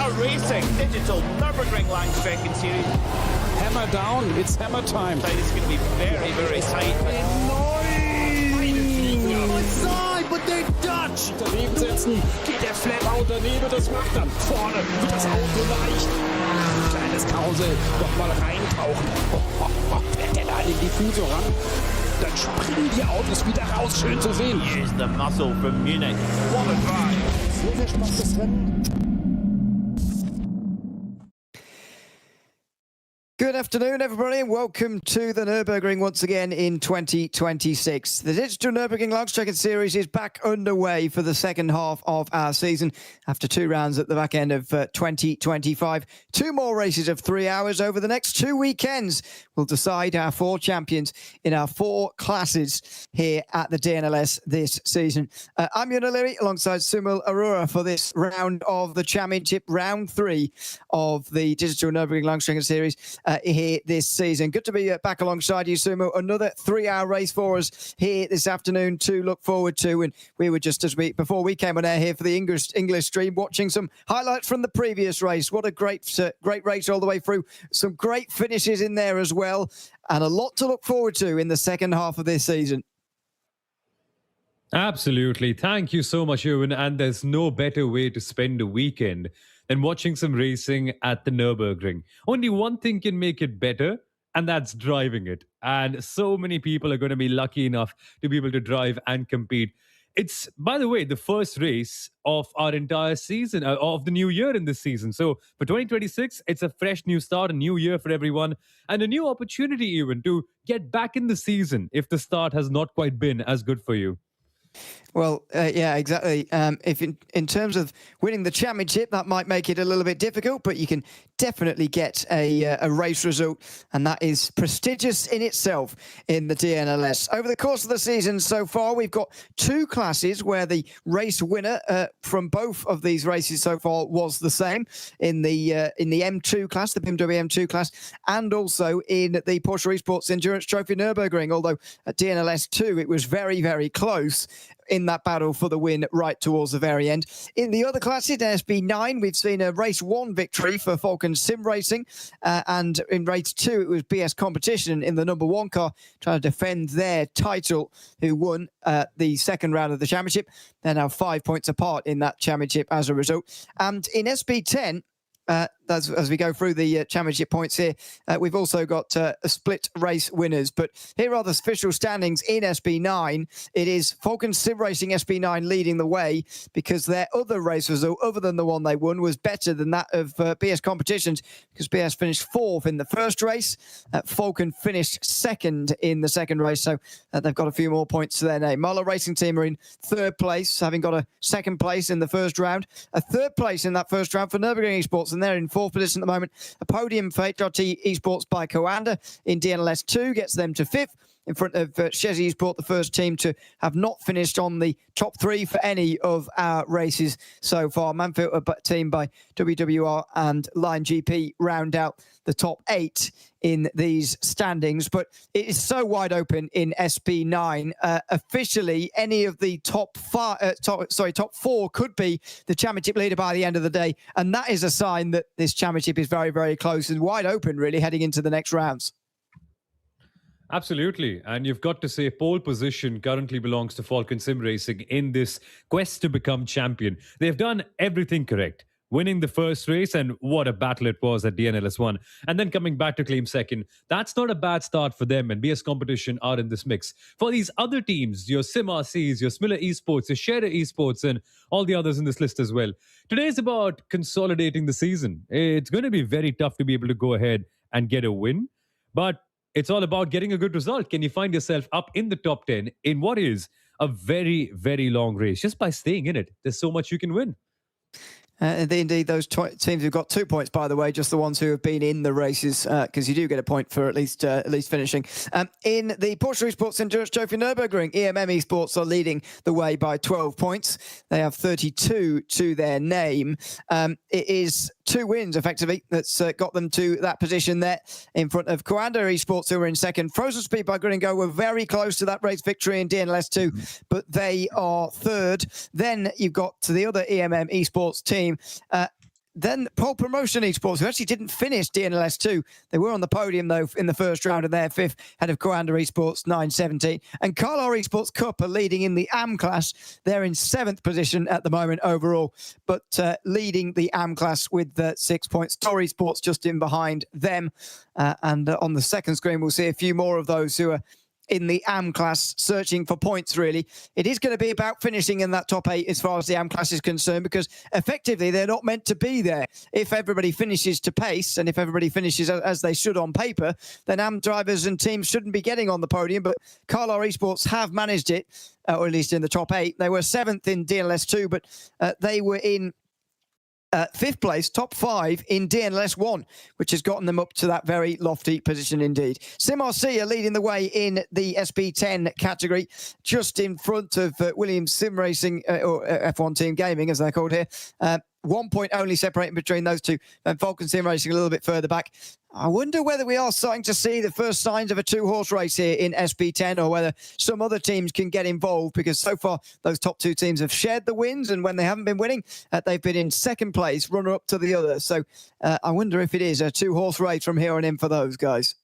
You're racing Digital Nürburgring Langstrecken-Serie. Hammer down, it's hammer time. This is going to be very, very tight. Side, but they're Dutch. Daneben setzen, geht der Flap out daneben, das macht dann vorne, wird das Auto leicht. Kleines Kausel, doch mal reintauchen. Fährt der da in den Diffusor ran, dann springen die Autos wieder raus, schön zu sehen. Here's the muscle from Munich. What a drive. Sehr, sehr spannendes Rennen. Good afternoon, everybody, and welcome to the Nürburgring once again in 2026. The Digital Nürburgring Langstrecken-Series is back underway for the second half of our season after 2 rounds at the back end of 2025. 2 more races of 3 hours over the next 2 weekends will decide our 4 champions in our 4 classes here at the DNLS this season. I'm Ewan O'Leary alongside Sumal Arora for this round of the championship, round 3 of the Digital Nürburgring Langstrecken-Series. Here this season. Good to be back alongside you, Sumo. Another 3-hour race for us here this afternoon to look forward to. And we were just before we came on air here for the English stream, watching some highlights from the previous race. What a great race all the way through. Some great finishes in there as well, and a lot to look forward to in the second half of this season. Absolutely. Thank you so much, Ewan. And there's no better way to spend a weekend than watching some racing at the Nürburgring. Only one thing can make it better, and that's driving it. And so many people are going to be lucky enough to be able to drive and compete. It's, by the way, the first race of our entire season, of the new year in this season. So for 2026, it's a fresh new start, a new year for everyone, and a new opportunity even to get back in the season if the start has not quite been as good for you. Well, yeah, exactly. If in terms of winning the championship, that might make it a little bit difficult, but you can definitely get a race result, and that is prestigious in itself in the DNLS. Over the course of the season so far, we've got 2 classes where the race winner from both of these races so far was the same in the M2 class, the BMW M2 class, and also in the Porsche Esports Endurance Trophy Nürburgring. Although at DNLS 2, it was very, very close in that battle for the win right towards the very end. In the other classes, SP9, we've seen a race 1 victory for Falcon Sim Racing, and in race 2, it was BS Competition in the number 1 car trying to defend their title, who won the second round of the championship. They're now 5 points apart in that championship as a result. And in SP10, as we go through the championship points here, we've also got a split race winners. But here are the official standings in SP9. It is Falcon Sim Racing SP9 leading the way because their other race result, other than the one they won, was better than that of BS Competitions, because BS finished 4th in the first race. Falcon finished 2nd in the second race, so they've got a few more points to their name. Marlow Racing Team are in 3rd place, having got a 2nd place in the first round. A 3rd place in that first round for Nürburgring Esports, and they're in 4th position at the moment. A podium for HRT Esports by Coanda in DNLS 2 gets them to 5th, in front of Chesney Esport, the first team to have not finished on the top 3 for any of our races so far. Manfield team by WWR and Line GP round out the top 8 in these standings. But it is so wide open in SP9. Officially, any of the top 4 could be the championship leader by the end of the day. And that is a sign that this championship is very, very close and wide open, really, heading into the next rounds. Absolutely. And you've got to say pole position currently belongs to Falcon Sim Racing in this quest to become champion. They've done everything correct. Winning the first race, and what a battle it was at DNLS 1. And then coming back to claim 2nd. That's not a bad start for them, and BS Competition are in this mix. For these other teams, your Sim RCs, your Smiller Esports, your Scherer Esports, and all the others in this list as well. Today is about consolidating the season. It's going to be very tough to be able to go ahead and get a win, but it's all about getting a good result. Can you find yourself up in the top 10 in what is a very, very long race just by staying in it? There's so much you can win. Indeed, those teams who've got 2 points, by the way, just the ones who have been in the races, because you do get a point for at least finishing. In the Porsche Esports Endurance Trophy Nürburgring, EMM Esports are leading the way by 12 points. They have 32 to their name. It is 2 wins, effectively, that's got them to that position there in front of Coanda Esports, who are in 2nd. Frozen Speed by Gringo were very close to that race victory in DNLS 2, but they are 3rd. Then you've got to the other EMM Esports team. then pole promotion esports, who actually didn't finish DNLS 2. They were on the podium, though, in the first round of their fifth, ahead of Coanda Esports 917. And Carlisle Esports Cup are leading in the AM class. They're in 7th position at the moment overall, but leading the AM class with 6 points. Tor Esports just in behind them. And on the second screen, we'll see a few more of those who are in the AM class searching for points, really. It is going to be about finishing in that top 8 as far as the AM class is concerned, because effectively they're not meant to be there. If everybody finishes to pace and if everybody finishes as they should on paper, then AM drivers and teams shouldn't be getting on the podium. But Carlisle Esports have managed it, or at least in the top 8. They were 7th in DNLS 2, but they were in 5th place, top 5 in DNLS 1, which has gotten them up to that very lofty position indeed. SimRC are leading the way in the SP10 category, just in front of Williams Sim Racing, or F1 Team Gaming, as they're called here. 1 point only separating between those two, and Falcon Sim Racing a little bit further back. I wonder whether we are starting to see the first signs of a 2-horse race here in SP10, or whether some other teams can get involved, because so far those top 2 teams have shared the wins, and when they haven't been winning, they've been in 2nd place, runner up to the other. So I wonder if it is a 2-horse race from here on in for those guys.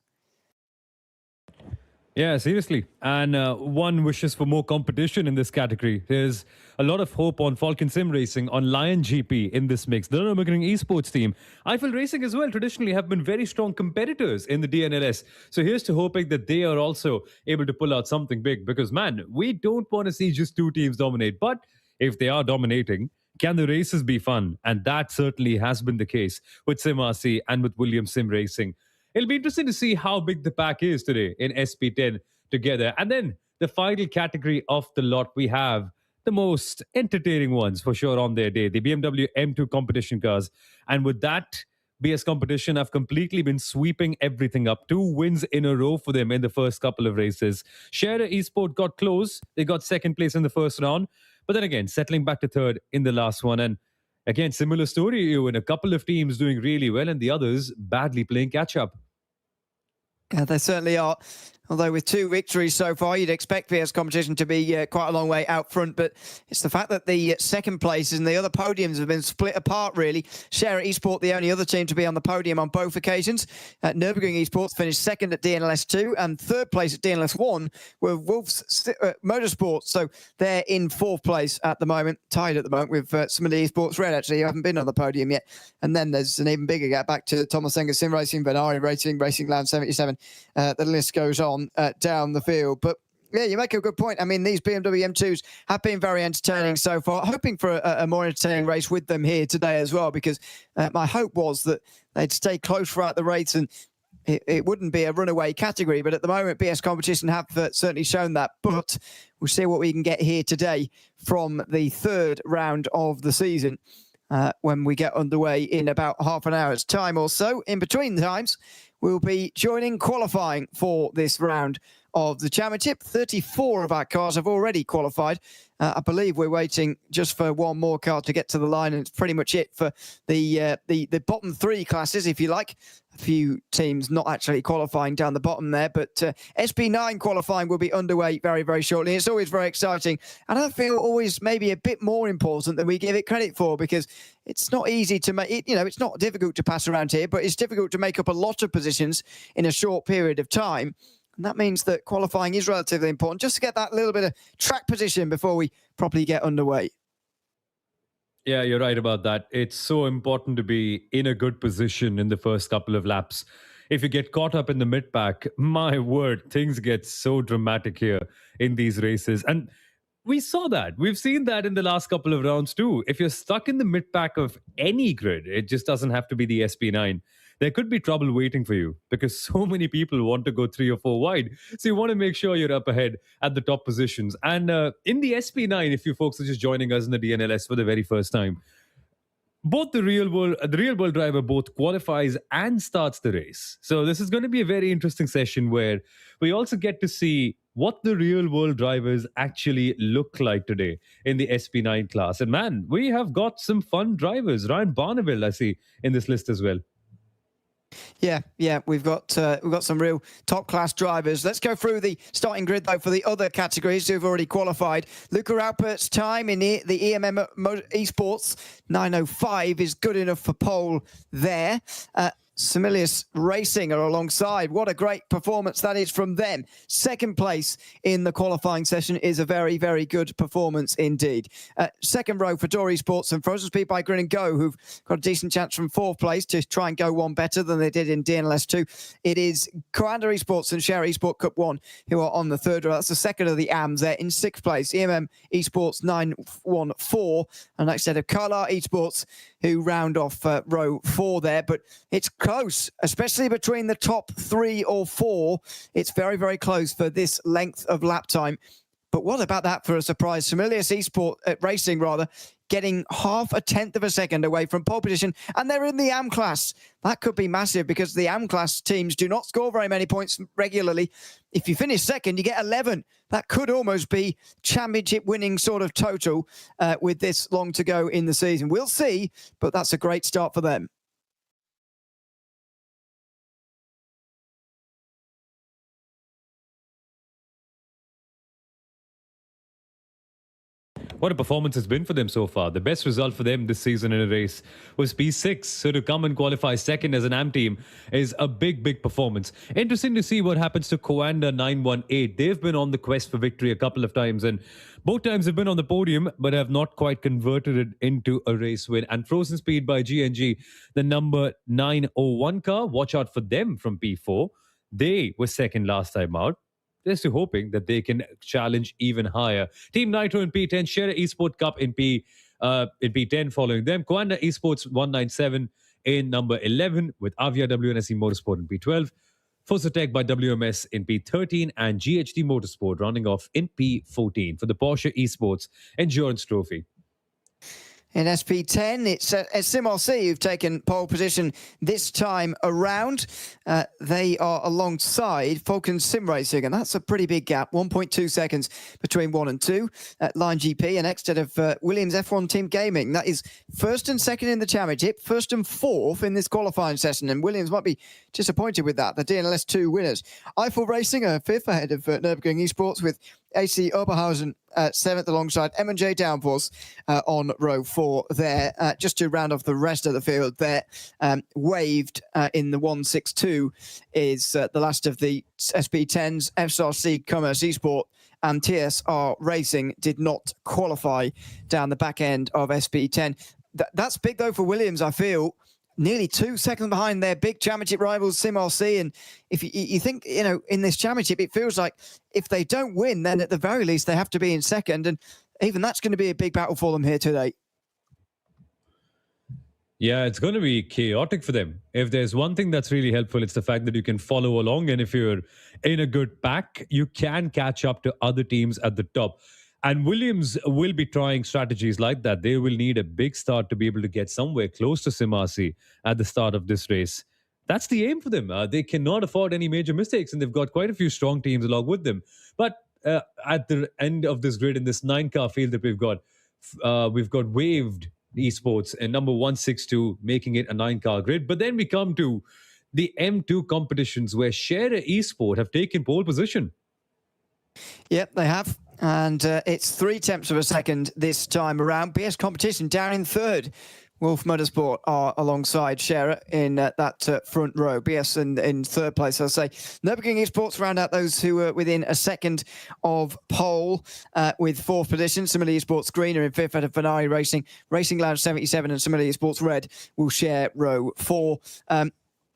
Yeah, seriously. And one wishes for more competition in this category. There's a lot of hope on Falcon Sim Racing, on Lion GP in this mix. The Nürburgring esports team, Eiffel Racing as well, traditionally have been very strong competitors in the DNLS. So here's to hoping that they are also able to pull out something big. Because, man, we don't want to see just 2 teams dominate. But if they are dominating, can the races be fun? And that certainly has been the case with SimRC and with Williams Sim Racing. It'll be interesting to see how big the pack is today in SP10 together. And then the final category of the lot, we have the most entertaining ones for sure on their day, the BMW M2 competition cars. And with that, BS competition have completely been sweeping everything up. 2 wins in a row for them in the first couple of races. Scherer Esport got close. They got 2nd place in the first round. But then again, settling back to 3rd in the last one. And again, similar story, Ewan. A couple of teams doing really well and the others badly playing catch-up. Yeah, they certainly are. Although with 2 victories so far, you'd expect VS competition to be quite a long way out front. But it's the fact that the 2nd places and the other podiums have been split apart, really. Scherer Esport, the only other team to be on the podium on both occasions. Nürburgring Esports finished 2nd at DNLS 2 and 3rd place at DNLS 1 were Wolves Motorsports. So they're in 4th place at the moment, tied at the moment with some of the Esports Red, actually, who haven't been on the podium yet. And then there's an even bigger gap back to Thomas Enger Sim Racing, Benari Racing, Racing Land 77. The list goes on down the field. But yeah, you make a good point. I mean, these BMW M2s have been very entertaining so far. Hoping for a more entertaining race with them here today as well, because my hope was that they'd stay close throughout the race and it wouldn't be a runaway category. But at the moment, BS competition have certainly shown that. But we'll see what we can get here today from the 3rd round of the season. When we get underway in about half an hour's time or so. In between times, we'll be joining qualifying for this round of the championship. 34 of our cars have already qualified. I believe we're waiting just for one more car to get to the line, and it's pretty much it for the bottom 3 classes, if you like. A few teams not actually qualifying down the bottom there, but SP9 qualifying will be underway very, very shortly. It's always very exciting, and I feel always maybe a bit more important than we give it credit for, because it's not easy to make it. You know, it's not difficult to pass around here, but it's difficult to make up a lot of positions in a short period of time. And that means that qualifying is relatively important, just to get that little bit of track position before we properly get underway. Yeah, you're right about that. It's so important to be in a good position in the first couple of laps. If you get caught up in the mid-pack, my word, things get so dramatic here in these races. And we saw that. We've seen that in the last couple of rounds too. If you're stuck in the mid-pack of any grid, it just doesn't have to be the SP9. There could be trouble waiting for you because so many people want to go 3 or 4 wide. So you want to make sure you're up ahead at the top positions. And in the SP9, if you folks are just joining us in the DNLS for the very first time, both the real world driver both qualifies and starts the race. So this is going to be a very interesting session where we also get to see what the real world drivers actually look like today in the SP9 class. And man, we have got some fun drivers. Ryan Barneville, I see in this list as well. Yeah, we've got some real top-class drivers. Let's go through the starting grid, though, for the other categories who've already qualified. Luca Alpert's time in the EMM Esports 9:05 is good enough for pole there. Semilius Racing are alongside. What a great performance that is from them. Second place in the qualifying session is a very, very good performance indeed. Second row for Dory Sports and Frozen Speed by Grin and Go, who've got a decent chance from fourth place to try and go one better than they did in DNLS 2. It is Coanda Esports and Share Esport Cup 1 who are on the third row. That's the second of the AMs there in sixth place. EMM Esports 914. And next set of Carla Esports who round off row 4 there. But it's close, especially between the top 3 or 4. It's very, very close for this length of lap time. But what about that for a surprise? Semilius Racing, getting half a tenth of a second away from pole position, and they're in the AM class. That could be massive because the AM class teams do not score very many points regularly. If you finish second, you get 11. That could almost be championship winning sort of total with this long to go in the season. We'll see, but that's a great start for them. What a performance has been for them so far. The best result for them this season in a race was P6. So to come and qualify second as an AM team is a big, big performance. Interesting to see what happens to Coanda 918. They've been on the quest for victory a couple of times, and both times have been on the podium, but have not quite converted it into a race win. And Frozen Speed by GNG, the number 901 car, watch out for them from P4. They were second last time out. Just hoping that they can challenge even higher. Team Nitro in P10, Share Esport Cup in P10 following them. Coanda Esports 197 in number 11 with Avia WNSC Motorsport in P12. Fosotec by WMS in P13 and GHD Motorsport rounding off in P14 for the Porsche Esports Endurance Trophy. In SP10, it's SimRC who've taken pole position this time around. They are alongside Falcon Sim Racing, and that's a pretty big gap, 1.2 seconds between 1 and 2. Line GP and next of Williams F1 Team Gaming. That is first and second in the championship, first and fourth in this qualifying session, and Williams might be disappointed with that. The DNLS 2 winners. Eiffel Racing are fifth ahead of Nürburgring Esports with AC Oberhausen seventh alongside M&J Downforce on row 4 there. Just to round off the rest of the field there, waved in the 162 is the last of the SP10s. FSRC Commerce Esport and TSR Racing did not qualify down the back end of SP10. That's big though for Williams, I feel. Nearly 2 seconds behind their big championship rivals, SimRC. And if you think, in this championship, it feels like if they don't win, then at the very least, they have to be in second. And even that's going to be a big battle for them here today. Yeah, it's going to be chaotic for them. If there's one thing that's really helpful, it's the fact that you can follow along. And if you're in a good pack, you can catch up to other teams at the top. And Williams will be trying strategies like that. They will need a big start to be able to get somewhere close to SimRC at the start of this race. That's the aim for them. They cannot afford any major mistakes, and they've got quite a few strong teams along with them. But at the end of this grid, in this 9-car field that we've got Waved Esports and number 162, making it a 9-car grid. But then we come to the M2 competitions where Share Esport have taken pole position. Yep, they have. And it's 3 tenths of a second this time around. BS Competition down in third. Wolf Motorsport are alongside Scherer in that front row. BS in third place, I'll say. Nürburgring Esports round out those who were within a second of pole with fourth position. Similarly, Esports Green are in fifth out of Venari Racing. Racing Lounge 77 and similarly Esports Red will share row 4.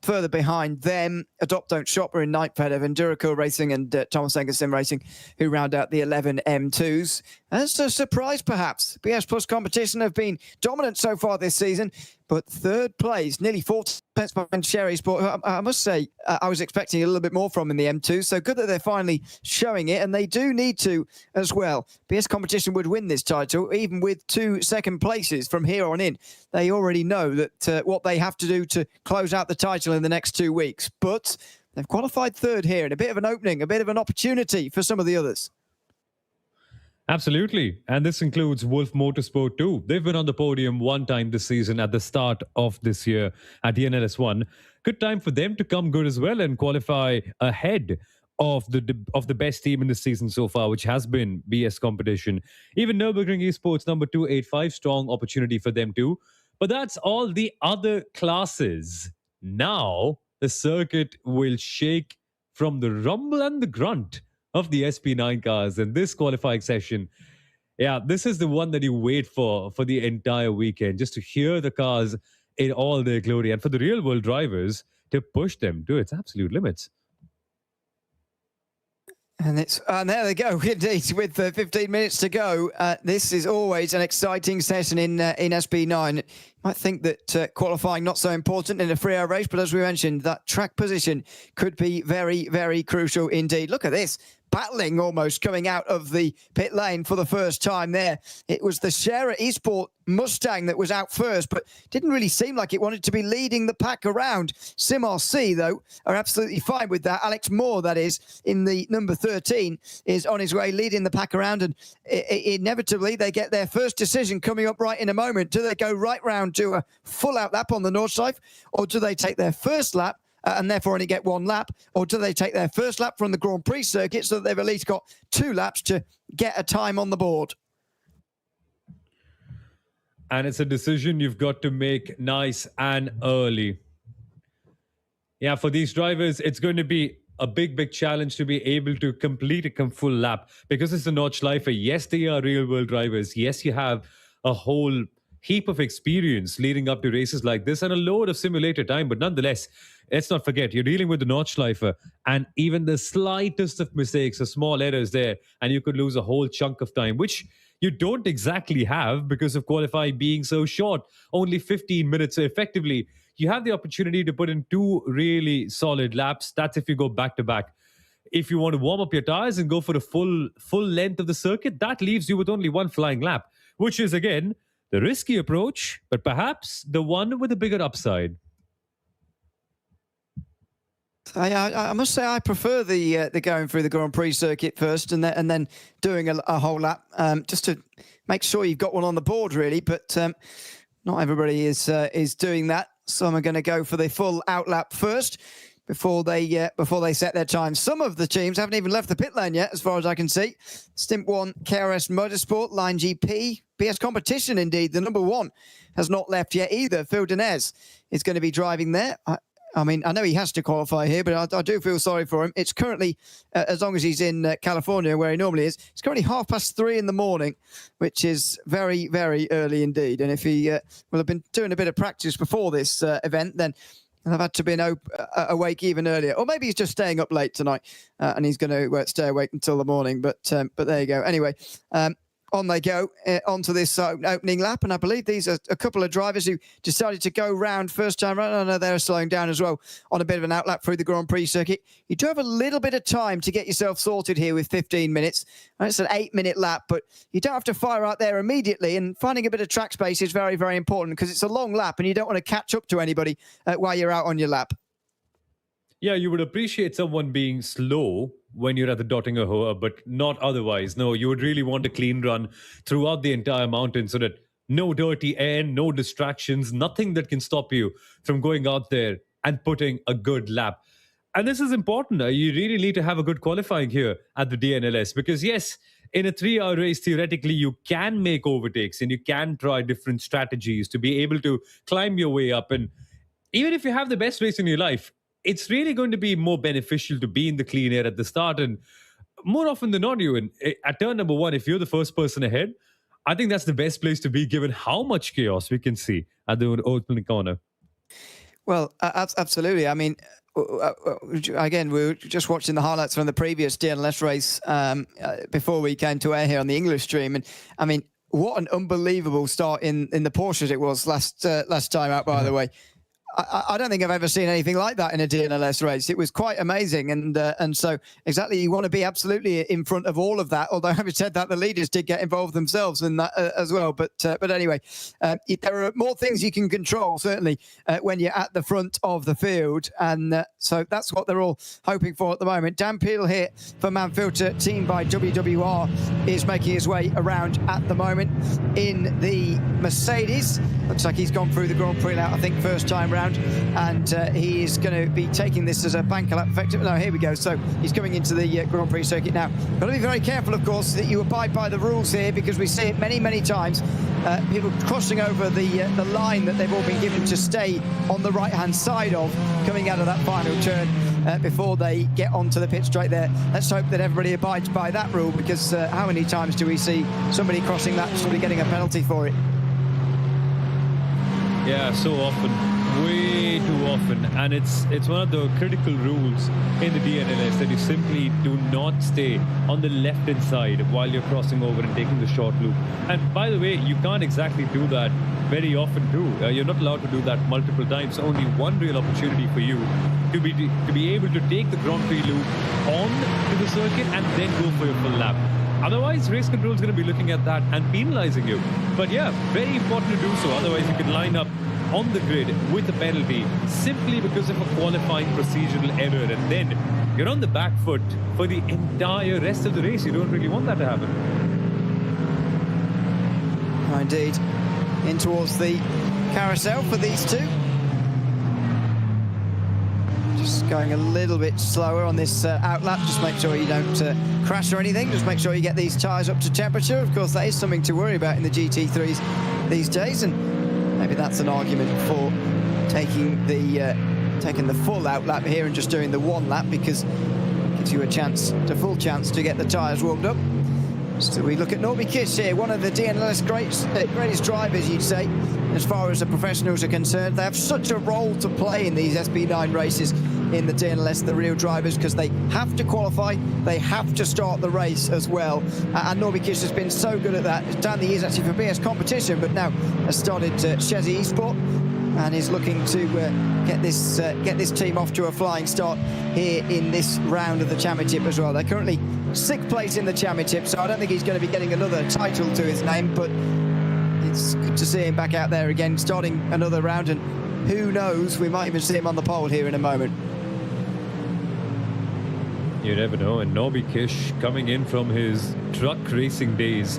Further behind them, Adopt Don't Shop are in ninth ahead of Endurico Racing and Thomas Enger Sim Racing, who round out the 11 M2s. As a surprise, perhaps, BS Plus Competition have been dominant so far this season, but third place, nearly 4 tenths behind Sherry Sport, who I must say I was expecting a little bit more from in the M2, so good that they're finally showing it, and they do need to as well. BS Competition would win this title, even with 2 second places from here on in. They already know that what they have to do to close out the title in the next 2 weeks, but they've qualified third here, and a bit of an opening, a bit of an opportunity for some of the others. Absolutely. And this includes Wolf Motorsport too. They've been on the podium one time this season at the start of this year at DNLS 1. Good time for them to come good as well and qualify ahead of the best team in the season so far, which has been BS competition. Even Nürburgring Esports number 285, strong opportunity for them too. But that's all the other classes. Now the circuit will shake from the rumble and the grunt of the SP9 cars in this qualifying session. Yeah, this is the one that you wait for the entire weekend, just to hear the cars in all their glory and for the real world drivers to push them to its absolute limits. And there they go, indeed, with 15 minutes to go. This is always an exciting session in SP9. You might think that qualifying not so important in a 3-hour race, but as we mentioned, that track position could be very, very crucial indeed. Look at this. Battling almost coming out of the pit lane for the first time there. It was the Scherer Esport Mustang that was out first, but didn't really seem like it wanted to be leading the pack around. SimRC, though, are absolutely fine with that. Alex Moore, that is, in the number 13, is on his way leading the pack around, and inevitably they get their first decision coming up right in a moment. Do they go right round to a full-out lap on the Nordschleife, or do they take their first lap and therefore only get one lap, or do they take their first lap from the Grand Prix circuit so that they've at least got 2 laps to get a time on the board? And it's a decision you've got to make nice and early. Yeah, for these drivers, it's going to be a big challenge to be able to complete a full lap, because it's the Nordschleife. Yes, they are real-world drivers. Yes, you have a whole heap of experience leading up to races like this and a load of simulator time, but nonetheless, let's not forget, you're dealing with the Nordschleife, and even the slightest of mistakes or small errors there, and you could lose a whole chunk of time, which you don't exactly have because of qualifying being so short, only 15 minutes. So effectively, you have the opportunity to put in 2 really solid laps. That's if you go back to back. If you want to warm up your tires and go for the full length of the circuit, that leaves you with only 1 flying lap, which is, again, the risky approach, but perhaps the one with a bigger upside. I must say I prefer the going through the Grand Prix circuit first and then doing a whole lap, just to make sure you've got one on the board, really. But not everybody is doing that, so I'm going to go for the full out lap first before they set their time. Some of the teams haven't even left the pit lane yet, as far as I can see. Stimp 1, KRS Motorsport, Line GP, BS Competition, indeed. The number 1 has not left yet either. Phil Denez is going to be driving there. I mean, I know he has to qualify here, but I do feel sorry for him. It's currently, as long as he's in California, where he normally is, it's currently 3:30 in the morning, which is very, very early indeed. And if he will have been doing a bit of practice before this event, then I've had to be awake even earlier. Or maybe he's just staying up late tonight and he's going to stay awake until the morning. But there you go. Anyway, on they go onto this opening lap, and I believe these are a couple of drivers who decided to go round first time round. I know they're slowing down as well on a bit of an outlap through the Grand Prix circuit. You do have a little bit of time to get yourself sorted here with 15 minutes. It's an 8-minute lap, but you don't have to fire out there immediately, and finding a bit of track space is very, very important because it's a long lap and you don't want to catch up to anybody while you're out on your lap. Yeah, you would appreciate someone being slow when you're at the Dottinger, but not otherwise. No, you would really want a clean run throughout the entire mountain so that no dirty air, no distractions, nothing that can stop you from going out there and putting a good lap. And this is important. You really need to have a good qualifying here at the DNLS because, yes, in a 3-hour race, theoretically, you can make overtakes and you can try different strategies to be able to climb your way up. And even if you have the best race in your life, it's really going to be more beneficial to be in the clean air at the start. And more often than not, at turn number 1, if you're the first person ahead, I think that's the best place to be given how much chaos we can see at the opening corner. Well, absolutely. I mean, again, we were just watching the highlights from the previous DNLS race before we came to air here on the English stream. And I mean, what an unbelievable start in the Porsches it was last time out, by the way. I don't think I've ever seen anything like that in a DNLS race. It was quite amazing, and so exactly, you want to be absolutely in front of all of that. Although, having said that, the leaders did get involved themselves in that as well. But anyway, there are more things you can control certainly when you're at the front of the field, and so that's what they're all hoping for at the moment. Dan Peel here for Manfilter, team by WWR, is making his way around at the moment in the Mercedes. Looks like he's gone through the Grand Prix now, I think, first time round, and he is going to be taking this as a banker lap effective. No, here we go. So he's coming into the Grand Prix circuit now. Got to be very careful, of course, that you abide by the rules here, because we see it many, many times. People crossing over the line that they've all been given to stay on the right-hand side of, coming out of that final turn before they get onto the pit straight there. Let's hope that everybody abides by that rule, because how many times do we see somebody crossing that, somebody getting a penalty for it? Yeah, so often, way too often, and it's one of the critical rules in the DNLS that you simply do not stay on the left-hand side while you're crossing over and taking the short loop. And by the way, you can't exactly do that very often too. You're not allowed to do that multiple times. Only one real opportunity for you to be able to take the Grand Prix loop on to the circuit and then go for your full lap. Otherwise, race control is going to be looking at that and penalizing you. But yeah, very important to do so. Otherwise, you can line up on the grid with a penalty simply because of a qualifying procedural error, and then you're on the back foot for the entire rest of the race. You don't really want that to happen. Oh, indeed. In towards the carousel for these two. Just going a little bit slower on this outlap. Just make sure you don't crash or anything. Just make sure you get these tyres up to temperature. Of course, that is something to worry about in the GT3s these days, and maybe that's an argument for taking the full outlap here and just doing the one lap, because it gives you a full chance to get the tyres warmed up. So we look at Norby Kiss here, one of the DNLS greatest drivers, you'd say, as far as the professionals are concerned. They have such a role to play in these SP9 races in the DNLS, the real drivers, because they have to qualify, they have to start the race as well. And Norby Kiss has been so good at that. It's down the years actually for BS Competition, but now has started Chesney Esport and is looking to get this team off to a flying start here in this round of the championship as well. They're currently 6th place in the championship, so I don't think he's going to be getting another title to his name, but it's good to see him back out there again, starting another round, and who knows, we might even see him on the pole here in a moment. You never know, and Norby Kish coming in from his truck racing days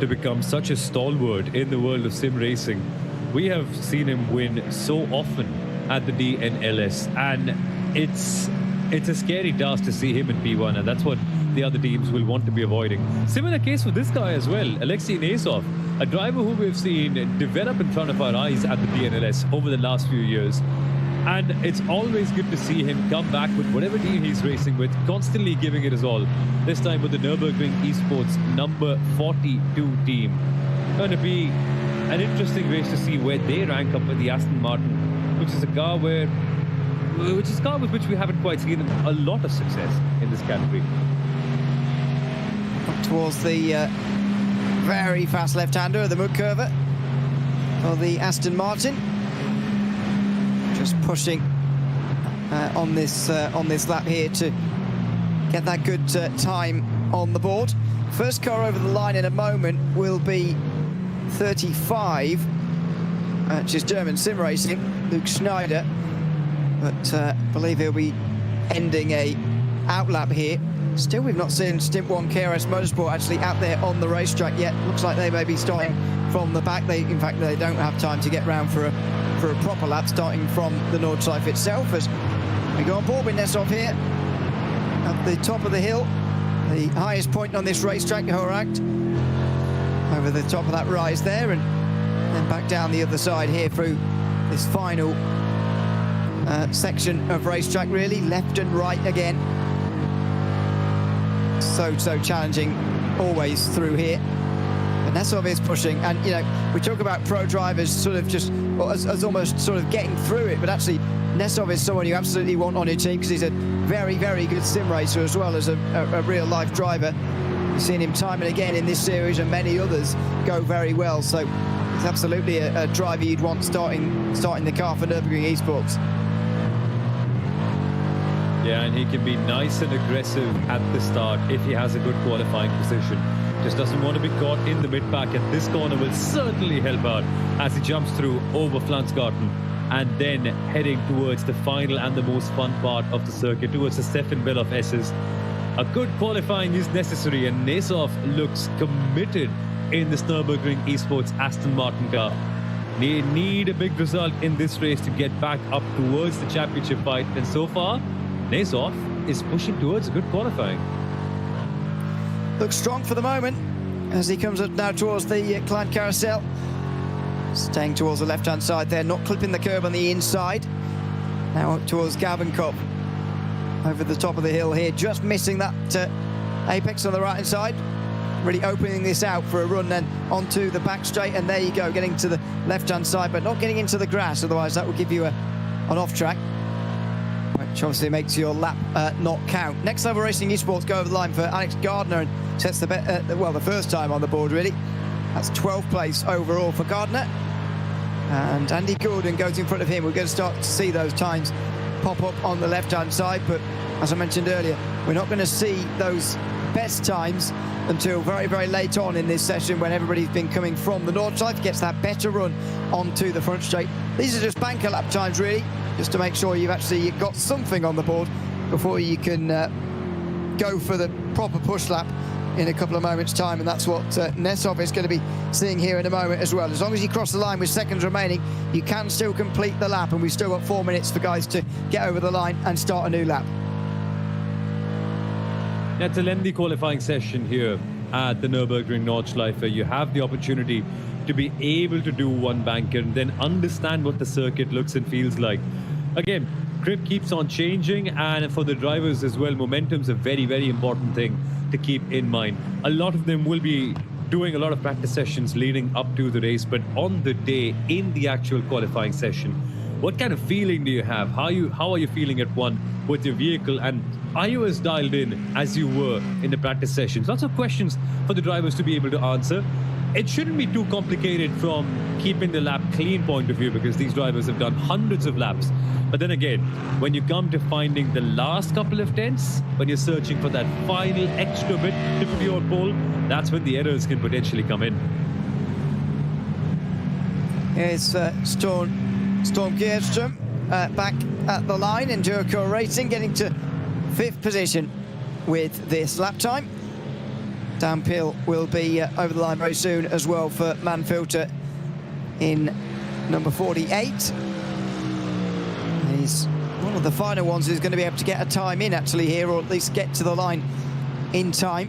to become such a stalwart in the world of sim racing. We have seen him win so often at the DNLS, and it's a scary task to see him in P1, and that's what the other teams will want to be avoiding. Similar case for this guy as well, Alexei Nesov, a driver who we've seen develop in front of our eyes at the DNLS over the last few years. And it's always good to see him come back with whatever team he's racing with, constantly giving it his all. This time with the Nürburgring Esports number 42 team. Going to be an interesting race to see where they rank up with the Aston Martin, which is a car with which we haven't quite seen a lot of success in this category. Up towards the very fast left-hander of the mud curver for the Aston Martin. Just pushing on this lap here to get that good time on the board. First car over the line in a moment will be 35, which is German sim racing, Luke Schneider. But I believe he'll be ending a outlap here. Still, we've not seen Stint 1 KRS Motorsport actually out there on the racetrack yet. Looks like they may be starting from the back. In fact, they don't have time to get round for a proper lap, starting from the Nordschleife itself. As we go on board with Nesov here at the top of the hill, the highest point on this racetrack, Horakt, over the top of that rise there, and then back down the other side here through this final section of racetrack, really left and right again. So challenging always through here. And Nesov is pushing, and you know, we talk about pro drivers sort of just as almost sort of getting through it, but actually Nesov is someone you absolutely want on your team, because he's a very, very good sim racer as well as a real life driver. We've seen him time and again in this series and many others go very well. So it's absolutely a driver you'd want starting the car for Nürburgring Esports. Yeah, and he can be nice and aggressive at the start if he has a good qualifying position. Just doesn't want to be caught in the mid-pack, and this corner will certainly help out as he jumps through over Flansgarten and then heading towards the final and the most fun part of the circuit, towards the Stefan Bell of S's. A good qualifying is necessary, and Nesov looks committed in this Nürburgring Esports Aston Martin car. They need a big result in this race to get back up towards the championship fight, and so far Nesov is pushing towards a good qualifying. Looks strong for the moment as he comes up now towards the Klein Carousel. Staying towards the left-hand side there, not clipping the curb on the inside. Now up towards Gavenkop. Over the top of the hill here, just missing that apex on the right-hand side. Really opening this out for a run then onto the back straight, and there you go, getting to the left-hand side, but not getting into the grass, otherwise that would give you an off-track, which obviously makes your lap not count. Next Level Racing Esports go over the line for Alex Gardner and sets the first time on the board really. That's 12th place overall for Gardner. And Andy Gordon goes in front of him. We're going to start to see those times pop up on the left-hand side, but as I mentioned earlier, we're not going to see those best times until very, very late on in this session when everybody's been coming from the Nordschleife, gets that better run onto the front straight. These are just banker lap times really, just to make sure you've actually got something on the board before you can go for the proper push lap in a couple of moments time, and that's what Nesov is going to be seeing here in a moment as well. As long as you cross the line with seconds remaining, you can still complete the lap, and we've still got 4 minutes for guys to get over the line and start a new lap. It's a lengthy qualifying session here at the Nürburgring Nordschleife. You have the opportunity to be able to do one banker and then understand what the circuit looks and feels like. Again, grip keeps on changing, and for the drivers as well, momentum's a very, very important thing to keep in mind. A lot of them will be doing a lot of practice sessions leading up to the race, but on the day, in the actual qualifying session, what kind of feeling do you have? How are you feeling at one with your vehicle, and are you as dialed in as you were in the practice sessions? Lots of questions for the drivers to be able to answer. It shouldn't be too complicated from keeping the lap clean point of view, because these drivers have done hundreds of laps. But then again, when you come to finding the last couple of tenths, when you're searching for that final extra bit to put you on pole, that's when the errors can potentially come in. Here's Storm Gierström back at the line in Duocore Racing, getting to 5th position with this lap time. Dan Peel will be over the line very soon as well for Manfilter in number 48. He's one of the final ones who's going to be able to get a time in actually here, or at least get to the line in time.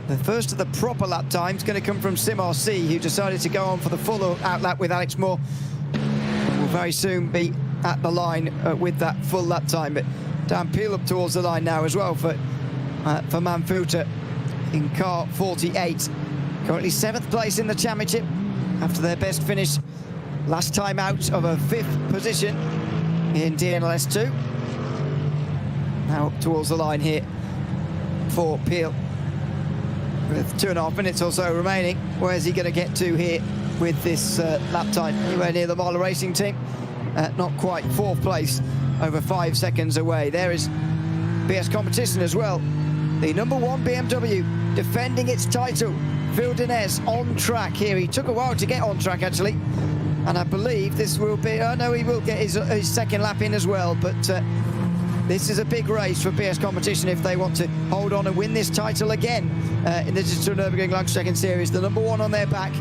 The first of the proper lap time is going to come from Sim RC, who decided to go on for the full out lap with Alex Moore. Will very soon be at the line with that full lap time. But Dan Peel up towards the line now as well for Manfilter in car 48. Currently 7th place in the championship after their best finish last time out of a 5th position in DNLS 2. Now up towards the line here for Peel with 2.5 minutes or so remaining. Where's he going to get to here with this lap time? Anywhere near the Mahler Racing team. Not quite. 4th place, over 5 seconds away. There is BS Competition as well. The number 1 BMW defending its title. Phil Dinez on track here. He took a while to get on track actually, and I believe this will be, oh no, he will get his second lap in as well, but this is a big race for BS Competition if they want to hold on and win this title again in the Digital Nürburgring Langstrecken-Serie. The number 1 on their back.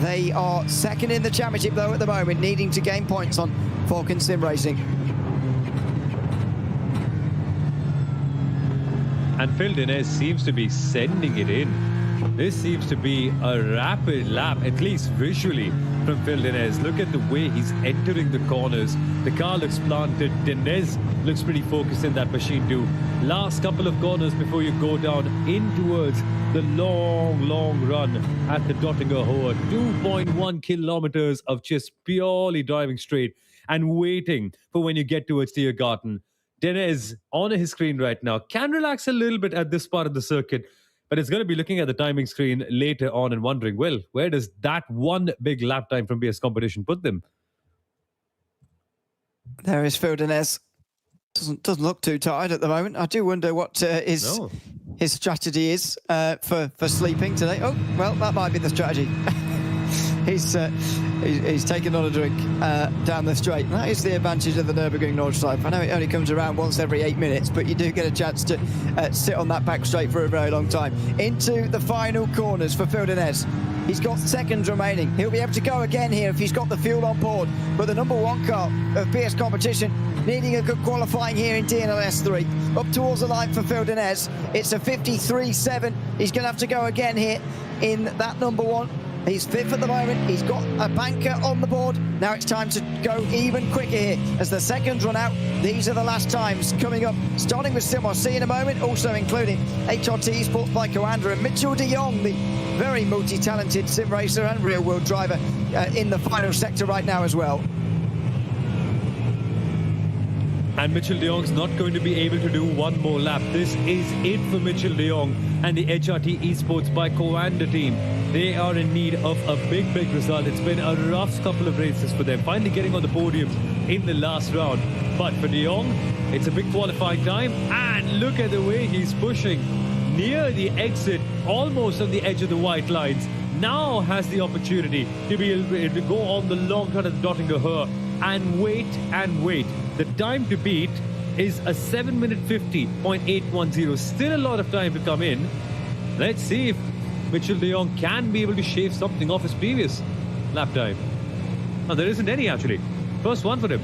They are 2nd in the championship though at the moment, needing to gain points on Falcon Sim Racing. And Phil Dinez seems to be sending it in. This seems to be a rapid lap, at least visually, from Phil Dinez. Look at the way he's entering the corners. The car looks planted. Dinez looks pretty focused in that machine too. Last couple of corners before you go down in towards the long run at the Dottinger Hohe. 2.1 kilometers of just purely driving straight and waiting for when you get towards Tiergarten. Dinez on his screen right now can relax a little bit at this part of the circuit, but it's going to be looking at the timing screen later on and wondering, well, where does that one big lap time from BS competition put them? There is Phil Dines. Doesn't look too tired at the moment. I do wonder what his strategy is for sleeping today. Oh, well, that might be the strategy. He's taken on a drink down the straight. That is the advantage of the Nürburgring Nordschleife. I know it only comes around once every 8 minutes, but you do get a chance to sit on that back straight for a very long time. Into the final corners for Phil Dines. He's got seconds remaining. He'll be able to go again here if he's got the fuel on board. But the number one car of BS competition needing a good qualifying here in DNLS 3. Up towards the line for Phil Dines. It's a 53.7. He's going to have to go again here in that number one. He's fifth at the moment. He's got a banker on the board. Now it's time to go even quicker here as the seconds run out. These are the last times coming up, starting with Simossi in a moment, also including HRT Sports by Coanda and Mitchell de Jong, the very multi-talented sim racer and real-world driver in the final sector right now as well. And Mitchell de Jong's not going to be able to do one more lap. This is it for Mitchell de Jong and the HRT Esports by Coanda team. They are in need of a big result. It's been a rough couple of races for them, finally getting on the podium in the last round. But for de Jong, it's a big qualifying time. And look at the way he's pushing near the exit, almost on the edge of the white lines. Now has the opportunity to be able to go on the long cut of the Dottinger Her and wait and wait. The time to beat is a 7 minute 50.810. Still a lot of time to come in. Let's see if Mitchell de Jong can be able to shave something off his previous lap time. No, there isn't any actually. First one for him.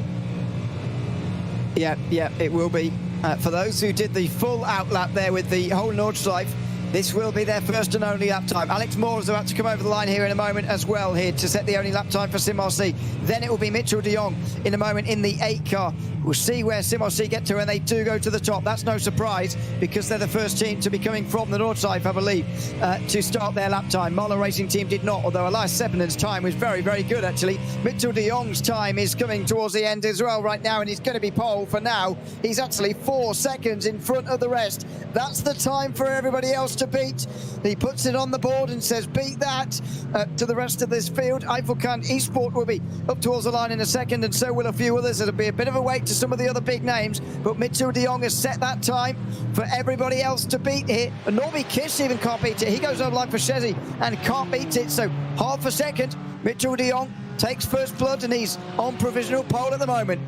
Yeah, it will be. For those who did the full outlap there with the whole Nordschleife, this will be their first and only lap time. Alex Moore is about to come over the line here in a moment as well here to set the only lap time for Sim RC. Then it will be Mitchell de Jong in a moment in the 8 car. We'll see where Sim RC get to when they do go to the top. That's no surprise because they're the first team to be coming from the Nordschleife, I believe, to start their lap time. Mahler Racing Team did not, although Elias Seppenen's time was very good actually. Mitchell de Jong's time is coming towards the end as well right now, and he's going to be pole for now. He's actually 4 seconds in front of the rest. That's the time for everybody else to beat. He puts it on the board and says beat that to the rest of this field. Eifelkant Esport will be up towards the line in a second, and so will a few others. It'll be a bit of a wait to some of the other big names, but Mitchell de Jong has set that time for everybody else to beat here. And Norby Kiss even can't beat it. He goes over line for Shezzy and can't beat it, so half a second. Mitchell de Jong takes first blood and he's on provisional pole at the moment.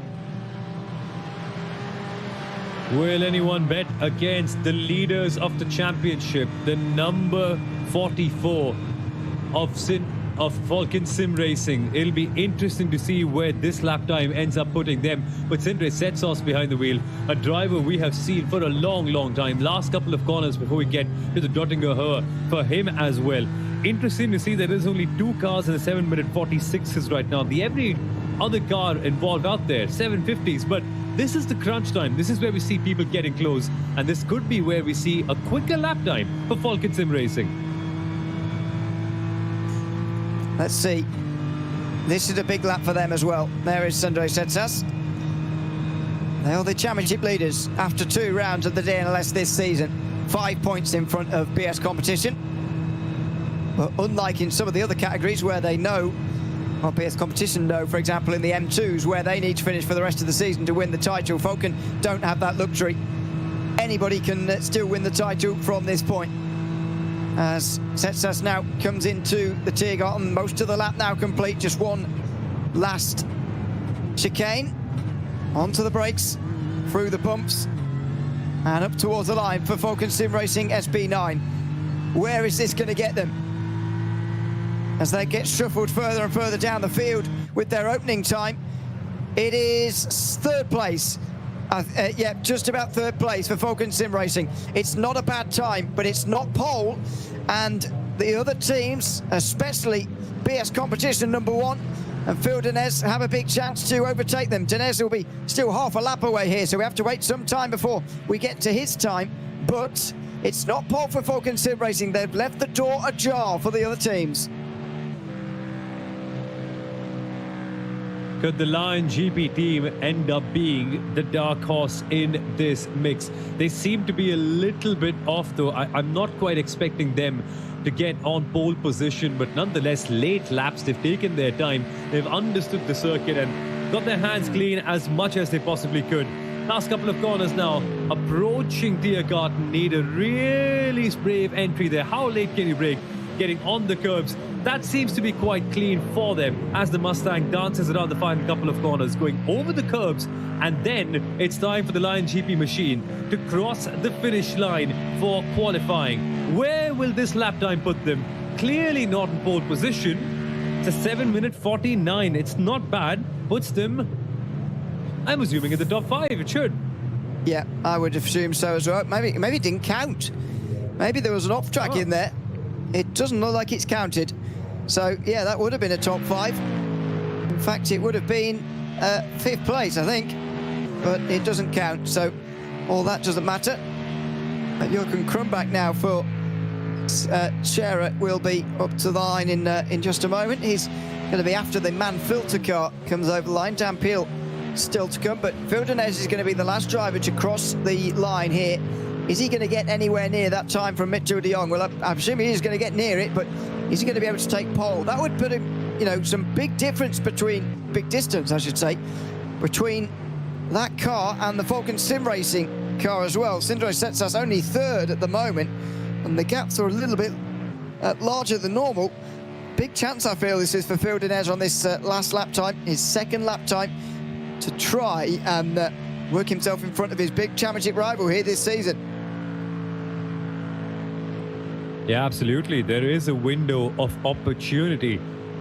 Will anyone bet against the leaders of the championship, the number 44 of Falcon Sim Racing? It'll be interesting to see where this lap time ends up putting them. But Sindre Setsos behind the wheel, a driver we have seen for a long time. Last couple of corners before we get to the Dottinger Her for him as well. Interesting to see that there's only 2 cars in the 7 minute 46s right now. The every other car involved out there, 750s, but this is the crunch time. This is where we see people getting close, and this could be where we see a quicker lap time for Falcon Sim Racing. Let's see. This is a big lap for them as well. There is Sindre Setsos. They are the championship leaders after 2 rounds of the DNLS this season. 5 points in front of BS competition. But unlike in some of the other categories where they know, well, BS competition know, for example, in the M2s where they need to finish for the rest of the season to win the title, Falcon don't have that luxury. Anybody can still win the title from this point. As Setsos now comes into the Tiergarten, most of the lap now complete, just one last chicane. Onto the brakes, through the bumps, and up towards the line for Falcon Sim Racing SP9. Where is this going to get them? As they get shuffled further and further down the field with their opening time. It is 3rd place. Yeah, just about 3rd place for Falcon Sim Racing. It's not a bad time, but it's not pole. And the other teams, especially BS competition number 1, and Phil Dines have a big chance to overtake them. Dines will be still half a lap away here, so we have to wait some time before we get to his time. But it's not pole for Falcon Sim Racing. They've left the door ajar for the other teams. Could the Lion GP team end up being the dark horse in this mix? They seem to be a little bit off, though. I'm not quite expecting them to get on pole position, but nonetheless, late laps, they've taken their time, they've understood the circuit and got their hands clean as much as they possibly could. Last couple of corners now, approaching Tiergarten, need a really brave entry there. How late can you brake? Getting on the curbs, that seems to be quite clean for them as the Mustang dances around the final couple of corners, going over the curbs, and then it's time for the Lion GP machine to cross the finish line for qualifying. Where will this lap time put them? Clearly not in pole position. It's a 7-minute 49. It's not bad. Puts them, I'm assuming, in the top 5. It should. Yeah, I would assume so as well. Maybe it didn't count. Maybe there was an off track in there. It doesn't look like it's counted. So, yeah, that would have been a top 5. In fact, it would have been 5th place, I think. But it doesn't count, so all that doesn't matter. Jochen Krumbach now for Scherer will be up to the line in just a moment. He's going to be after the man filter car comes over the line. Dan Peel still to come, but Vildeneuve is going to be the last driver to cross the line here. Is he going to get anywhere near that time from Mitchell de Jong? Well, I'm assuming he's going to get near it, but is he going to be able to take pole? That would put him, you know, some big difference big distance, I should say, between that car and the Falcon Sim Racing car as well. Sindre sets us only 3rd at the moment, and the gaps are a little bit larger than normal. Big chance, I feel, this is for Vildeneuve on this last lap time, his 2nd lap time, to try and work himself in front of his big championship rival here this season. Yeah, absolutely. There is a window of opportunity.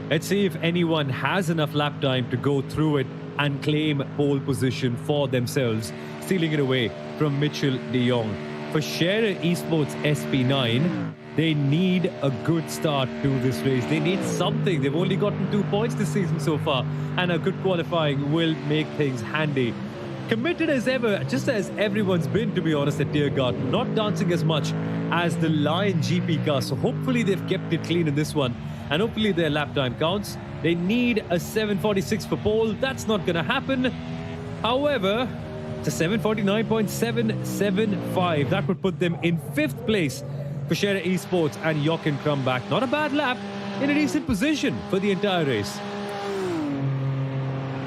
Let's see if anyone has enough lap time to go through it and claim pole position for themselves, stealing it away from Mitchell de Jong. For Scherer Esports SP9, they need a good start to this race. They need something. They've only gotten 2 points this season so far, and a good qualifying will make things handy. Committed as ever, just as everyone's been, to be honest, at Tiergarten. Not dancing as much as the Lion GP car, so hopefully they've kept it clean in this one, and hopefully their lap time counts. They need a 7:46 for pole. That's not going to happen. However, it's a 7:49.775. That would put them in 5th place for Scherer Esports and Jochen Krumbach. Not a bad lap, in a decent position for the entire race.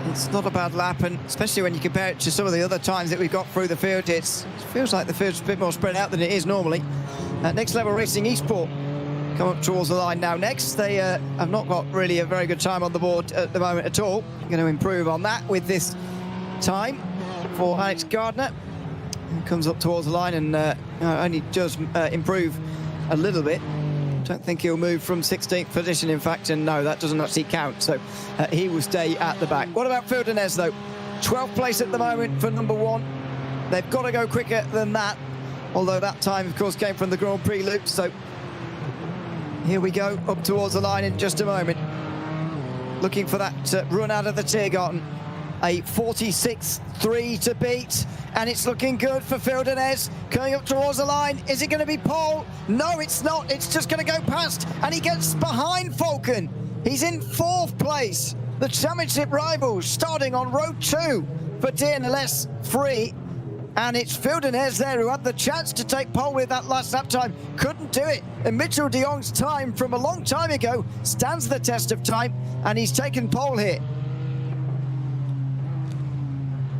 It's not a bad lap, and especially when you compare it to some of the other times that we've got through the field, it feels like the field's a bit more spread out than it is normally. Next Level Racing Esport come up towards the line now next. They have not got really a very good time on the board at the moment at all. Going to improve on that with this time for Alex Gardner. He comes up towards the line and only does improve a little bit. Don't think he'll move from 16th position, in fact, and no, that doesn't actually count, so he will stay at the back. What about Vildeneuve, though? 12th place at the moment for number 1. They've got to go quicker than that, although that time, of course, came from the Grand Prix loop, so here we go, up towards the line in just a moment. Looking for that run out of the Tiergarten. A 46.3 to beat, and it's looking good for Vildeneuve. Coming up towards the line, is it going to be pole? No, it's not. It's just going to go past, and he gets behind Falcon. He's in 4th place. The championship rivals starting on row 2 for DNLS 3, and it's Vildeneuve there who had the chance to take pole with that last lap time. Couldn't do it, and Mitchell de Jong's time from a long time ago stands the test of time, and he's taken pole here.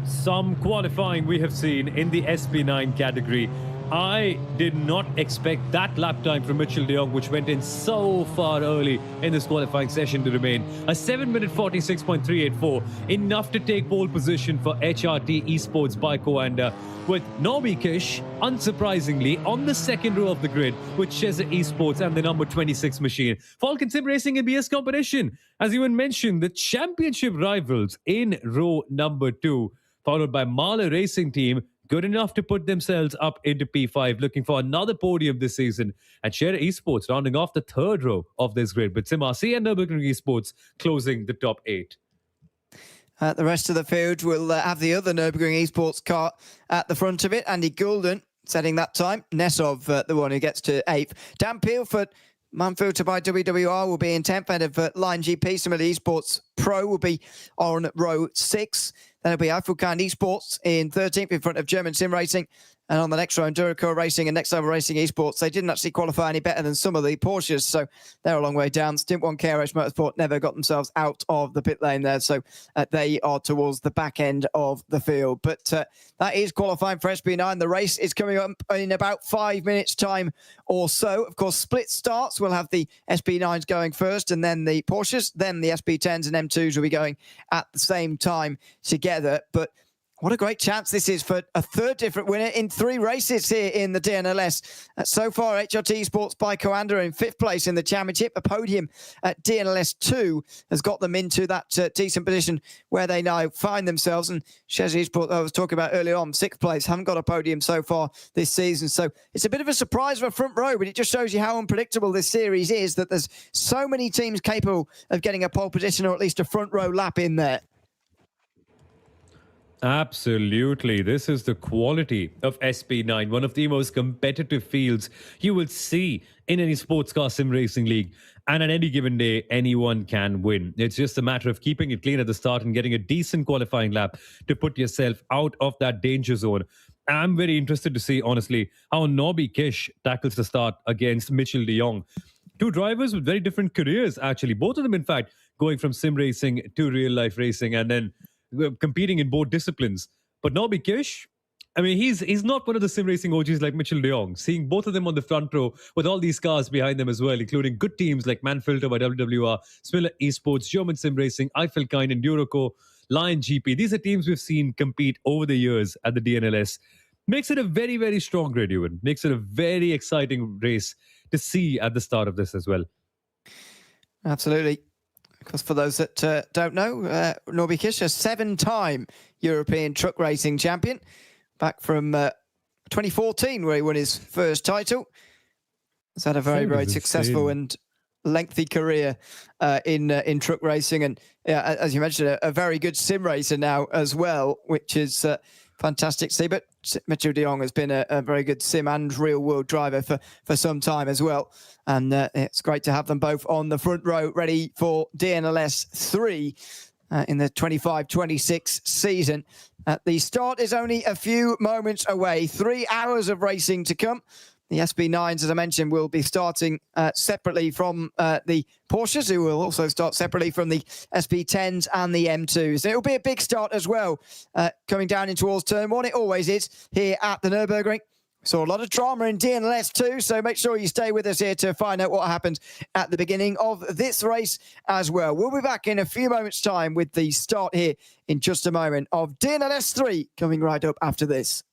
Some qualifying we have seen in the SP9 category. I did not expect that lap time from Mitchell de Jong, which went in so far early in this qualifying session, to remain. A 7-minute 46.384, enough to take pole position for HRT Esports Baiko, and with Norby Kish, unsurprisingly, on the 2nd row of the grid with Cheza Esports and the number 26 machine. Falcon Sim Racing and BS competition, as Ewan mentioned, the championship rivals in row number 2. Followed by Mahler Racing Team, good enough to put themselves up into P5, looking for another podium this season. And Scherer Esports rounding off the 3rd row of this grid, with SimRC and Nürburgring Esports closing the top 8. The rest of the field will have the other Nürburgring Esports car at the front of it. Andy Goulden setting that time. Nesov, the one who gets to 8th. Dan Peel for Manfilter by WWR will be in 10th, and of Line GP, similarly Esports Pro will be on row 6. Then it'll be Eifelkern Esports in 13th in front of German Sim Racing. And on the next row, Endurico Racing and Next Level Racing Esports, they didn't actually qualify any better than some of the Porsches, so they're a long way down. Stint 1 KRH Motorsport never got themselves out of the pit lane there, so they are towards the back end of the field. But that is qualifying for SP9. The race is coming up in about 5 minutes' time or so. Of course, split starts. We'll have the SP9s going first, and then the Porsches, then the SP10s and M2s will be going at the same time together. But what a great chance this is for a third different winner in 3 races here in the DNLS. So far, HRT Sports by Coanda in 5th place in the championship. A podium at DNLS 2 has got them into that decent position where they now find themselves. And Shez Esports, I was talking about earlier on, 6th place, haven't got a podium so far this season. So it's a bit of a surprise for a front row, but it just shows you how unpredictable this series is, that there's so many teams capable of getting a pole position or at least a front row lap in there. Absolutely. This is the quality of SP9, one of the most competitive fields you will see in any sports car sim racing league. And on any given day, anyone can win. It's just a matter of keeping it clean at the start and getting a decent qualifying lap to put yourself out of that danger zone. I'm very interested to see, honestly, how Nobby Kish tackles the start against Mitchell de Jong. 2 drivers with very different careers, actually. Both of them, in fact, going from sim racing to real life racing and then competing in both disciplines. But Nobby Kish, I mean, he's not one of the sim racing OGs like Mitchell de Jong. Seeing both of them on the front row with all these cars behind them as well, including good teams like Manfilter by WWR, Smiller Esports, German Sim Racing, Eifelkern, Endurico, Lion GP. These are teams we've seen compete over the years at the DNLS. Makes it a very, very strong grid, Ewan. Makes it a very exciting race to see at the start of this as well. Absolutely. Because for those that don't know, Nobby Kish, a 7-time European truck racing champion, back from 2014, where he won his first title. He's had a very, very successful and lengthy career in truck racing, and as you mentioned, a very good sim racer now as well, which is fantastic to see. But Mitchell de Jong has been a very good sim and real world driver for some time as well. And it's great to have them both on the front row ready for DNLS 3 in the 25-26 season. The start is only a few moments away. 3 hours of racing to come. The SP9s, as I mentioned, will be starting separately from the Porsches, who will also start separately from the SP10s and the M2s. It'll be a big start as well, coming down in towards turn 1. It always is here at the Nürburgring. Saw a lot of drama in DNLS too, so make sure you stay with us here to find out what happened at the beginning of this race as well. We'll be back in a few moments' time with the start here in just a moment of DNLS 3 coming right up after this.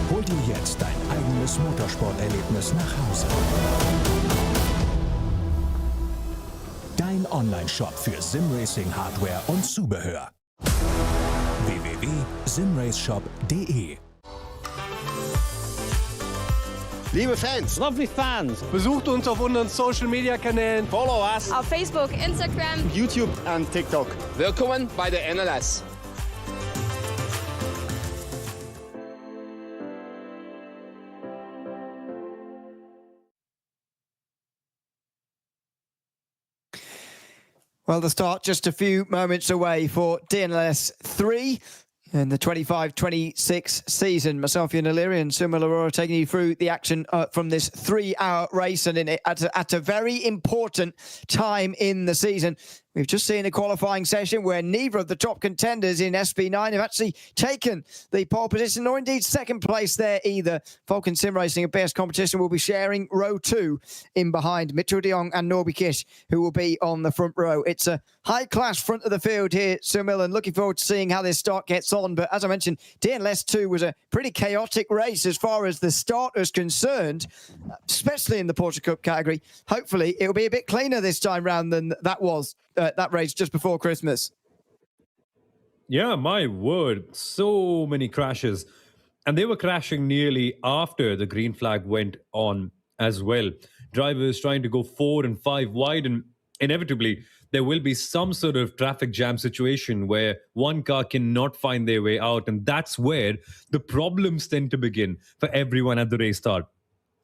Hol dir jetzt dein eigenes Motorsporterlebnis nach Hause. Dein Online-Shop für Simracing-Hardware und Zubehör. www.simraceshop.de. Liebe Fans, Lovely fans. besucht uns auf unseren Social-Media-Kanälen. Follow us. Auf Facebook, Instagram. YouTube und TikTok. Willkommen bei der NLS. Well, the start just a few moments away for DNLS 3 in the 25-26 season. Myself, Ian O'Leary and Sumal Aurora taking you through the action from this 3-hour race, and at a very important time in the season. We've just seen a qualifying session where neither of the top contenders in SP9 have actually taken the pole position, or indeed second place there either. Falcon Sim Racing and BS Competition will be sharing row 2 in behind Mitchell de Jong and Nobby Kish, who will be on the front row. It's a high-class front of the field here, Sumal, and looking forward to seeing how this start gets on. But as I mentioned, DNLS 2 was a pretty chaotic race as far as the start is concerned, especially in the Porsche Cup category. Hopefully, it will be a bit cleaner this time round than that was. That race just before Christmas. Yeah, my word. So many crashes. And they were crashing nearly after the green flag went on as well. Drivers trying to go 4 and 5 wide, and inevitably there will be some sort of traffic jam situation where one car cannot find their way out. And that's where the problems tend to begin for everyone at the race start.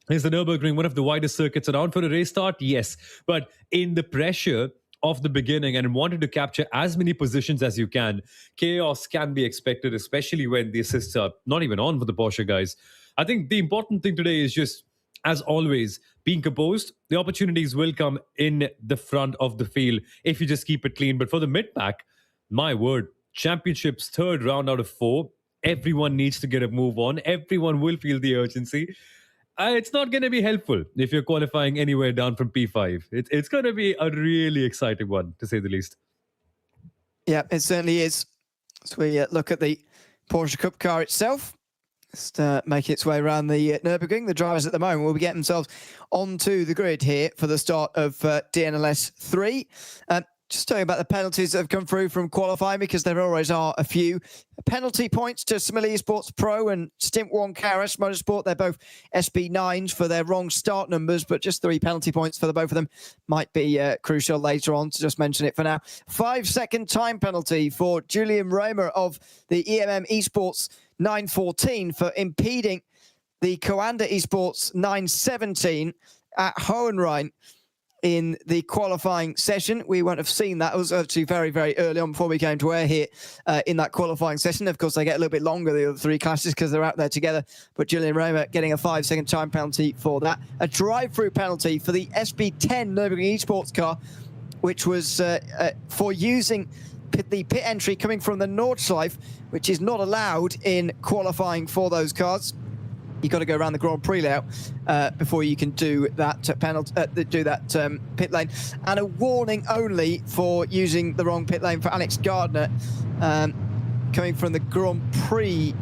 Is the Nürburgring one of the widest circuits around for a race start? Yes. But in the pressure of the beginning and wanting to capture as many positions as you can, chaos can be expected, especially when the assists are not even on for the Porsche guys. I think the important thing today is just, as always, being composed. The opportunities will come in the front of the field if you just keep it clean. But for the mid-pack, my word, championships, 3rd round out of 4. Everyone needs to get a move on. Everyone will feel the urgency. It's not going to be helpful if you're qualifying anywhere down from P5. It's going to be a really exciting one, to say the least. Yeah, it certainly is. So we look at the Porsche Cup car itself. Just make its way around the Nürburgring. The drivers at the moment will be getting themselves onto the grid here for the start of DNLS 3. Just talking about the penalties that have come through from qualifying, because there always are a few. Penalty points to Somalia Sports Pro and Stint 1 Karas Motorsport. They're both SP9s for their wrong start numbers, but just 3 penalty points for the both of them might be crucial later on, to just mention it for now. 5-second time penalty for Julian Raymer of the EMM Esports 914 for impeding the Coanda Esports 917 at Hohenrhein in the qualifying session. We won't have seen that. It was actually very, very early on before we came to air here in that qualifying session. Of course, they get a little bit longer, the other 3 classes, because they're out there together. But Julian Raymer getting a 5-second time penalty for that. A drive-through penalty for the SP10 Nürburgring Esports car, which was for using the pit entry coming from the Nordschleife, which is not allowed in qualifying for those cars. You've got to go around the Grand Prix layout before you can do that pit lane. And a warning only for using the wrong pit lane for Alex Gardner coming from the Grand Prix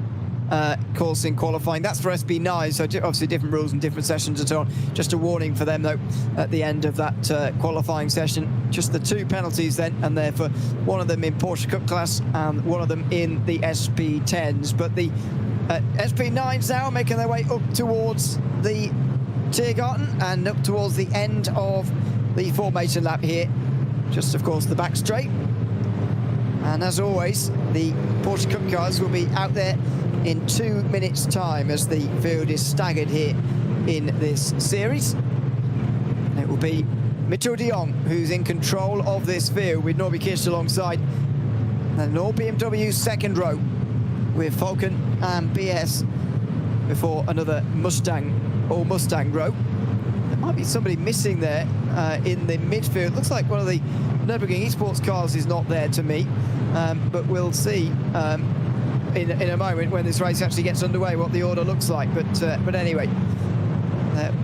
course in qualifying. That's for SP9, so obviously different rules and different sessions and so on. Just a warning for them, though, at the end of that qualifying session. Just the 2 penalties then, and they're for one of them in Porsche Cup class and one of them in the SP10s. But the SP9s now making their way up towards the Tiergarten and up towards the end of the formation lap here. Just, of course, the back straight. And as always, the Porsche Cup cars will be out there in 2 minutes' time as the field is staggered here in this series. And it will be Mitchell de Jong who's in control of this field with Norby Kirsch alongside. And all BMW second row with Falcon and BS before another Mustang, all Mustang row. There might be somebody missing there in the midfield. Looks like one of the Nürburgring Esports cars is not there to me, but we'll see in a moment when this race actually gets underway what the order looks like. But anyway,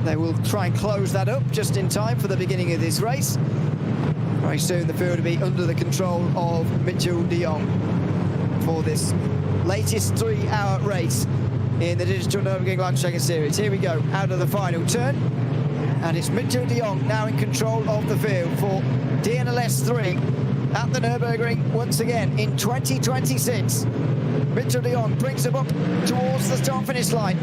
they will try and close that up just in time for the beginning of this race. Very soon the field will be under the control of Mitchell de Jong for this latest 3-hour race in the Digital Nürburgring Langstrecken-Serie. Here we go, out of the final turn. And it's Mitchell de Jong now in control of the field for DNLS 3 at the Nürburgring once again in 2026. Mitchell de Jong brings them up towards the start-finish line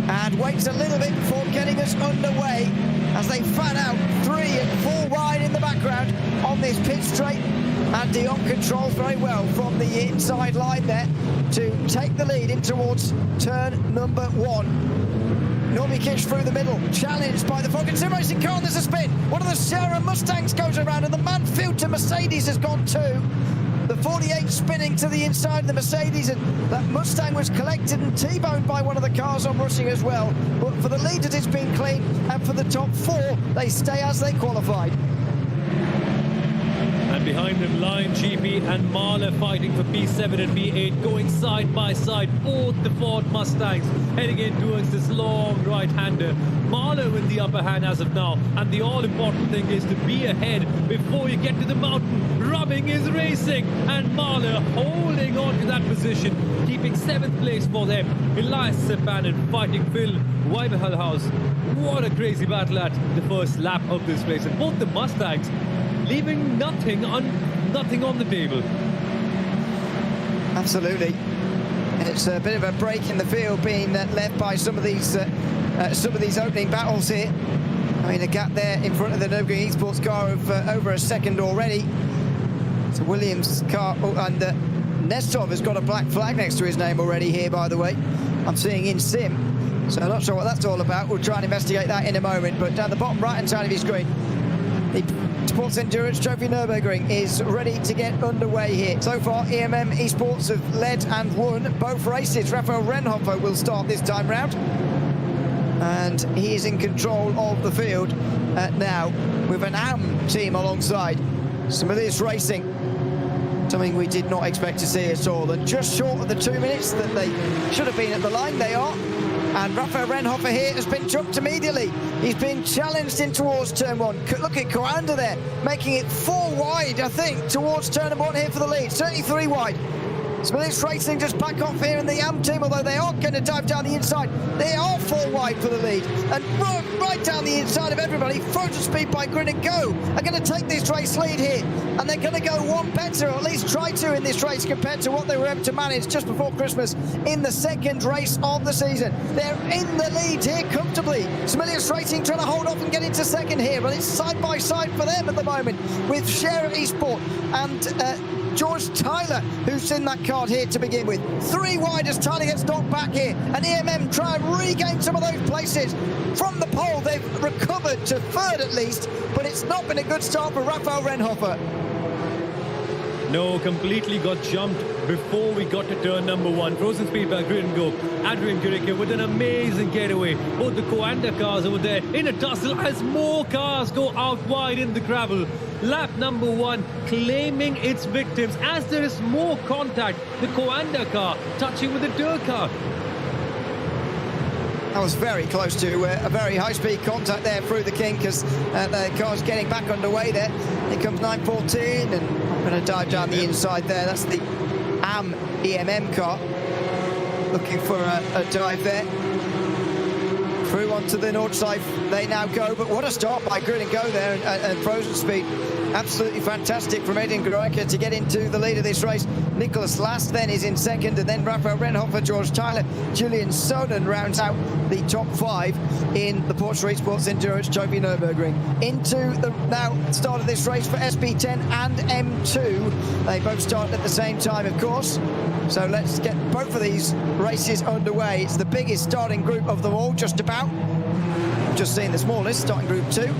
and waits a little bit before getting us underway as they fan out 3 and 4 wide in the background on this pit straight. And de Jong controls very well from the inside line there to take the lead in towards turn number 1. Norby Kirsch through the middle, challenged by the Falcon Sim Racing car, and there's a spin. One of the Sierra Mustangs goes around, and the Manfield to Mercedes has gone too. The 48 spinning to the inside of the Mercedes, and that Mustang was collected and T-boned by one of the cars on rushing as well. But for the leaders, it's been clean, and for the top 4, they stay as they qualified. And behind them, Lion, GP and Mahler fighting for P7 and P8, going side by side, both the Ford Mustangs heading in towards this long right-hander. Mahler with the upper hand as of now, and the all-important thing is to be ahead before you get to the mountain. Rubbing is racing, and Mahler holding on to that position, keeping 7th place for them. Elias Sepanen fighting Phil Weiberhalhaus. What a crazy battle at the first lap of this race, and both the Mustangs leaving nothing on the table. Absolutely. It's a bit of a break in the field being left by some of these opening battles here. I mean, a gap there in front of the Nürburgring Esports car of over a second already. It's a Williams car, and Nestov has got a black flag next to his name already here, by the way. I'm seeing in sim, so I'm not sure what that's all about. We'll try and investigate that in a moment. But down the bottom right-hand side of your screen, the Sports Endurance Trophy Nürburgring is ready to get underway here. So far, EMM Esports have led and won both races. Raphael Renhofer will start this time round, and he is in control of the field now with an AM team alongside. Similius Racing, something we did not expect to see at all, and just short of the 2 minutes that they should have been at the line, they are. And Raphael Renhofer here has been jumped immediately. He's been challenged in towards turn one. Look at Coanda there, making it 4 wide, I think, towards turn one here for the lead. Certainly 3 wide. Similius Racing just back off here in the AM team, although they are going to dive down the inside. They are 4 wide for the lead, and right down the inside of everybody. Frozen Speed by Grin and Go are going to take this race lead here, and they're going to go one better, or at least try to, in this race compared to what they were able to manage just before Christmas in the second race of the season. They're in the lead here comfortably. Similius Racing trying to hold off and get into second here, but it's side by side for them at the moment with Share Esport and George Tyler, who's in that card here to begin with. 3 wide as Tyler gets knocked back here, and EMM try and regain some of those places. From the pole, they've recovered to third at least, but it's not been a good start for Raphael Renhofer. No, completely got jumped before we got to turn number 1. Frozen Speed by Grid and Go. Adrian Guricke with an amazing getaway. Both the Coanda cars over there in a tussle as more cars go out wide in the gravel. Lap number 1 claiming its victims as there is more contact. The Coanda car touching with the Dur car. That was very close to a very high-speed contact there through the kink as the car's getting back underway there. Here comes 914, and I'm going to dive down the inside there. That's the AM EMM car looking for a dive there. Through onto the Nordschleife they now go, but what a start by Grid and Go there, and Frozen Speed. Absolutely fantastic from Edin Groeker to get into the lead of this race. Nicholas Last then is in second, and then Raphael Renhofer, George Tyler, Julian Soden rounds out the top 5 in the Porsche Esports Endurance Trophy Nürburgring. Into the now start of this race for SP10 and M2. They both start at the same time, of course. So let's get both of these races underway. It's the biggest starting group of them all, just about. Just seen the smallest, starting group 2.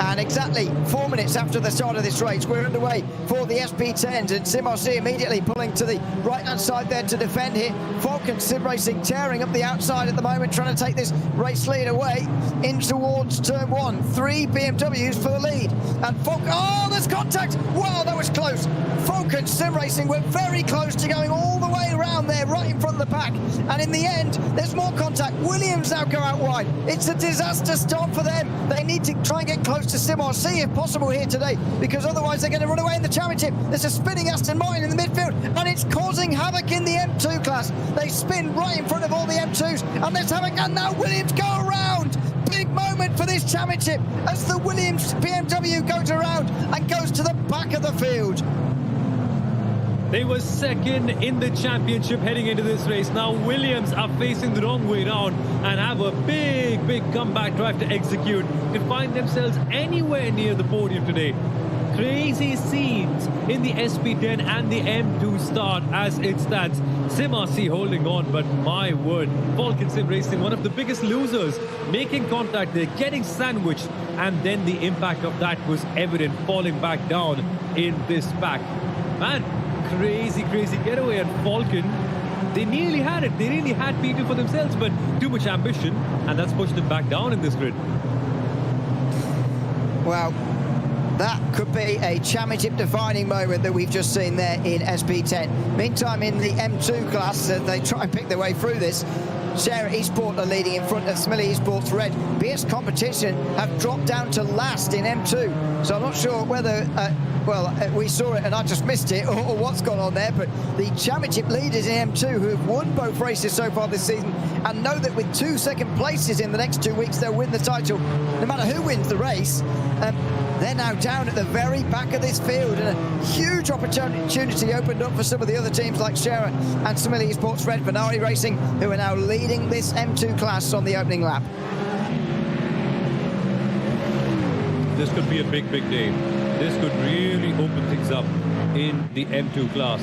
And exactly 4 minutes after the start of this race, we're underway for the SP10s, and Sim RC immediately pulling to the right-hand side there to defend here. Falcon Sim Racing tearing up the outside at the moment, trying to take this race lead away in towards turn 1. 3 BMWs for the lead. And Falcon, oh, there's contact! Wow, that was close. Falcon Sim Racing were very close to going all the way around there, right in front of the pack. And in the end, there's more contact. Williams now go out wide. It's a disaster start for them. They need to try and get close to Sim RC if possible here today, because otherwise they're going to run away in the championship. There's a spinning Aston Martin in the midfield, and it's causing havoc in the M2 class. They spin right in front of all the M2s, and there's havoc, and now Williams go around. Big moment for this championship as the Williams BMW goes around and goes to the back of the field. They were second in the championship heading into this race. Now Williams are facing the wrong way around and have a big comeback drive to execute to find themselves anywhere near the podium today. Crazy scenes in the SP10 and the M2 start as it stands. Sim RC holding on, but my word, Falcon Sim Racing, one of the biggest losers, making contact, they're getting sandwiched, and then the impact of that was evident, falling back down in this pack. Man, crazy getaway at Falcon. They nearly had it. They really had people for themselves, but too much ambition, and that's pushed them back down in this grid. Well, that could be a championship-defining moment that we've just seen there in SP10. Meantime, in the M2 class, they try and pick their way through this. Share Esport are leading in front of Smiley Esports Red. BS Competition have dropped down to last in M2. So I'm not sure whether, we saw it and I just missed it, or what's gone on there. But the championship leaders in M2 who have won both races so far this season and know that with 2 second places in the next 2 weeks, they'll win the title. No matter who wins the race, They're now down at the very back of this field, and a huge opportunity opened up for some of the other teams like Scherer and Simile Sports Red Venari Racing, who are now leading this M2 class on the opening lap. This could be a big day. This could really open things up in the M2 class.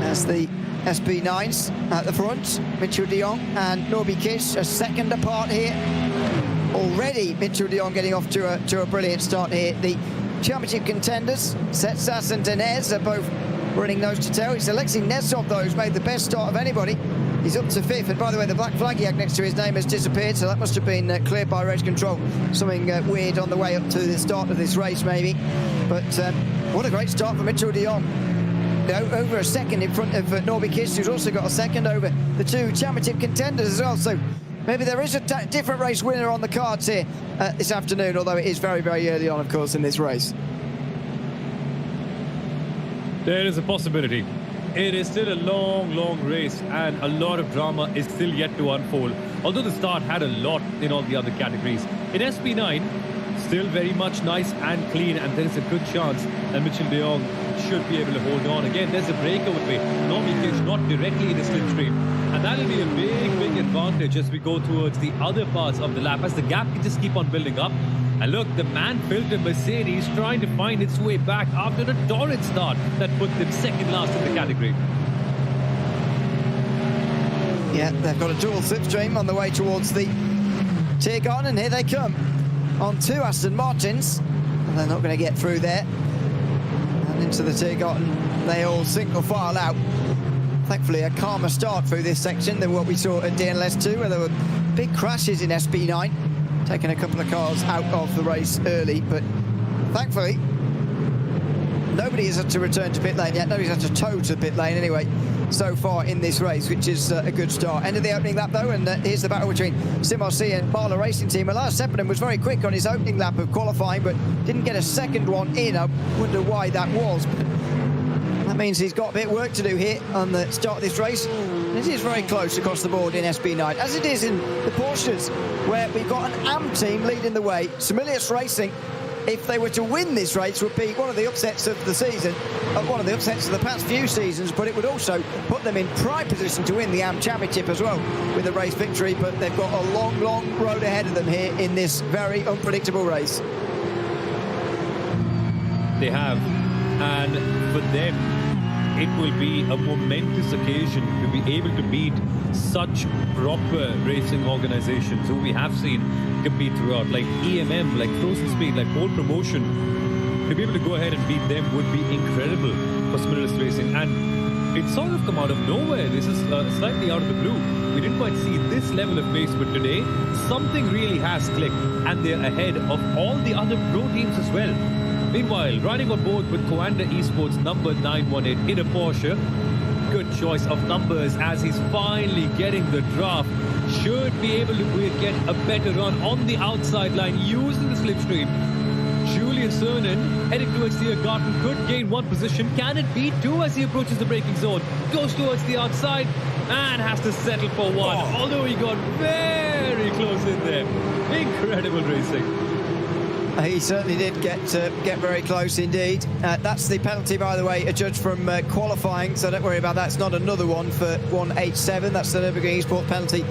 As the SP9s at the front, Mitchell de Jong and Norby Kish are second apart here. Already Mitchell de Jong getting off to a brilliant start here. The championship contenders, Setsas and Denez, are both running nose to tail. It's Alexei Nesov, though, who's made the best start of anybody. He's up to 5th, and by the way, the black flag he had next to his name has disappeared, so that must have been cleared by race control. Something weird on the way up to the start of this race, maybe. But what a great start for Mitchell de Jong. Over a second in front of Norby Kish, who's also got a second over the two championship contenders as well. So maybe there is a different race winner on the cards here this afternoon, although it is very, very early on, of course, in this race. There is a possibility. It is still a long race, and a lot of drama is still yet to unfold. Although the start had a lot in all the other categories. In SP9, still very much nice and clean, and there is a good chance that Mitchell de Jong should be able to hold on. Again, there's a breakaway. Norby Kish not directly in the slipstream, and that'll be a big advantage as we go towards the other parts of the lap, as the gap can just keep on building up. And look, the man-filtered Mercedes trying to find its way back after a torrid start that put them second last in the category. Yeah, they've got a dual slipstream on the way towards the Tiergarten, and here they come on two Aston Martins, and they're not going to get through there. And into the Tiergarten, they all single file out. Thankfully, a calmer start through this section than what we saw at DNLS 2, where there were big crashes in SP9, taking a couple of cars out of the race early. But thankfully, nobody has had to return to pit lane yet. Nobody's had to tow to pit lane anyway so far in this race, which is a good start. End of the opening lap, though, and here's the battle between Simossi and Marla Racing Team. Elias Sepinen was very quick on his opening lap of qualifying, but didn't get a second one in. I wonder why that was. But that means he's got a bit of work to do here on the start of this race. It is very close across the board in SP9, as it is in the Porsches, where we've got an AM team leading the way. Similius Racing, if they were to win this race, would be one of the upsets of the season, one of the upsets of the past few seasons, but it would also put them in prime position to win the AM Championship as well with a race victory. But they've got a long road ahead of them here in this very unpredictable race. They have, and for them, it will be a momentous occasion to be able to beat such proper racing organizations who we have seen compete throughout, like EMM, like Frozen Speed, like Pole Promotion. To be able to go ahead and beat them would be incredible for Similius Racing, and it's sort of come out of nowhere. This is slightly out of the blue. We didn't quite see this level of pace, but today something really has clicked, and they're ahead of all the other pro teams as well. Meanwhile, riding on board with Coanda Esports number 918 in a Porsche. Good choice of numbers as he's finally getting the draft. Should be able to get a better run on the outside line using the slipstream. Julian Cernan heading towards the Tiergarten could gain one position. Can it beat two as he approaches the braking zone? Goes towards the outside and has to settle for one. Although he got very close in there. Incredible racing. He certainly did get very close indeed. That's the penalty, by the way, adjudged from qualifying, so don't worry about that. It's not another one for 187. That's the Nürburgring Esports penalty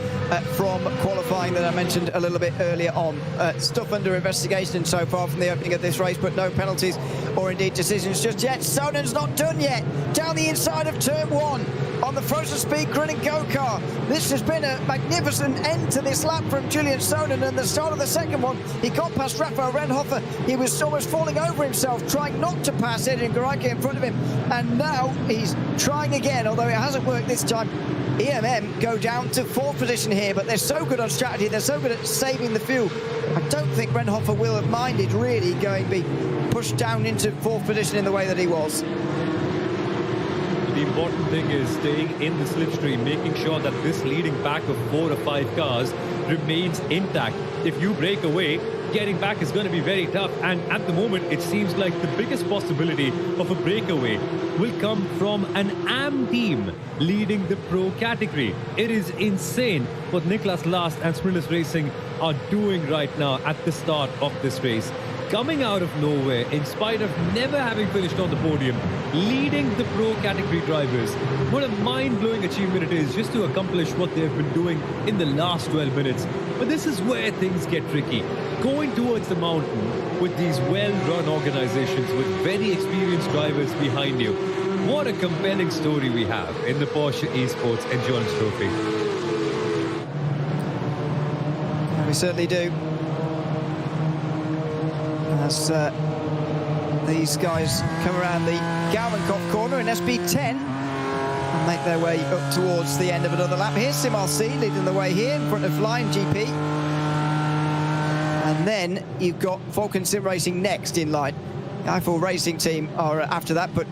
from qualifying that I mentioned a little bit earlier on. Stuff under investigation so far from the opening of this race, but no penalties or indeed decisions just yet. Sonen's not done yet. Down the inside of turn 1 on the Frozen Speed Grilling Go-Car. This has been a magnificent end to this lap from Julian Sonnen, and the start of the second one, he got past Rafael Renhofer. He was almost falling over himself, trying not to pass Edin Garaike in front of him, and now he's trying again, although it hasn't worked this time. EMM go down to 4th position here, but they're so good on strategy, they're so good at saving the fuel. I don't think Renhofer will have minded really be pushed down into 4th position in the way that he was. The important thing is staying in the slipstream, making sure that this leading pack of 4 or 5 cars remains intact. If you break away, getting back is going to be very tough. And at the moment, it seems like the biggest possibility of a breakaway will come from an AM team leading the pro category. It is insane what Niklas Last and Sprinters Racing are doing right now at the start of this race. Coming out of nowhere, in spite of never having finished on the podium, leading the pro category drivers. What a mind-blowing achievement it is just to accomplish what they've been doing in the last 12 minutes. But this is where things get tricky. Going towards the mountain with these well-run organizations with very experienced drivers behind you. What a compelling story we have in the Porsche Esports Endurance Trophy. We certainly do. As these guys come around the Galvenkopf corner in SP10 and make their way up towards the end of another lap. Here's Sim RC leading the way here in front of Lion GP. And then you've got Falcon Sim Racing next in line. The i4 Racing team are after that, but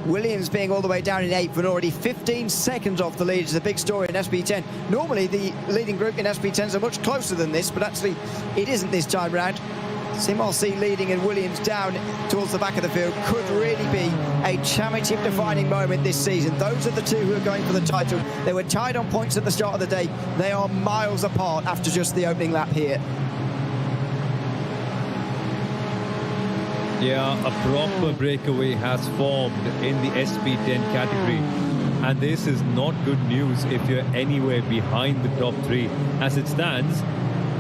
Williams being all the way down in 8th and already 15 seconds off the lead is a big story in SP10. Normally the leading group in SP10s are much closer than this, but actually it isn't this time round. Sim RC leading and Williams down towards the back of the field could really be a championship-defining moment this season. Those are the two who are going for the title. They were tied on points at the start of the day. They are miles apart after just the opening lap here. Yeah, a proper breakaway has formed in the SP10 category. And this is not good news if you're anywhere behind the top 3. As it stands,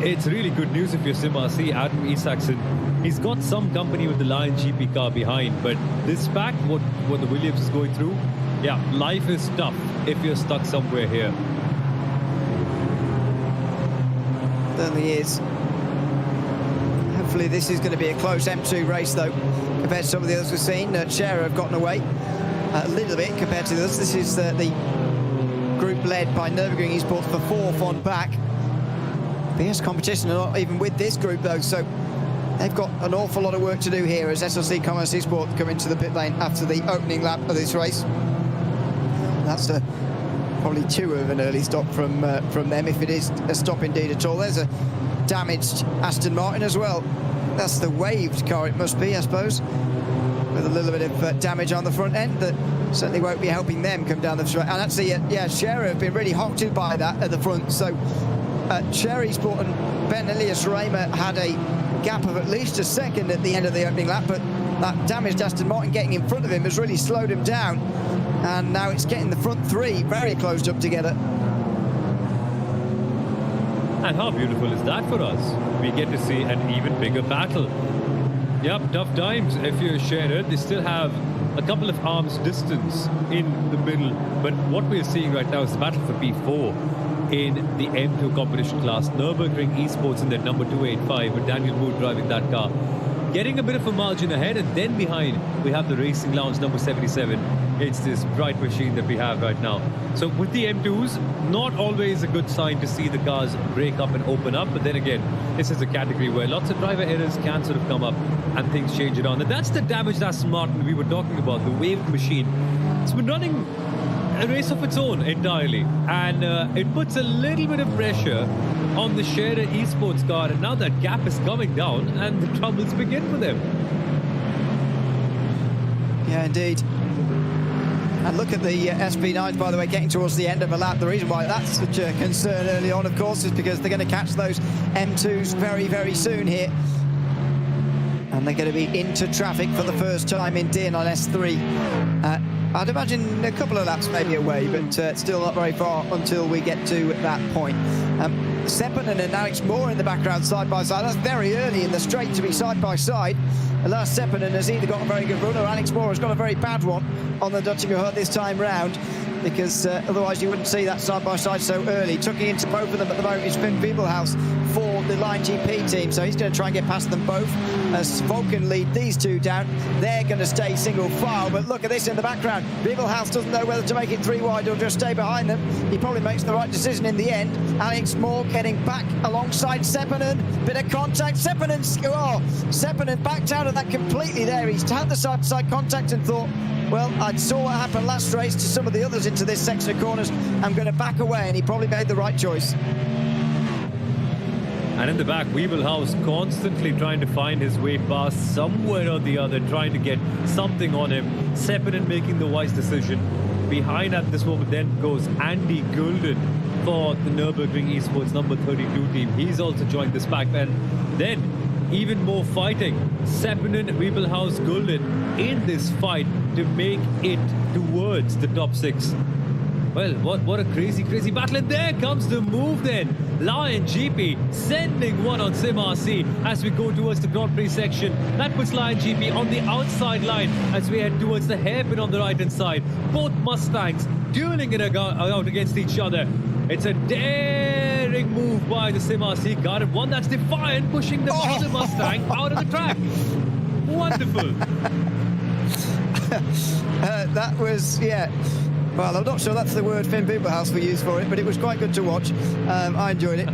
it's really good news if you're Sim RC. Adam Isaacson, he's got some company with the Lion GP car behind, but this fact, what the Williams is going through, yeah, life is tough if you're stuck somewhere here. Certainly is. Hopefully this is going to be a close M2 race though, compared to some of the others we've seen. Scherer have gotten away a little bit compared to the others. This is the group led by Nürburgring Esports for 4th on back. Fierce competition, not even with this group though, so they've got an awful lot of work to do here as SLC Commerce Esports come into the pit lane after the opening lap of this race. That's probably too of an early stop from them, if it is a stop indeed at all. There's a damaged Aston Martin as well. That's the waved car, it must be, I suppose, with a little bit of damage on the front end that certainly won't be helping them come down the straight. And actually, yeah, Scherer have been really hocked by that at the front, so Scherer Esports and Ben Elias Reimer had a gap of at least a second at the end of the opening lap, but that damaged Aston Martin getting in front of him has really slowed him down, and now it's getting the front 3 very closed up together. And how beautiful is that for us? We get to see an even bigger battle. Yep, tough times if you're Scherer. They still have a couple of arms distance in the middle, but what we're seeing right now is the battle for P4 in the M2 competition class. Nürburgring Esports in their number 285 with Daniel Wood driving that car, getting a bit of a margin ahead, and then behind we have the Racing Lounge number 77. It's this bright machine that we have right now. So with the M2s, not always a good sign to see the cars break up and open up, but then again, this is a category where lots of driver errors can sort of come up and things change it on. And that's the damaged Aston Martin we were talking about, the waved machine. It's been running a race of its own entirely, and it puts a little bit of pressure on the Scherer Esports car, and now that gap is coming down and the troubles begin for them. Yeah, indeed. And look at the SP9s, by the way, getting towards the end of a lap. The reason why that's such a concern early on, of course, is because they're going to catch those M2s very, very soon here. And they're going to be into traffic for the first time in DNLS 3. I'd imagine a couple of laps maybe away, but still not very far until we get to that point. Seppänen and Alex Moore in the background side by side. That's very early in the straight to be side by side. Lars Seppänen has either got a very good run or Alex Moore has got a very bad one on the Dutch Hut this time round, because otherwise you wouldn't see that side by side so early. Tucking into both of them at the moment is Finn Wiebelhaus for the Line GP team, so he's going to try and get past them both as Vulcan lead these two down. They're going to stay single file, but look at this in the background. Wiebelhaus doesn't know whether to make it 3 wide or just stay behind them. He probably makes the right decision in the end. Alex Moore getting back alongside Seppänen. Bit of contact. Seppänen backed out of that completely there. He's had the side-to-side contact and thought, well, I saw what happened last race to some of the others into this section of corners. I'm going to back away, and he probably made the right choice. And in the back, Wiebelhaus constantly trying to find his way past somewhere or the other, trying to get something on him. Seppinen making the wise decision. Behind at this moment then goes Andy Gulden for the Nürburgring Esports number 32 team. He's also joined this pack. And then even more fighting. Seppinen, Wiebelhaus, Gulden in this fight to make it towards the top 6. Well, what a crazy battle. And there comes the move then. Lion GP sending one on Sim RC as we go towards the Grand Prix section. That puts Lion GP on the outside line as we head towards the hairpin on the right-hand side. Both Mustangs dueling it out against each other. It's a daring move by the Sim RC car, and one that's defiant, pushing the other Mustang out of the track. Wonderful. That was, yeah. Well, I'm not sure that's the word Finn Wiebelhaus will use for it, but it was quite good to watch. I enjoyed it.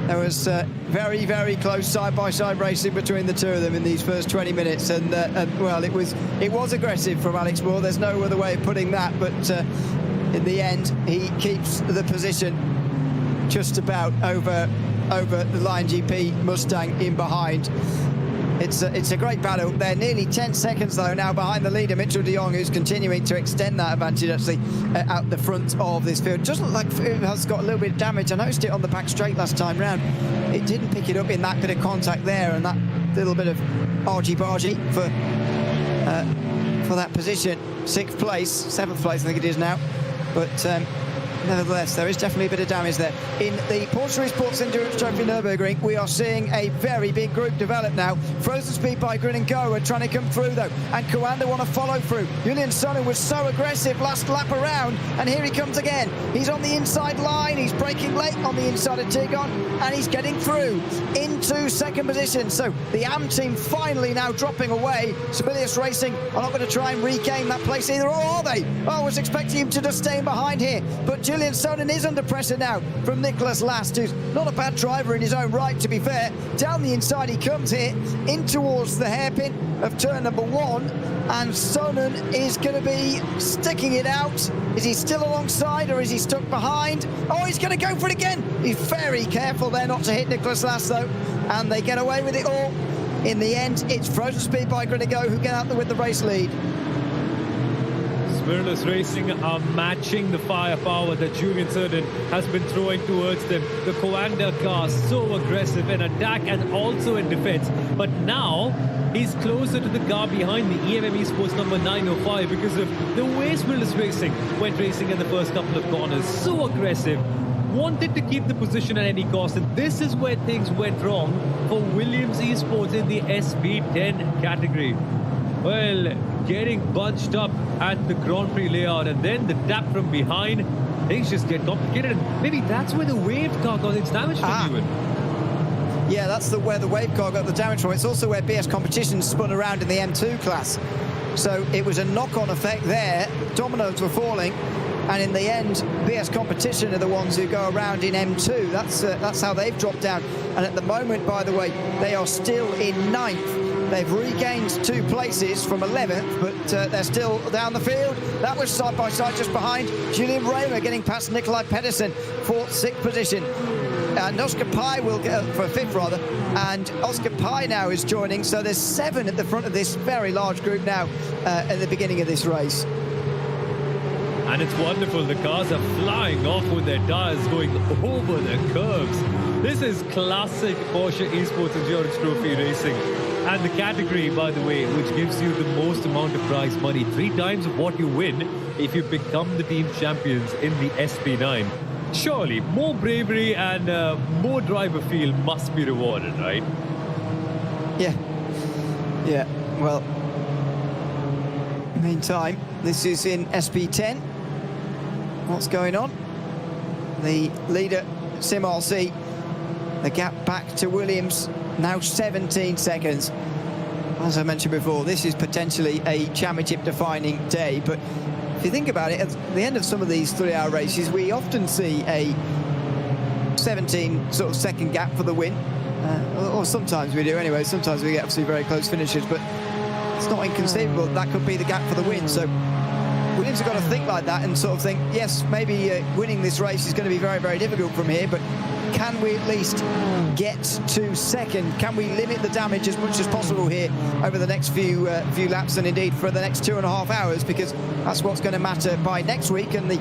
There was very, very close side-by-side racing between the two of them in these first 20 minutes, and well, it was aggressive from Alex Moore. There's no other way of putting that, but in the end, he keeps the position just about over the Lion GP Mustang in behind. It's a great battle. They're nearly 10 seconds, though, now behind the leader, Mitchell de Jong, who's continuing to extend that advantage, actually, out the front of this field. Just look like it has got a little bit of damage. I noticed it on the back straight last time round. It didn't pick it up in that bit of contact there, and that little bit of argy-bargy for that position. 6th place, 7th place, I think it is now. But nevertheless, there is definitely a bit of damage there. In the Porsche Sports Endurance Trophy Nürburgring, we are seeing a very big group develop now. Frozen Speed by Grin and Go are trying to come through, though, and Coanda want to follow through. Julian Sonnen was so aggressive last lap around, and here he comes again. He's on the inside line, he's braking late on the inside of Tigon, and he's getting through into 2nd position. So the AM team finally now dropping away. Sibelius Racing are not going to try and regain that place either, or are they? Oh, I was expecting him to just stay behind here, but Julian Sonnen is under pressure now from Nicholas Last, who's not a bad driver in his own right, to be fair. Down the inside he comes here, in towards the hairpin of turn number 1, and Sonnen is going to be sticking it out. Is he still alongside, or is he stuck behind? Oh, he's going to go for it again. He's very careful there not to hit Nicholas Last, though, and they get away with it all. In the end, it's Frozen Speed by Grinigo who get out there with the race lead. Smirnus Racing are matching the firepower that Julian Sonnen has been throwing towards them. The Coanda car so aggressive in attack and also in defense. But now he's closer to the car behind the EMM Esports number 905 because of the way Smirnus Racing went racing in the first couple of corners. So aggressive. Wanted to keep the position at any cost, and this is where things went wrong for Williams Esports in the SP10 category. Well, getting bunched up at the Grand Prix layout, and then the tap from behind, things just get complicated, and maybe that's where the wave car got its damage from, Ewan. Yeah, that's where the wave car got the damage from. It's also where BS Competition spun around in the M2 class. So it was a knock-on effect there. Dominoes were falling, and in the end, BS Competition are the ones who go around in M2. That's how they've dropped down. And at the moment, by the way, they are still in 9th. They've regained 2 places from 11th, but they're still down the field. That was side by side just behind. Julian Raymer getting past Nikolai Pedersen for 6th position. And Oscar Pai will get for 5th rather. And Oscar Pai now is joining. So there's 7 at the front of this very large group now at the beginning of this race. And it's wonderful. The cars are flying off with their tires going over the curves. This is classic Porsche Esports Endurance Trophy racing. And the category, by the way, which gives you the most amount of prize money, 3 times of what you win if you become the team champions in the SP9. Surely, more bravery and more driver feel must be rewarded, right? Yeah, well, meantime, this is in SP10. What's going on? The leader, Sim RC, the gap back to Williams, now 17 seconds. As I mentioned before, this is potentially a championship-defining day, but if you think about it, at the end of some of these 3-hour races, we often see a 17 sort of second gap for the win, or sometimes we do anyway. Sometimes we get absolutely very close finishes, but it's not inconceivable that could be the gap for the win. So Williams have got to think like that and sort of think, yes, maybe winning this race is going to be very, very difficult from here, but can we at least get to second? Can we limit the damage as much as possible here over the next few laps, and indeed for the next 2.5 hours, because that's what's going to matter by next week and the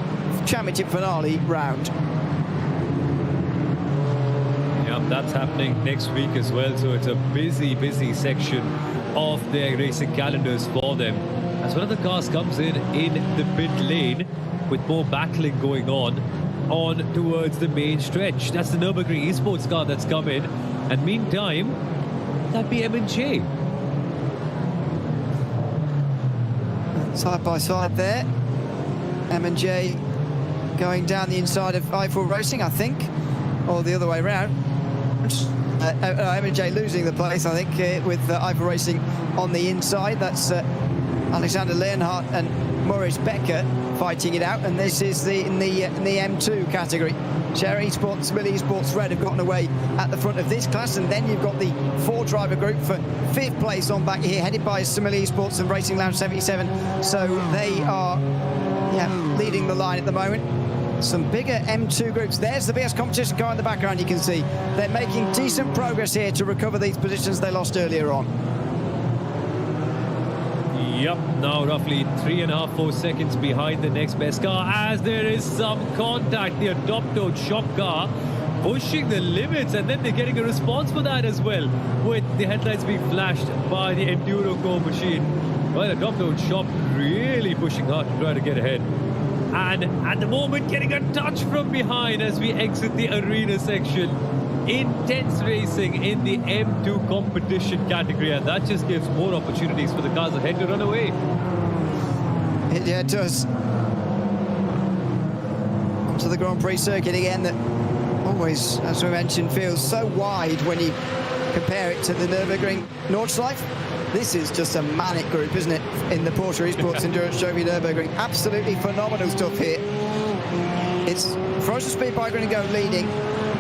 championship finale round. Yeah, that's happening next week as well, so it's a busy section of their racing calendars for them. As one of the cars comes in the pit lane with more battling going on towards the main stretch. That's the Nürburgring Esports car that's come in, and meantime, that'd be M&J. Side by side there. M&J going down the inside of Eiffel Racing, I think, or the other way around. M&J losing the place, I think, with Eiffel Racing on the inside. That's Alexander Leonhardt and Maurice Becker fighting it out, and this is in the M2 category. Cherry Esports, Mill Esports Red have gotten away at the front of this class, and then you've got the 4-driver group for 5th place on back here, headed by Simile Esports and Racing Lounge 77. So they are leading the line at the moment. Some bigger M2 groups. There's the BS competition car in the background. You can see they're making decent progress here to recover these positions they lost earlier on. Yep, now roughly 3.5-4 seconds behind the next best car, as there is some contact. The Adopto shop car pushing the limits, and then they're getting a response for that as well, with the headlights being flashed by the Enduro Core machine. Well, Adopto shop really pushing hard to try to get ahead. And at the moment, getting a touch from behind as we exit the arena section. Intense racing in the M2 competition category, and that just gives more opportunities for the cars ahead to run away. Yeah, it does. Onto the Grand Prix circuit again, that always, as we mentioned, feels so wide when you compare it to the Nürburgring Nordschleife. This is just a manic group, isn't it, in the Porsche Esports Endurance Trophy Nürburgring. Absolutely phenomenal stuff here. It's Frozen Speed Bike going to go leading,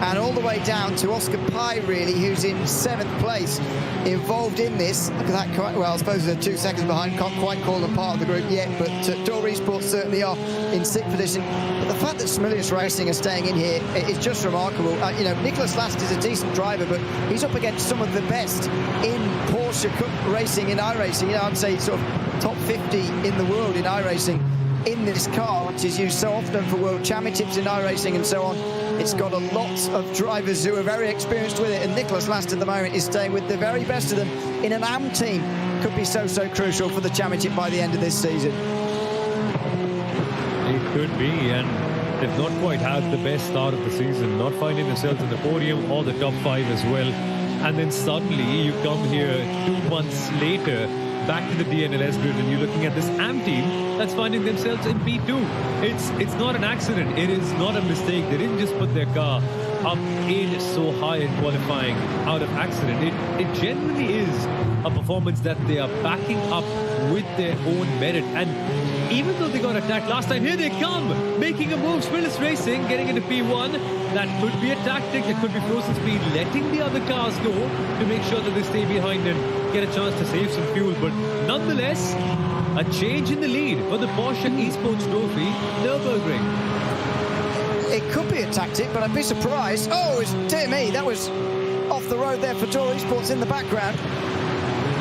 and all the way down to Oscar Pye, really, who's in 7th place, involved in this. Look at that, well, I suppose they're 2 seconds behind, can't quite call them part of the group yet, but Door Esports certainly are in 6th position. But the fact that Smilius Racing are staying in here is just remarkable. You know, Nicholas Last is a decent driver, but he's up against some of the best in Porsche Cup racing, in iRacing. You know, I'd say sort of top 50 in the world in iRacing in this car, which is used so often for world championships in iRacing and so on. It's got a lot of drivers who are very experienced with it, and Nicholas Last at the moment is staying with the very best of them in an AM team. Could be so crucial for the championship by the end of this season. It could be, and they've not quite had the best start of the season, not finding themselves in the podium or the top 5 as well. And then suddenly you come here 2 months later, back to the DNLS grid, and you're looking at this AM team that's finding themselves in P2. It's not an accident. It is not a mistake. They didn't just put their car up in so high in qualifying out of accident. It genuinely is a performance that they are backing up with their own merit. And even though they got attacked last time, here they come, making a move. Smilius Racing getting into P1. That could be a tactic. It could be Frozen Speed letting the other cars go to make sure that they stay behind and get a chance to save some fuel. But nonetheless, a change in the lead for the Porsche Esports Trophy Nürburgring. It could be a tactic, but I'd be surprised. Oh, dear me, that was off the road there for Door Esports in the background.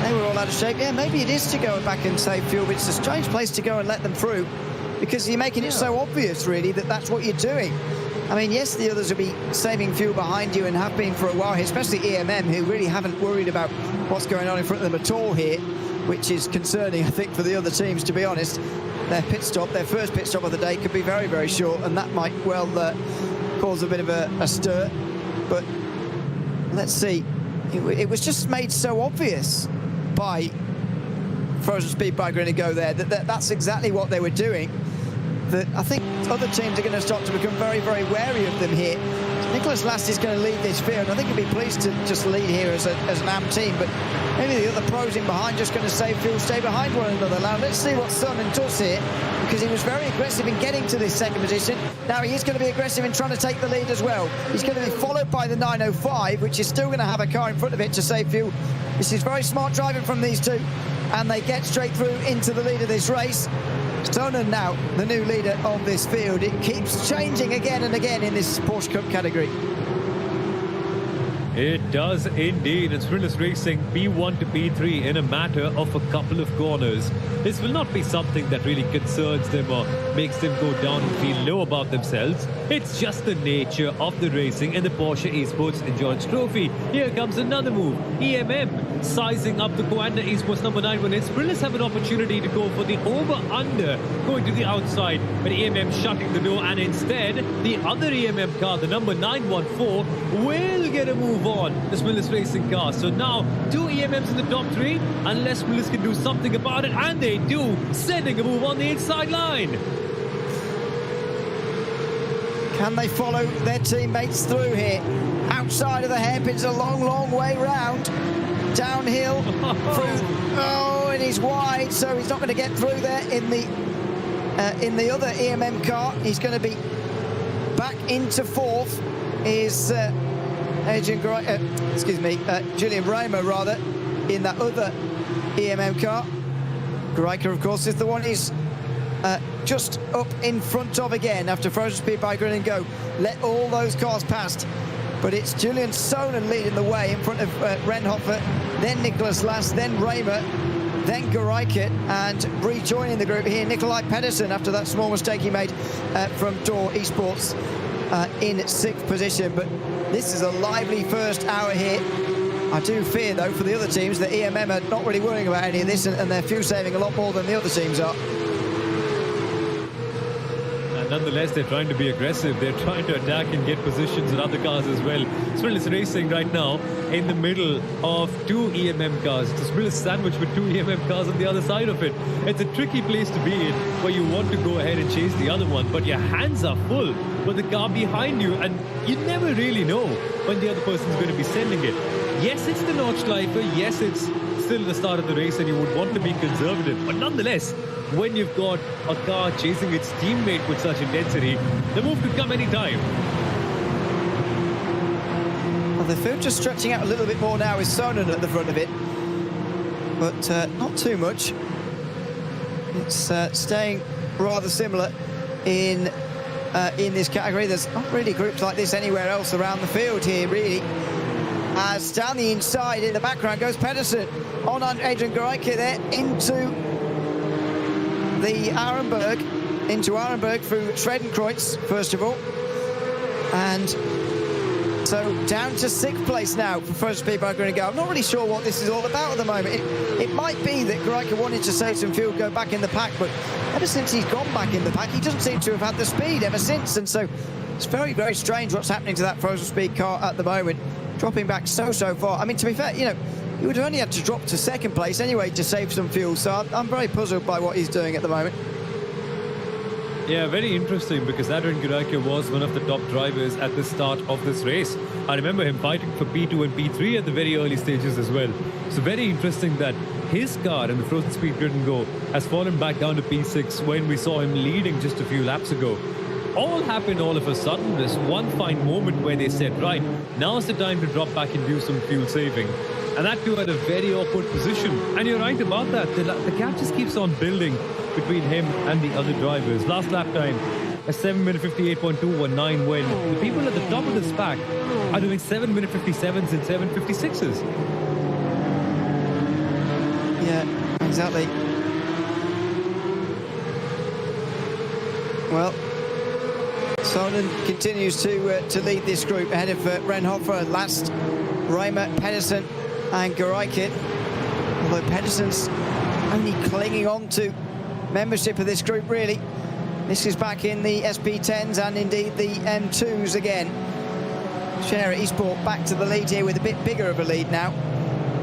They were all out of shape. Yeah, maybe it is to go back and save fuel, but it's a strange place to go and let them through, because you're making it so obvious, really, that that's what you're doing. I mean, yes, the others will be saving fuel behind you and have been for a while here, especially EMM, who really haven't worried about what's going on in front of them at all here, which is concerning, I think, for the other teams, to be honest. Their pit stop, their first pit stop of the day, could be very, very short, and that might well cause a bit of a stir. But let's see. It was just made so obvious by Frozen Speed Bike going to go there that's exactly what they were doing, that I think other teams are going to start to become very, very wary of them here. Nicholas Last is going to lead this field. I think he'll be pleased to just lead here as an AM team, but maybe the other pros in behind just going to save fuel, stay behind one another. Now let's see what Sonnen does here, because he was very aggressive in getting to this second position. Now he is going to be aggressive in trying to take the lead as well. He's going to be followed by the 905, which is still going to have a car in front of it to save fuel. This is very smart driving from these two, and they get straight through into the lead of this race. Stoner now the new leader of this field. It keeps changing again and again in this Porsche Cup category. It does indeed. It's Sprinters racing P1 to P3 in a matter of a couple of corners. This will not be something that really concerns them or makes them go down and feel low about themselves. It's just the nature of the racing in the Porsche Esports Endurance Trophy. Here comes another move. EMM sizing up the Coanda Esports number 9 when Sprinters have an opportunity to go for the over-under, going to the outside, but EMM shutting the door, and instead the other EMM car, the number 914, will get a move on the Sprinters racing car. So now 2 EMMs in the top 3, unless Sprinters can do something about it, and they do, sending a move on the inside line. Can they follow their teammates through here? Outside of the hairpins, a long, long way round. Downhill through. Oh, and he's wide, so he's not going to get through there in the other EMM car. He's going to be back into 4th. Is Julian Raymer rather, in that other EMM car. Greiker, of course, is the one he's just up in front of again after frozen speed by Grin and Go. Let all those cars past. But it's Julian Sonen leading the way in front of Renhofer, then Nicholas Lass, then Raymer, then Greiker, and rejoining the group here, Nikolai Pedersen, after that small mistake he made from Door Esports in 6th position. But this is a lively first hour here. I do fear, though, for the other teams that EMM are not really worrying about any of this, and they're fuel saving a lot more than the other teams are. Nonetheless, they're trying to be aggressive. They're trying to attack and get positions in other cars as well. Sprinters racing right now in the middle of 2 EMM cars. It's a Sprinters sandwich with 2 EMM cars on the other side of it. It's a tricky place to be in, where you want to go ahead and chase the other one, but your hands are full with the car behind you, and you never really know when the other person's going to be sending it. Yes, it's the Nordschleife. Yes, it's still the start of the race, and you would want to be conservative, but nonetheless, when you've got a car chasing its teammate with such intensity, the move could come anytime. Well, the field just stretching out a little bit more now with Sonen at the front of it, but not too much. It's staying rather similar in this category. There's not really groups like this anywhere else around the field here, really. As down the inside in the background goes Pedersen on Adrian Greiker there into the Arenberg, through Schredenkreuz, first of all. And so down to 6th place now for first speed by Grin and Go. I'm not really sure what this is all about at the moment. It might be that Greiker wanted to save some fuel, go back in the pack, but ever since he's gone back in the pack, he doesn't seem to have had the speed ever since. And so it's very, very strange what's happening to that frozen speed car at the moment, dropping back so far. I mean, to be fair, you know, he would have only had to drop to 2nd place anyway to save some fuel, so I'm very puzzled by what he's doing at the moment. Yeah, very interesting, because Adrian Greiker was one of the top drivers at the start of this race. I remember him fighting for P2 and P3 at the very early stages as well. So very interesting that his car in the frozen speed Grid and Go has fallen back down to P6 when we saw him leading just a few laps ago. All happened all of a sudden. This one fine moment where they said, right, now's the time to drop back and do some fuel saving. And that too at a very awkward position. And you're right about that. The gap just keeps on building between him and the other drivers. Last lap time, a 7-minute 58.219, when the people at the top of this pack are doing 7-minute 57s and 7:56s. Yeah, exactly. Well, Sonen continues to lead this group ahead of Renhofer, Last, Raymer, Pedersen and Greiker. Although Pedersen's only clinging on to membership of this group, really. This is back in the SP10s and indeed the M2s again. Share Esport back to the lead here with a bit bigger of a lead now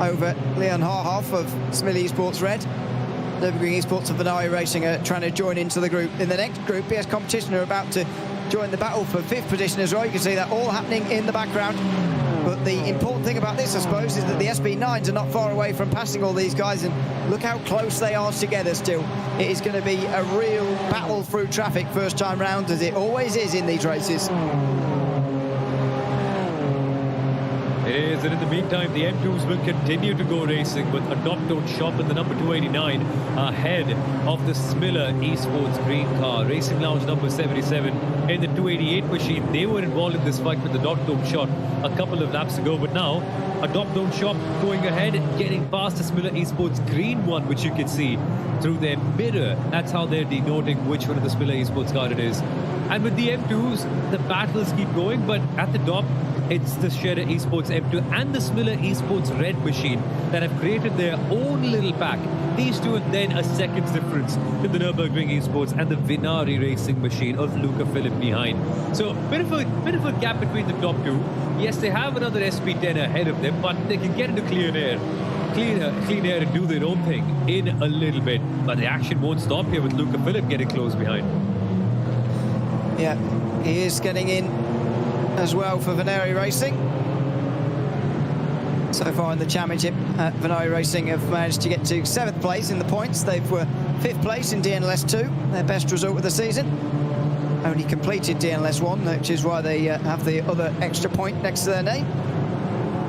over Leon Harhoff of Smiley Esports Red. Nürburgring Esports and Vanari Racing are trying to join into the group. In the next group, BS Competition are about to join the battle for 5th position as well. You can see that all happening in the background. But the important thing about this, I suppose, is that the SP9s are not far away from passing all these guys, and look how close they are together still. It is going to be a real battle through traffic first time round, as it always is in these races. It is, and in the meantime, the M2s will continue to go racing with Adopt Don't Shop in the number 289 ahead of the Smiller Esports green car. Racing Lounge number 77 in the 288 machine. They were involved in this fight with Adopt Don't Shop a couple of laps ago, but now Adopt Don't Shop going ahead, getting past the Smiller Esports green one, which you can see through their mirror. That's how they're denoting which one of the Smiller Esports car it is. And with the M2s, the battles keep going, but at the top, it's the Shredder Esports M2 and the Smiller Esports red machine that have created their own little pack. These two and then a second's difference in the Nürburgring Esports and the Vinari racing machine of Luca Philipp behind. So a bit of a gap between the top two. Yes, they have another SP10 ahead of them, but they can get into clean air and do their own thing in a little bit. But the action won't stop here with Luca Philipp getting close behind. Yeah, he is getting in as well for Vinari Racing. So far in the championship, Vinari Racing have managed to get to 7th place in the points. They were 5th place in DNLS 2, their best result of the season. Only completed DNLS 1, which is why they have the other extra point next to their name.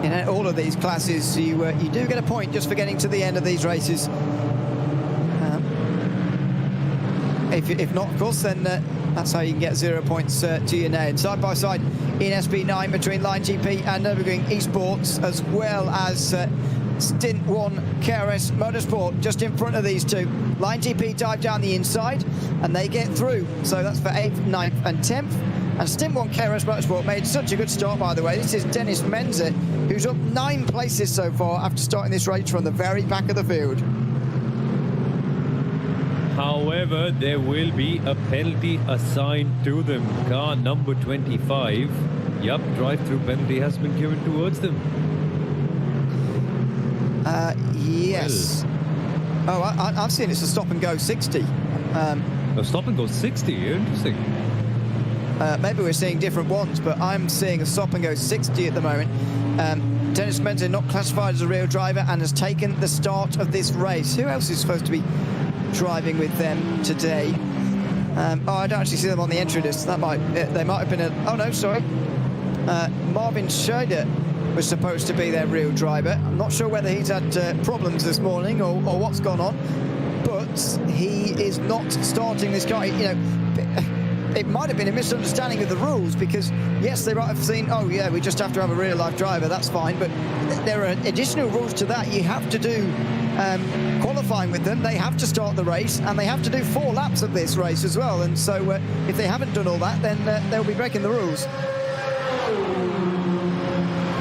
In all of these classes, you do get a point just for getting to the end of these races. If not, of course, then that's how you can get 0 points to your name. Side by side in SP9 between Line GP and Nürburgring Esports, as well as Stint 1 KRS Motorsport just in front of these two. Line GP dive down the inside and they get through. So that's for 8th, 9th and 10th. And Stint 1 KRS Motorsport made such a good start, by the way. This is Dennis Menzer, who's up 9 places so far after starting this race from the very back of the field. However, there will be a penalty assigned to them. Car number 25. Yup, drive-through penalty has been given towards them. Yes. Well. Oh, I've seen it's a stop and go 60. A stop and go 60, interesting. Maybe we're seeing different ones, but I'm seeing a stop and go 60 at the moment. Dennis Menzer not classified as a real driver and has taken the start of this race. Who else is supposed to be driving with them today? Oh, I don't actually see them on the entry list. They might have been oh no, sorry. Marvin Scheider was supposed to be their real driver. I'm not sure whether he's had problems this morning or what's gone on, but he is not starting this car. You know, it might have been a misunderstanding of the rules, because yes, they might have seen, oh yeah, we just have to have a real life driver, that's fine, but there are additional rules to that. You have to do qualifying with them, they have to start the race, and they have to do 4 laps of this race as well, and so if they haven't done all that, then they'll be breaking the rules.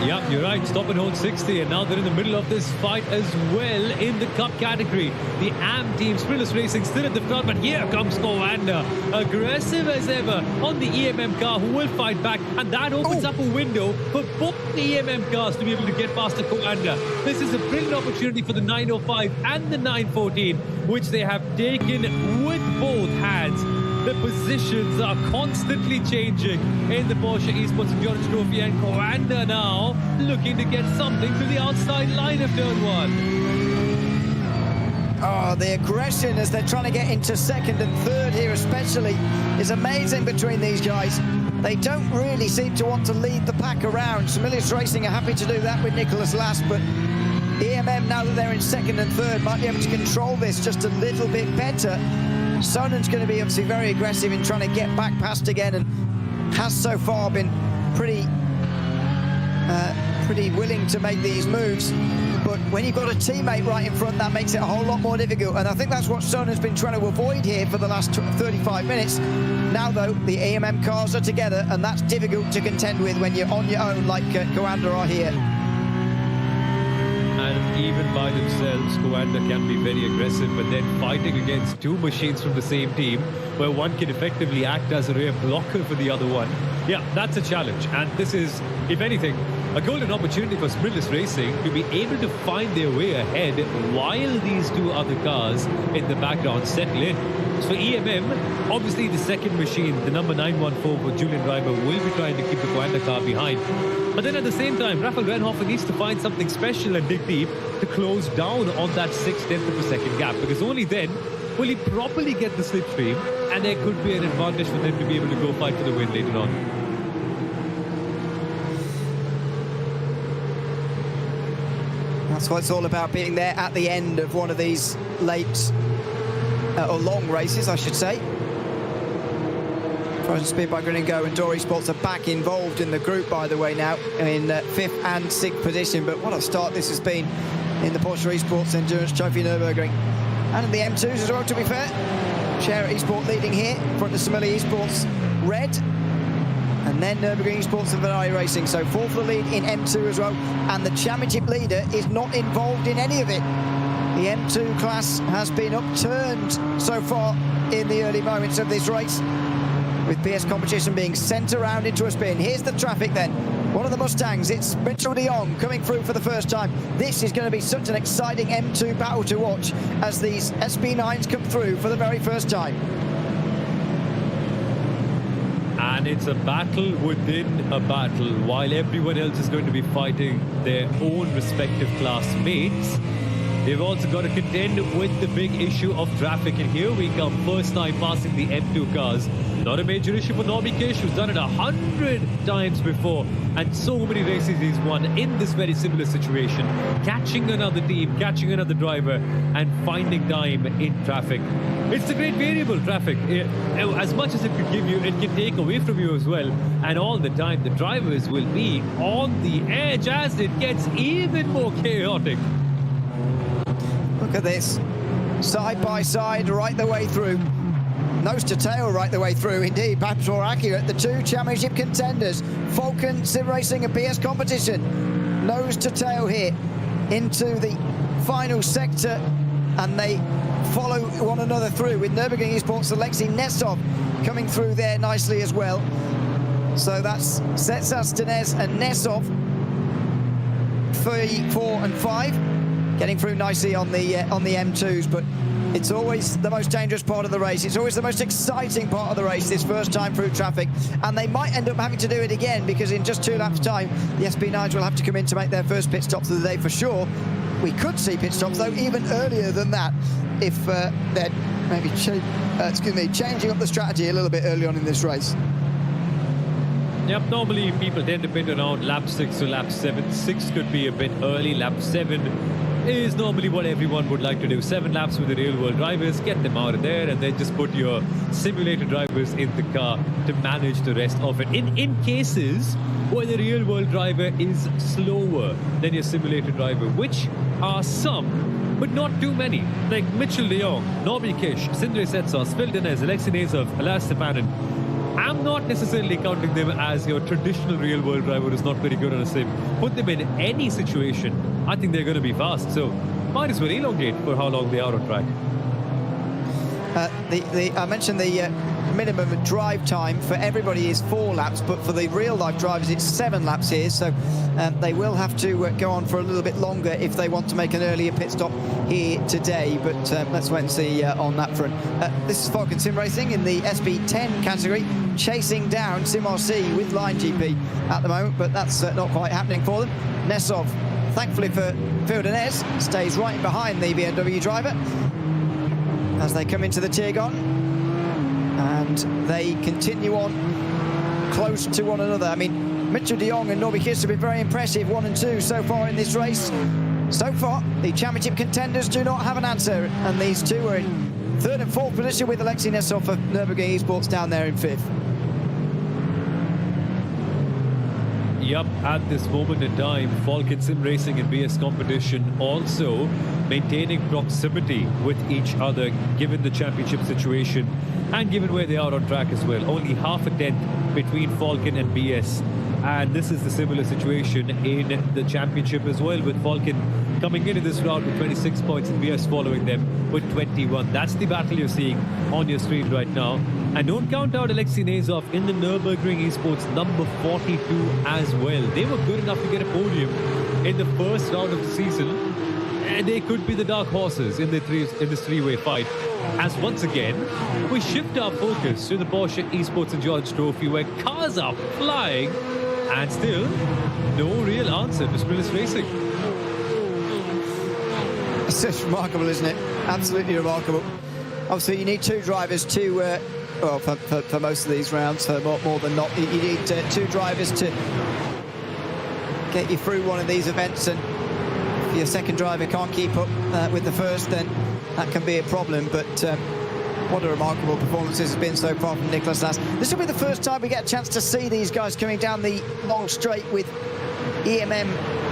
Yeah, you're right. Stop and hold 60, and now they're in the middle of this fight as well in the cup category. The AM team, Sprinters Racing, still at the front, but here comes Coanda, aggressive as ever on the EMM car, who will fight back, and that opens up a window for both the EMM cars to be able to get past the Coanda. This is a brilliant opportunity for the 905 and the 914, which they have taken with both hands. The positions are constantly changing in the Porsche Esports Endurance Trophy, and Coanda now looking to get something to the outside line of turn 1. Oh, the aggression as they're trying to get into 2nd and 3rd here especially is amazing between these guys. They don't really seem to want to lead the pack around. Smillis Racing are happy to do that with Nicholas Last, but EMM, now that they're in 2nd and 3rd, might be able to control this just a little bit better. Sonen's going to be obviously very aggressive in trying to get back past again, and has so far been pretty willing to make these moves. But when you've got a teammate right in front, that makes it a whole lot more difficult. And I think that's what Sonen's been trying to avoid here for the last 35 minutes. Now, though, the EMM cars are together, and that's difficult to contend with when you're on your own like Coanda are here. And even by themselves, Coanda can be very aggressive, but then fighting against 2 machines from the same team, where one can effectively act as a rear blocker for the other one. Yeah, that's a challenge. And this is, if anything, a golden opportunity for Smillis Racing to be able to find their way ahead while these 2 other cars in the background settle in. So for EMM, obviously the second machine, the number 914 for Julian Reimer, will be trying to keep the Coanda car behind. But then at the same time, Rafael Renhofer needs to find something special and dig deep to close down on that 6/10 of a second gap, because only then will he properly get the slipstream, and there could be an advantage for them to be able to go fight for the win later on. That's what it's all about, being there at the end of one of these late or long races, I should say. Frozen Speed by Grin and Go and Dory Sports are back involved in the group, by the way, now in 5th and 6th position. But what a start this has been in the Porsche Esports Endurance Trophy Nürburgring. And in the M2s as well, to be fair. Share Esport leading here, in front of Simile Esports red. And then Nürburgring Esports and Ferrari Racing. So 4 for the lead in M2 as well. And the championship leader is not involved in any of it. The M2 class has been upturned so far in the early moments of this race, with BS competition being sent around into a spin. Here's the traffic then. One of the Mustangs, it's Mitchell de Jong coming through for the first time. This is going to be such an exciting M2 battle to watch as these SP9s come through for the very first time. And it's a battle within a battle. While everyone else is going to be fighting their own respective classmates, they've also got to contend with the big issue of traffic. And here we come, first time passing the M2 cars. Not a major issue for Nobby Kish, who's done it 100 times before. And so many races he's won in this very similar situation. Catching another team, catching another driver, and finding time in traffic. It's a great variable, traffic. As much as it could give you, it can take away from you as well. And all the time, the drivers will be on the edge as it gets even more chaotic. Look at this. Side by side, right the way through. Nose to tail right the way through, indeed, perhaps more accurate. The two championship contenders, Falcon Sim Racing and BS Competition, nose to tail here into the final sector, and they follow one another through, with Nürburgring Esports Alexei Nesov coming through there nicely as well. So that's Setsas, Denez and Nesov, 3, 4 and 5, getting through nicely on the M2s, but it's always the most dangerous part of the race. It's always the most exciting part of the race, this first time through traffic. And they might end up having to do it again, because in just 2 laps' time, the SP9s will have to come in to make their first pit stops of the day for sure. We could see pit stops, though, even earlier than that, if they're maybe changing up the strategy a little bit early on in this race. Yep, normally people tend to pit around lap 6 to lap 7. 6 could be a bit early. Lap 7 is normally what everyone would like to do. 7 laps with the real-world drivers, get them out of there, and then just put your simulator drivers in the car to manage the rest of it. In cases where the real-world driver is slower than your simulator driver, which are some, but not too many. Like Mitchell de Jong, Nobby Kish, Sindre Setsas, Phil Denez, Alexei Nesov, Alas Stepanin. I'm not necessarily counting them as your traditional real-world driver who's not very good on a sim. Put them in any situation, I think they're going to be fast. So might as well elongate for how long they are on track. I mentioned the minimum drive time for everybody is 4 laps, but for the real-life drivers it's 7 laps here, so they will have to go on for a little bit longer if they want to make an earlier pit stop here today, but let's wait and see on that front. This is Falcon Sim Racing in the SP10 category, chasing down SimRC with Line GP at the moment, but that's not quite happening for them. Nesov, thankfully for Phil Denez, stays right behind the BMW driver as they come into the Tirgon, and they continue on close to one another. I mean, Mitchell de Jong and Nobby Kiss have been very impressive, 1 and 2 so far in this race. So far, the championship contenders do not have an answer, and these two are in 3rd and 4th position, with Alexei Nesov of Nürburgring Esports down there in 5th. Yup, at this moment in time, Falcon Sim Racing and BS Competition also maintaining proximity with each other, given the championship situation and given where they are on track as well. Only half a tenth between Falcon and BS. And this is the similar situation in the championship as well, with Falcon coming into this round with 26 points and BS following them with 21. That's the battle you're seeing on your screen right now. And don't count out Alexei Nesov in the Nürburgring Esports number 42 as well. They were good enough to get a podium in the first round of the season, and they could be the dark horses in this three-way fight. As once again, we shift our focus to the Porsche Esports Endurance Trophy, where cars are flying, and still no real answer to sprintless racing. It's just remarkable, isn't it? Absolutely remarkable. Obviously, you need 2 drivers to, well, for most of these rounds, more than not, you need 2 drivers to get you through one of these events. And if your second driver can't keep up with the first, then that can be a problem. But what a remarkable performance this has been so far from Nicholas Last. This will be the first time we get a chance to see these guys coming down the long straight with EMM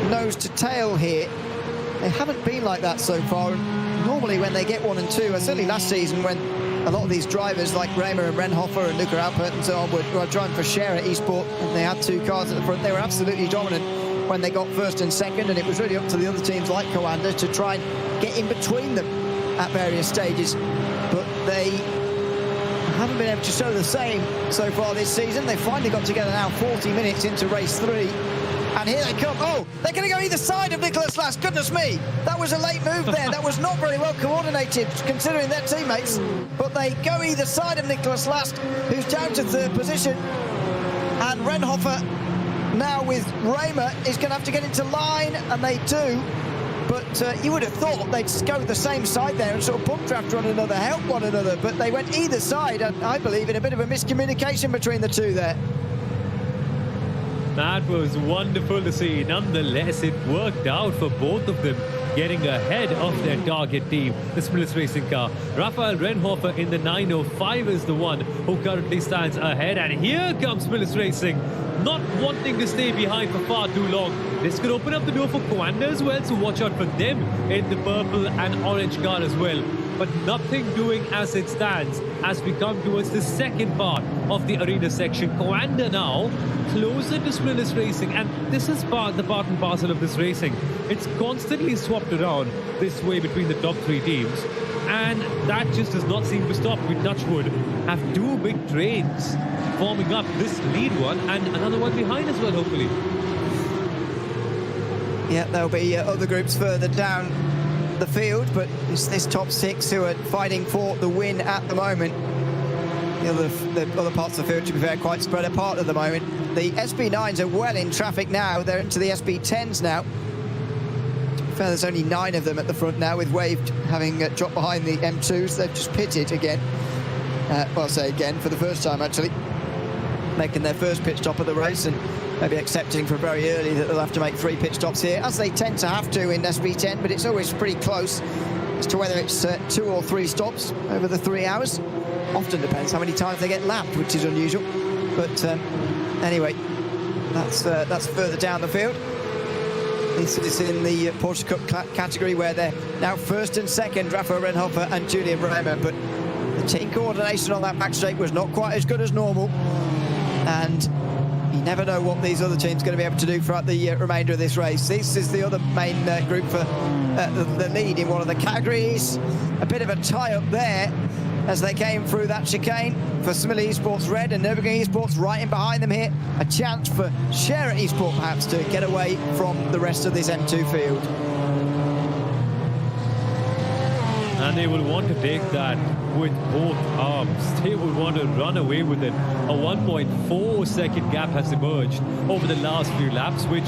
nose to tail here. They haven't been like that so far. Normally when they get 1 and 2, certainly last season when a lot of these drivers like Raymer and Renhofer and Luca Alpert and so on were driving for Share at Esport, and they had 2 cars at the front. They were absolutely dominant when they got first and second, and it was really up to the other teams like Coanda to try and get in between them at various stages. But they haven't been able to show the same so far this season. They finally got together now 40 minutes into race 3. And here they come. Oh, they're going to go either side of Nicholas Last. Goodness me. That was a late move there. That was not very well coordinated, considering their teammates. But they go either side of Nicholas Last, who's down to 3rd position. And Renhofer, now with Raymer, is going to have to get into line, and they do. But you would have thought they'd go the same side there and sort of bump draft one another, help one another. But they went either side, and I believe in a bit of a miscommunication between the two there. That was wonderful to see. Nonetheless, it worked out for both of them, getting ahead of their target team, the Smillis Racing car. Rafael Renhofer in the 905 is the one who currently stands ahead. And here comes Smillis Racing, not wanting to stay behind for far too long. This could open up the door for Coanda as well, so watch out for them in the purple and orange car as well. But nothing doing as it stands as we come towards the second part of the arena section. Coanda now closer to Smillis Racing, and this is the part and parcel of this racing. It's constantly swapped around this way between the top 3 teams, and that just does not seem to stop. We, touchwood, have 2 big trains forming up, this lead one and another one behind as well, hopefully. Yeah, there'll be other groups further down the field, but it's this top 6 who are fighting for the win at the moment. The other parts of the field, to be fair, quite spread apart at the moment. The SP9s are well in traffic now. They're into the SP10s now. To be fair, there's only 9 of them at the front now, with Wave having dropped behind the M2s. They've just pitted again. Well, I say again, for the first time, actually. Making their first pit stop of the race, and maybe accepting from very early that they'll have to make 3 pit stops here, as they tend to have to in SP10, but it's always pretty close as to whether it's 2 or 3 stops over the 3 hours. Often depends how many times they get lapped, which is unusual. But anyway, that's further down the field. This is in the Porsche Cup category, where they're now first and second, Rafael Renhofer and Julian Raymer. But the team coordination on that back straight was not quite as good as normal. And you never know what these other teams are going to be able to do throughout the remainder of this race. This is the other main group for the lead in one of the categories. A bit of a tie-up there as they came through that chicane for Smillis Esports Red and Nürburgring Esports right in behind them here. A chance for Share Esport perhaps to get away from the rest of this M2 field. And they will want to take that with both arms. They will want to run away with it. A 1.4 second gap has emerged over the last few laps, which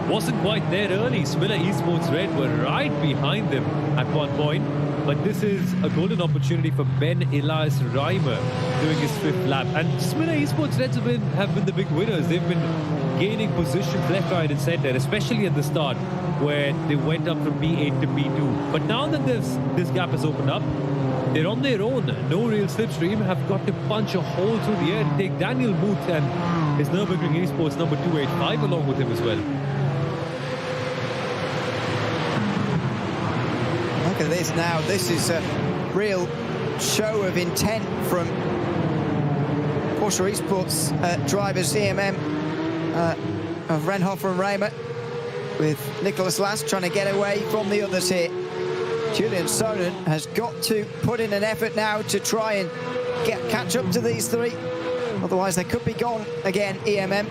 wasn't quite there early. Smillis Esports Red were right behind them at one point. But this is a golden opportunity for Ben Elias Reimer doing his 5th lap. And Smillis Esports Reds have been the big winners. They've been gaining positions left, right and centre, especially at the start, where they went up from B8 to B2. But now that this gap has opened up, they're on their own. No real slipstream. Have got to punch a hole through the air to take Daniel Muth and his Nürburgring Esports number 285 along with him as well. Look at this now. This is a real show of intent from Porsche Esports drivers, EMM, of Renhofer and Raymer, with Nicholas Last trying to get away from the others here. Julian Sonnen has got to put in an effort now to try and catch up to these 3. Otherwise, they could be gone again, EMM.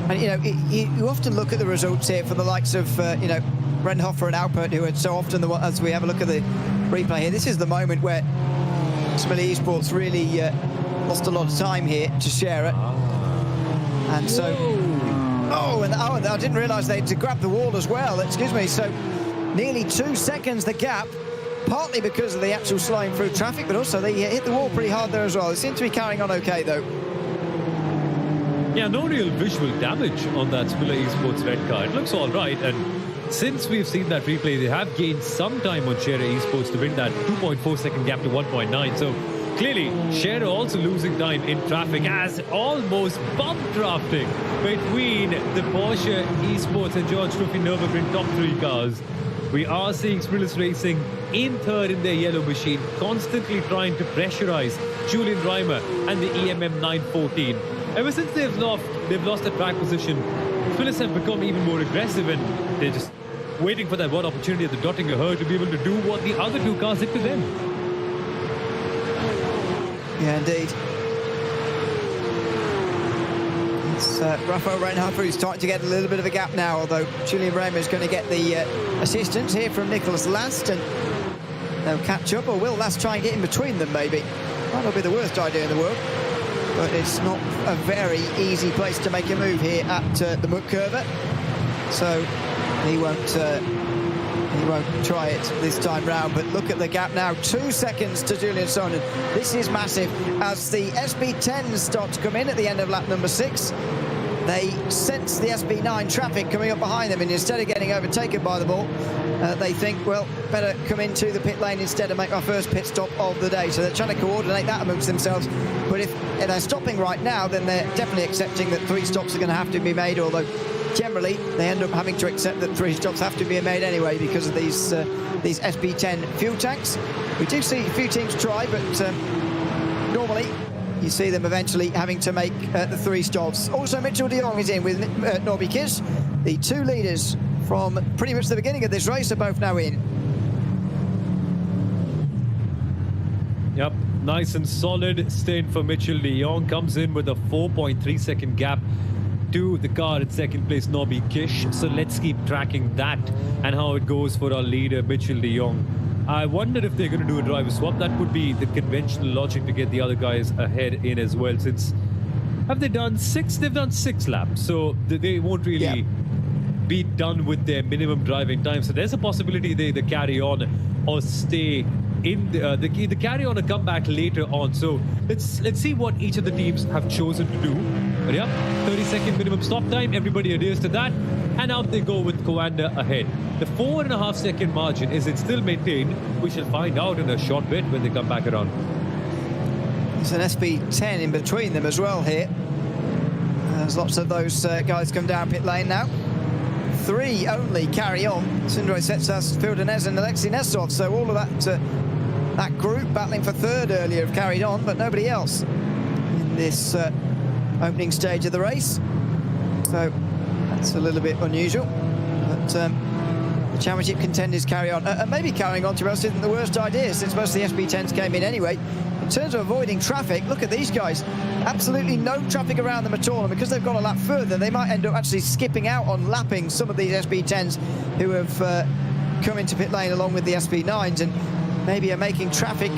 And, you know, you often look at the results here from the likes of, you know, Renhofer and Alpert, who are so often, as we have a look at the replay here, this is the moment where Smillis Esports really lost a lot of time here to Share it. And so... and I didn't realise they had to grab the wall as well, excuse me. So nearly 2 seconds the gap, partly because of the actual slowing through traffic, but also they hit the wall pretty hard there as well. They seem to be carrying on okay, though. Yeah, no real visual damage on that Smillis Esports Red car. It looks all right, and since we've seen that replay, they have gained some time on Scherer Esports to bring that 2.4 second gap to 1.9. So clearly, Scherer also losing time in traffic as almost bump drafting between the Porsche Esports and George Trophy Nürburgring top 3 cars. We are seeing Sprintless Racing in third in their yellow machine, constantly trying to pressurize Julian Reimer and the EMM 914. Ever since they've lost the track position, Sprintless have become even more aggressive, and they're just waiting for that one opportunity at the Dottinger Herd to be able to do what the other two cars did to them. Yeah, indeed. It's Rafael Reinhardt who's starting to get a little bit of a gap now, although Julian Reimer is going to get the assistance here from Nicholas Last, and they'll catch up, or will Last try and get in between them maybe? Might not be the worst idea in the world, but it's not a very easy place to make a move here at the Muck Curve. So he won't try it this time round, but look at the gap now, 2 seconds to Julian Sonnen. This is massive as the SP10s start to come in at the end of lap number 6. They sense the SP9 traffic coming up behind them, and instead of getting overtaken by the ball, they think, well, better come into the pit lane instead and make our first pit stop of the day. So they're trying to coordinate that amongst themselves. But if they're stopping right now, then they're definitely accepting that 3 stops are going to have to be made, although generally they end up having to accept that 3 stops have to be made anyway because of these SP10 fuel tanks. We do see a few teams try, but normally you see them eventually having to make the 3 stops. Also, Mitchell de Jong is in with Norby Kiss. The 2 leaders from pretty much the beginning of this race are both now in. Yep, nice and solid stint for Mitchell de Jong. Comes in with a 4.3 second gap to the car at second place, Norby Kish. So let's keep tracking that and how it goes for our leader, Mitchell de Jong. I wonder if they're going to do a driver swap. That would be the conventional logic to get the other guys ahead in as well, since have they done 6? They've done 6 laps, so they won't really be done with their minimum driving time. So there's a possibility they either carry on or stay in the carry on or come back later on. So let's see what each of the teams have chosen to do. But yeah, 30-second minimum stop time. Everybody adheres to that, and out they go with Coanda ahead. The 4.5 second margin, is it still maintained? We shall find out in a short bit when they come back around. There's an SP10 in between them as well here. There's lots of those guys come down pit lane now. 3 only carry on. Sindre Setsas, Phil Denez and Alexei Nestov. So all of that group battling for 3rd earlier have carried on, but nobody else in this opening stage of the race. So that's a little bit unusual. But the championship contenders carry on. And maybe carrying on, to be honest, isn't the worst idea, since most of the SP10s came in anyway. In terms of avoiding traffic, look at these guys. Absolutely no traffic around them at all, and because they've gone a lap further, they might end up actually skipping out on lapping some of these SP10s who have come into pit lane along with the SP9s, and maybe are making traffic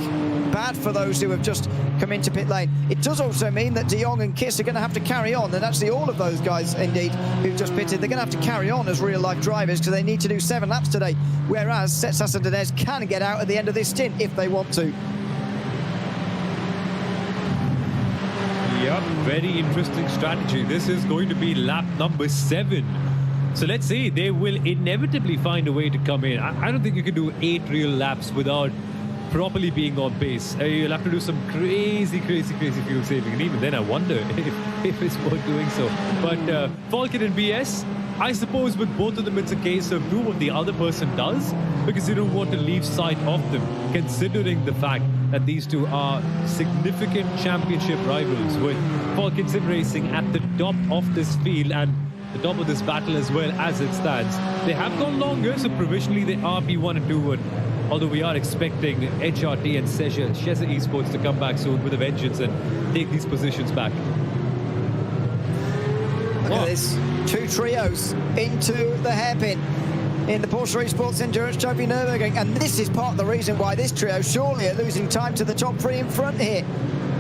bad for those who have just come into pit lane. It does also mean that de Jong and Kiss are going to have to carry on, and actually all of those guys, indeed, who've just pitted, they're going to have to carry on as real-life drivers because they need to do 7 laps today, whereas Setsas and Denez can get out at the end of this stint if they want to. Yep, very interesting strategy. This is going to be lap number 7. So let's see, they will inevitably find a way to come in. I don't think you can do 8 real laps without properly being on pace. You'll have to do some crazy fuel saving. And even then, I wonder if it's worth doing so. But Falcon and BS, I suppose with both of them, it's a case of do what the other person does, because you don't want to leave sight of them, considering the fact that these two are significant championship rivals, with Falcon Sim Racing at the top of this field and the top of this battle as well as it stands. They have gone longer, so provisionally they are P1 and 2. Although we are expecting HRT and Scherer Esports to come back soon with a vengeance and take these positions back. Look at this, 2 trios into the hairpin in the Porsche Esports Endurance Trophy Nürburgring, and this is part of the reason why this trio surely are losing time to the top 3 in front here.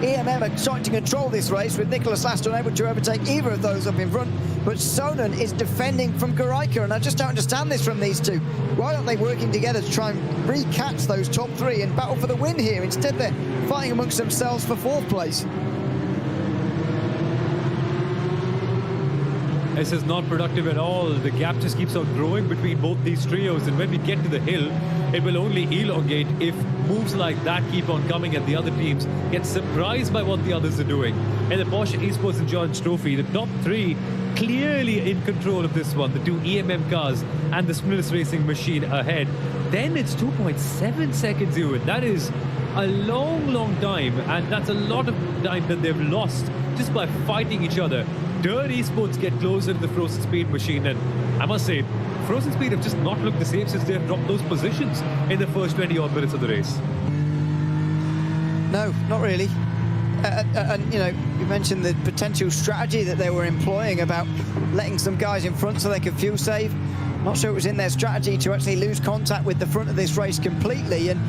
EMM are trying to control this race with Nicholas Last unable to overtake either of those up in front, but Sonnen is defending from Garaika, and I just don't understand this from these two. Why aren't they working together to try and recatch those top 3 and battle for the win here? Instead they're fighting amongst themselves for 4th place. This is not productive at all. The gap just keeps on growing between both these trios, and when we get to the hill, it will only elongate if moves like that keep on coming and the other teams get surprised by what the others are doing. In the Porsche Esports Endurance Trophy, the top three clearly in control of this one, the two EMM cars and the Splinter's Racing machine ahead. Then it's 2.7 seconds, Ewan. That is a long time, and that's a lot of time that they've lost just by fighting each other. Dirt Esports get closer to the Frozen Speed machine, and I must say, Frozen Speed have just not looked the same since they've dropped those positions in the first 20-odd minutes of the race. No, not really. And, you know, you mentioned the potential strategy that they were employing about letting some guys in front so they could fuel save. Not sure it was in their strategy to actually lose contact with the front of this race completely, and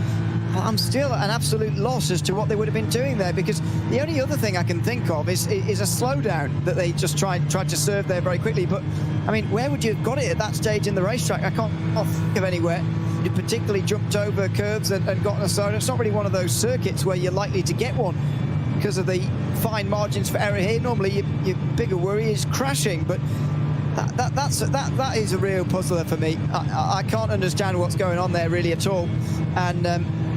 I'm still at an absolute loss as to what they would have been doing there, because the only other thing I can think of is a slowdown that they just tried to serve there very quickly. But, I mean, where would you have got it at that stage in the racetrack? I can't think of anywhere. You particularly jumped over curves and gotten a slowdown. It's not really one of those circuits where you're likely to get one because of the fine margins for error here. Normally, your bigger worry is crashing, but that is a real puzzler for me. I can't understand what's going on there really at all. And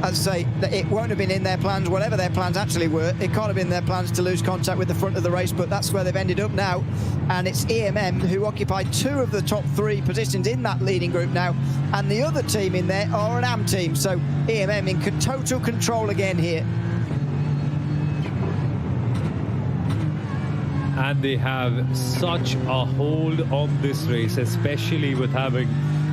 as I say, it won't have been in their plans, whatever their plans actually were. It can't have been their plans to lose contact with the front of the race, but that's where they've ended up now. And it's EMM who occupy two of the top three positions in that leading group now. And the other team in there are an AM team. So EMM in total control again here. And they have such a hold on this race, especially with having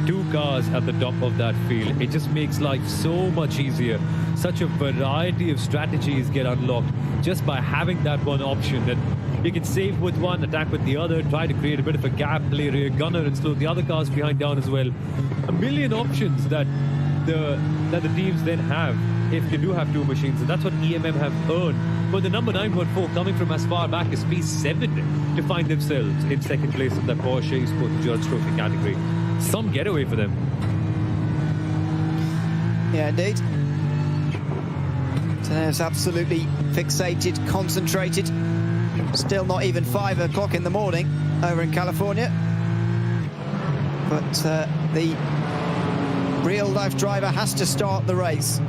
two cars at the top of that field. It just makes life so much easier. Such a variety of strategies get unlocked just by having that one option. That you can save with one, attack with the other, try to create a bit of a gap, play rear gunner and slow the other cars behind down as well. A million options that the teams then have if they do have two machines, and that's what EMM have earned. But the number 9.4 coming from as far back as P7 to find themselves in second place in the Porsche Esports Endurance Trophy category. Some getaway for them. Yeah, indeed. So it's absolutely fixated, concentrated. Still not even 5 o'clock in the morning over in California. But the real-life driver has to start the race.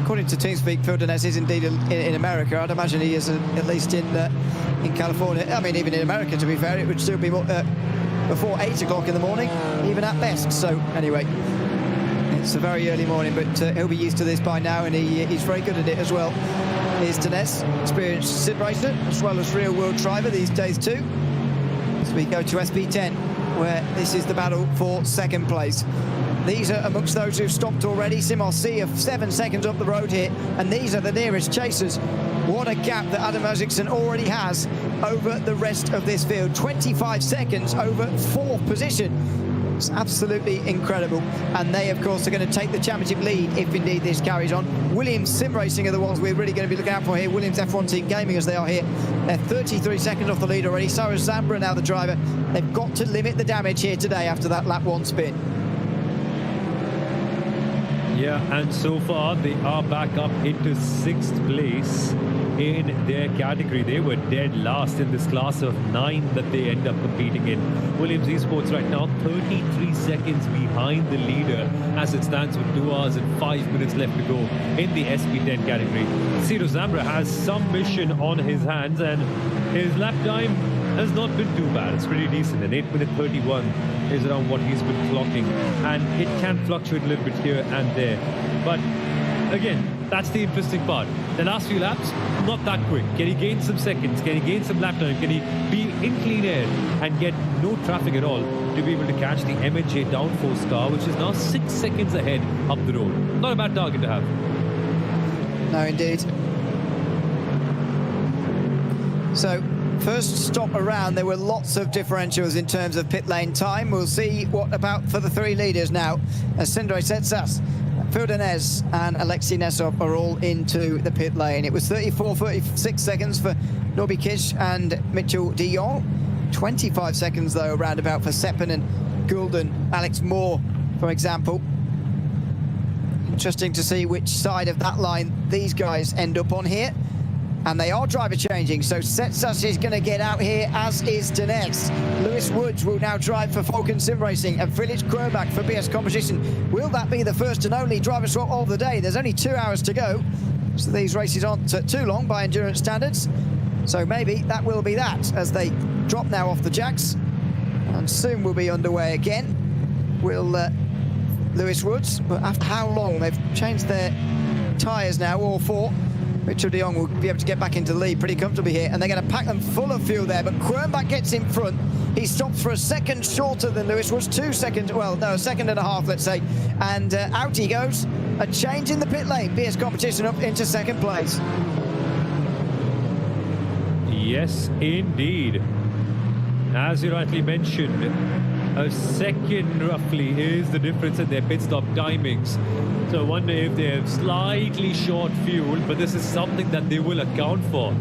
According to TeamSpeak, Phil Dines is indeed in America. I'd imagine he is at least in California. I mean, even in America, to be fair, it would still be before 8 o'clock in the morning, even at best. So, anyway, it's a very early morning, but he'll be used to this by now, and he's very good at it as well. Here's Dines, experienced sim racer, as well as real-world driver these days too. So we go to SP10, where this is the battle for second place. These are amongst those who've stopped already. Simon C of 7 seconds up the road here, and these are the nearest chasers. What a gap that Adam Isaacson already has over the rest of this field. 25 seconds over 4th position. It's absolutely incredible. And they, of course, are going to take the championship lead if indeed this carries on. Williams Sim Racing are the ones we're really going to be looking out for here. Williams F1 Team Gaming as they are here. They're 33 seconds off the lead already. So is Zambra now the driver. They've got to limit the damage here today after that lap 1 spin. Yeah, and so far they are back up into 6th place in their category. They were dead last in this class of 9 that they end up competing in. Williams Esports right now 33 seconds behind the leader as it stands with 2 hours and 5 minutes left to go in the SP10 category. Ciro Zambra has some mission on his hands, and his lap time has not been too bad. It's pretty decent. An 8:31 is around what he's been clocking, and it can fluctuate a little bit here and there. But again, that's the interesting part. The last few laps, not that quick. Can he gain some seconds? Can he gain some lap time? Can he be in clean air and get no traffic at all to be able to catch the MHA downforce car, which is now 6 seconds ahead up the road? Not a bad target to have. No, indeed. So, first stop around, there were lots of differentials in terms of pit lane time. We'll see what about for the 3 leaders now, as Sindre Setsas, Phil Dines and Alexei Nesov are all into the pit lane. It was 36 seconds for Norby Kish and Mitchell de Jong. 25 seconds, though, roundabout for Seppen and Gulden, Alex Moore, for example. Interesting to see which side of that line these guys end up on here. And they are driver changing, so Setsas is going to get out here, as is Denez. Lewis Woods will now drive for Falcon Sim Racing, and Felix Kroebach for BS Competition. Will that be the first and only driver swap of the day? There's only 2 hours to go, so these races aren't too long by endurance standards. So maybe that will be that, as they drop now off the jacks, and soon we'll be underway again. Will Lewis Woods, but after how long? They've changed their tyres now, all four. Richard de Jong will be able to get back into the lead pretty comfortably here, and they're going to pack them full of fuel there, but Kroenbach gets in front. He stops for a second shorter than Lewis Woods, 2 seconds, well, no, a second and a half, let's say, and out he goes. A change in the pit lane. BS Competition up into second place. Yes, indeed. As you rightly mentioned, a second roughly is the difference in their pit stop timings. So I wonder if they have slightly short fuel, but this is something that they will account for.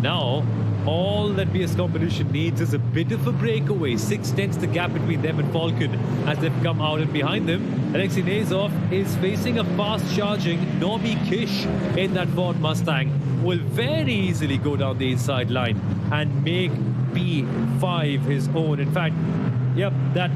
Now, all that BS Competition needs is a bit of a breakaway. 6/10 the gap between them and Falcon as they've come out, and behind them, Alexei Nazov is facing a fast-charging Norby Kish in that Ford Mustang. Will very easily go down the inside line and make P5 his own. In fact, yep, that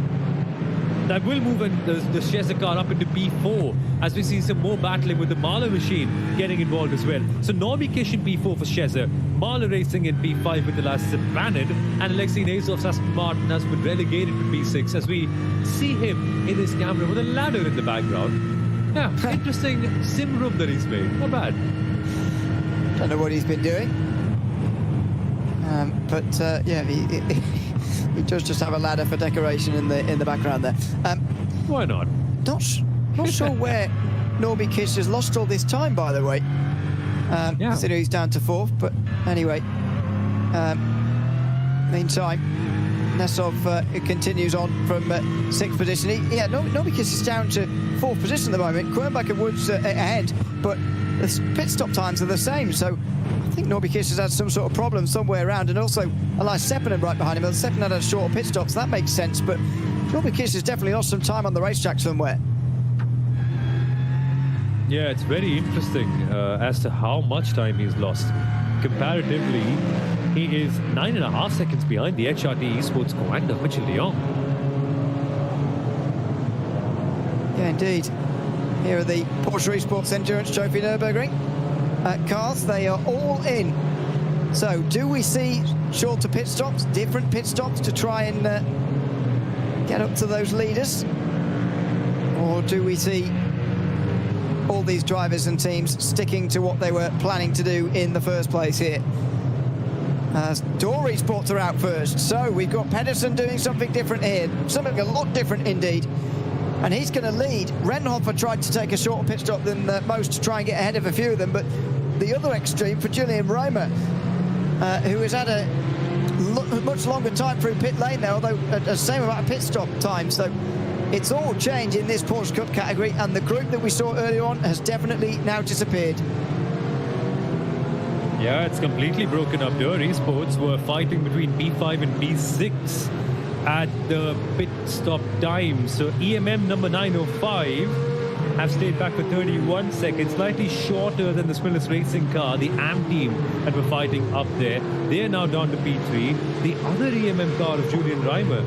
will move the Sheza car up into P4 as we see some more battling with the Mahler machine getting involved as well. So Norby Kish in P4 for Sheza, Mahler racing in P5 with the last Bannon, and Alexei Nazov's Aston Martin has been relegated to P6 as we see him in his camera with a ladder in the background. Yeah, interesting sim room that he's made. Not bad. Don't know what he's been doing. Yeah, he does just have a ladder for decoration in the background there. Why not? Not sure where Norby Kish has lost all this time, by the way. Considering he's down to fourth, but anyway. Meantime, Nesov continues on from sixth position. Norby Kish is down to fourth position at the moment. Kroenbach and Woods ahead, but the pit stop times are the same, so I think Norby Kish has had some sort of problem somewhere around, and also Elias Seppänen right behind him. Seppänen had a shorter pit stop, so that makes sense, but Norby Kish has definitely lost some time on the racetrack somewhere. Yeah, it's very interesting as to how much time he's lost. Comparatively, he is 9.5 seconds behind the HRT Esports commander, Mitchell de Jong. Yeah, indeed. Here are the Porsche Esports Endurance Trophy Nürburgring cars. They are all in. So, do we see shorter pit stops, different pit stops to try and get up to those leaders? Or do we see all these drivers and teams sticking to what they were planning to do in the first place here? As Door Esports are out first. So, we've got Pedersen doing something different here. Something a lot different indeed. And he's going to lead. Renhofer tried to take a shorter pit stop than most to try and get ahead of a few of them, but the other extreme for Julian Reimer, who has had a much longer time through pit lane now, although the same amount of pit stop time. So it's all changed in this Porsche Cup category, and the group that we saw earlier on has definitely now disappeared. Yeah, it's completely broken up. Door Esports were fighting between P5 and P6 at the pit stop time. So EMM number 905 have stayed back for 31 seconds, slightly shorter than the Smillis Racing car, the AM team that were fighting up there. They are now down to P3. The other EMM car of Julian Reimer,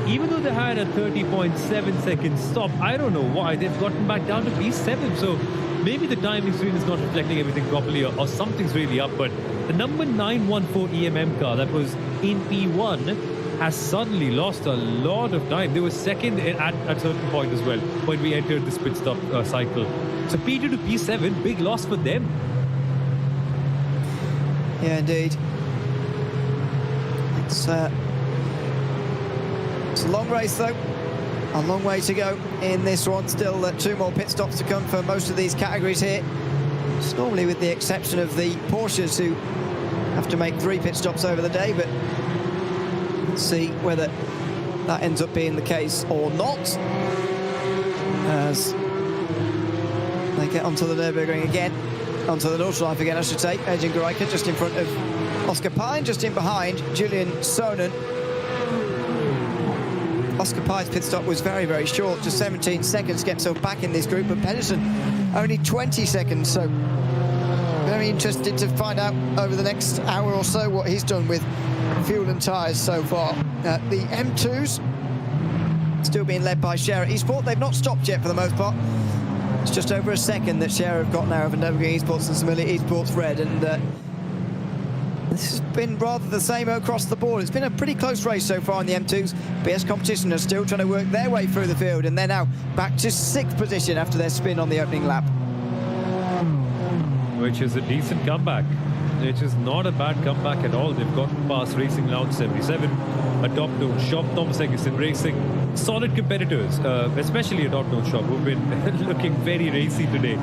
even though they had a 30.7 second stop, I don't know why they've gotten back down to P7. So maybe the timing screen is not reflecting everything properly, or something's really up. But the number 914 EMM car that was in P1 has suddenly lost a lot of time. They were second at a certain point as well when we entered this pit stop cycle. So P2 to P7, big loss for them. Yeah, indeed. It's a long race though. A long way to go in this one. Still 2 more pit stops to come for most of these categories here. It's normally with the exception of the Porsches, who have to make 3 pit stops over the day, but let's see whether that ends up being the case or not, as they get onto the Nürburgring again, onto the Nordschleife again, I should say. Edgen Gereiker just in front of Oscar Pine, just in behind Julian Sonen. Oscar Pine's pit stop was very, very short, just 17 seconds to get himself back in this group, but Pedersen only 20 seconds, so very interested to find out over the next hour or so what he's done with fuel and tyres so far. The M2s still being led by Scherer Esport. They've not stopped yet for the most part. It's just over a second that Scherer have got now over Nürburgring Esports and Similia Esports Red, and this has been rather the same across the board. It's been a pretty close race so far in the M2s. BS Competition are still trying to work their way through the field, and they're now back to 6th position after their spin on the opening lap. Which is a decent comeback. It is not a bad comeback at all. They've gotten past Racing Lounge 77, a top-known shop, Thomas Eggerson Racing. Solid competitors, especially a top-known shop, who've been looking very racy today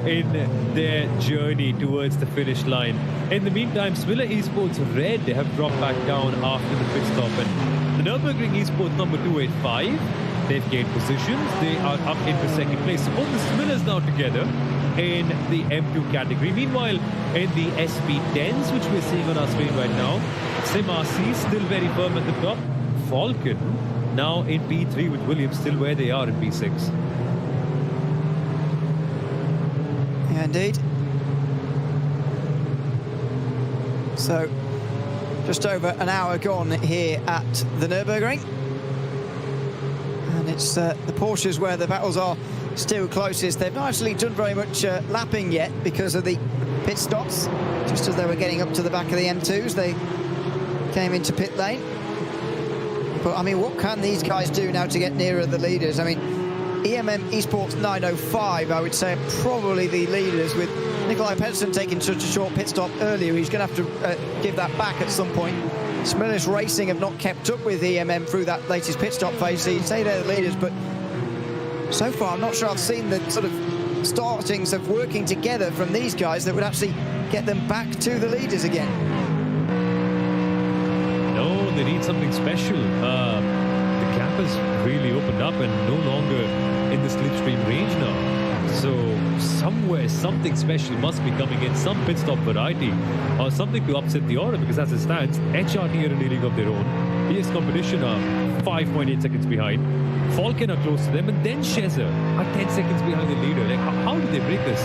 in their journey towards the finish line. In the meantime, Similia Esports Red have dropped back down after the pit stop. And the Nürburgring Esports number 285, they've gained positions. They are up into second place. So both the Similias now together in the M2 category. Meanwhile, in the SP10s, which we're seeing on our screen right now, Sim RC still very firm at the top. Falcon now in P3 with Williams still where they are in P6. Yeah, indeed. So, just over an hour gone here at the Nürburgring. And it's the Porsches where the battles are still closest. They've not actually done very much lapping yet because of the pit stops. Just as they were getting up to the back of the M2s, they came into pit lane. But, I mean, what can these guys do now to get nearer the leaders? I mean, EMM Esports 905, I would say, are probably the leaders, with Nikolai Pedersen taking such a short pit stop earlier. He's going to have to give that back at some point. Smillis Racing have not kept up with EMM through that latest pit stop phase, so you'd say they're the leaders, but so far I'm not sure I've seen the sort of startings of working together from these guys that would actually get them back to the leaders again. No, they need something special. The gap has really opened up and no longer in the slipstream range now. So somewhere something special must be coming in, some pit stop variety or something to upset the order, because as it stands, HRT are in a league of their own. BS Competition are 5.8 seconds behind. Falcon are close to them, and then Schezer are 10 seconds behind the leader. Like, how did they break this?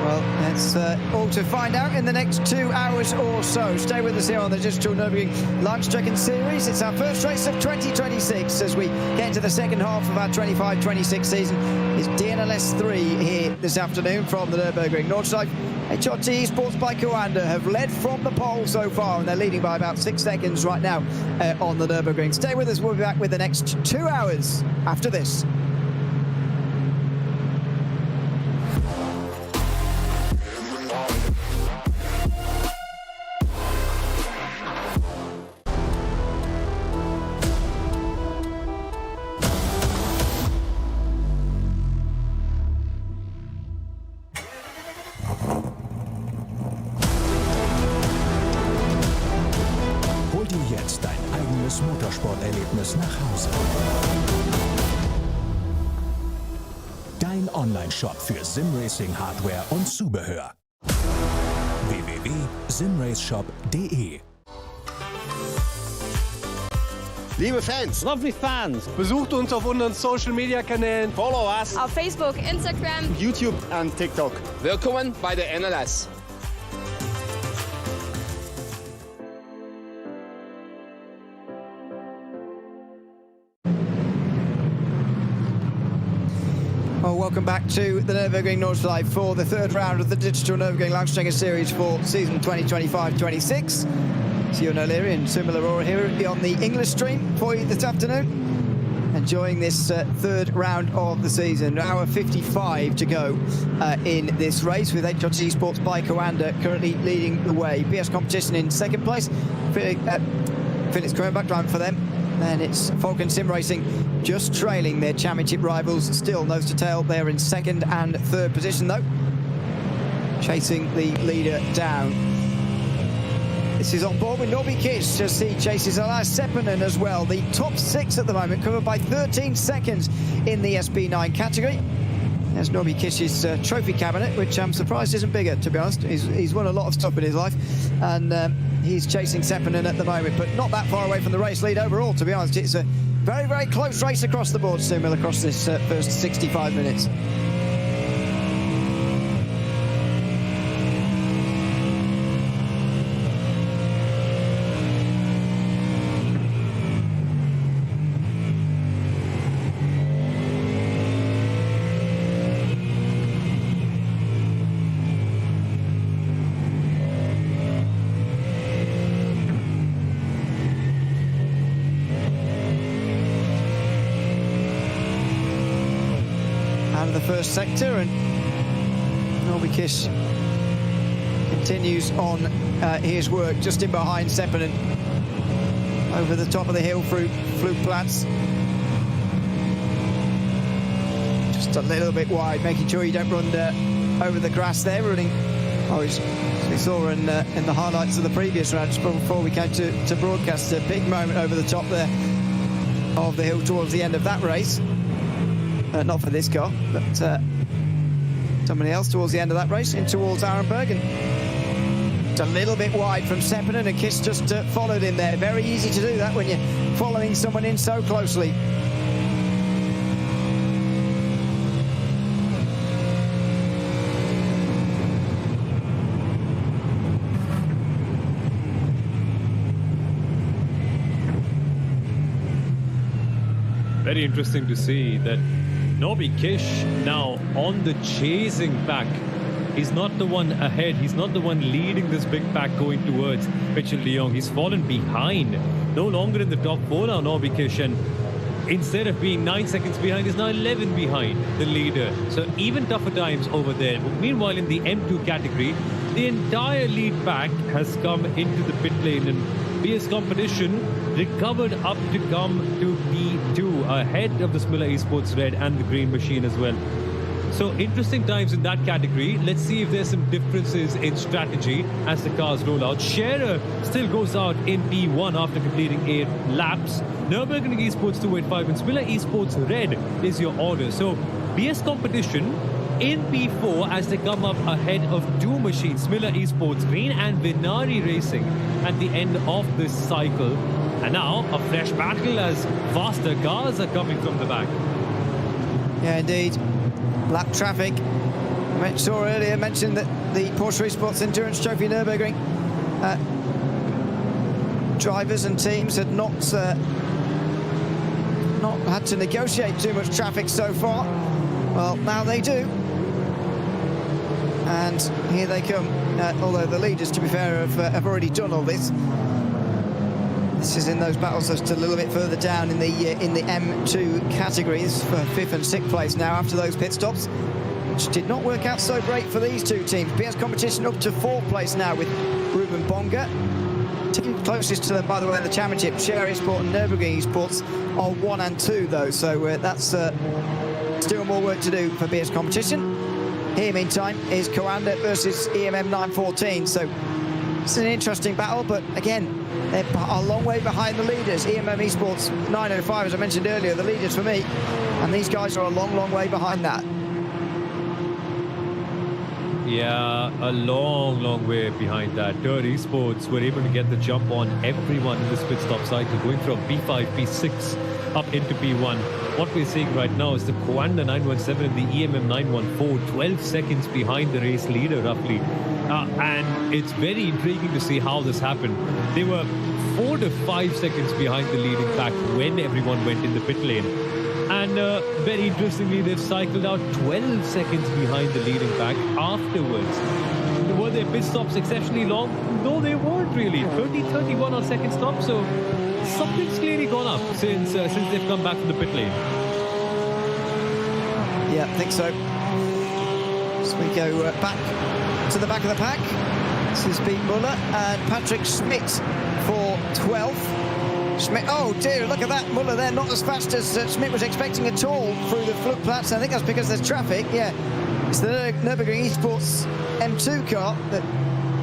Well, that's all to find out in the next 2 hours or so. Stay with us here on the Digital Nürburgring Langstrecken-Serie. It's our first race of 2026 as we get into the second half of our 25-26 season. It's DNLS 3 here this afternoon from the Nürburgring. Nordschleife, HRT Esports by Coanda have led from the pole so far, and they're leading by about 6 seconds right now on the Nürburgring. Stay with us. We'll be back with the next 2 hours after this. Hol dir jetzt dein eigenes Motorsporterlebnis nach Hause. Dein Online-Shop für Simracing-Hardware und Zubehör. www.simraceshop.de. Liebe Fans, Lovely fans, besucht uns auf unseren Social Media Kanälen, follow us. Auf Facebook, Instagram. YouTube und TikTok. Willkommen bei der DNLS. Well, welcome back to the Nürburgring Nordschleife for the third round of the Digital Nürburgring Langstrecken-Serie for season 2025-26. Sion O'Leary and Sim Aurora here on the English stream for you this afternoon. Enjoying this third round of the season. Hour 55 to go in this race, with HRT Esports by Coanda currently leading the way. BS Competition in second place. Felix coming back down for them. Then it's Falcon Sim Racing just trailing their championship rivals, still nose to tail. They're in second and third position though, chasing the leader down. This is on board with Norby Kiss as he chases Elias Seppänen as well. The top 6 at the moment, covered by 13 seconds in the SP9 category. There's Norby Kiss's trophy cabinet, which I'm surprised isn't bigger, to be honest. He's won a lot of stuff in his life, and he's chasing Seppänen at the moment, but not that far away from the race lead overall, to be honest. It's a very, very close race across the board, Sumil, across this first 65 minutes. first sector, and Norby continues on his work just in behind Seppänen over the top of the hill through Flugplatz. Just a little bit wide, making sure you don't run over the grass there, running. As we saw in the highlights of the previous round, just before we came to broadcast, a big moment over the top there of the hill towards the end of that race. Not for this car, but somebody else towards the end of that race, in towards Arenberg, and it's a little bit wide from Seppänen, and Kiss just followed in there. Very easy to do that when you're following someone in so closely. Very interesting to see that Norby Kish now on the chasing pack. He's not the one ahead. He's not the one leading this big pack going towards Mitchell de Jong. He's fallen behind. No longer in the top 4 now, Norby Kish. And instead of being 9 seconds behind, he's now 11 behind the leader. So even tougher times over there. Meanwhile, in the M2 category, the entire lead pack has come into the pit lane, and BS Competition recovered up to come to P2 ahead of the Smilla Esports Red and the Green Machine as well. So interesting times in that category. Let's see if there's some differences in strategy as the cars roll out. Scherer still goes out in P1 after completing 8 laps. Nürburgring Esports 285 and Smilla Esports Red is your order. So BS Competition in P4 as they come up ahead of 2 machines, Smilla Esports Green and Vinari Racing at the end of this cycle. And now a fresh battle as faster cars are coming from the back. Yeah, indeed. Lap traffic. I saw earlier mentioned that the Porsche Esports Endurance Trophy Nürburgring drivers and teams had not had to negotiate too much traffic so far. Well, now they do. And here they come. Although the leaders, to be fair, have already done all this. This is in those battles just a little bit further down in the M2 categories for 5th and 6th place now after those pit stops, which did not work out so great for these two teams. BS Competition up to 4th place now with Ruben Bonga. Team closest to them, by the way, in the championship, Scherer Esport and Nürburgring Esports are 1 and 2 though, so that's still more work to do for BS Competition. Here, meantime, is Coanda versus EMM 914, so it's an interesting battle, but again, they're a long way behind the leaders. EMM Esports 905, as I mentioned earlier, the leaders for me, and these guys are a long, long way behind that. Yeah, a long, long way behind that. Dirt Esports were able to get the jump on everyone in this pit stop cycle, going from P5, P6 up into P1. What we're seeing right now is the Coanda 917 and the EMM 914, 12 seconds behind the race leader, roughly. And it's very intriguing to see how this happened. They were 4 to 5 seconds behind the leading pack when everyone went in the pit lane. And very interestingly, they've cycled out 12 seconds behind the leading pack afterwards. Were their pit stops exceptionally long? No, they weren't really. 30-31 on second stop, so something's clearly gone up since they've come back from the pit lane. Yeah, I think so. So we go back to the back of the pack. This is Pete Muller and Patrick Schmidt for 12th. Schmidt, oh dear, look at that. Muller there, not as fast as Schmidt was expecting at all through the Flugplatz. I think that's because there's traffic, yeah. It's the Nürburgring Esports M2 car that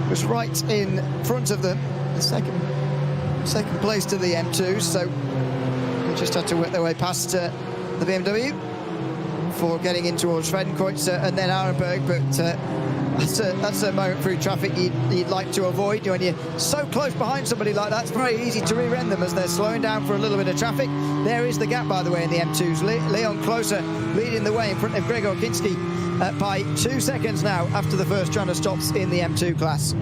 was right in front of them. The second place to the M2, so they just had to work their way past the BMW for getting in towards Fredenkreuz and then Arenberg, but that's a moment through traffic you'd like to avoid. When you're so close behind somebody like that, it's very easy to rear-end them as they're slowing down for a little bit of traffic. There is the gap, by the way, in the M2s. Leon Closer leading the way in front of Gregor Kinski by 2 seconds now after the first round of stops in the M2 class.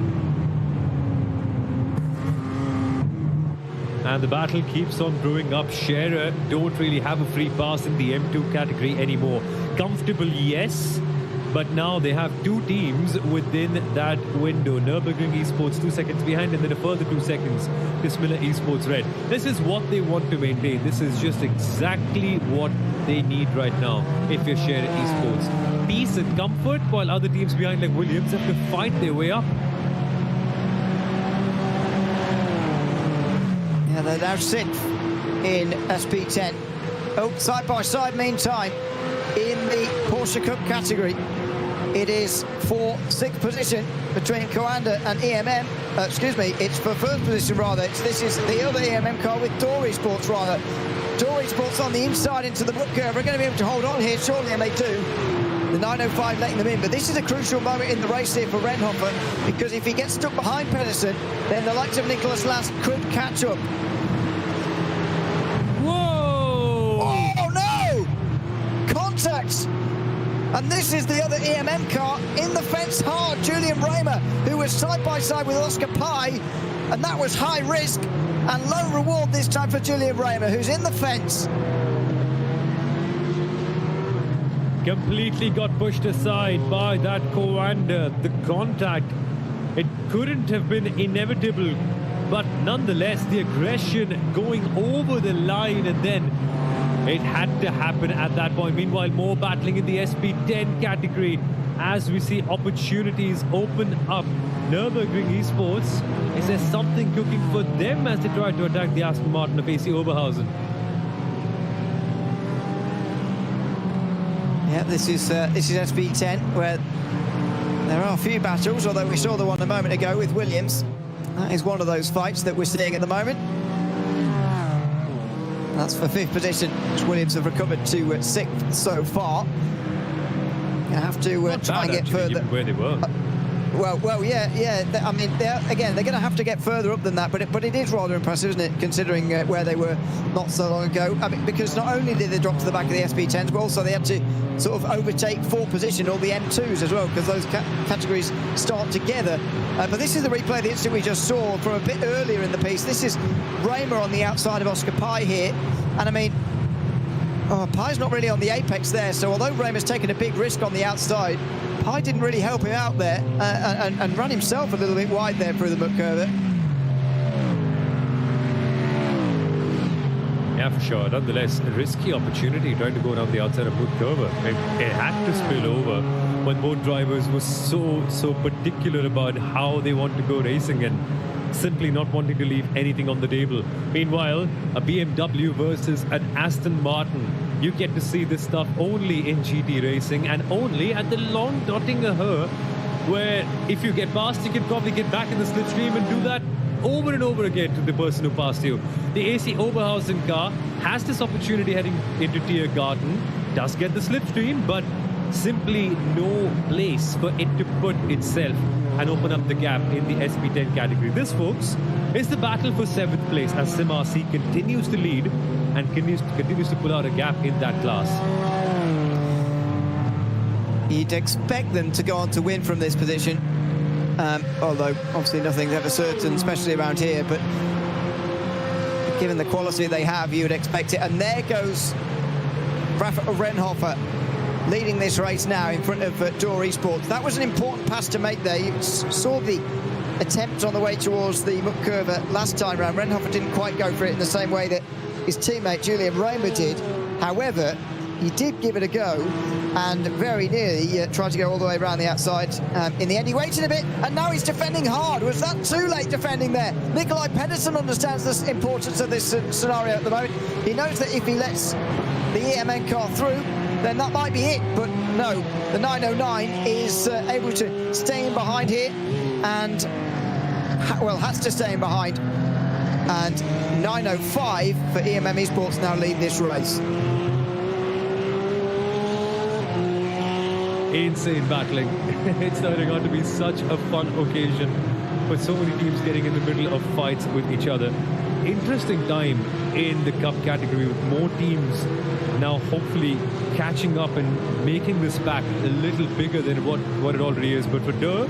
And the battle keeps on brewing up. Scherer don't really have a free pass in the M2 category anymore. Comfortable, yes. But now they have two teams within that window. Nürburgring Esports 2 seconds behind, and then a further 2 seconds to Miller Esports Red. This is what they want to maintain. This is just exactly what they need right now if you're sharing Esports. Peace and comfort, while other teams behind like Williams have to fight their way up. Yeah, they're now 6th in SP10. Oh, side by side meantime in the Porsche Cup category. It is for 6th position between Coanda and EMM. It's for 1st position rather. This is the other EMM car with Door Esports rather. Door Esports on the inside into the book curve. We're going to be able to hold on here shortly, and they do. The 905 letting them in, but this is a crucial moment in the race here for Renhofer, because if he gets stuck behind Pedersen, then the likes of Nicholas Last could catch up. Whoa! Oh no! Contact! And this is the other EMM car in the fence hard, Julian Raymer, who was side by side with Oscar Pai, and that was high risk and low reward this time for Julian Raymer, who's in the fence. Completely got pushed aside by that Coanda. The contact, it couldn't have been inevitable, but nonetheless the aggression going over the line, and then it had to happen at that point. Meanwhile, more battling in the SP10 category as we see opportunities open up. Nürburgring Esports, is there something cooking for them as they try to attack the Aston Martin of AC Oberhausen? Yeah, this is SP10, where there are a few battles, although we saw the one a moment ago with Williams. That is one of those fights that we're seeing at the moment. That's for 5th position, which Williams have recovered to 6th so far. You have to try and get further. Where they were. Well, yeah. I mean, they're going to have to get further up than that, but it is rather impressive, isn't it, considering where they were not so long ago? I mean, because not only did they drop to the back of the SP10s, but also they had to sort of overtake 4th position, or the M2s as well, because those categories start together. But this is the replay of the incident we just saw from a bit earlier in the piece. This is Raymer on the outside of Oscar Pai here, and I mean, Pai's not really on the apex there, so although Raymer's taken a big risk on the outside, Pai didn't really help him out there and ran himself a little bit wide there through the book curve. Yeah, for sure. Nonetheless, a risky opportunity trying to go down the outside of Bookcover. It had to spill over when both drivers were so particular about how they want to go racing and simply not wanting to leave anything on the table. Meanwhile, a BMW versus an Aston Martin. You get to see this stuff only in GT racing and only at the long Nottingham, where if you get past, you can probably get back in the slipstream and do that over and over again to the person who passed you. The AC Oberhausen car has this opportunity heading into Tiergarten, does get the slipstream, but simply no place for it to put itself and open up the gap in the SP10 category. This, folks, is the battle for 7th place as Sim RC continues to lead and continues to pull out a gap in that class. You'd expect them to go on to win from this position, although obviously nothing's ever certain, especially around here, but given the quality they have, you would expect it. And there goes Rafael Renhofer leading this race now in front of Door Esports. That was an important pass to make there. You saw the attempt on the way towards the muck curve last time round. Renhofer didn't quite go for it in the same way that his teammate Julian Raymer did. However, he did give it a go and very nearly tried to go all the way around the outside. In the end, he waited a bit, and now he's defending hard. Was that too late defending there? Nikolai Pedersen understands the importance of this scenario at the moment. He knows that if he lets the EMN car through, then that might be it, but no, the 909 is able to stay in behind here and, well, has to stay in behind, and 905 for EMM Esports now lead this race. Insane battling. It's turning out to be such a fun occasion with so many teams getting in the middle of fights with each other. Interesting time in the Cup category with more teams now hopefully catching up and making this back a little bigger than what it already is. But for Durr,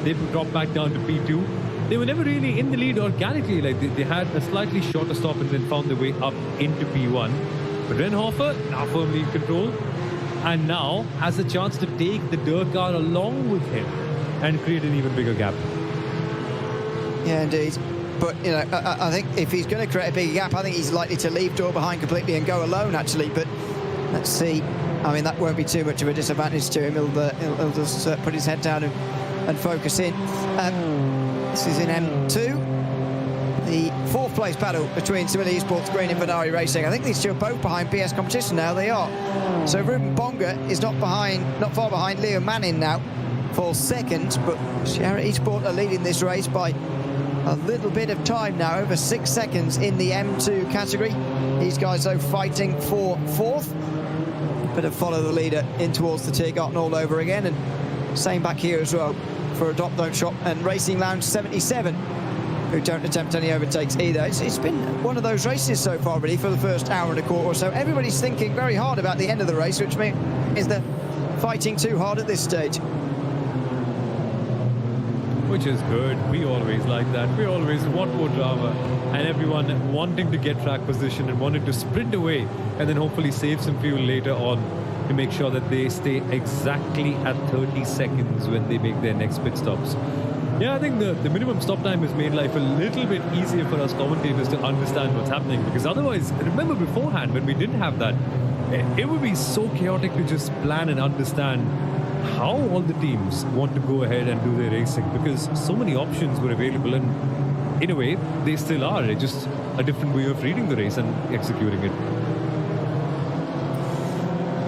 they've dropped back down to P2. They were never really in the lead organically. Like they had a slightly shorter stop and then found their way up into P1. But Renhofer now firmly in control. and now has a chance to take the dirt car along with him and create an even bigger gap. Yeah, indeed. But, you know, I think if he's going to create a bigger gap, I think he's likely to leave Dorr behind completely and go alone, actually. But let's see. I mean, that won't be too much of a disadvantage to him. He'll just put his head down and focus in. This is in M2. The fourth place battle between Similar Esports, Green and Venari Racing. I think these two are both behind BS Competition now. They are. So Ruben Bonga is not far behind Leo Manning now for second, but Sierra Esports are leading this race by a little bit of time now, over 6 seconds in the M2 category. These guys, though, fighting for fourth. Bit of follow the leader in towards the Tiergarten all over again, and same back here as well for Adopt Don't Shop and Racing Lounge 77, who don't attempt any overtakes either. It's been one of those races so far, really, for the first hour and a quarter or so. Everybody's thinking very hard about the end of the race, which means they're fighting too hard at this stage. Which is good. We always like that. We always want more drama, and everyone wanting to get track position and wanting to sprint away and then hopefully save some fuel later on to make sure that they stay exactly at 30 seconds when they make their next pit stops. Yeah, I think the minimum stop time has made life a little bit easier for us commentators to understand what's happening, because otherwise, remember beforehand when we didn't have that, it would be so chaotic to just plan and understand how all the teams want to go ahead and do their racing, because so many options were available, and in a way they still are. It's just a different way of reading the race and executing it.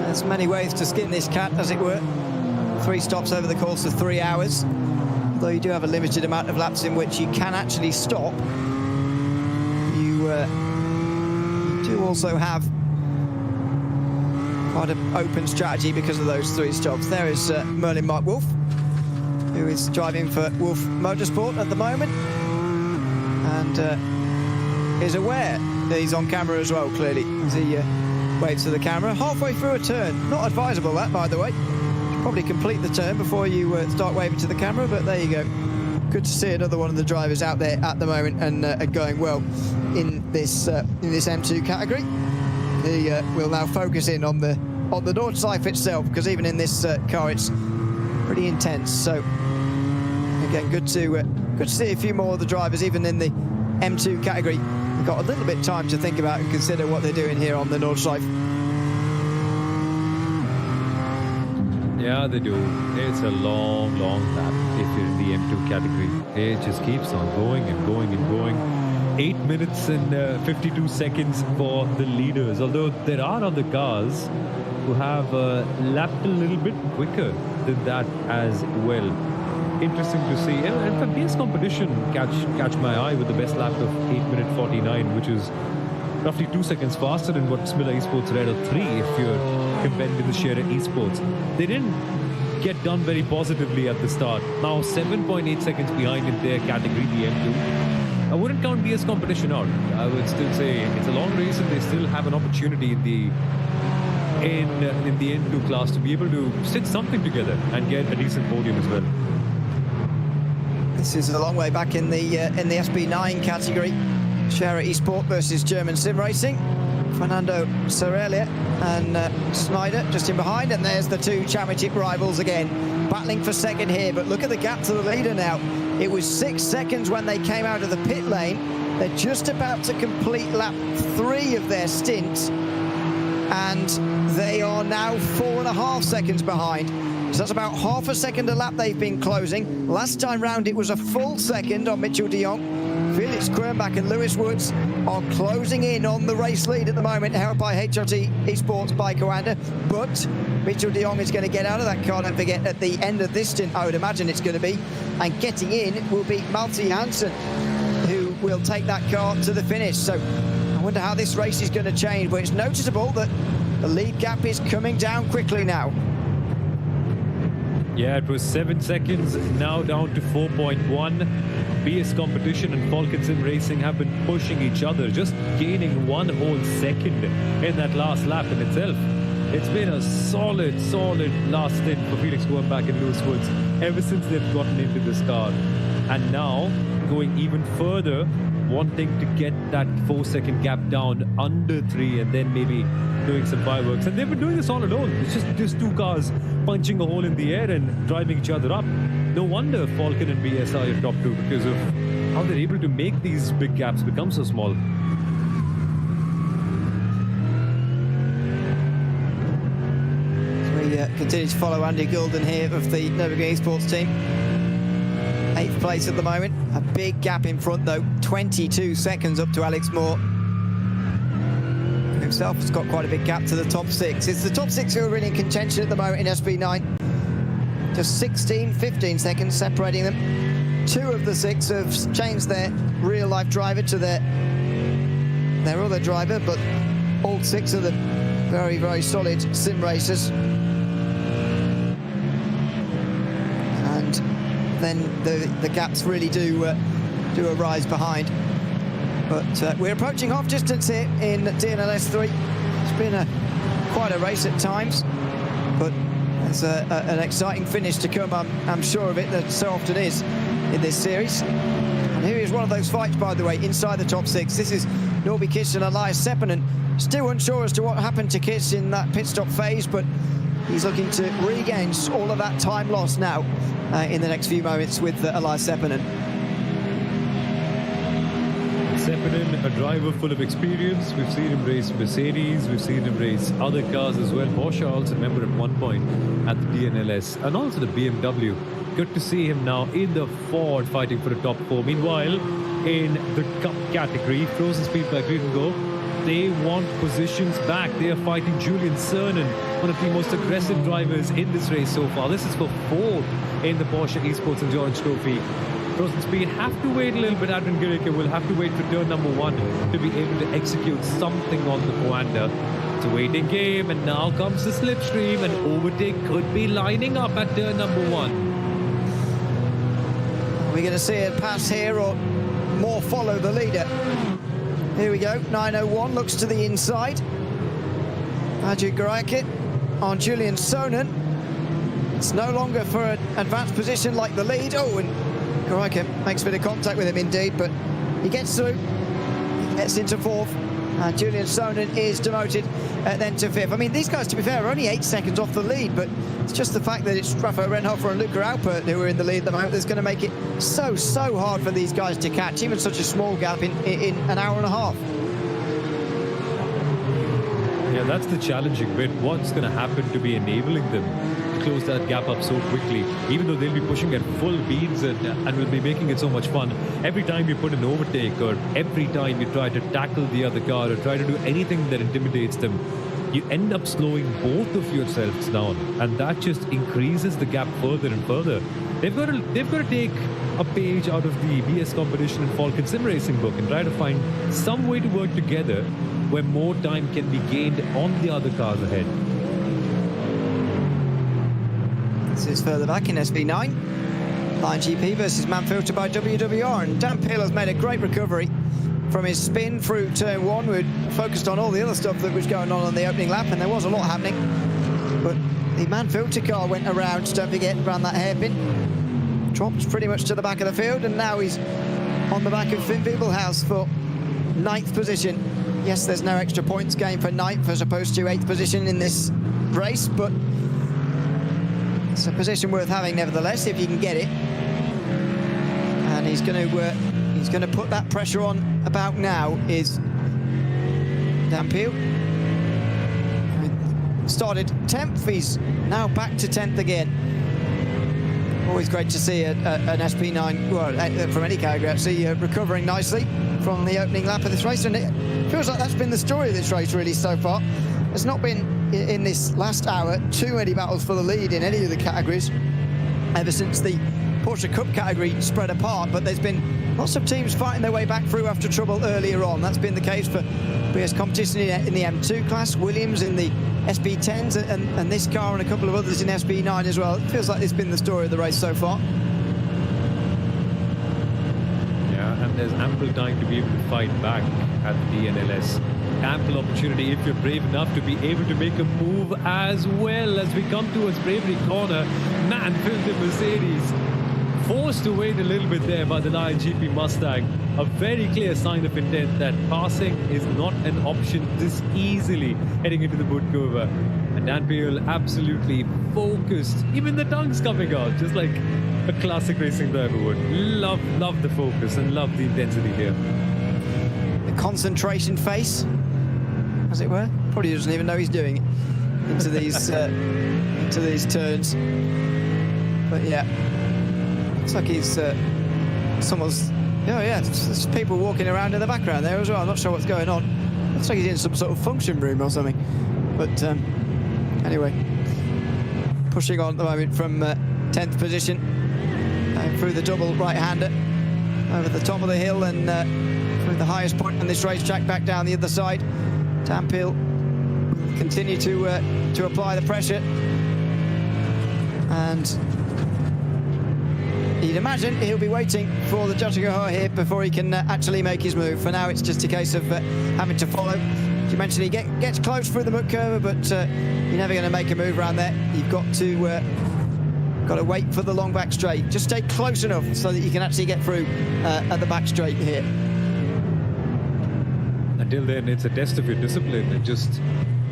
There's many ways to skin this cat, as it were. 3 stops over the course of 3 hours, although you do have a limited amount of laps in which you can actually stop. You do also have quite an open strategy because of those 3 stops. There is Merlin Mark Wolf, who is driving for Wolf Motorsport at the moment, and is aware that he's on camera as well, clearly, as he waves to the camera. Halfway through a turn. Not advisable, that, by the way. Probably complete the turn before you start waving to the camera, but there you go. Good to see another one of the drivers out there at the moment and going well in this M2 category. We'll now focus in on the Nordschleife itself, because even in this car it's pretty intense. So again, good to see a few more of the drivers even in the M2 category. They've got a little bit of time to think about and consider what they're doing here on the Nordschleife. Yeah, they do. It's a long lap if you're in the M2 category. It just keeps on going and going and going. 8 minutes and 52 seconds for the leaders, although there are other cars who have lapped a little bit quicker than that as well. Interesting to see. And for BS competition, catch my eye with the best lap of 8:49, which is roughly 2 seconds faster than what Smilla Esports Red 3 if you're compared to the Sierra Esports. They didn't get done very positively at the start. Now 7.8 seconds behind in their category, the M2. I wouldn't count BS competition out. I would still say it's a long race and they still have an opportunity in the N2 class to be able to sit something together and get a decent podium as well. This is a long way back in the SP9 category. Sierra Esport versus German Sim Racing. Fernando Sorelia and Snyder just in behind, and there's the 2 championship rivals again, battling for second here. But look at the gap to the leader now. It was 6 seconds when they came out of the pit lane. They're just about to complete lap 3 of their stint, and they are now 4.5 seconds behind. So that's about half a second a lap they've been closing. Last time round it was a full second on Mitchell de Jong. Felix Kernbach and Lewis Woods are closing in on the race lead at the moment, held by HRT Esports by Coanda. But Mitchell de Jong is going to get out of that car, don't forget, at the end of this stint, I would imagine it's going to be. And getting in will be Malte Hansen, who will take that car to the finish. So I wonder how this race is going to change, but it's noticeable that the lead gap is coming down quickly now. Yeah, it was 7 seconds, now down to 4.1. BS Competition and Falcon Sim Racing have been pushing each other, just gaining 1 whole second in that last lap in itself. It's been a solid last stint for Felix Kernbach and Lewis Woods ever since they've gotten into this car. And now, going even further wanting to get that 4-second gap down under 3 and then maybe doing some fireworks. And they've been doing this all alone. It's just two cars punching a hole in the air and driving each other up. No wonder Falcon and BSI are top 2 because of how they're able to make these big gaps become so small. So we continue to follow Andy Goulden here of the Nürburgring Esports team. 8th place at the moment. A big gap in front though. 22 seconds up to Alex Moore. Himself has got quite a big gap to the top 6. It's the top 6 who are really in contention at the moment in SP9. Just 15 seconds separating them. 2 of the 6 have changed their real-life driver to their other driver, but all 6 of them very, very solid sim racers. And then the gaps really do arise behind. But we're approaching half distance here in DNLS 3. It's been quite a race at times, but there's an exciting finish to come, I'm sure of it, that so often is in this series. And here is one of those fights, by the way, inside the top 6. This is Norby Kiss and Elias Seppänen. Still unsure as to what happened to Kiss in that pit stop phase, but he's looking to regain all of that time lost now in the next few moments with Elias Seppänen. Seppänen, a driver full of experience. We've seen him race Mercedes, we've seen him race other cars as well. Porsche, I also remember at one point at the DNLS and also the BMW. Good to see him now in the Ford fighting for the top 4. Meanwhile, in the Cup category, Frozen Speed by Green Go, they want positions back. They are fighting Julian Cernan, one of the most aggressive drivers in this race so far. This is for 4th in the Porsche Esports Endurance Trophy. Frozen Speed have to wait a little bit. Adrian Giricke will have to wait for turn number 1 to be able to execute something on the Coanda. It's a waiting game, and now comes the slipstream, and overtake could be lining up at turn number 1. Are we going to see a pass here or more follow the leader? Here we go, 9:01 looks to the inside. Adrian Giricke on Julian Cernan. It's no longer for an advanced position like the lead. Oh, and Giricke makes a bit of contact with him indeed, but he gets through, gets into 4th, and Julian Cernan is demoted then to 5th. I mean, these guys, to be fair, are only 8 seconds off the lead, but it's just the fact that it's Rafael Renhofer and Luca Alpert who are in the lead at the moment that's going to make it so hard for these guys to catch, even such a small gap in an hour and a half. Yeah, that's the challenging bit. What's going to happen to be enabling them to close that gap up so quickly? Even though they'll be pushing at full beans and will be making it so much fun. Every time you put an overtake or every time you try to tackle the other car or try to do anything that intimidates them, you end up slowing both of yourselves down, and that just increases the gap further and further. They've got to take a page out of the BS competition and Falcon Sim Racing book and try to find some way to work together where more time can be gained on the other cars ahead. This is further back in SP9. Lion GP versus Manfilter by WWR, and Dan Peel has made a great recovery from his spin through turn 1. We'd focused on all the other stuff that was going on the opening lap, and there was a lot happening. But the Manfilter car went around, don't forget, around that hairpin. Dropped pretty much to the back of the field, and now he's on the back of Finn Wiebelhaus for 9th position. Yes, there's no extra points gained for 9th as opposed to 8th position in this race, but it's a position worth having nevertheless if you can get it. And he's going to put that pressure on about now is Dan Peel. Started 10th, he's now back to 10th again. Always great to see an SP9, well, from any category actually, recovering nicely from the opening lap of this race, and it feels like that's been the story of this race really so far. There's not been, in this last hour, too many battles for the lead in any of the categories ever since the Porsche Cup category spread apart, but there's been lots of teams fighting their way back through after trouble earlier on. That's been the case for BS competition in the M2 class, Williams in the SP10s, and this car and a couple of others in SP9 as well. It feels like it's been the story of the race so far. Yeah, and there's ample time to be able to fight back at the DNLS. Ample opportunity if you're brave enough to be able to make a move as well as we come towards Bravery Corner. Man, Phil the Mercedes. 4 forced to wait a little bit there by the Lion GP Mustang. A very clear sign of intent that passing is not an option this easily heading into the Budkova. And Dan Peel absolutely focused. Even the tongue's coming out, just like a classic racing driver would. Love the focus and love the intensity here. The concentration face, as it were. Probably doesn't even know he's doing it into these turns. But yeah, looks like he's someone's. Oh yeah, there's people walking around in the background there as well. I'm not sure what's going on. Looks like he's in some sort of function room or something. But anyway, pushing on at the moment from 10th position through the double right-hander over the top of the hill and through the highest point on this racetrack back down the other side. Dan Peel continue to apply the pressure, and you'd imagine he'll be waiting for the Jotagahar here before he can actually make his move. For now, it's just a case of having to follow. As you mentioned, he gets close through the muck curve, but you're never going to make a move around there. You've got to wait for the long back straight. Just stay close enough so that you can actually get through at the back straight here. Until then, it's a test of your discipline and just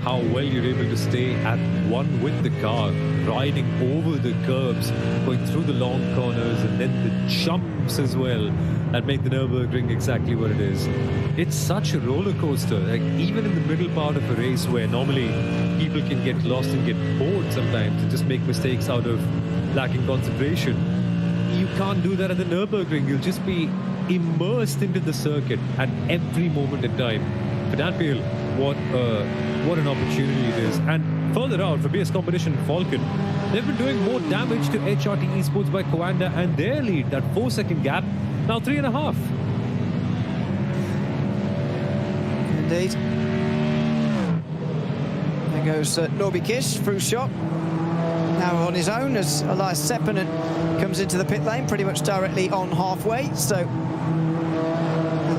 how well you're able to stay at one with the car, riding over the curbs, going through the long corners, and then the jumps as well that make the Nürburgring exactly what it is. It's such a roller coaster. Like, even in the middle part of a race where normally people can get lost and get bored sometimes and just make mistakes out of lacking concentration, you can't do that at the Nürburgring. You'll just be immersed into the circuit at every moment in time. For Dan Peel, what an opportunity it is. And further out for BS Competition Falcon, they've been doing more damage to HRT Esports by Coanda, and their lead, that 4-second gap, now 3.5. Indeed. There goes Norby Kish through shot. Now on his own as Elias Seppänen comes into the pit lane pretty much directly on halfway. So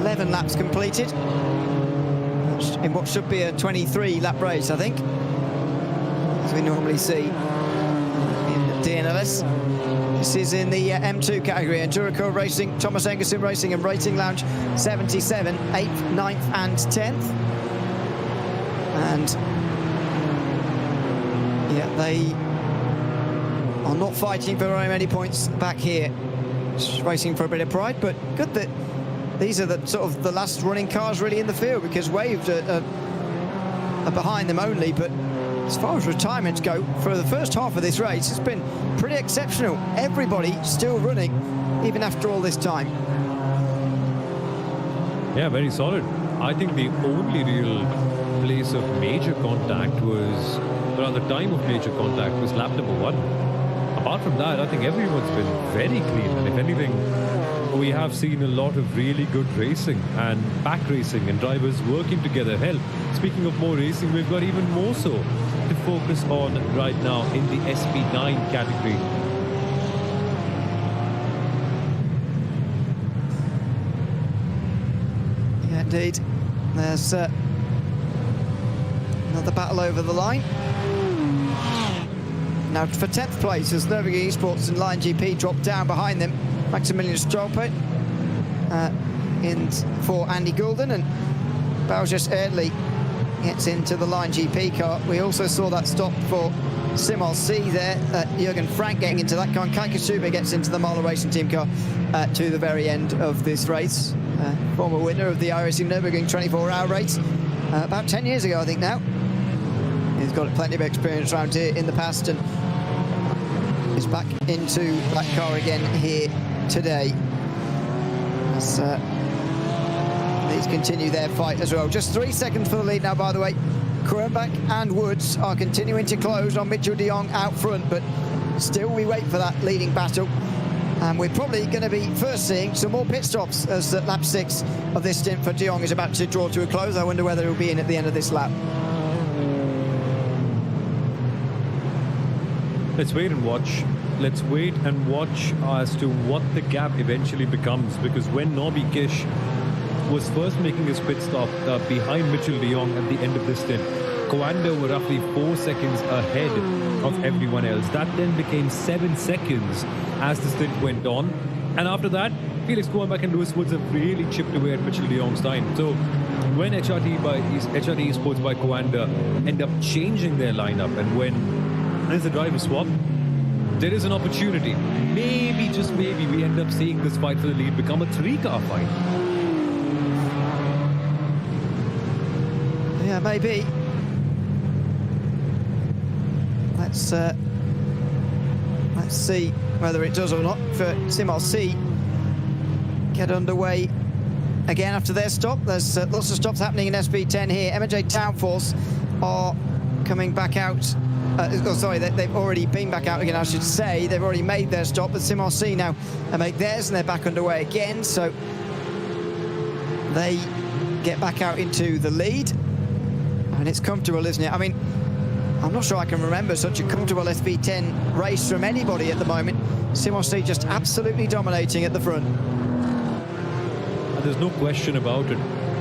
11 laps completed in what should be a 23-lap race, I think, as we normally see in DNLS. This is in the M2 category. Enduro Racing, Thomas Engerson Racing and Rating Lounge 77, 8th, 9th and 10th. And yeah, they are not fighting for very many points back here. Just racing for a bit of pride, but good that these are the sort of the last running cars really in the field, because Waved are behind them only. But as far as retirements go, for the first half of this race, it's been pretty exceptional. Everybody still running, even after all this time. Yeah, very solid. I think the only real place of major contact was, around the time of major contact, was lap number 1. Apart from that, I think everyone's been very clean. And if anything, we have seen a lot of really good racing and back racing and drivers working together. Hell, speaking of more racing, we've got even more so to focus on right now in the SP9 category. Yeah, indeed. There's another battle over the line. Now for 10th place, as Nürburgring Esports and Lion GP drop down behind them. Maximilian Stolpe in for Andy Goulden, and Baujas Erdely gets into the Lion GP car. We also saw that stop for Simol C there, Jürgen Frank getting into that car, and Kai Kasube gets into the Mahler Racing Team car to the very end of this race. Former winner of the iRacing Nürburgring 24-hour race about 10 years ago, I think now. He's got plenty of experience around here in the past, and is back into that car again here today. As these continue their fight as well. Just 3 seconds for the lead now, by the way. Krumbach and Woods are continuing to close on Mitchell de Jong out front, but still we wait for that leading battle. And we're probably going to be first seeing some more pit stops as lap 6 of this stint for de Jong is about to draw to a close. I wonder whether he'll be in at the end of this lap. Let's wait and watch. Let's wait and watch as to what the gap eventually becomes, because when Norby Kish was first making his pit stop behind Mitchell de Jong at the end of this stint, Coanda were roughly 4 seconds ahead of everyone else. That then became 7 seconds as the stint went on. And after that, Felix Kouambak and Lewis Woods have really chipped away at Mitchell de Jong's time. So when HRT Esports by Coanda end up changing their lineup, and when there's a driver swap, there is an opportunity. Maybe, just maybe, we end up seeing this fight for the lead become a 3-car fight. Yeah, maybe. Let's see whether it does or not for Simol C. Get underway again after their stop. There's lots of stops happening in SP10 here. M&J Townforce are coming back out. They've already been back out again, I should say. They've already made their stop, but Simol C now make theirs, and they're back underway again. So they get back out into the lead, and it's comfortable, isn't it? I mean, I'm not sure I can remember such a comfortable SP10 race from anybody at the moment. Simol C just absolutely dominating at the front. There's no question about it.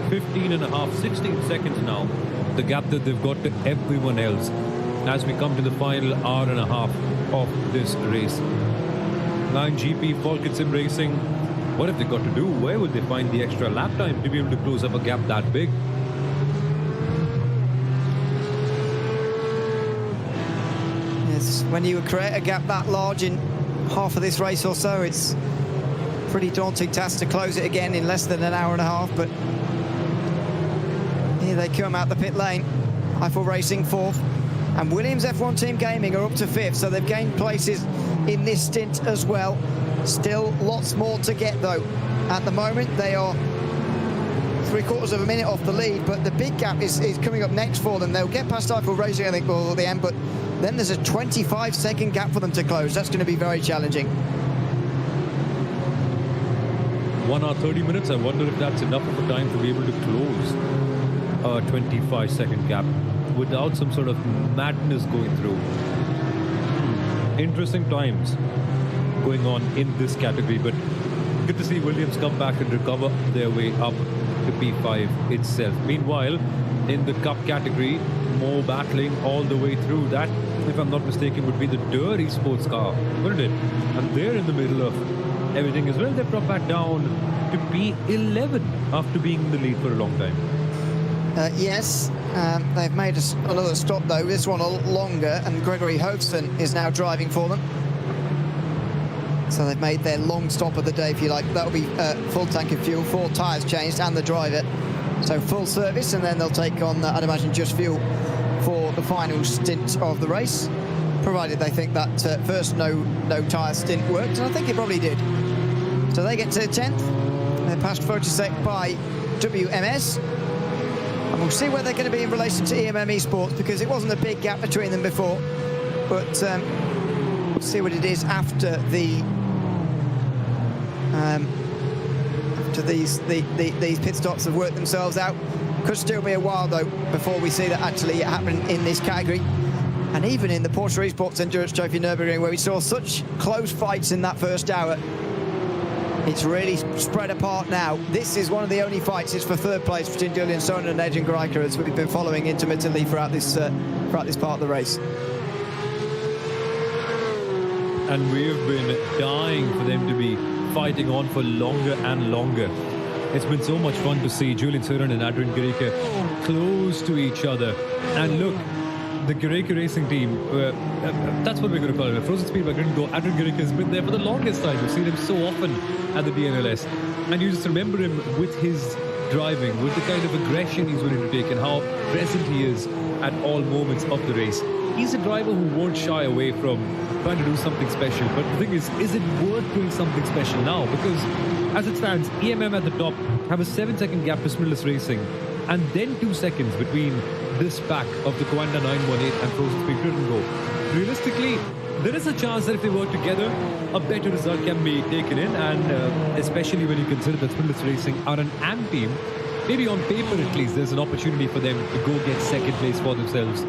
16 seconds now, the gap that they've got to everyone else as we come to the final hour and a half of this race. 9GP, Falcon Sim Racing, what have they got to do? Where would they find the extra lap time to be able to close up a gap that big? Yes, when you create a gap that large in half of this race or so, it's pretty daunting task to close it again in less than an hour and a half. But here they come out the pit lane. Eiffel Racing 4th, and Williams F1 Team Gaming are up to 5th, so they've gained places in this stint as well. Still lots more to get though. At the moment they are 3/4 of a minute off the lead, but the big gap is coming up next for them. They'll get past Eiffel Racing, I think, at the end, but then there's a 25-second gap for them to close. That's going to be very challenging. 1 hour 30 minutes. I wonder if that's enough of a time to be able to close a 25-second gap without some sort of madness going through. Interesting times going on in this category, but good to see Williams come back and recover their way up to P5 itself. Meanwhile, in the Cup category, more battling all the way through. That, if I'm not mistaken, would be the Dur Esports car, wouldn't it? And they're in the middle of everything as well. They're brought back down to P11 after being in the lead for a long time. Yes, they've made another stop though, this one a lot longer, and Gregory Hofson is now driving for them. So they've made their long stop of the day, if you like. That'll be full tank of fuel, 4 tyres changed, and the driver. So full service, and then they'll take on, I'd imagine, just fuel for the final stint of the race, provided they think that first no tyre stint worked, and I think it probably did. So they get to 10th. They're passed Photosec by WMS. And we'll see where they're going to be in relation to EMM Esports, because it wasn't a big gap between them before. But we'll see what it is after these pit stops have worked themselves out. Could still be a while though before we see that actually happen in this category. And even in the Porsche Esports Endurance Trophy Nürburgring, where we saw such close fights in that first hour, it's really spread apart now. This is one of the only fights. It's for 3rd place between Julian Sonnen and Adrian Greiker, as we've been following intermittently throughout this part of the race. And we've been dying for them to be fighting on for longer and longer. It's been so much fun to see Julian Sonnen and Adrian Greiker close to each other. And look, the Greiker racing team, that's what we're going to call it. Frozen Speed by Gringo. Adrian Greiker has been there for the longest time. We've seen him so often at the DNLS. And you just remember him with his driving, with the kind of aggression he's willing to take, and how present he is at all moments of the race. He's a driver who won't shy away from trying to do something special. But the thing is it worth doing something special now? Because as it stands, EMM at the top have a 7-second gap to Smillis Racing, and then 2 seconds between this pack of the Coanda 918 and Frozen Speed Grid and Go. Realistically, there is a chance that if they work together, a better result can be taken in, and especially when you consider that Smillis Racing are an AM team, maybe on paper at least, there's an opportunity for them to go get 2nd place for themselves.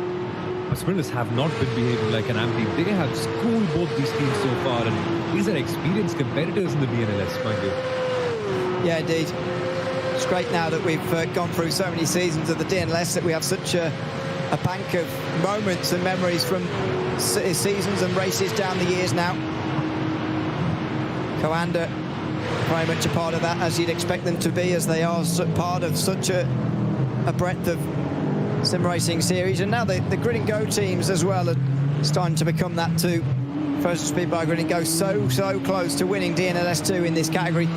But Smillis have not been behaving like an AM team. They have schooled both these teams so far, and these are experienced competitors in the DNLS, mind you. Yeah, indeed. It's great now that we've gone through so many seasons of the DNLS that we have such a bank of moments and memories from seasons and races down the years now. Coanda very much a part of that, as you'd expect them to be, as they are part of such a breadth of sim racing series. And now the Grid and Go teams as well are starting to become that too. First Speed by Grid and Go so close to winning DNLS 2 in this category.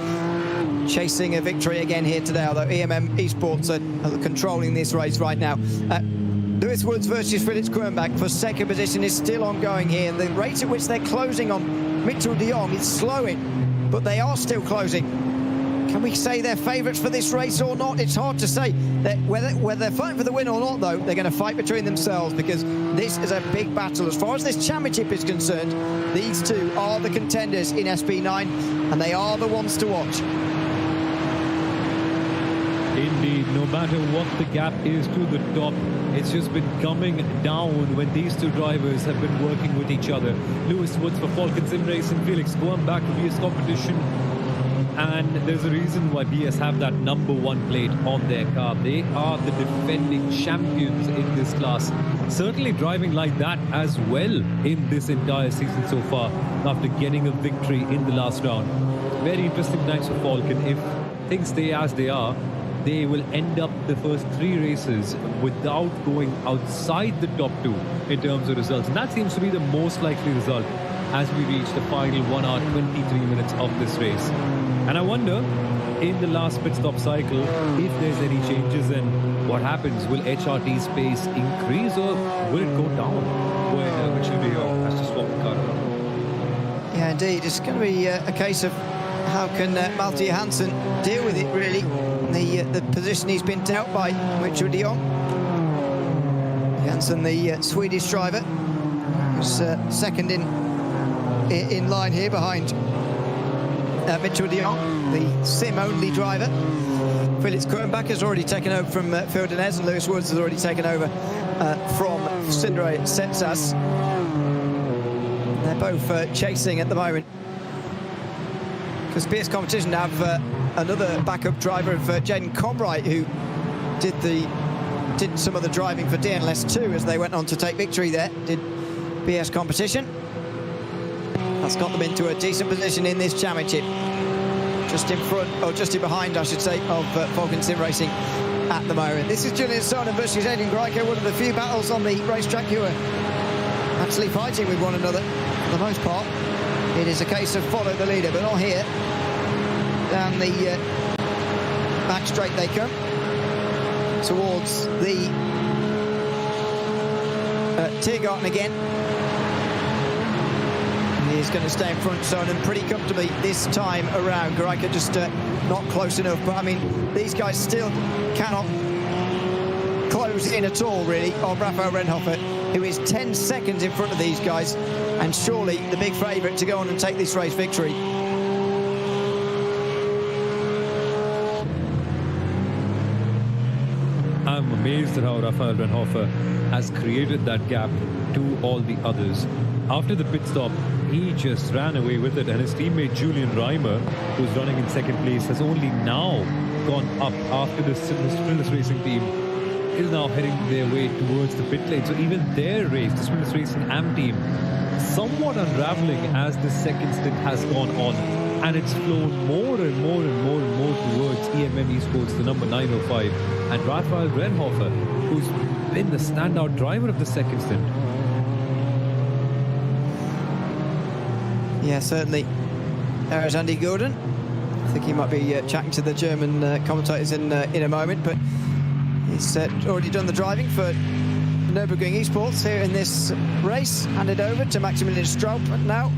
Chasing a victory again here today, although EMM Esports are controlling this race right now. Lewis Woods versus Felix Kruenbach for second position is still ongoing here. The rate at which they're closing on Mitchell de Jong is slowing, but they are still closing. Can we say they're favourites for this race or not? It's hard to say. Whether they're fighting for the win or not, though, they're going to fight between themselves, because this is a big battle. As far as this championship is concerned, these two are the contenders in SP9, and they are the ones to watch. Indeed, no matter what the gap is to the top, it's just been coming down when these two drivers have been working with each other. Lewis Woods for Falcon Sim Racing, Felix going back to BS competition. And there's a reason why BS have that #1 plate on their car. They are the defending champions in this class. Certainly driving like that as well in this entire season so far, after getting a victory in the last round. Very interesting times for Falcon. If things stay as they are, they will end up the first 3 races without going outside the top 2 in terms of results. And that seems to be the most likely result as we reach the final 1 hour 23 minutes of this race. And I wonder, in the last pit stop cycle, if there's any changes and what happens. Will HRT's pace increase or will it go down? Which will be has to swap the car around. Yeah, indeed. It's going to be a case of how can Malte Hansen deal with it, really. The position he's been dealt by Mitchell de Jong. Hansen, the Swedish driver, who's second in line here behind Mitchell de Jong, the sim-only driver. Felix Kruenbach has already taken over from Phil Denez, and Lewis Woods has already taken over from Sindre Setsas. They're both chasing at the moment, because BS Competition have another backup driver of Jaden Combright, who did some of the driving for DNLS 2 as they went on to take victory there. Did BS Competition. That's got them into a decent position in this championship. Just in front, or just in behind, I should say, of Falcon Sim Racing at the moment. This is Julian Sonnen versus Adrian Greico, one of the few battles on the racetrack who are actually fighting with one another for the most part. It is a case of follow the leader, but not here. Down the back straight they come towards the Tiergarten again. He's going to stay in front, Sonnen, pretty comfortably this time around. Greico just not close enough, but I mean, these guys still cannot close in at all, really, on Raphael Renhofer, who is 10 seconds in front of these guys, and surely the big favourite to go on and take this race victory. I'm amazed at how Raphael Renhofer has created that gap to all the others. After the pit stop, he just ran away with it, and his teammate Julian Reimer, who's running in second place, has only now gone up after the Sprinters Racing team is now heading their way towards the pit lane. So even their race, the Sprinters Racing AM team, somewhat unraveling as the second stint has gone on, and it's flown more and more and more and more towards EMM Esports, the number 905, and Raphael Renhofer, who's been the standout driver of the second stint. Yeah, certainly. There is Andy Gordon. I think he might be chatting to the German commentators in a moment, but he's already done the driving for Nürburgring Esports here in this race. Handed over to Maximilian Straub now.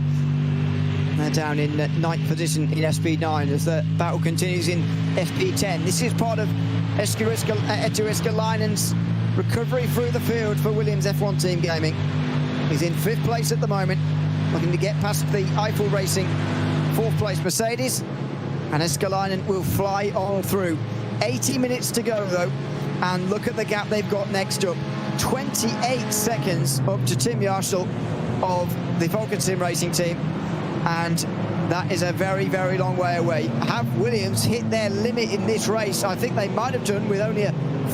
They're down in 9th position in SP9 as the battle continues in SP10. This is part of Etu Iskalainen's recovery through the field for Williams F1 Team Gaming. He's in 5th place at the moment, looking to get past the Eiffel Racing 4th place Mercedes, and Iskalainen will fly on through. 80 minutes to go though, and look at the gap they've got next up. 28 seconds up to Tim Yarshall of the Falcon Sim Racing team, and that is a very, very long way away. Have Williams hit their limit in this race? I think they might have done with only a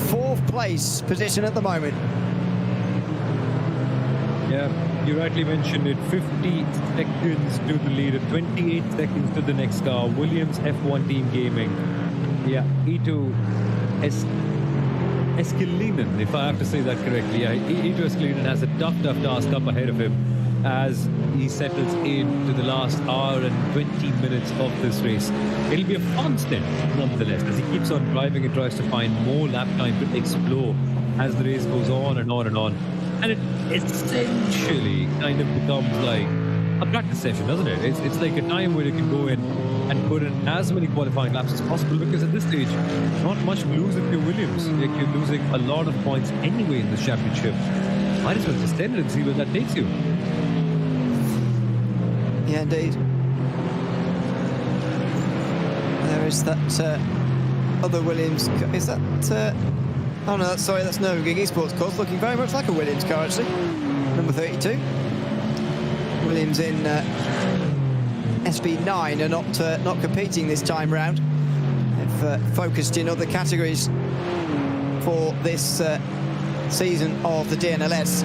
4th place position at the moment. Yeah, you rightly mentioned it. 50 seconds to the leader, 28 seconds to the next car. Williams F1 Team Gaming. Yeah, Ito Eskelinen, if I have to say that correctly. Yeah, Ito Eskelinen has a tough task up ahead of him as he settles into the last hour and 20 minutes of this race. It'll be a fun stint, nonetheless, as he keeps on driving and tries to find more lap time to explore as the race goes on and on and on. And it essentially kind of becomes like a practice session, doesn't it? It's like a time where you can go in and put in as many qualifying laps as possible, because at this stage, not much to lose if you're Williams. Like, you're losing a lot of points anyway in this championship. Might as well just end it and see where that takes you. Yeah, indeed. There is that other Williams. Is that? Oh no, that's Nürburgring Esports course, looking very much like a Williams car actually. Number 32. Williams in SP9 are not competing this time round. They've focused in other categories for this season of the DNLS.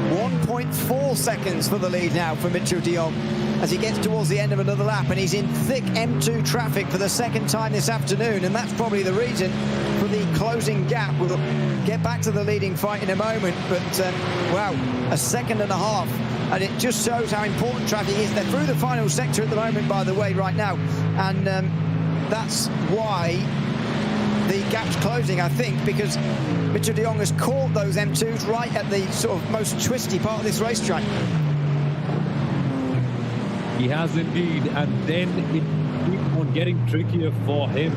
1.4 seconds for the lead now for Mitchell de Jong as he gets towards the end of another lap, and he's in thick M2 traffic for the second time this afternoon, and that's probably the reason for the closing gap. We'll get back to the leading fight in a moment, but wow, a second and a half, and it just shows how important traffic is. They're through the final sector at the moment, by the way, right now, and that's why the gap's closing, I think, because Mitchell de Jong has caught those M2s right at the sort of most twisty part of this racetrack. He has indeed, and then it keeps on getting trickier for him.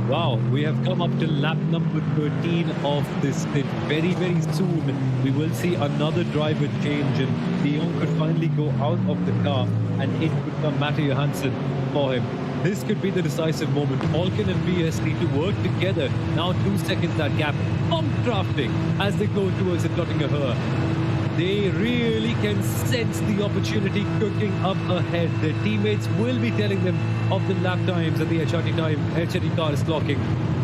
Wow, we have come up to lap number 13 of this stint. Very, very soon we will see another driver change, and de Jong could finally go out of the car, and it could come Matti Johansson for him. This could be the decisive moment. Falken and BS need to work together. Now 2 seconds that gap. Pump drafting as they go towards the Nottingham. They really can sense the opportunity cooking up ahead. Their teammates will be telling them of the lap times that the HRT car is clocking.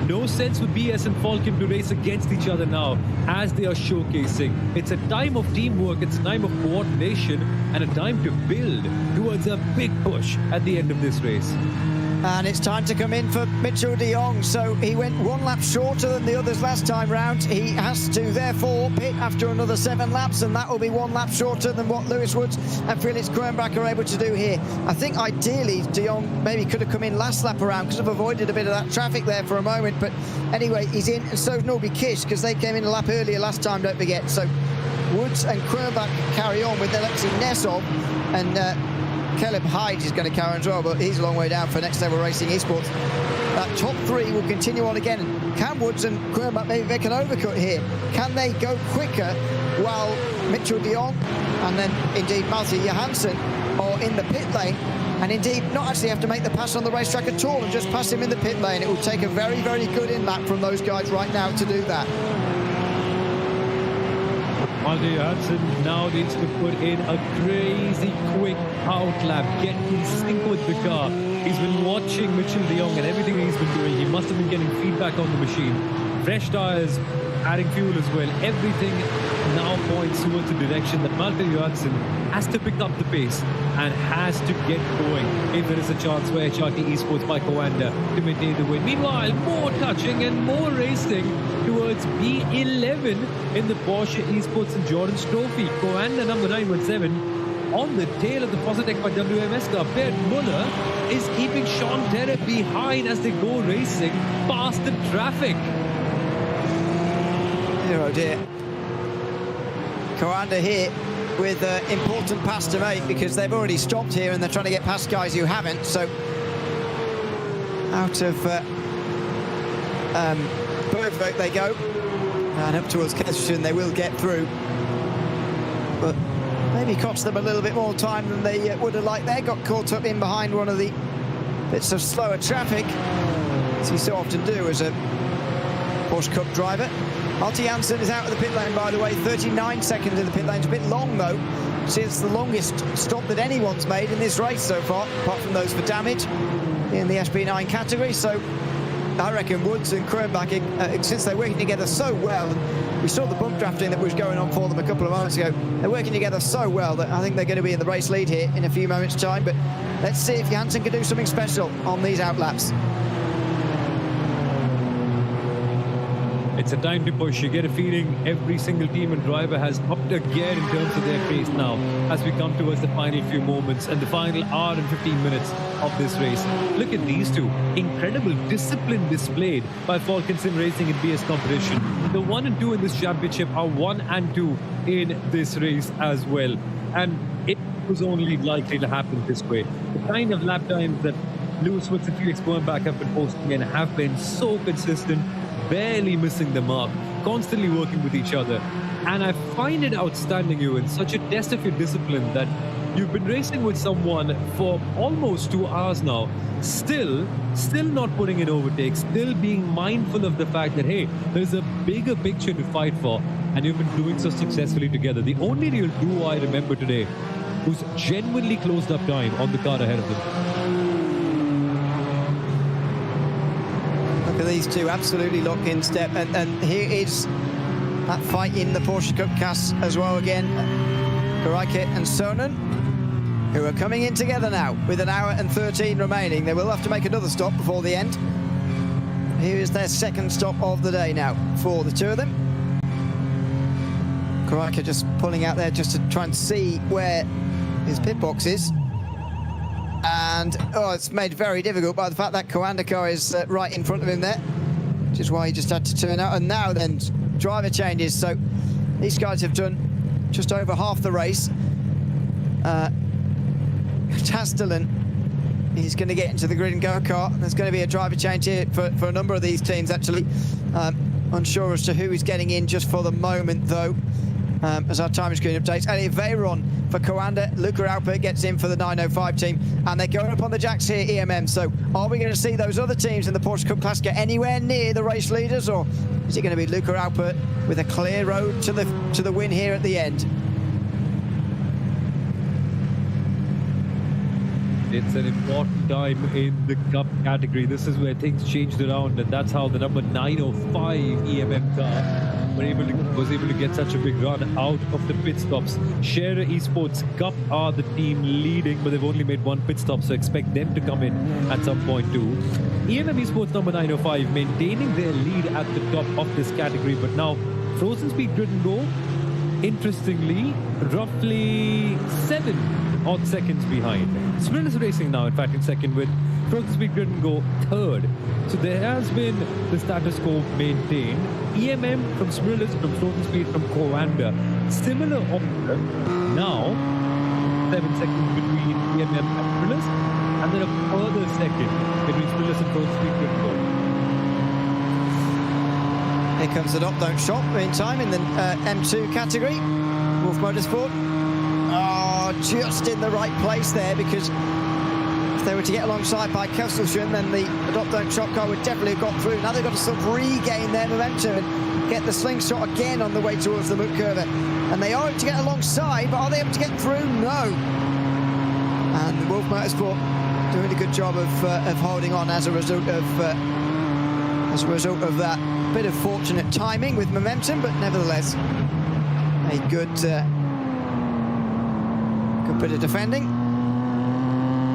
No sense for BS and Falken to race against each other now as they are showcasing. It's a time of teamwork, it's a time of coordination, and a time to build towards a big push at the end of this race. And it's time to come in for Mitchell de Jong. So he went 1 lap shorter than the others last time round. He has to therefore pit after another 7 laps, and that will be 1 lap shorter than what Lewis Woods and Felix Kronbach are able to do here. I think ideally de Jong maybe could have come in last lap around, because I've avoided a bit of that traffic there for a moment. But anyway, he's in, and so's Norby Kish, because they came in a lap earlier last time, don't forget. So Woods and Kronbach carry on with Alexei Nesov, and Caleb Hyde is going to carry on as well, but he's a long way down for Next Level Racing Esports. That top 3 will continue on again. Can Woods and Kronbach maybe make an overcut here? Can they go quicker while Mitchell de Jong and then indeed Matti Johansson are in the pit lane, and indeed not actually have to make the pass on the racetrack at all and just pass him in the pit lane? It will take a very, very good in-lap from those guys right now to do that. Matti Johansson now needs to put in a crazy quick out lap, get in sync with the car. He's been watching Mitchell de Jong and everything he's been doing. He must have been getting feedback on the machine. Fresh tires, adding fuel as well. Everything now points towards the direction that Matti Johansson has to pick up the pace and has to get going if there is a chance for HRT Esports by Coanda to maintain the win. Meanwhile, more touching and more racing towards B11 in the Porsche Esports and Jordan's Trophy. Coanda number 917 on the tail of the Positec by WMS car. Bert Muller is keeping Sean Terry behind as they go racing past the traffic. Oh dear. Coanda here with important pass to make, because they've already stopped here and they're trying to get past guys who haven't. So out of Bergvik they go, and up towards Kesterson they will get through, but maybe cost them a little bit more time than they would have liked. They got caught up in behind one of the bits of slower traffic, as you so often do as a Porsche Cup driver. Matti Johansson is out of the pit lane, by the way. 39 seconds in the pit lane. It's a bit long, though. See, it's the longest stop that anyone's made in this race so far, apart from those for damage in the SP9 category. So I reckon Woods and Kronbach, since they're working together so well, we saw the bump drafting that was going on for them a couple of moments ago. They're working together so well that I think they're going to be in the race lead here in a few moments' time. But let's see if Janssen can do something special on these outlaps. It's a time to push. You get a feeling every single team and driver has upped a gear in terms of their pace now as we come towards the final few moments and the final hour and 15 minutes of this race. Look at these two. Incredible discipline displayed by Falcon Sim Racing in BS competition. The 1 and 2 in this championship are 1 and 2 in this race as well. And it was only likely to happen this way. The kind of lap times that Lewis Woods and Felix Bernbach have been posting in have been so consistent, barely missing the mark, constantly working with each other. And I find it outstanding, Ewan, such a test of your discipline that you've been racing with someone for almost 2 hours now, still not putting in overtakes, still being mindful of the fact that, hey, there's a bigger picture to fight for, and you've been doing so successfully together. The only real duo I remember today who's genuinely closed up time on the car ahead of them. These two absolutely lock in step, and here is that fight in the Porsche Cup class as well again. Karaike and Sonen, who are coming in together now with an hour and 13 remaining. They will have to make another stop before the end. Here is their second stop of the day now for the two of them. Karaike just pulling out there just to try and see where his pit box is. And, it's made very difficult by the fact that Coanda car is right in front of him there, which is why he just had to turn out. And now then, driver changes. So these guys have done just over half the race. Castellan is going to get into the grid and go-kart. There's going to be a driver change here for a number of these teams, actually. Unsure as to who is getting in just for the moment, though. As our time screen updates. Elliot Veyron for Coanda. Luca Alpert gets in for the 905 team. And they're going up on the jacks here, EMM. So are we going to see those other teams in the Porsche Cup class get anywhere near the race leaders? Or is it going to be Luca Alpert with a clear road to the win here at the end? It's an important time in the Cup category. This is where things changed around, and that's how the number 905 EMM car was able to get such a big run out of the pit stops. Scherer Esports Cup are the team leading, but they've only made one pit stop, so expect them to come in at some point too. EMM Esports number 905 maintaining their lead at the top of this category, but now Frozen Speed Grid and Go, interestingly, roughly 7 odd seconds behind. Smrillis Racing now, in fact, in second, with Frozen Speed Grid and Go third. So there has been the status quo maintained. EMM from Smrillis, from Frozen Speed, from Coanda. Similar order now, 7 seconds between EMM and Smrillis, and then a further second between Smrillis and Frozen Speed Grid and Go. Here comes the Don't Shop in time in the M2 category. Wolf Motorsport. Just in the right place there, because if they were to get alongside by Kesselschön, then the Don't Shop car would definitely have got through. Now they've got to sort of regain their momentum and get the slingshot again on the way towards the Moot Curve. And they are able to get alongside, but are they able to get through? No. And Wolf Motorsport doing a good job of holding on as a result of that bit of fortunate timing with momentum, but nevertheless a good bit of defending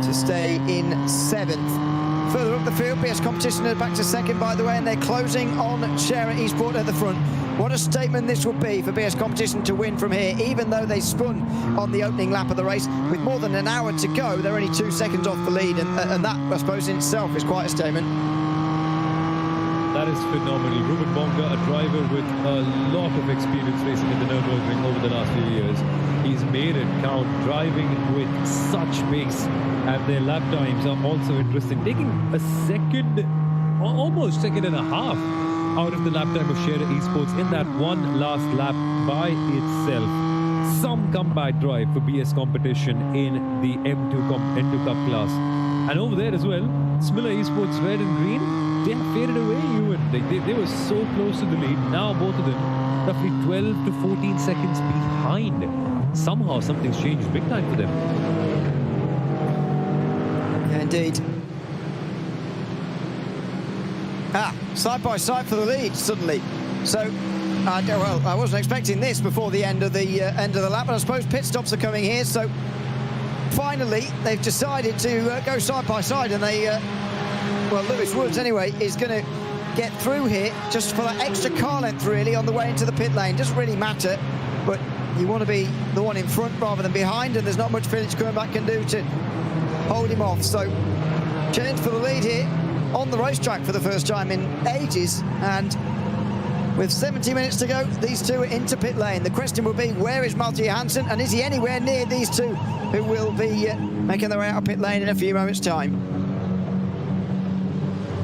to stay in 7th. Further up the field, BS Competition are back to second, by the way, and they're closing on Scherer Esport at the front. What a statement this would be for BS Competition to win from here, even though they spun on the opening lap of the race. With more than an hour to go, they're only 2 seconds off the lead, and that, I suppose, in itself is quite a statement. That is phenomenal. Ruben Bonga, a driver with a lot of experience racing in the Nürburgring over the last few years. He's made it count, driving with such pace, and their lap times are also interesting. Taking a second, almost second and a half out of the lap time of Scherer Esports in that one last lap by itself. Some comeback drive for BS Competition in the M2 Cup class. And over there as well, Smiller Esports red and green, they have faded away, Ewan. They were so close to the lead. Now both of them roughly 12 to 14 seconds behind. Somehow something's changed big time for them. Indeed. Side by side for the lead suddenly. So Well, I wasn't expecting this before the end of the lap, and I suppose pit stops are coming here. So finally, they've decided to go side by side, and they, well, Lewis Woods anyway is going to get through here just for that extra car length, really, on the way into the pit lane. Doesn't really matter, but you want to be the one in front rather than behind, and there's not much Felix Krumbach can do to hold him off. So challenge for the lead here on the racetrack for the first time in ages, and with 70 minutes to go, these two are into pit lane. The question will be, where is Malte Johansson, and is he anywhere near these two who will be making their way out of pit lane in a few moments' time?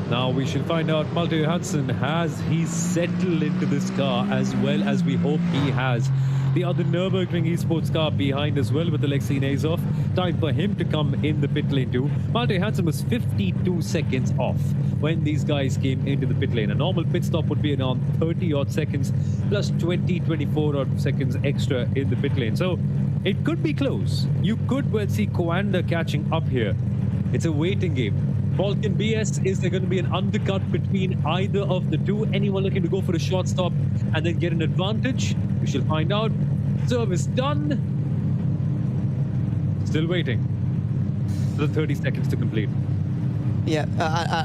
Now we shall find out. Malte Johansson, has he settled into this car as well as we hope he has? The other Nürburgring esports car behind as well with Alexei Nazov. Time for him to come in the pit lane too. Malte Johansson was 52 seconds off when these guys came into the pit lane. A normal pit stop would be around 30 odd seconds plus 24 odd seconds extra in the pit lane. So it could be close. You could well see Coanda catching up here. It's a waiting game. Falcon BS, is there going to be an undercut between either of the two? Anyone looking to go for a short stop and then get an advantage? We shall find out. Service done. Still waiting. The 30 seconds to complete. Yeah,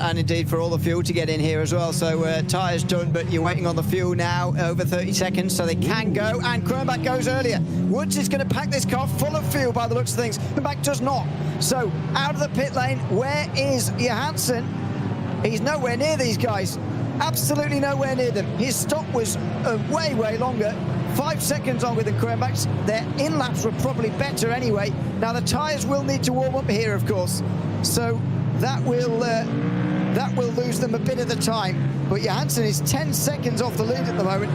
and indeed for all the fuel to get in here as well. So tyres done, but you're waiting on the fuel now, over 30 seconds, so they can go. And Krumbach goes earlier. Woods is going to pack this car full of fuel by the looks of things. Krumbach does not. So out of the pit lane, where is Johansson? He's nowhere near these guys. Absolutely nowhere near them. His stop was way, way longer. 5 seconds longer than Krumbach's. Their in-laps were probably better anyway. Now the tyres will need to warm up here, of course. So that will lose them a bit of the time. But Johansson is 10 seconds off the lead at the moment.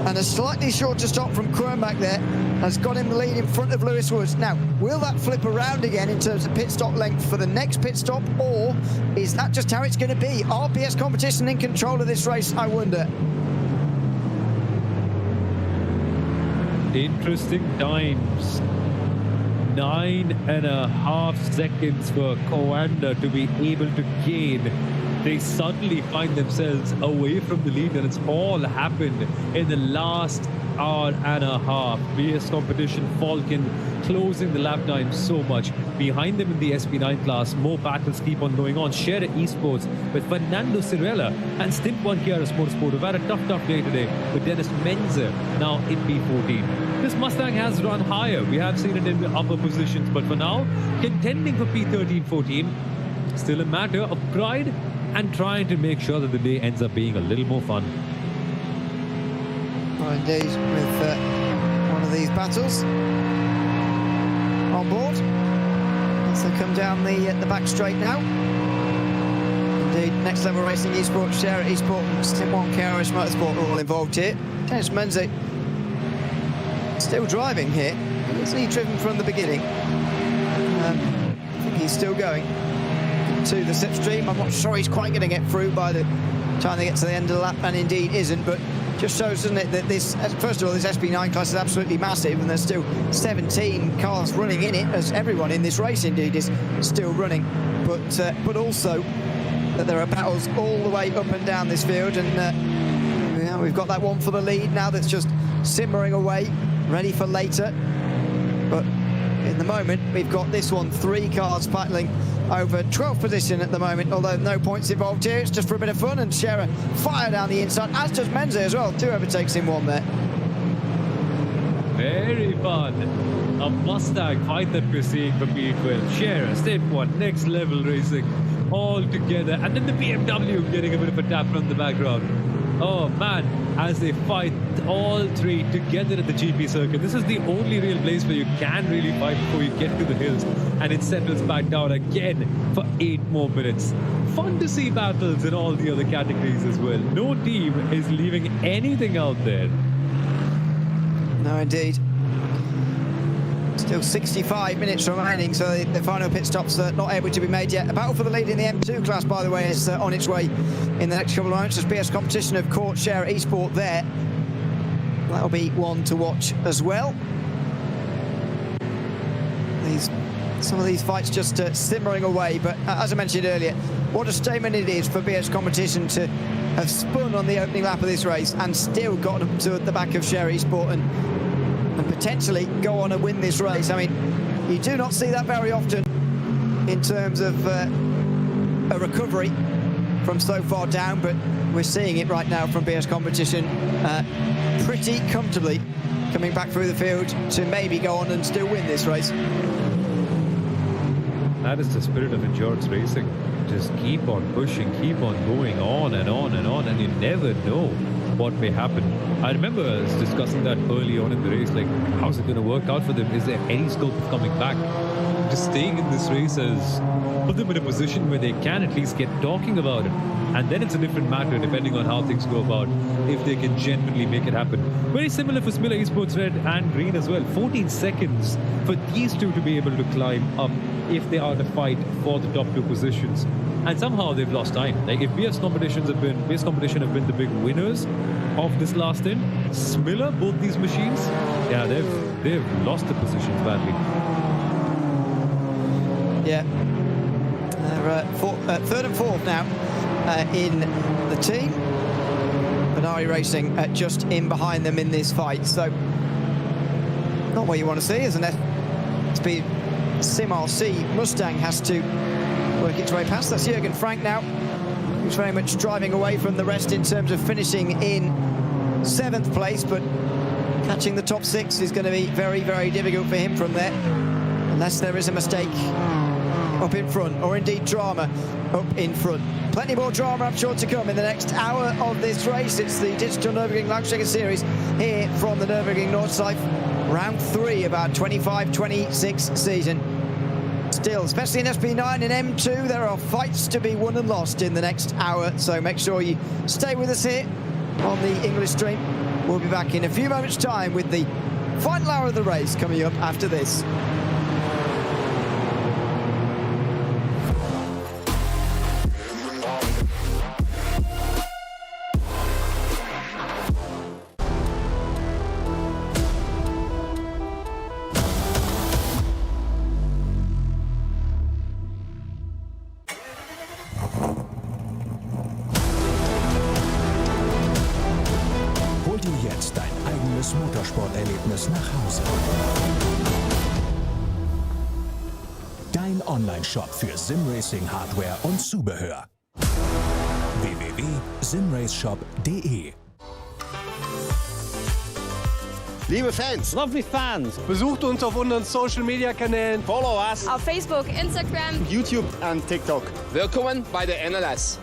And a slightly shorter stop from Krumbach there has got him the lead in front of Lewis Woods. Now, will that flip around again in terms of pit stop length for the next pit stop, or is that just how it's going to be? Are BS Competition in control of this race, I wonder? Interesting times. 9.5 seconds for Coanda to be able to gain. They suddenly find themselves away from the lead, and it's all happened in the last hour and a half. BS Competition Falcon closing the lap time so much. Behind them in the SP9 class, more battles keep on going on. Share Esports with Fernando Cirella and Stint 1 Chiara Motorsport have had a tough day today with Dennis Menzer now in P14. This Mustang has run higher. We have seen it in the upper positions, but for now, contending for P13-14, still a matter of pride and trying to make sure that the day ends up being a little more fun. Well, indeed, with one of these battles on board as they come down the back straight now. Indeed, Next Level Racing Esports, Share Esport, and Stint 1 KRS Motorsport are all involved here. Dennis Menzer still driving here. Hasn't he driven from the beginning? I think he's still going to the slipstream. I'm not sure he's quite going to get through by the time they get to the end of the lap, and indeed isn't, but just shows, doesn't it, that this, first of all, this SP9 class is absolutely massive, and there's still 17 cars running in it, as everyone in this race indeed is still running, but also that there are battles all the way up and down this field, and we've got that one for the lead now that's just simmering away, ready for later. But in the moment, we've got this one, 3 cars battling over 12th position at the moment, although no points involved here. It's just for a bit of fun, and Scherer fire down the inside, as does Menzer as well. 2 overtakes in 1 there. Very fun. A Mustang fight that we're seeing for P12. Scherer, Stint 1, Next Level Racing, all together. And then the BMW getting a bit of a tap from the background. Oh man, as they fight all 3 together at the GP circuit. This is the only real place where you can really fight before you get to the hills, and it settles back down again for 8 more minutes. Fun to see battles in all the other categories as well. No team is leaving anything out there. No, indeed. Still 65 minutes remaining, so the final pit stop's not able to be made yet. A battle for the lead in the M2 class, by the way, is on its way in the next couple of moments. There's BS Competition, of course, Share Esport there. That'll be one to watch as well. These some of these fights just simmering away. But as I mentioned earlier, what a statement it is for BS Competition to have spun on the opening lap of this race and still got up to the back of Sherry Sport and potentially go on and win this race. I mean, you do not see that very often in terms of a recovery from so far down, but we're seeing it right now from BS Competition pretty comfortably coming back through the field to maybe go on and still win this race. That is the spirit of endurance racing. Just keep on pushing, keep on going on and on and on, and you never know what may happen. I remember us discussing that early on in the race, like, how's it going to work out for them? Is there any scope of coming back? Just staying in this race has put them in a position where they can at least get talking about it. And then it's a different matter, depending on how things go about, if they can genuinely make it happen. Very similar for Smilla Esports Red and Green as well. 14 seconds for these two to be able to climb up if they are to fight for the top two positions. And somehow they've lost time. Like, if BS Competition have been the big winners of this last stint, Smilla, both these machines, yeah, they've lost the positions badly. Yeah, they're third and fourth now in the team. Benari Racing just in behind them in this fight. So, not what you want to see, isn't it? Speed Sim RC Mustang has to work its way past. That's Jürgen Frank now, who's very much driving away from the rest in terms of finishing in 7th place, but catching the top 6 is going to be very, very difficult for him from there, unless there is a mistake up in front, or indeed drama up in front. Plenty more drama, I'm sure, to come in the next hour of this race. It's the Digital Nürburgring Langstrecken-Serie here from the Nürburgring Nordschleife. Round 3 of our 25-26 season. Still, especially in SP9 and M2, there are fights to be won and lost in the next hour, so make sure you stay with us here on the English stream. We'll be back in a few moments' time with the final hour of the race coming up after this. Motorsporterlebnis nach Hause. Dein Online-Shop für Simracing-Hardware und Zubehör. www.simraceshop.de. Liebe Fans, Lovely fans, besucht uns auf unseren Social-Media-Kanälen, follow us. Auf Facebook, Instagram. YouTube und TikTok. Willkommen bei der DNLS.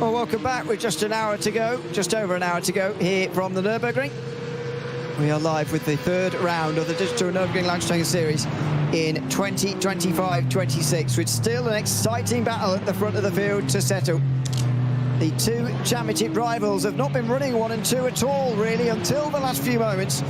Well, welcome back with just an hour to go, just over an hour to go here from the Nürburgring. We are live with the third round of the Digital Nürburgring Langstrecken-Serie in 2025-26, with still an exciting battle at the front of the field to settle. The two championship rivals have not been running 1 and 2 at all, really, until the last few moments,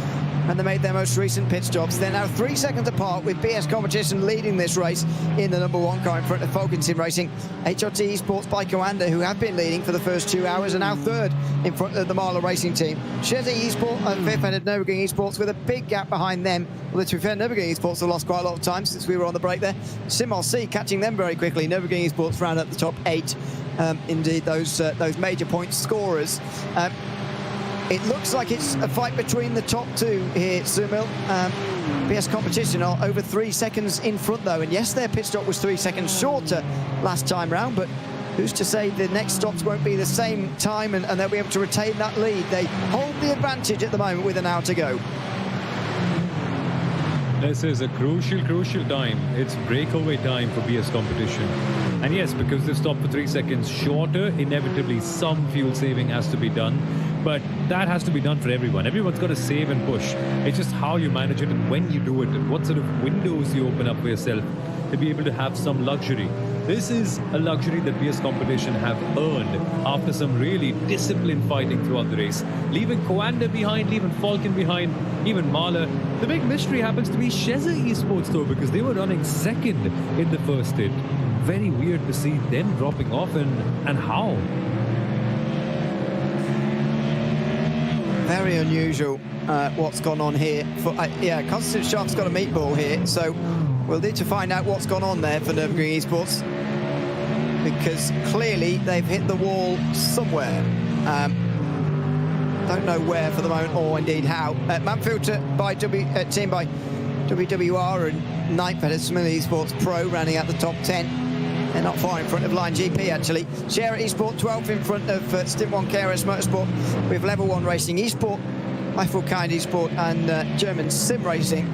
and they made their most recent pit stops. They're now 3 seconds apart, with BS Competition leading this race in the number 1 car in front of Falcon Sim Racing. HRT Esports by Coanda, who have been leading for the first 2 hours, are now third in front of the Marla Racing team. Shezzy Esports and fifth, and Nürburgring Esports with a big gap behind them. Well, to be fair, Nürburgring Esports have lost quite a lot of time since we were on the break there. Sim RC catching them very quickly. Nürburgring Esports round up the top 8. Indeed, those major point scorers. It looks like it's a fight between the top 2 here, Sumil. BS Competition are over 3 seconds in front, though. And yes, their pit stop was 3 seconds shorter last time round, but who's to say the next stops won't be the same time and they'll be able to retain that lead? They hold the advantage at the moment with an hour to go. This is a crucial time. It's breakaway time for BS Competition. And yes, because they've stopped for 3 seconds shorter, inevitably some fuel saving has to be done. But that has to be done for everyone. Everyone's got to save and push. It's just how you manage it and when you do it and what sort of windows you open up for yourself to be able to have some luxury. This is a luxury that BS Competition have earned after some really disciplined fighting throughout the race. Leaving Coanda behind, leaving Falcon behind, even Marla. The big mystery happens to be Shezzy Esports, though, because they were running second in the first stint. very weird to see them dropping off, and how. Very unusual what's gone on here. Constant Sharp's got a meatball here, so we'll need to find out what's gone on there for Nürburgring Esports, because clearly they've hit the wall somewhere. Don't know where for the moment, or indeed how. Manfilter by team by WWR and 9th at Smiley Esports Pro, rounding out the top 10. They're not far in front of Line GP, actually. Share Esport 12 in front of Stim 1 KRS Motorsport, with Level 1 Racing Esport, Eiffel Kind Esport, and German Sim Racing.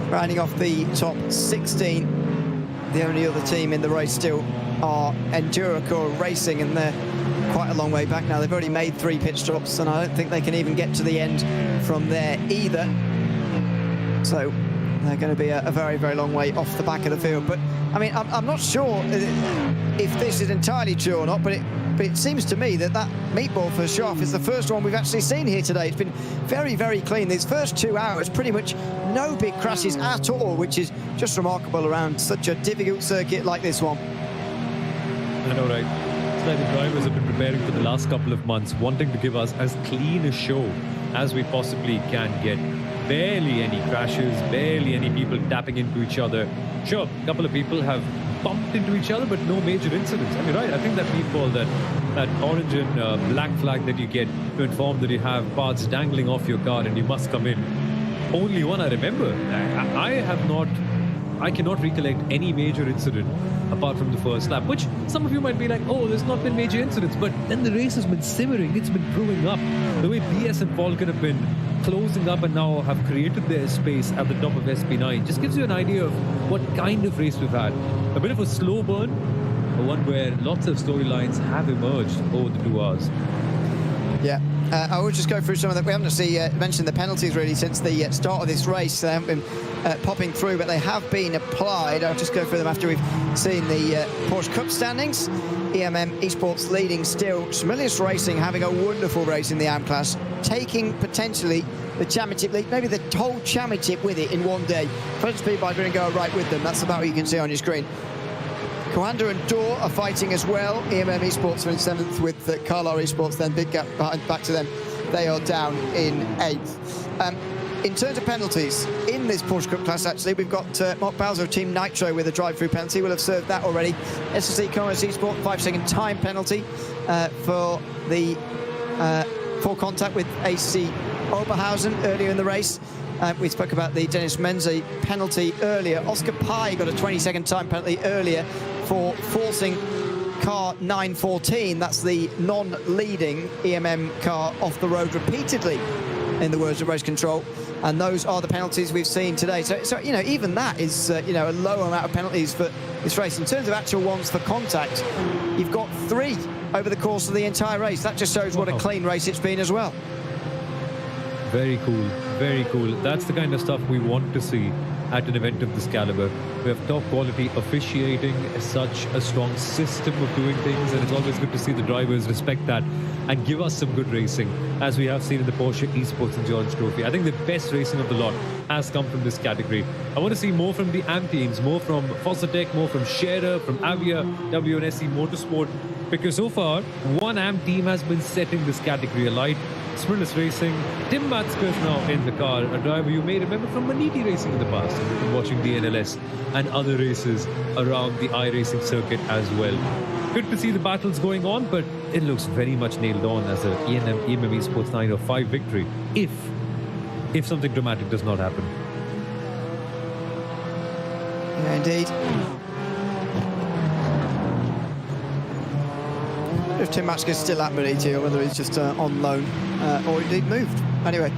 Rounding off the top 16. The only other team in the race still are Endurocor Racing, and they're quite a long way back now. They've already made 3 pit stops, and I don't think they can even get to the end from there either. So they're going to be a very, very long way off the back of the field. But I mean, I'm not sure if this is entirely true or not, but it seems to me that meatball for Schaff is the first one we've actually seen here today. It's been very, very clean. These first 2 hours, pretty much no big crashes at all, which is just remarkable around such a difficult circuit like this one. I know, right? It's like the drivers have been preparing for the last couple of months, wanting to give us as clean a show as we possibly can get. Barely any crashes, barely any people tapping into each other. Sure, a couple of people have bumped into each other, but no major incidents. I mean, right, I think that meatball, that orange and black flag that you get to inform that you have parts dangling off your car and you must come in. Only one I remember. I cannot recollect any major incident apart from the first lap, which some of you might be like, oh, there's not been major incidents, but then the race has been simmering, it's been brewing up. The way BS and Falcon have been closing up and now have created their space at the top of SP9 just gives you an idea of what kind of race we've had. A bit of a slow burn, but one where lots of storylines have emerged over the 2 hours. Yeah, I will just go through some of that. We haven't actually mentioned the penalties really since the start of this race. They haven't been popping through, but they have been applied. I'll just go through them after we've seen the Porsche Cup standings. EMM Esports leading still. Smilius Racing having a wonderful race in the AM class, taking potentially the championship lead, maybe the whole championship with it in one day. French Speed by going to go right with them. That's about what you can see on your screen. Coanda and Dor are fighting as well. EMM Esports are in 7th with Carlar Esports, then big gap back to them. They are down in 8th. In terms of penalties, in this Porsche Cup class, actually, we've got Mark Bowser of Team Nitro with a drive-through penalty. We'll have served that already. SSC Commerce Esport, 5-second time penalty for contact with AC Oberhausen earlier in the race. We spoke about the Dennis Menze penalty earlier. Oscar Pai got a 20-second time penalty earlier for forcing car 914. That's the non-leading EMM car off the road repeatedly, in the words of race control. And those are the penalties we've seen today. So you know, even that is a low amount of penalties for this race. In terms of actual ones for contact, you've got 3 over the course of the entire race. That just shows what a clean race it's been as well. Very cool, very cool. That's the kind of stuff we want to see at an event of this caliber. We have top quality officiating, such a strong system of doing things, and it's always good to see the drivers respect that and give us some good racing, as we have seen in the Porsche Esports Endurance Trophy. I think the best racing of the lot has come from this category. I want to see more from the AM teams, more from Fossatec, more from Scherer, from Avia, WNSC Motorsport, because so far, one AM team has been setting this category alight. Smillis Racing, Tim Matska is now in the car, a driver you may remember from Maniti Racing in the past, from watching DNLS and other races around the iRacing circuit as well. Good to see the battles going on, but it looks very much nailed on as a EMM Esports 905 victory, if something dramatic does not happen. Yeah, indeed. If Tim Matchka's still at Maniti or whether he's just on loan or indeed moved. Anyway,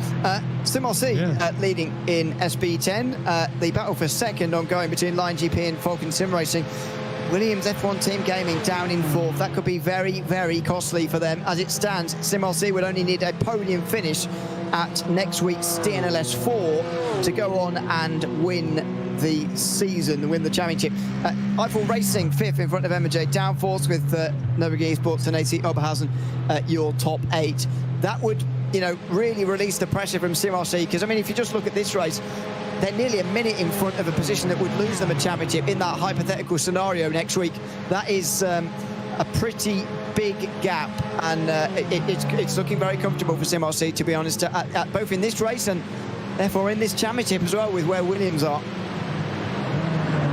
Sim RC leading in SB10. The battle for second ongoing between Line GP and Falcon Sim Racing. Williams F1 Team Gaming down in 4th. That could be very, very costly for them. As it stands, Sim RC would only need a podium finish at next week's DNLS 4 to go on and win the season, win the championship. Eiffel Racing 5th in front of MJ, down 4th with Nürburgring Esports and AC Oberhausen your top 8. That would, really release the pressure from Sim RC, because I mean, if you just look at this race, they're nearly a minute in front of a position that would lose them a championship in that hypothetical scenario next week. That is a pretty big gap, and it's looking very comfortable for Sim RC, to be honest, both in this race and therefore in this championship as well, with where Williams are.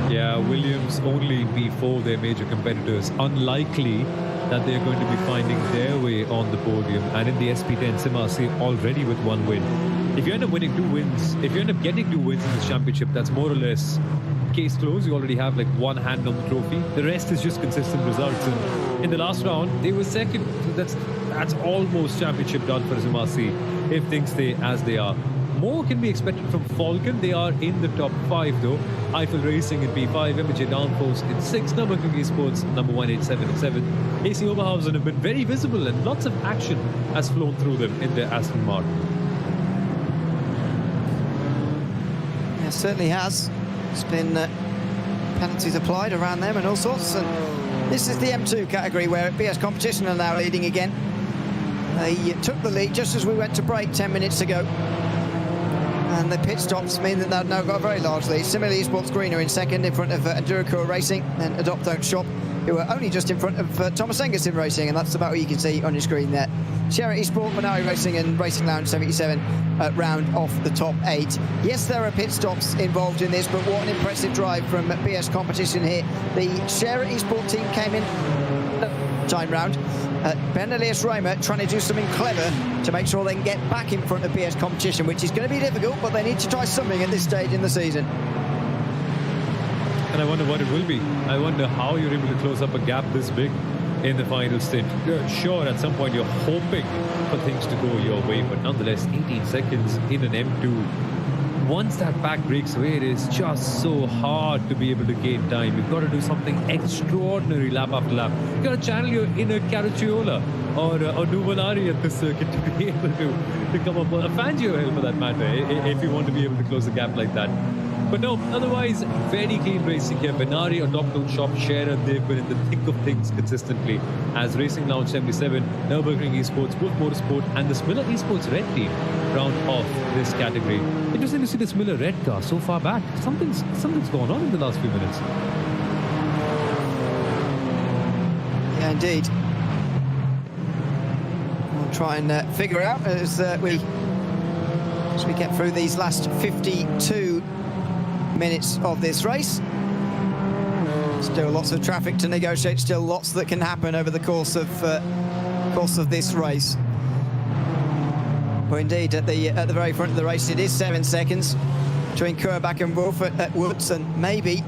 Yeah, Williams only before their major competitors. Unlikely that they're going to be finding their way on the podium. And in the SP10, Sim RC already with 1 win. If you end up winning 2 wins, if you end up getting 2 wins in this championship, that's more or less case closed. You already have like 1 hand on the trophy. The rest is just consistent results. And in the last round, they were second. So that's almost championship done for Sim RC if things stay as they are. More can be expected from Falcon. They are in the top 5 though. Eiffel Racing in P5, MJ Downforce in 6, Nürburgring Esports number 187 and 7. AC Oberhausen have been very visible and lots of action has flown through them in their Aston Martin. Yeah, certainly has. There's been penalties applied around them and all sorts. And this is the M2 category where BS Competition are now leading again. They took the lead just as we went to break 10 minutes ago. And the pit stops mean that they've now got a very large lead. Similarly, Esports Green are in second in front of Endurocure Racing and Adopt Don't Shop, who are only just in front of Thomas Engerson Racing, and that's about what you can see on your screen there. Sierra Esport, Minari Racing and Racing Lounge 77 round off the top 8. Yes, there are pit stops involved in this, but what an impressive drive from BS Competition here. The Sierra Esport team came in time round. Ben Elias Reimer trying to do something clever to make sure they can get back in front of BS Competition, which is going to be difficult, but they need to try something at this stage in the season. And I wonder what it will be. I wonder how you're able to close up a gap this big in the final stint. Sure, at some point you're hoping for things to go your way, but nonetheless, 18 seconds in an M2. Once that back breaks away, it is just so hard to be able to gain time. You've got to do something extraordinary lap after lap. You've got to channel your inner Caracciola or Nuvolari at the circuit to be able to come up with a Fangio hill for that matter, if you want to be able to close the gap like that. But no, otherwise, very clean racing here. Benari, Adopt Don't Shop, Scherer, they've been in the thick of things consistently. As Racing Lounge 77, Nürburgring Esports, Wolf Motorsport, and the Smiller Esports Red Team round off this category. Interesting to see the Smiller Red car so far back. Something's gone on in the last few minutes. Yeah, indeed. We'll try and figure it out as we get through these last 52 minutes of this race. Still lots of traffic to negotiate, still lots that can happen over the course of this race. But indeed, at the very front of the race, it is 7 seconds between Kurbach and Wolf at Woods, and maybe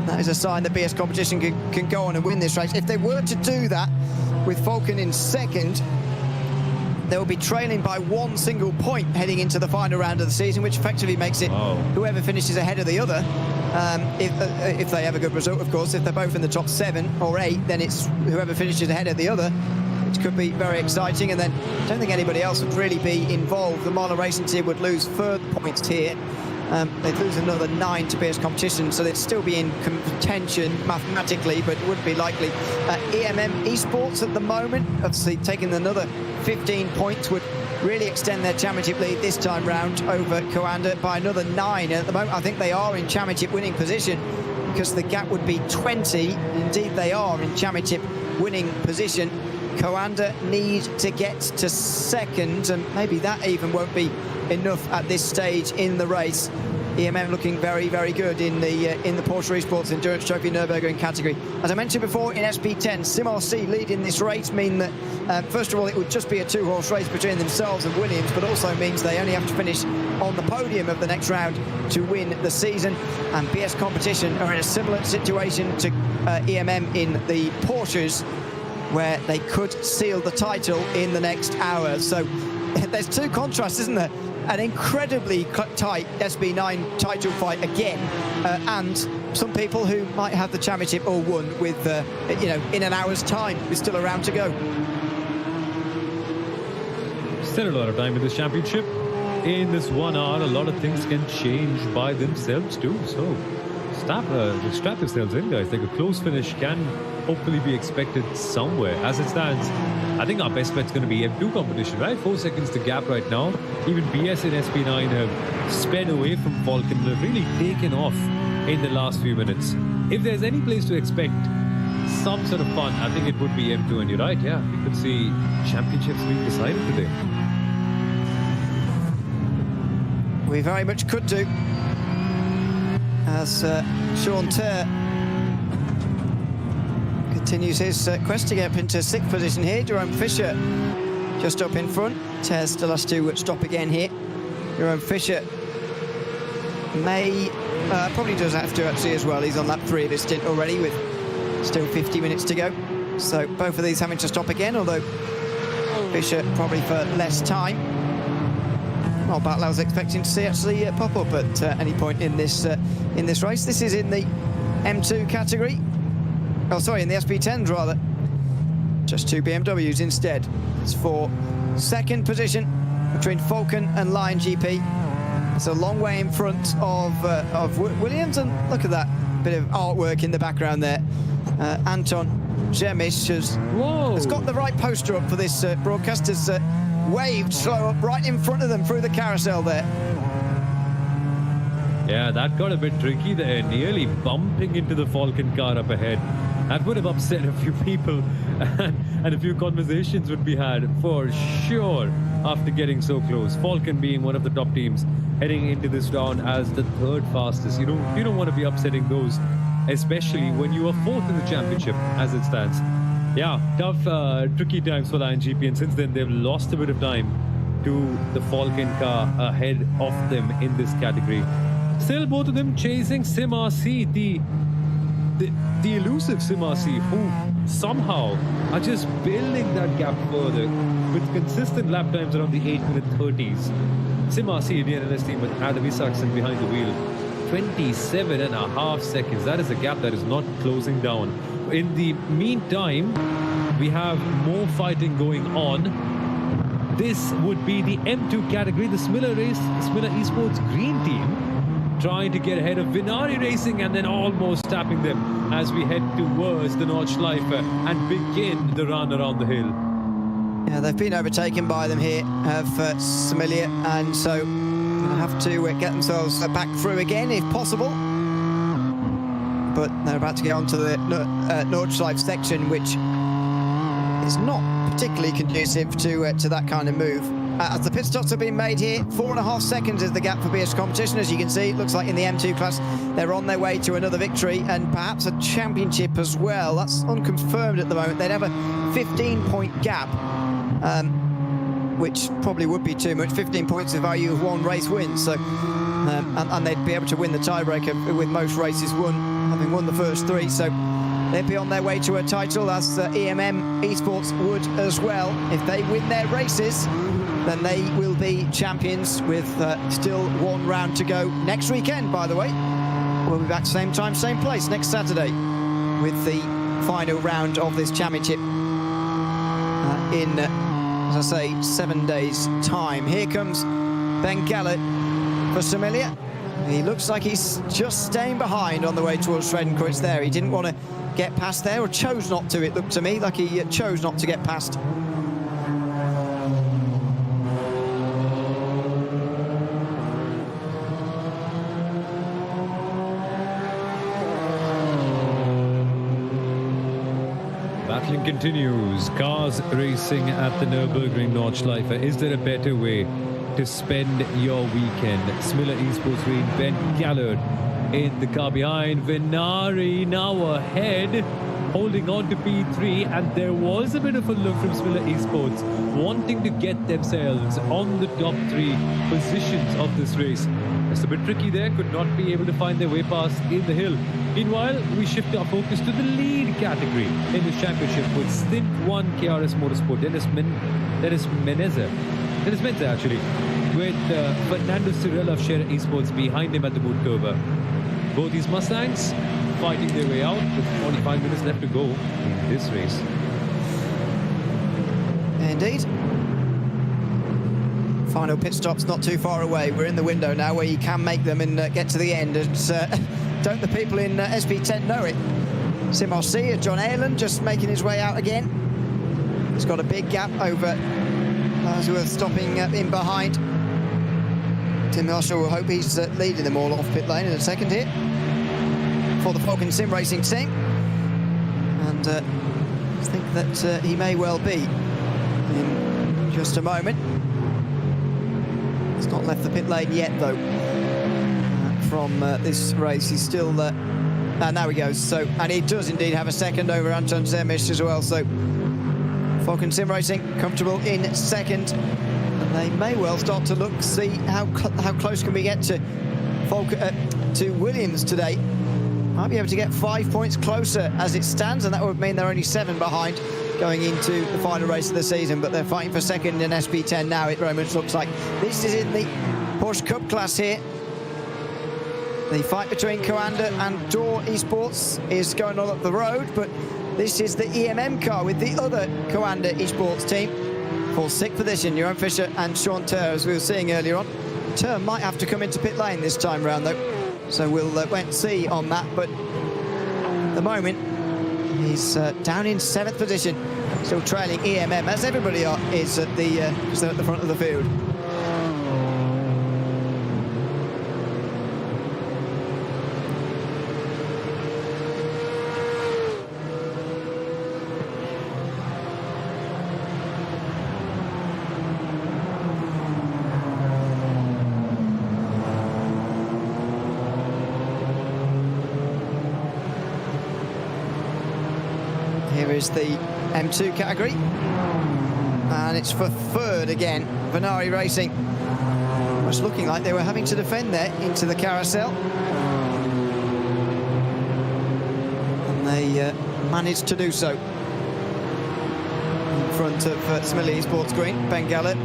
that is a sign that BS Competition can go on and win this race. If they were to do that with Falcon in second, they will be trailing by 1 single point heading into the final round of the season, which effectively makes it whoever finishes ahead of the other, if they have a good result, of course. If they're both in the top 7 or 8, then it's whoever finishes ahead of the other, which could be very exciting. And then I don't think anybody else would really be involved. The Marlin Racing team would lose further points here. They'd lose another 9 to BS Competition, so they'd still be in contention mathematically, but it wouldn't be likely. EMM Esports at the moment, obviously taking another 15 points, would really extend their championship lead this time round over Coanda by another 9. And at the moment, I think they are in championship winning position, because the gap would be 20. Indeed, they are in championship winning position. Coanda need to get to second, and maybe that even won't be enough at this stage in the race. EMM looking very, very good in the Porsche Esports Endurance Trophy Nürburgring category. As I mentioned before, in SP10, Sim RC leading this race mean that, first of all, it would just be a 2-horse race between themselves and Williams, but also means they only have to finish on the podium of the next round to win the season. And BS Competition are in a similar situation to EMM in the Porsches, where they could seal the title in the next hour. So there's 2 contrasts, isn't there? An incredibly tight SP9 title fight again, and some people who might have the championship all won with, in an hour's time. There's still a round to go. Still a lot of time in this championship. In this 1 hour, a lot of things can change by themselves too. So strap yourselves in, guys. Like a close finish can hopefully be expected somewhere. As it stands, I think our best bet's going to be M2 competition, right? 4 seconds to gap right now. Even BS and SP9 have sped away from Falcon. They've really taken off in the last few minutes. If there's any place to expect some sort of fun, I think it would be M2. And you're right, yeah, we could see championships being decided today. We very much could do. As Sean Ter continues his quest to get up into 6th position here. Jerome Fisher just up in front. Ter still has to stop again here. Jerome Fisher may probably does have to actually as well. He's on lap 3 of his stint already with still 50 minutes to go. So both of these having to stop again, although Fisher probably for less time. Not battle I was expecting to see actually pop up at any point in this race. This is in the M2 category. Oh, sorry, in the SP10s rather. Just 2 BMWs instead. It's for 2nd position between Falcon and Lion GP. It's a long way in front of Williams, and look at that bit of artwork in the background there. Anton Jemish has got the right poster up for this broadcast. Has waved slow up right in front of them through the carousel there. Yeah, that got a bit tricky there, nearly bumping into the Falcon car up ahead. That would have upset a few people and a few conversations would be had for sure after getting so close. Falcon being one of the top teams heading into this round as the 3rd fastest. You don't want to be upsetting those, especially when you are 4th in the championship as it stands. Yeah, tough, tricky times for Lion GP, and since then they've lost a bit of time to the Falcon car ahead of them in this category. Still, both of them chasing Sim RC, the elusive Sim RC, who somehow are just building that gap further with consistent lap times around the 8-minute 30s. Sim RC, DNLS team with Adam Isaacson behind the wheel, 27.5 seconds. That is a gap that is not closing down. In the meantime, we have more fighting going on. This would be the M2 category, the Smiller Esports green team, trying to get ahead of Vinari Racing and then almost tapping them as we head towards the Nordschleife and begin the run around the hill. Yeah, they've been overtaken by them here for Similia, and so they'll have to get themselves back through again if possible. But they're about to get onto the Nordschleife section, which is not particularly conducive to that kind of move. As the pit stops have been made here, 4.5 seconds is the gap for BS competition. As you can see, it looks like in the M2 class, they're on their way to another victory and perhaps a championship as well. That's unconfirmed at the moment. They'd have a 15-point gap, which probably would be too much. 15 points the value of 1 race win. So, and they'd be able to win the tiebreaker with most races won, having won the first 3. So they'd be on their way to a title, as EMM Esports would as well. If they win their races, then they will be champions with still 1 round to go next weekend, by the way. We'll be back same time, same place next Saturday with the final round of this championship in, as I say, 7 days' time. Here comes Ben Gallett for Similia. He looks like he's just staying behind on the way towards Schredenkreuz there. He didn't want to get past there, or chose not to. It looked to me like he chose not to get past. Battling continues. Cars racing at the Nürburgring Nordschleife. Is there a better way to spend your weekend? Smiller Esports lead Ben Gallard in the car behind. Vinari now ahead, holding on to P3, and there was a bit of a look from Smiller Esports wanting to get themselves on the top 3 positions of this race. It's a bit tricky there, could not be able to find their way past in the hill. Meanwhile, we shift our focus to the lead category in this championship with Stint 1 KRS Motorsport, Dennis Meneza actually, with Fernando Cirella of Share Esports behind him at the boot curve. Both these Mustangs fighting their way out with 45 minutes left to go in this race. Indeed. Final pit stop's not too far away. We're in the window now where you can make them and get to the end. And don't the people in SP10 know it? Sim Ossia, John Aylan just making his way out again. He's got a big gap over Ellsworth stopping in behind. Tim Marshall will hope he's leading them all off pit lane in a second here for the Falcon Sim Racing team. And I think that he may well be in just a moment. He's not left the pit lane yet, though, from this race. He's still... and there he goes. So, and he does indeed have a second over Anton Zemisch as well. So, Falcon Sim Racing comfortable in second. And they may well start to look, see how close can we get to Williams today. Might be able to get 5 points closer as it stands, and that would mean they're only 7 behind going into the final race of the season. But they're fighting for second in SP10 now. It very much looks like this is in the Porsche Cup class here. The fight between Coanda and Door Esports is going on up the road, but this is the EMM car with the other Coanda Esports team for 6th position. Johan Fischer and Sean Ter, as we were seeing earlier on. Ter might have to come into pit lane this time round, though, so we'll wait and see on that. But at the moment, he's down in 7th position, still trailing EMM, as everybody is at the because they're at the front of the field. Here is the M2 category, and it's for 3rd again. Venari Racing was looking like they were having to defend there into the carousel, and they managed to do so in front of Smiley Esports Green. Ben Gallett,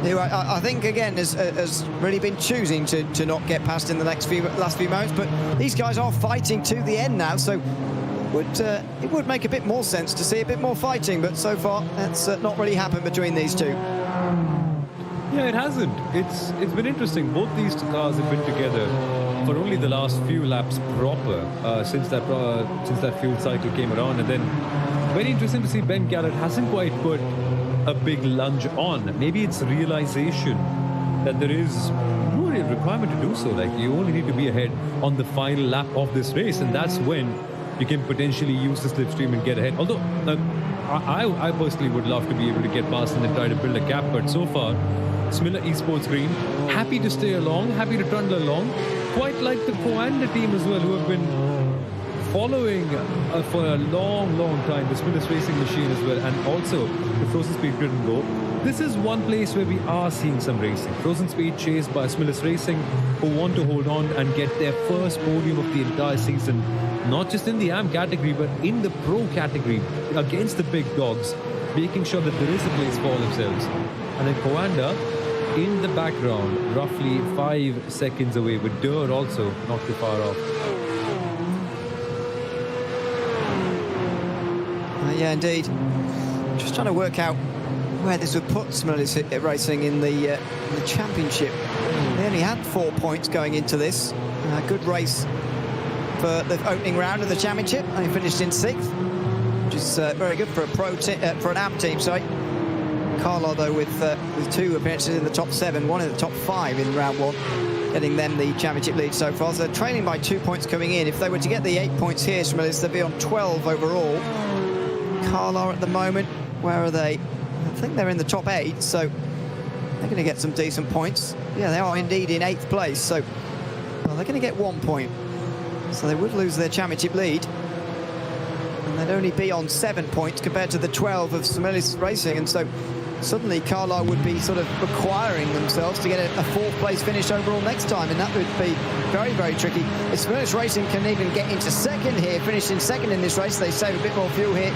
who I think again has really been choosing to not get past in the last few moments, but these guys are fighting to the end now, so it would make a bit more sense to see a bit more fighting, but so far that's not really happened between these two. Yeah, it hasn't. It's been interesting. Both these cars have been together for only the last few laps proper since that fuel cycle came around, and then very interesting to see Ben Gallett hasn't quite put a big lunge on. Maybe it's realization that there is no real requirement to do so. Like, you only need to be ahead on the final lap of this race, and that's when you can potentially use the slipstream and get ahead. Although I personally would love to be able to get past and then try to build a gap, but so far Smiller Esports Green happy to stay along, happy to trundle along, quite like the Coanda team as well, who have been following for a long time the Smillis Racing machine as well, and also the Frozen Speed Grid and Go. This is one place where we are seeing some racing. Frozen Speed chased by Smillis Racing, who want to hold on and get their first podium of the entire season, not just in the AM category, but in the Pro category against the big dogs, making sure that there is a place for themselves. And then Coanda in the background, roughly 5 seconds away, with Durr also not too far off. Yeah, indeed. Just trying to work out where this would put Smillis Racing in the championship. They only had 4 points going into this. Good race for the opening round of the championship. They finished in 6th, which is very good for a for an AM team. Sorry. Carlo, though, with 2 appearances in the top 7, 1 in the top 5 in round 1, getting them the championship lead so far. So they're trailing by 2 points coming in. If they were to get the 8 points here, Smillis, they'd be on 12 overall. Carlo at the moment, where are they? I think they're in the top 8, so they're going to get some decent points. Yeah, they are indeed in 8th place, so well, they're going to get 1 point. So they would lose their championship lead, and they'd only be on 7 points compared to the 12 of Smillis Racing, and so suddenly Carlisle would be sort of requiring themselves to get a 4th place finish overall next time, and that would be very, very tricky. If Smillis Racing can even get into 2nd here, finish in 2nd in this race, they save a bit more fuel here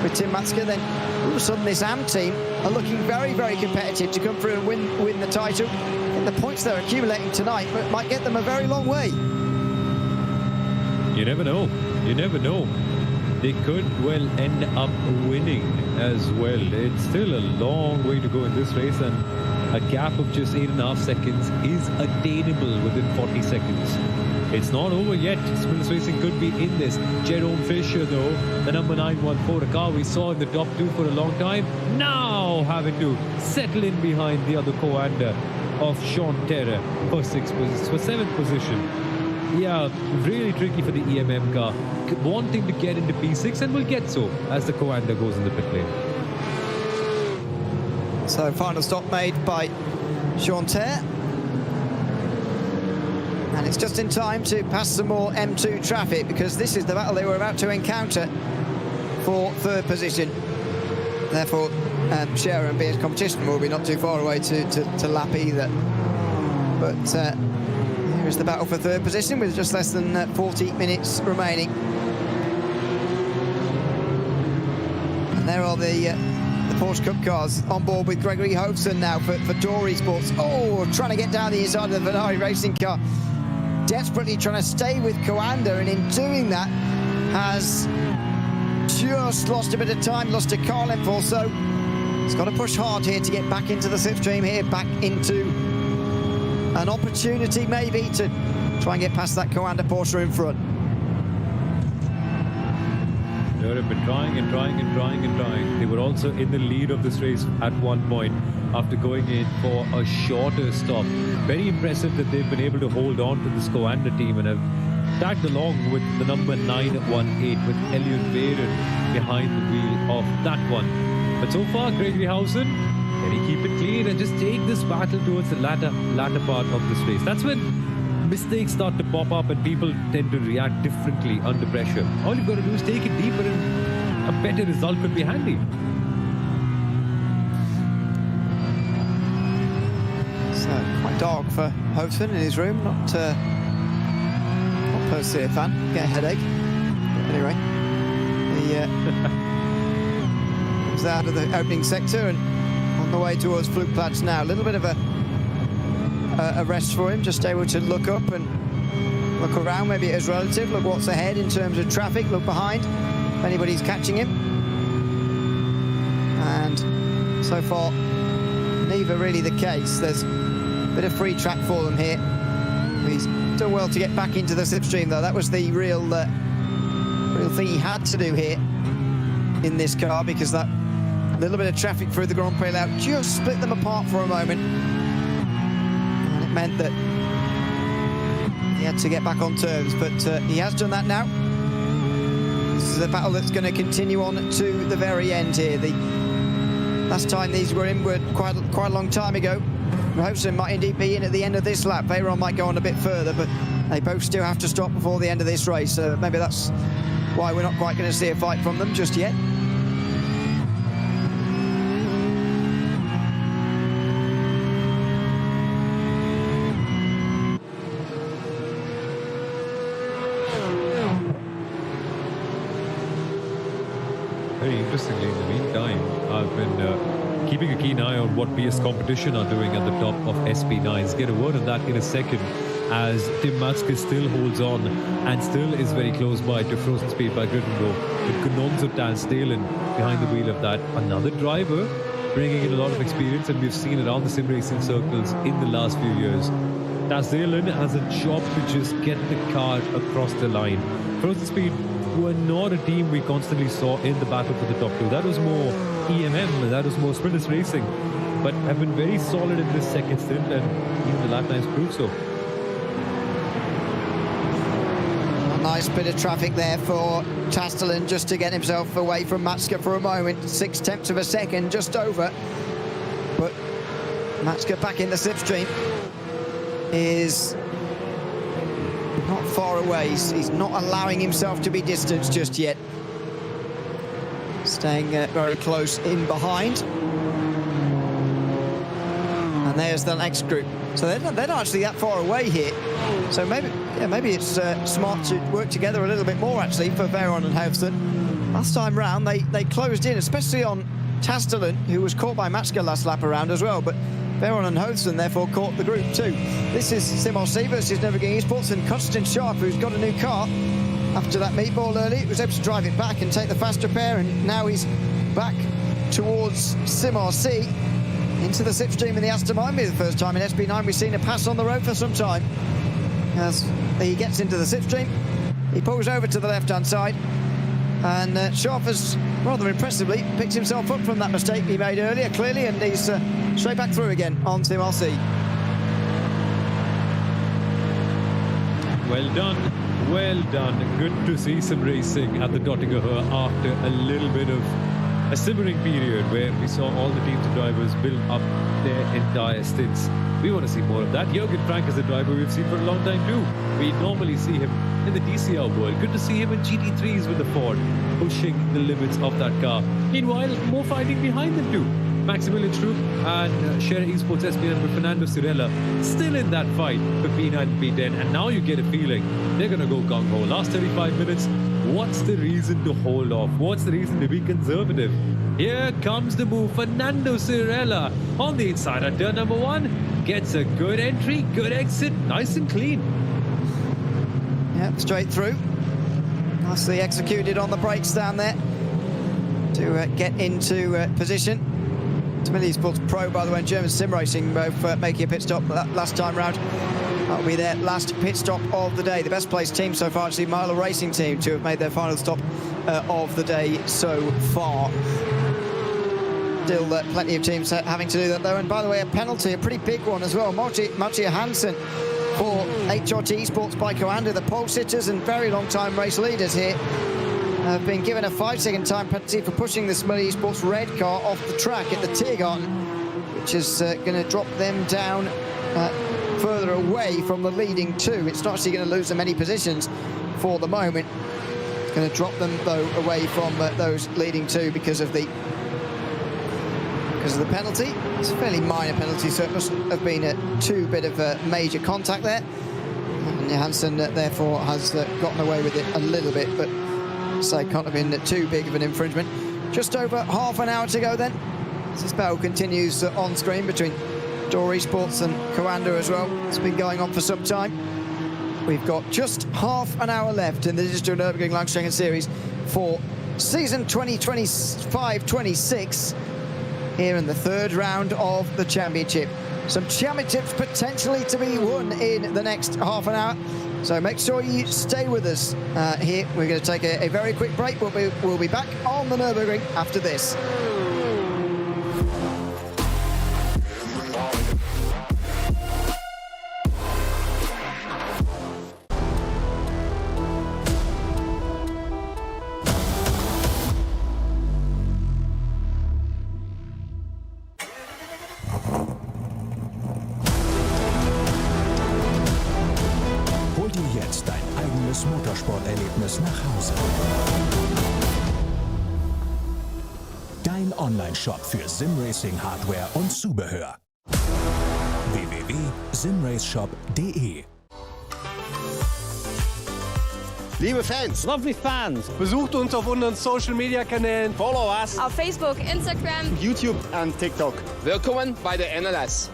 with Tim Matska, then all of a sudden this AM team are looking very, very competitive to come through and win the title. And the points they're accumulating tonight might get them a very long way. You never know. You never know. They could well end up winning as well. It's still a long way to go in this race, and a gap of just 8.5 seconds is attainable within 40 seconds. It's not over yet. Sprint Racing could be in this. Jerome Fisher, though, the number 914, a car we saw in the top 2 for a long time, now having to settle in behind the other co-anda of Sean Terra for 7th position. Yeah, really tricky for the EMM car, wanting to get into P6 and will get so as the co-anda goes in the pit lane. So final stop made by Sean Terra. And it's just in time to pass some more M2 traffic, because this is the battle they were about to encounter for 3rd position. Therefore, Scherer and Beer's competition will be not too far away to lap either. But here is the battle for 3rd position with just less than 40 minutes remaining. And there are the Porsche Cup cars on board with Gregory Hoefson now for Dory Sports. Oh, trying to get down the inside of the Ferrari racing car. Desperately trying to stay with Coanda, and in doing that has just lost a bit of time, lost a car length or so. He's got to push hard here to get back into the slipstream here, back into an opportunity maybe to try and get past that Coanda Porsche in front. They have been trying and trying and trying and trying. They were also in the lead of this race at one point after going in for a shorter stop. Very impressive that they've been able to hold on to this Coanda team and have tagged along with the number 918 with Elliot Baden behind the wheel of that one. But so far, Gregory Hausen, can he keep it clean and just take this battle towards the latter part of this race? That's when mistakes start to pop up and people tend to react differently under pressure. All you've got to do is take it deeper and a better result could be handy. So quite dark for Hoefson in his room, not per se a fan, get a headache. But anyway, he was out of the opening sector and on the way towards Flugplatz now. A little bit of a rest for him, just able to look up and look around, maybe at his relative, look what's ahead in terms of traffic, look behind if anybody's catching him. And so far, neither really the case. There's a bit of free track for them here. He's done well to get back into the slipstream, though. That was the real thing he had to do here in this car, because that little bit of traffic through the Grand Prix layout just split them apart for a moment. And it meant that he had to get back on terms, but he has done that now. This is a battle that's going to continue on to the very end here. The last time these were in were quite a long time ago. Hoefson might indeed be in at the end of this lap. Veyron might go on a bit further, but they both still have to stop before the end of this race. So maybe that's why we're not quite going to see a fight from them just yet. Very interestingly, in the meantime, I've been keeping a keen eye on what BS competition are doing at the top of SP9s. Get a word on that in a second, as Tim Matske still holds on and still is very close by to Frozen Speed by Grittengo, with Gunonzo Stalen behind the wheel of that. Another driver bringing in a lot of experience, and we've seen around the sim racing circles in the last few years. Tazelen has a job to just get the car across the line. Frozen Speed were not a team we constantly saw in the battle for the top two. That was more EMM, that was more sprinters racing, but have been very solid in this second stint, and even the lap times prove so. A nice bit of traffic there for Tastelen, just to get himself away from Matske for a moment. 0.6 of a second, just over. But Matske back in the slipstream is not far away. He's not allowing himself to be distanced just yet. Staying very close in behind. And there's the next group. So they're not actually that far away here. So maybe it's smart to work together a little bit more, actually, for Veyron and Hoefson. Last time round, they closed in, especially on Tastelen, who was caught by Matske last lap around as well. But Veyron and Hoefson therefore caught the group too. This is SimRC versus Nürburgring Esports, and Constant Sharp, who's got a new car after that meatball early, was able to drive it back and take the faster pair, and now he's back towards SimRC into the slipstream in the Aston Martin. The first time in SP9 we've seen a pass on the road for some time. as he gets into the slipstream. He pulls over to the left-hand side, and Scharf has rather impressively picked himself up from that mistake he made earlier, clearly, and he's straight back through again onto MRC. Well done, well done. Good to see some racing at the Dottinger after a little bit of a simmering period where we saw all the teams and drivers build up their entire stints. We want to see more of that. Jürgen Frank is a driver we've seen for a long time too. We normally see him in the DCR world. Good to see him in GT3s with the Ford, pushing the limits of that car. Meanwhile, more fighting behind them too. Maximilian Strupp and Scherer Esports SP9 with Fernando Cirella still in that fight for P9 and P10. And now you get a feeling they're going to go gung-ho. Last 35 minutes, what's the reason to hold off? What's the reason to be conservative? Here comes the move. Fernando Cirella on the inside at turn number 1. Gets a good entry, good exit, nice and clean. Yep, straight through. Nicely executed on the brakes down there to get into position. Digitale Sports Pro, by the way, and German Sim Racing both making a pit stop last time round. That'll be their last pit stop of the day. The best placed team so far, actually, Milo Racing Team, to have made their final stop of the day so far. Still plenty of teams having to do that, though. And by the way, a penalty, a pretty big one as well. Mattia Hansen for HRT Esports by Coanda, the pole sitters and very long-time race leaders here, have been given a 5-second time penalty for pushing the Digitale Esports red car off the track at the Tiergarten, which is going to drop them down further away from the leading two. It's not actually going to lose them any positions for the moment. It's going to drop them, though, away from those leading two because of the penalty. It's a fairly minor penalty, so it mustn't have been too bit of a major contact there. And Johansson, therefore, has gotten away with it a little bit, but so can't have been too big of an infringement. Just over half an hour to go then. This battle continues on screen between Dor Esports and Coanda as well. It's been going on for some time. We've got just half an hour left in the Digital Nürburgring Langstrecken-Serie for season 2025-26 here in the third round of the championship. Some championships potentially to be won in the next half an hour. So make sure you stay with us here. We're going to take a very quick break. We'll be back on the Nürburgring after this. Motorsporterlebnis nach Hause. Dein Online-Shop für Simracing-Hardware und Zubehör. www.simraceshop.de. Liebe Fans, Lovely fans, besucht uns auf unseren Social-Media-Kanälen, follow us. Auf Facebook, Instagram. YouTube und TikTok. Willkommen bei der DNLS.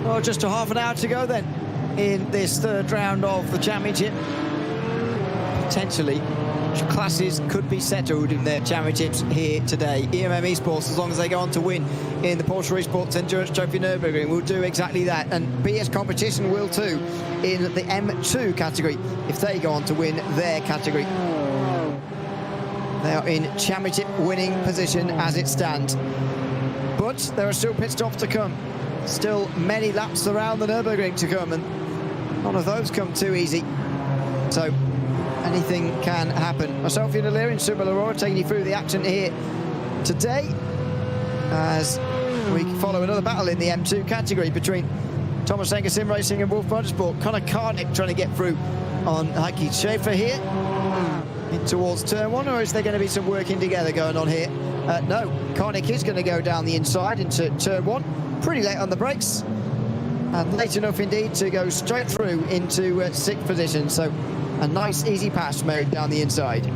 Well, just a half an hour to go then in this third round of the championship. Potentially, classes could be settled in their championships here today. EMM Esports, as long as they go on to win in the Porsche Esports Endurance Trophy Nürburgring, will do exactly that. And BS Competition will too in the M2 category if they go on to win their category. They are in championship winning position as it stands. But there are still pit stops to come. Still many laps around the Nürburgring to come, and none of those come too easy. So anything can happen. Myself, Ian O'Leary, and Subal Aurora taking you through the action here today as we follow another battle in the M2 category between Thomas Enger Sim Racing and Wolf Motorsport. Connor Carnick trying to get through on Heike Schaefer here in towards turn one, or is there going to be some working together going on here? No, Carnick is going to go down the inside into turn one. Pretty late on the brakes, and late enough indeed to go straight through into sixth position. So a nice easy pass made down the inside.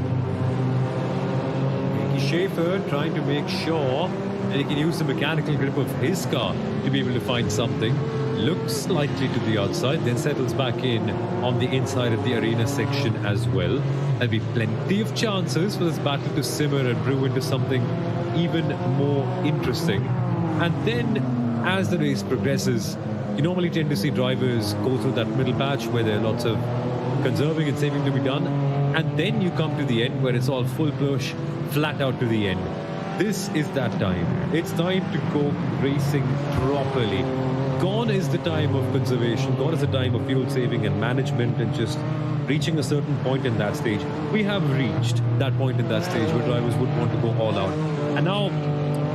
Schaefer trying to make sure that he can use the mechanical grip of his car to be able to find something. looks likely to the outside, then settles back in on the inside of the arena section as well. There'll be plenty of chances for this battle to simmer and brew into something even more interesting. And then, as the race progresses, you normally tend to see drivers go through that middle patch where there are lots of conserving and saving to be done. And then you come to the end where it's all full push, flat out to the end. This is that time. It's time to go racing properly. Gone is the time of conservation. Gone is the time of fuel saving and management and just reaching a certain point in that stage. We have reached that point in that stage where drivers would want to go all out. And now,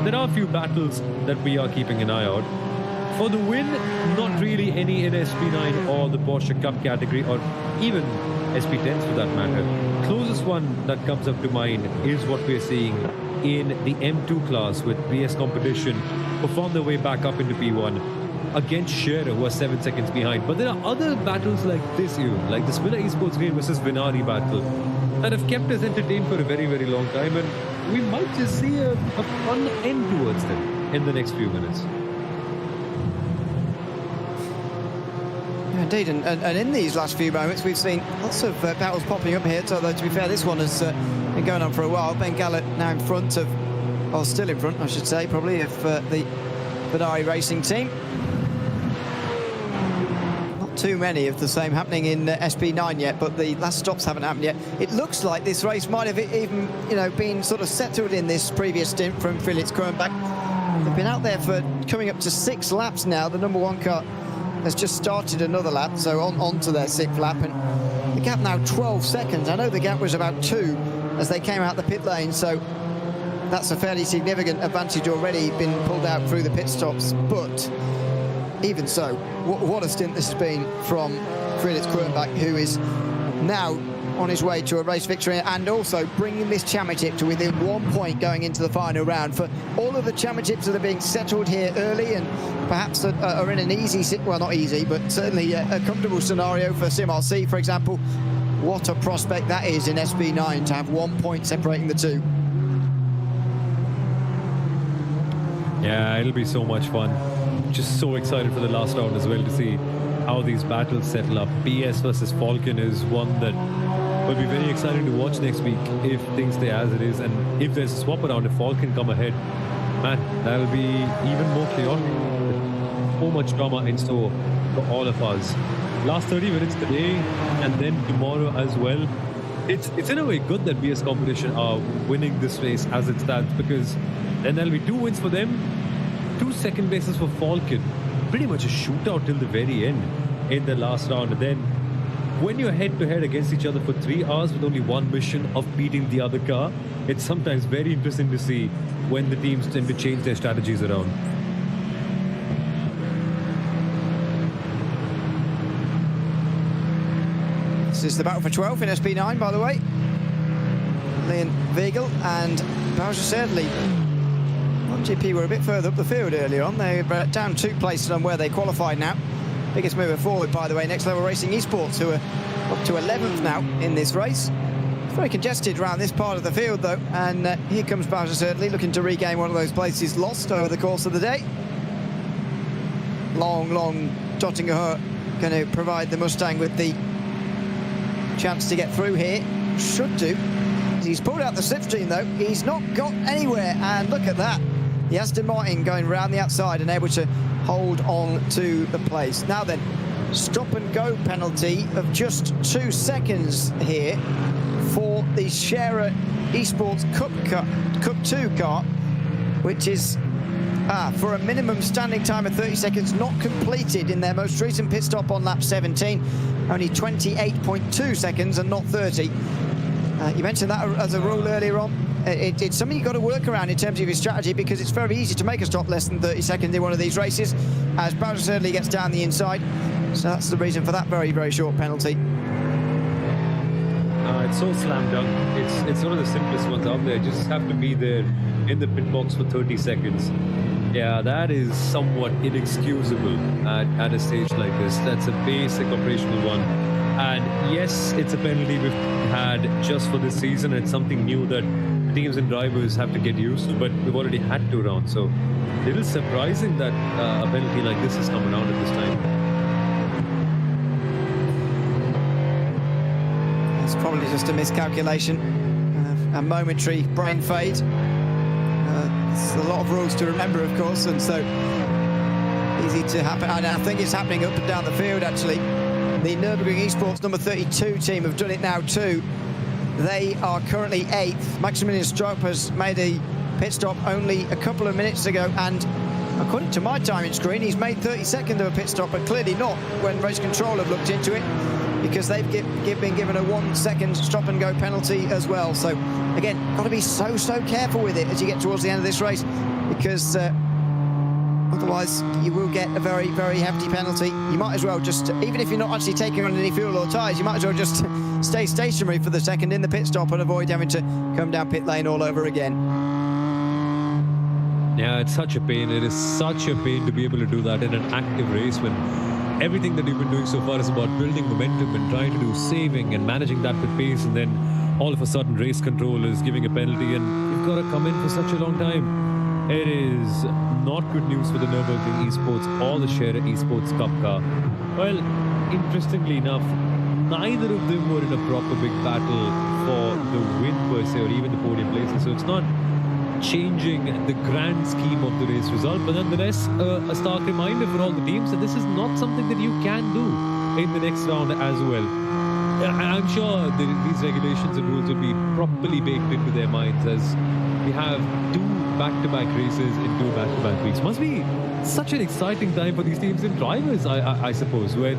there are a few battles that we are keeping an eye out. For the win, not really any in SP9 or the Porsche Cup category, or even SP10s for that matter. Closest one that comes up to mind is what we're seeing in the M2 class with BS Competition, who found their way back up into P1 against Scherer, who was 7 seconds behind. But there are other battles like this, like the Spiller Esports Green versus Vinari battle, that have kept us entertained for a very, very long time, and we might just see a fun end towards them in the next few minutes. Indeed, and in these last few moments, we've seen lots of battles popping up here. Although, to be fair, this one has been going on for a while. Ben Gallett now in front of, or still in front, I should say, probably, of the Vinari Racing team. Not too many of the same happening in SP9 yet, but the last stops haven't happened yet. It looks like this race might have even, been sort of settled in this previous stint from Felix Kronbach. They've been out there for coming up to 6 laps now. The number 1 car has just started another lap, so on to their 6th lap, and the gap now 12 seconds. I know the gap was about 2 as they came out the pit lane, so that's a fairly significant advantage already been pulled out through the pit stops. But even so, what a stint this has been from Felix Kronbach, who is now on his way to a race victory and also bringing this championship to within 1 point going into the final round. For all of the championships that are being settled here early and perhaps are in an easy, well, not easy, but certainly a comfortable scenario for SimRC, for example, what a prospect that is in SP9 to have 1 point separating the two. Yeah, it'll be so much fun. Just so excited for the last round as well to see how these battles settle up. BS versus Falcon is one that will be very exciting to watch next week if things stay as it is, and if there's a swap around, if Falcon come ahead, man, that'll be even more chaotic. So much drama in store for all of us. Last 30 minutes today and then tomorrow as well. It's in a way good that BS Competition are winning this race as it stands, because then there'll be 2 wins for them, 2 second places for Falcon. Pretty much a shootout till the very end in the last round. And then when you're head-to-head against each other for 3 hours with only 1 mission of beating the other car, it's sometimes very interesting to see when the teams tend to change their strategies around. This is the battle for 12 in SP9, by the way. Leon Weigel and Bowser Sedley. GP were a bit further up the field earlier on. They're down 2 places on where they qualified now. Biggest mover forward, by the way, Next Level Racing Esports, who are up to 11th now in this race. It's very congested around this part of the field, though, and here comes Bowser Sedley looking to regain one of those places lost over the course of the day. Long Dottinger going to provide the Mustang with the chance to get through here. Should do. He's pulled out the slipstream, though. He's not got anywhere, and look at that. The Aston Martin going round the outside and able to hold on to the place. Now then, stop and go penalty of just 2 seconds here for the Scherer Esports Cup 2 car, which is for a minimum standing time of 30 seconds, not completed in their most recent pit stop on lap 17. Only 28.2 seconds and not 30. You mentioned that as a rule earlier on. It's something you've got to work around in terms of your strategy, because it's very easy to make a stop less than 30 seconds in one of these races, as Bowser certainly gets down the inside. So that's the reason for that very, very short penalty. It's so slam dunk. It's one of the simplest ones out there. Just have to be there in the pit box for 30 seconds. Yeah, that is somewhat inexcusable at a stage like this. That's a basic operational one. And yes, it's a penalty we've had just for this season. It's something new that teams and drivers have to get used to, but we've already had 2 rounds, so it is surprising that a penalty like this is coming out at this time. It's probably just a miscalculation, a momentary brain fade. It's a lot of rules to remember, of course, and so easy to happen. And I think it's happening up and down the field, actually. The Nürburgring Esports number 32 team have done it now too. They are currently 8th. Maximilian Stroop has made a pit stop only a couple of minutes ago, and according to my timing screen, he's made 32nd of a pit stop, but clearly not when race control have looked into it, because they've been given a 1 second stop and go penalty as well. So again, got to be so careful with it as you get towards the end of this race, because otherwise you will get a very hefty penalty. You might as well just, even if you're not actually taking on any fuel or tyres, you might as well just stay stationary for the second in the pit stop and avoid having to come down pit lane all over again. Yeah, it's such a pain. It is such a pain to be able to do that in an active race when everything that you've been doing so far is about building momentum and trying to do saving and managing that with pace, and then all of a sudden race control is giving a penalty and you've got to come in for such a long time. It is not good news for the Nürburgring Esports or the Scherer Esports Cup car. Well, interestingly enough, neither of them were in a proper big battle for the win per se, or even the podium places, so it's not changing the grand scheme of the race result, but nonetheless a stark reminder for all the teams that this is not something that you can do in the next round as well. I'm sure these regulations and rules will be properly baked into their minds, as we have 2 back-to-back races in 2 back-to-back weeks. Must be such an exciting time for these teams and drivers, I suppose, when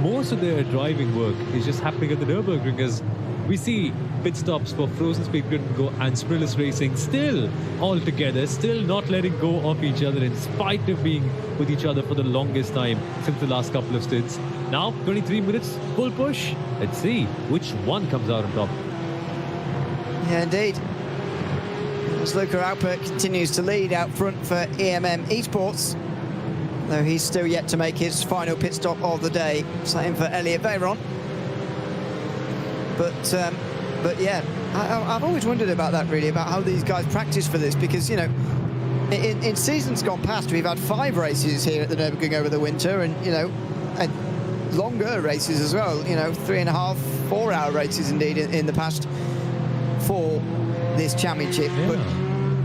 most of their driving work is just happening at the Nürburgring, as we see pit stops for Frozen Speed Grid Go and Sprillis Racing still all together, still not letting go of each other in spite of being with each other for the longest time since the last couple of stints. Now 23 minutes, full push. Let's see which one comes out on top. Yeah, indeed. As Luca Alper continues to lead out front for EMM Esports, though he's still yet to make his final pit stop of the day. Same for Elliot Veyron. But yeah, I've always wondered about that, really, about how these guys practice for this, because, you know, in seasons gone past, we've had 5 races here at the Nürburgring over the winter, and, you know, and longer races as well, you know, 3.5, 4-hour races indeed in the past for this championship. Yeah.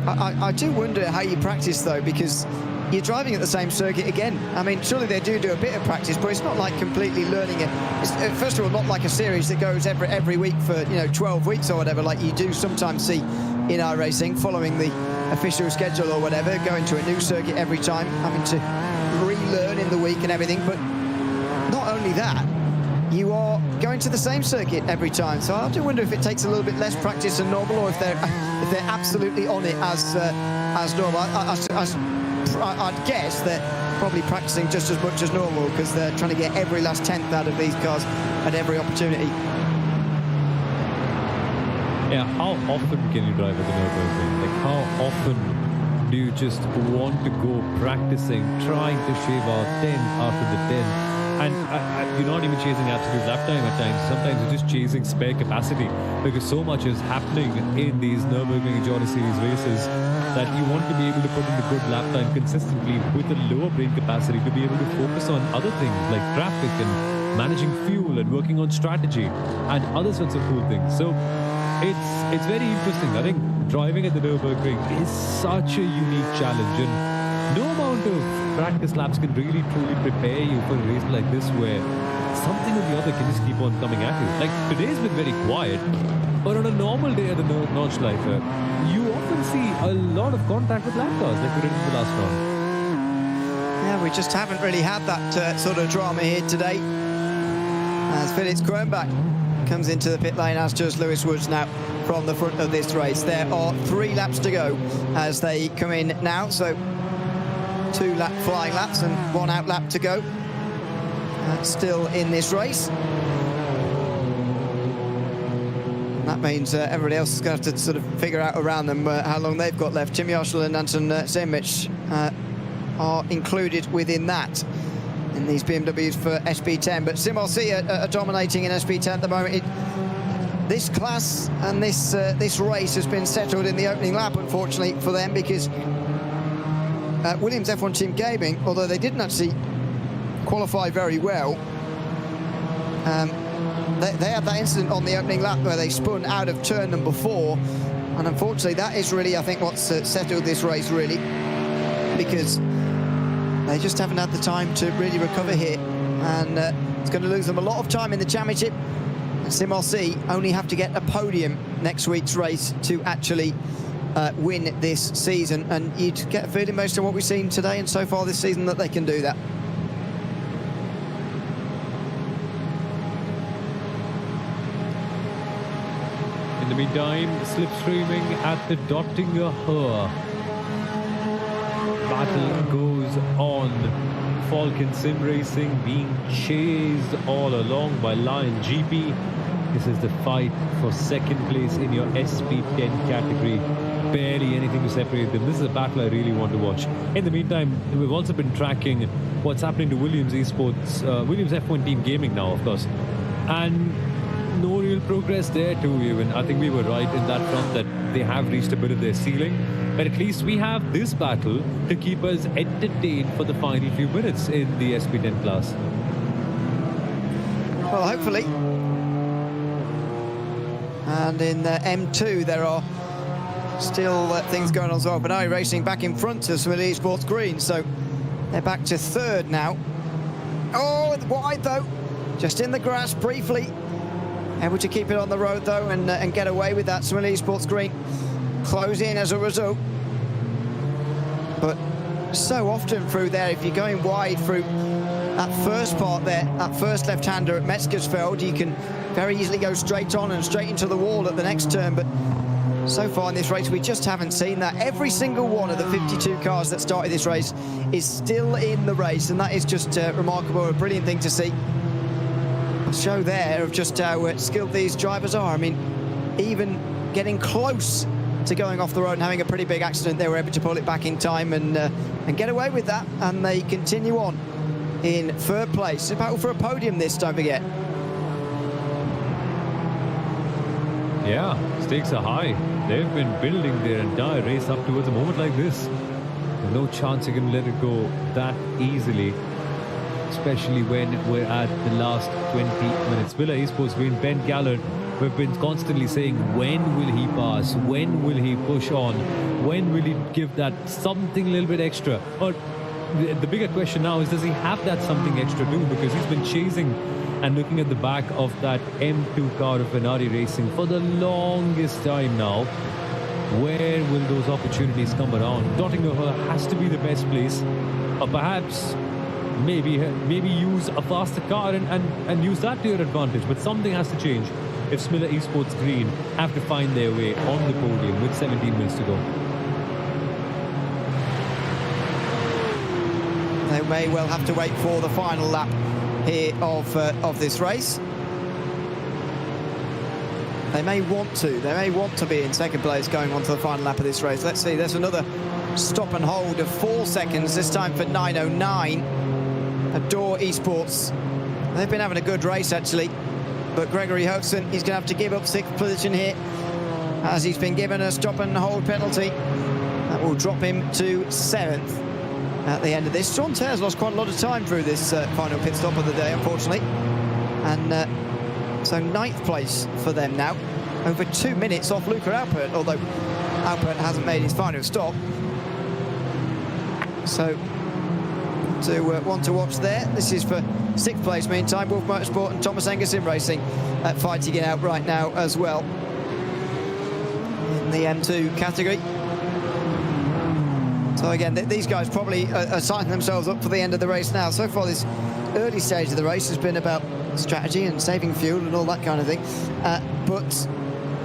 But I do wonder how you practice, though, because you're driving at the same circuit again. I mean, surely they do a bit of practice, but it's not like completely learning it. It's, first of all, not like a series that goes every week for, you know, 12 weeks or whatever, like you do sometimes see in our racing, following the official schedule or whatever, going to a new circuit every time, having to relearn in the week and everything. But not only that, you are going to the same circuit every time. So I do wonder if it takes a little bit less practice than normal, or if they're absolutely on it as normal. I'd guess they're probably practicing just as much as normal, because they're trying to get every last tenth out of these cars at every opportunity. Yeah, how often can you drive at the Nürburgring? Like, how often do you just want to go practicing, trying to shave out 10 after the 10? And you're not even chasing absolute lap time at times. Sometimes you're just chasing spare capacity, because so much is happening in these Nürburgring Endurance Series races that you want to be able to put in a good lap time consistently with a lower brain capacity to be able to focus on other things like traffic and managing fuel and working on strategy and other sorts of cool things. So it's very interesting. I think driving at the Nürburgring is such a unique challenge, and no amount of practice laps can really truly prepare you for a race like this, where something or the other can just keep on coming at you. Like, today's been very quiet, but on a normal day at the Nordschleife, you often see a lot of contact with lap cars like we did in the last round. Yeah, we just haven't really had that sort of drama here today, as Felix Kronbach comes into the pit lane, as does Lewis Woods now from the front of this race. There are 3 laps to go as they come in now, so 2 flying laps and 1 out lap to go. Still in this race. And that means everybody else is going to have to sort of figure out around them how long they've got left. Tim Yarshall and Anton Zemich are included within that in these BMWs for SP10. But Sim RC are dominating in SP10 at the moment. this class and this race has been settled in the opening lap, unfortunately for them, because Williams F1 Team Gaming, although they didn't actually qualify very well, they had that incident on the opening lap where they spun out of turn number 4, and unfortunately that is really, I think, what's settled this race, really, because they just haven't had the time to really recover here, and it's going to lose them a lot of time in the championship. Sim RC only have to get a podium next week's race to actually win this season, and you'd get a feeling based on what we've seen today and so far this season that they can do that. In the meantime, slipstreaming at the Dottinger. Battle goes on. Falcon Sim Racing being chased all along by Lion GP. This is the fight for second place in your SP10 category. Barely anything to separate them. This is a battle I really want to watch. In the meantime, we've also been tracking what's happening to Williams Esports, Williams F1 Team Gaming now, of course. And no real progress there too, even. I think we were right in that front that they have reached a bit of their ceiling. But at least we have this battle to keep us entertained for the final few minutes in the SP10 class. Well, hopefully. And in M2 there are still things going on as well. Benari Racing back in front of Smith Esports Green, so they're back to third now. Oh, wide though, just in the grass briefly. Able to keep it on the road though and get away with that. Smith Esports Green close in as a result. But so often through there, if you're going wide through that first part there, that first left-hander at Metzgersfeld, you can very easily go straight on and straight into the wall at the next turn. But so far in this race, we just haven't seen that. Every single one of the 52 cars that started this race is still in the race, and that is just remarkable, a brilliant thing to see. A show there of just how skilled these drivers are. I mean, even getting close to going off the road and having a pretty big accident, they were able to pull it back in time and get away with that, and they continue on in third place. A battle for a podium this, don't forget. Yeah, stakes are high. They've been building their entire race up towards a moment like this. There's no chance you can let it go that easily, especially when we're at the last 20 minutes. Villa Esports Green, Ben Gallard, we've been constantly saying, when will he pass? When will he push on? When will he give that something a little bit extra? Or the bigger question now is, does he have that something extra too? Because he's been chasing and looking at the back of that M2 car of Benari Racing for the longest time now. Where will those opportunities come around? Dottinger has to be the best place, or perhaps maybe use a faster car and use that to your advantage. But something has to change if Smiller Esports Green have to find their way on the podium with 17 minutes to go. They may well have to wait for the final lap here of this race. They may want to be in second place going on to the final lap of this race. Let's see, there's another stop and hold of 4 seconds, this time for 909. Adore Esports. They've been having a good race actually, but Gregory Hodgson, he's going to have to give up 6th position here as he's been given a stop and hold penalty. That will drop him to 7th at the end of this. Sean Ter's lost quite a lot of time through this final pit stop of the day, unfortunately. And so 9th place for them now, over 2 minutes off Luca Alpert, although Alpert hasn't made his final stop. So want to watch there. This is for 6th place meantime. Wolf Motorsport and Thomas Enger Sim Racing fighting it out right now as well in the M2 category. So again, these guys probably are signing themselves up for the end of the race now. So far, this early stage of the race has been about strategy and saving fuel and all that kind of thing. But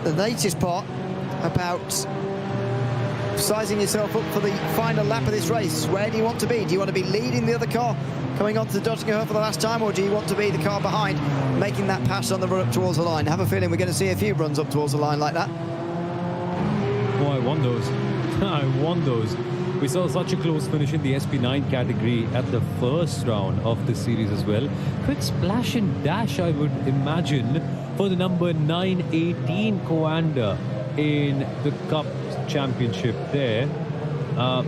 the latest part about sizing yourself up for the final lap of this race. Where do you want to be? Do you want to be leading the other car coming onto the Dottinger for the last time, or do you want to be the car behind making that pass on the run up towards the line? I have a feeling we're going to see a few runs up towards the line like that. Oh, I want those. I want those. We saw such a close finish in the SP9 category at the first round of this series as well. Quick splash and dash, I would imagine, for the number 918 Coanda in the Cup Championship there.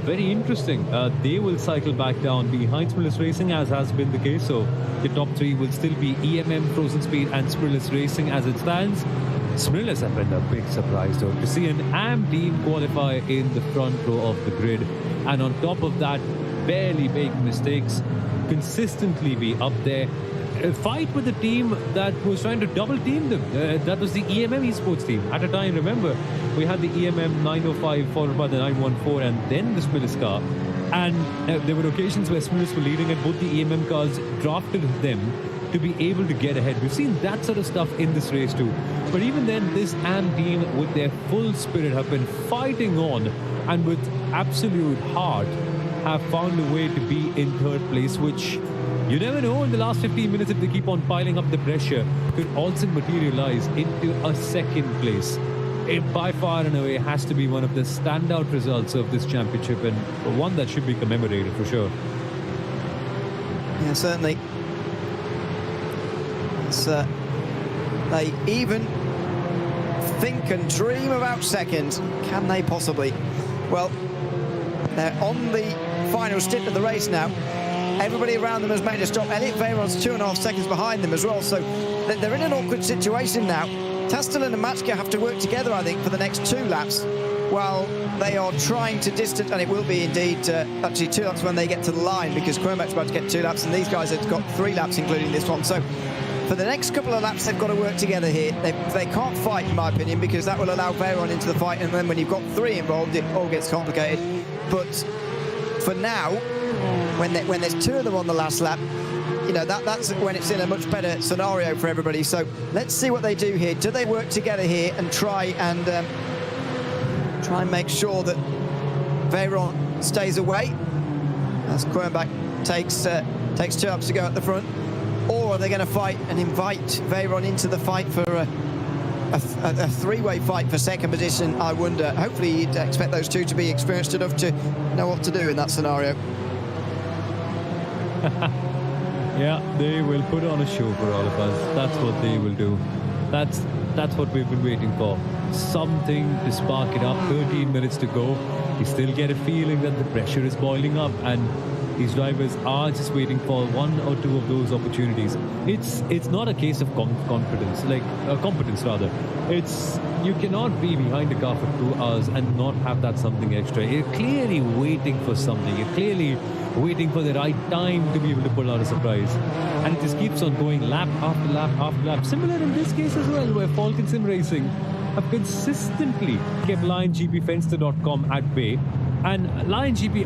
Very interesting. They will cycle back down behind Sprillis Racing, as has been the case. So the top three will still be EMM, Frozen Speed and Sprillis Racing as it stands. Sprillis have been a big surprise though, to see an AM team qualify in the front row of the grid. And on top of that, barely making mistakes, consistently be up there. A fight with a team that was trying to double team them. That was the EMM esports team. At a time, remember, we had the EMM 905 followed by the 914 and then the Sprillis car. And there were occasions where Sprillis were leading and both the EMM cars drafted them to be able to get ahead. We've seen that sort of stuff in this race too. But even then, this AM team with their full spirit have been fighting on and with absolute heart have found a way to be in third place, which you never know in the last 15 minutes if they keep on piling up the pressure, could also materialize into a second place. It by far and away has to be one of the standout results of this championship and one that should be commemorated for sure. Yeah, certainly. It's, they even think and dream about second. Can they possibly? Well, they're on the final stint of the race now. Everybody around them has made a stop. Elliot Veyron's 2.5 seconds behind them as well, so they're in an awkward situation now. Tastelin and Matchka have to work together, I think, for the next 2 laps, while they are trying to distance, and it will be indeed actually 2 laps when they get to the line, because Quirmack's about to get 2 laps, and these guys have got 3 laps, including this one. So for the next couple of laps, they've got to work together here. They can't fight, in my opinion, because that will allow Veyron into the fight, and then when you've got 3 involved, it all gets complicated. But for now, when there's 2 of them on the last lap, you know, that's when it's in a much better scenario for everybody. So let's see what they do here. Do they work together here and try and make sure that Veyron stays away as Quirmack takes 2 laps to go at the front? Or are they going to fight and invite Veyron into the fight for a three-way fight for second position? I wonder. Hopefully you'd expect those 2 to be experienced enough to know what to do in that scenario. Yeah, they will put on a show for all of us. That's what they will do. That's what we've been waiting for. Something to spark it up. 13 minutes to go. You still get a feeling that the pressure is boiling up, and these drivers are just waiting for 1 or 2 of those opportunities. It's not a case of confidence, like competence rather. It's, you cannot be behind the car for 2 hours and not have that something extra. You're clearly waiting for something. You're clearly waiting for the right time to be able to pull out a surprise. And it just keeps on going lap after lap after lap. Similar in this case as well, where Falcon Sim Racing have consistently kept LionGPFenster.com at bay. And LionGP,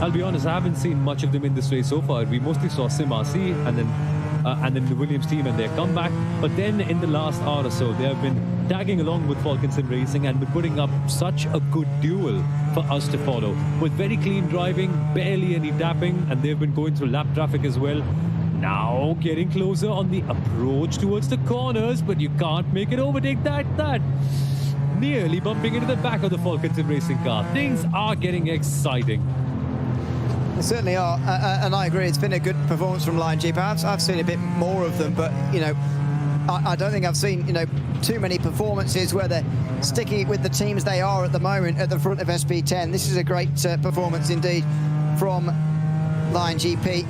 I'll be honest, I haven't seen much of them in this race so far. We mostly saw Sim RC and then the Williams team and their comeback. But then in the last hour or so, they have been tagging along with Falcon Sim Racing and been putting up such a good duel for us to follow. With very clean driving, barely any tapping, and they've been going through lap traffic as well. Now getting closer on the approach towards the corners, but you can't make it overtake that. Nearly bumping into the back of the Falcon Sim Racing car. Things are getting exciting. They certainly are, and I agree. It's been a good performance from LionGP. I've seen a bit more of them, but you know, I don't think I've seen too many performances where they're sticking it with the teams they are at the moment at the front of SP10. This is a great performance indeed from LionGP.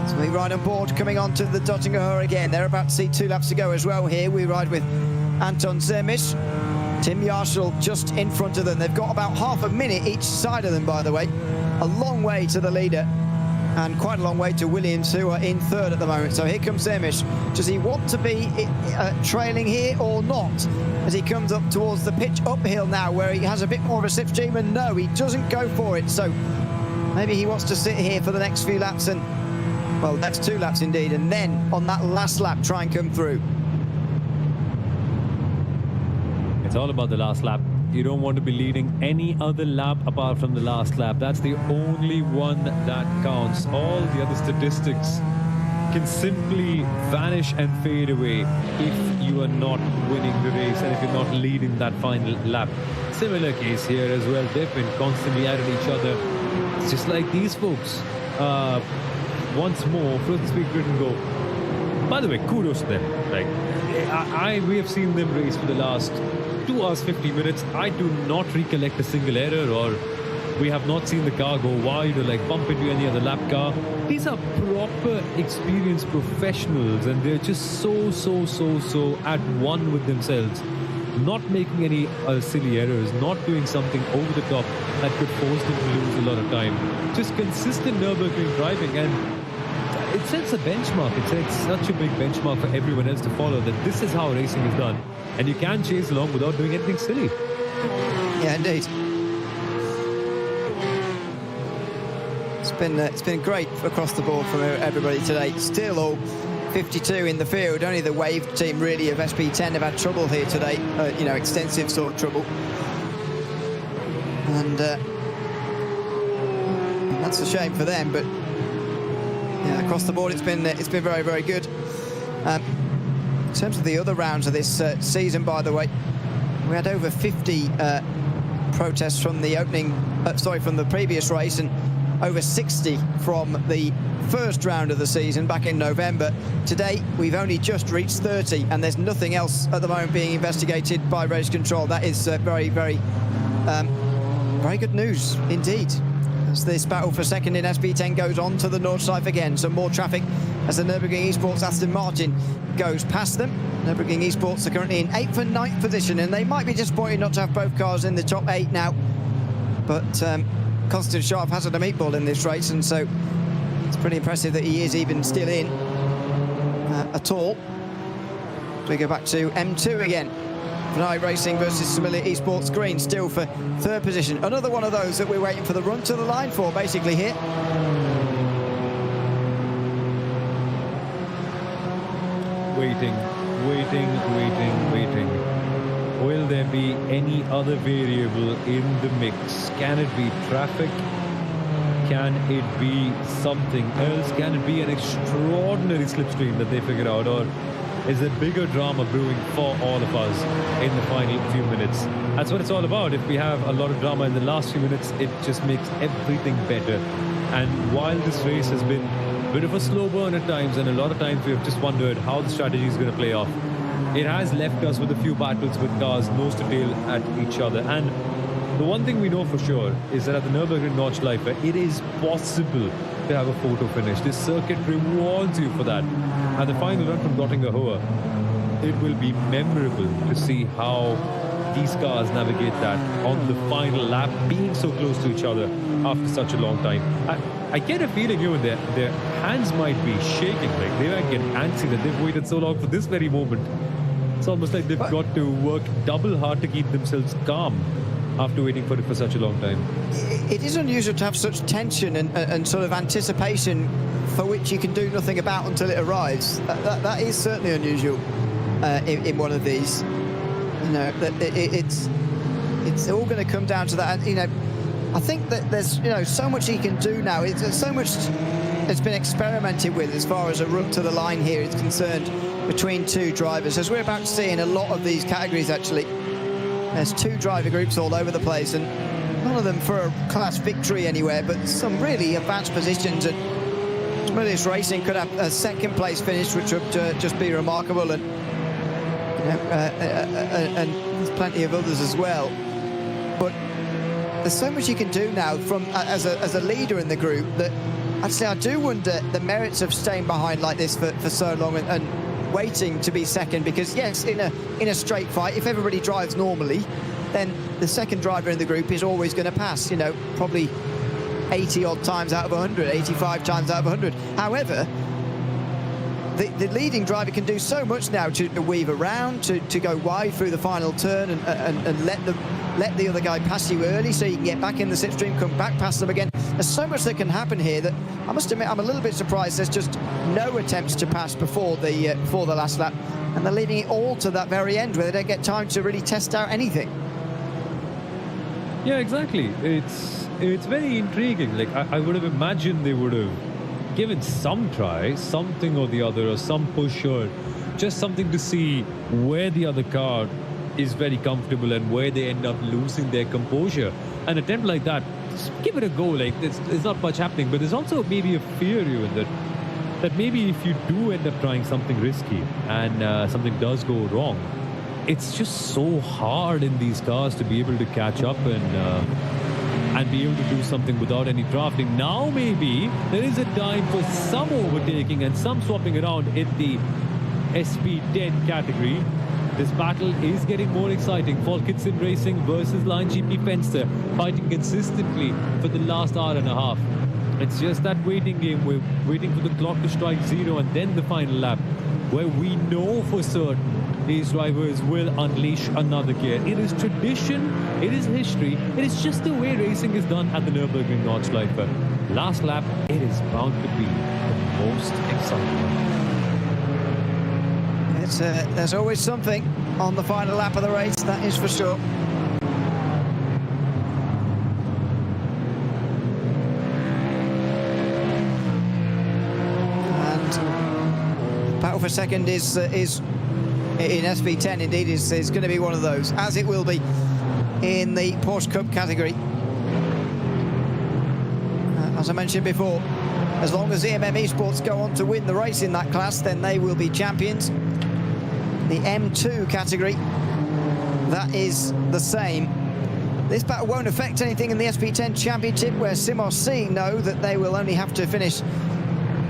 So we ride on board, coming on to the Dottinger again. They're about to see 2 laps to go as well here. We ride with Anton Zermisch, Tim Yarshall just in front of them. They've got about half a minute each side of them, by the way. A long way to the leader and quite a long way to Williams, who are in third at the moment. So here comes Zermisch. Does he want to be trailing here or not as he comes up towards the pitch uphill now, where he has a bit more of a slipstream? And no, he doesn't go for it. So maybe he wants to sit here for the next few laps and, well, that's 2 laps indeed, and then on that last lap try and come through. It's all about the last lap. You don't want to be leading any other lap apart from the last lap. That's the only one that counts. All the other statistics can simply vanish and fade away if you are not winning the race and if you're not leading that final lap. Similar case here as well. They've been constantly at each other. It's just like these folks. Once more, further speed grid and go. By the way, kudos to them. Like, we have seen them race for the last 2 hours 50 minutes. I do not recollect a single error, or we have not seen the car go wide or like bump into any other lap car. These are proper experienced professionals, and they're just so at one with themselves. Not making any silly errors, not doing something over the top that could force them to lose a lot of time. Just consistent Nürburgring driving, and it sets a benchmark. It sets such a big benchmark for everyone else to follow, that this is how racing is done. And you can chase along without doing anything silly. Yeah, indeed. It's been great across the board from everybody today. Still all 52 in the field. Only the Wave team really of SP10 have had trouble here today. Extensive sort of trouble. And that's a shame for them. But yeah, across the board, it's been very, very good. In terms of the other rounds of this season, by the way, we had over 50 protests from the from the previous race, and over 60 from the first round of the season back in November. Today, we've only just reached 30, and there's nothing else at the moment being investigated by race control. That is very, very good news indeed. As this battle for second in SP10 goes on to the Nordschleife again. Some more traffic as the Nürburgring Esports Aston Martin goes past them. Nürburgring Esports are currently in 8th and 9th position, and they might be disappointed not to have both cars in the top 8 now. But Constantine Sharp hasn't a meatball in this race, and so it's pretty impressive that he is even still in at all. We go back to M2 again. Night Racing versus Similar Esports Green, still for 3rd position. Another one of those that we're waiting for the run to the line for, basically, here. Waiting. Will there be any other variable in the mix? Can it be traffic? Can it be something else? Can it be an extraordinary slipstream that they figure out? Or is there bigger drama brewing for all of us in the final few minutes? That's what it's all about. If we have a lot of drama in the last few minutes, it just makes everything better. And while this race has been a bit of a slow burn at times, and a lot of times we've just wondered how the strategy is going to play off, it has left us with a few battles with cars nose to tail at each other. And the one thing we know for sure is that at the Nürburgring Nordschleife, it is possible to have a photo finish. This circuit rewards you for that. And the final run from Göttingen, it will be memorable to see how these cars navigate that on the final lap, being so close to each other after such a long time. I get a feeling even their hands might be shaking, like they might get antsy that they've waited so long for this very moment. It's almost like they've got to work double hard to keep themselves calm after waiting for it for such a long time. It is unusual to have such tension and sort of anticipation for which you can do nothing about until it arrives. That is certainly unusual in one of these. It's all going to come down to that. And, I think that there's so much he can do now. There's so much that's been experimented with as far as a run to the line here is concerned between two drivers, as we're about to see in a lot of these categories. Actually, there's 2 driver groups all over the place, and none of them for a class victory anywhere, but some really advanced positions. And Smillis Racing could have a 2nd place finish, which would just be remarkable, and and there's plenty of others as well. But there's so much you can do now from as a leader in the group that actually I do wonder the merits of staying behind like this for so long and waiting to be second, because yes, in a straight fight, if everybody drives normally, then the second driver in the group is always going to pass, probably 80 odd times out of 100, 85 times out of 100. However, the leading driver can do so much now to weave around, to go wide through the final turn and let the other guy pass you early so you can get back in the slipstream, come back past them again. There's so much that can happen here that I must admit I'm a little bit surprised there's just no attempts to pass before the last lap, and they're leaving it all to that very end where they don't get time to really test out anything. Yeah, exactly. It's very intriguing. Like I would have imagined they would have given some try, something or the other, or some push, or just something to see where the other car is very comfortable and where they end up losing their composure. An attempt like that, just give it a go. Like, there's not much happening, but there's also maybe a fear you in that maybe if you do end up trying something risky and something does go wrong, it's just so hard in these cars to be able to catch up and be able to do something without any drafting. Now maybe there is a time for some overtaking and some swapping around in the SP10 category. This battle is getting more exciting. Falcon Sim Racing versus Line GP Fenster, fighting consistently for the last hour and a half. It's just that waiting game. We're waiting for the clock to strike 0 and then the final lap, where we know for certain these drivers will unleash another gear. It is tradition, it is history, it is just the way racing is done at the Nürburgring Nordschleife. Last lap, it is bound to be the most exciting. There's always something on the final lap of the race, that is for sure. And battle for second is in SP10 indeed is going to be one of those, as it will be in the Porsche Cup category. As I mentioned before, as long as EMM Esports go on to win the race in that class, then they will be champions. The M2 category, that is the same. This battle won't affect anything in the SP10 Championship, where Simos C know that they will only have to finish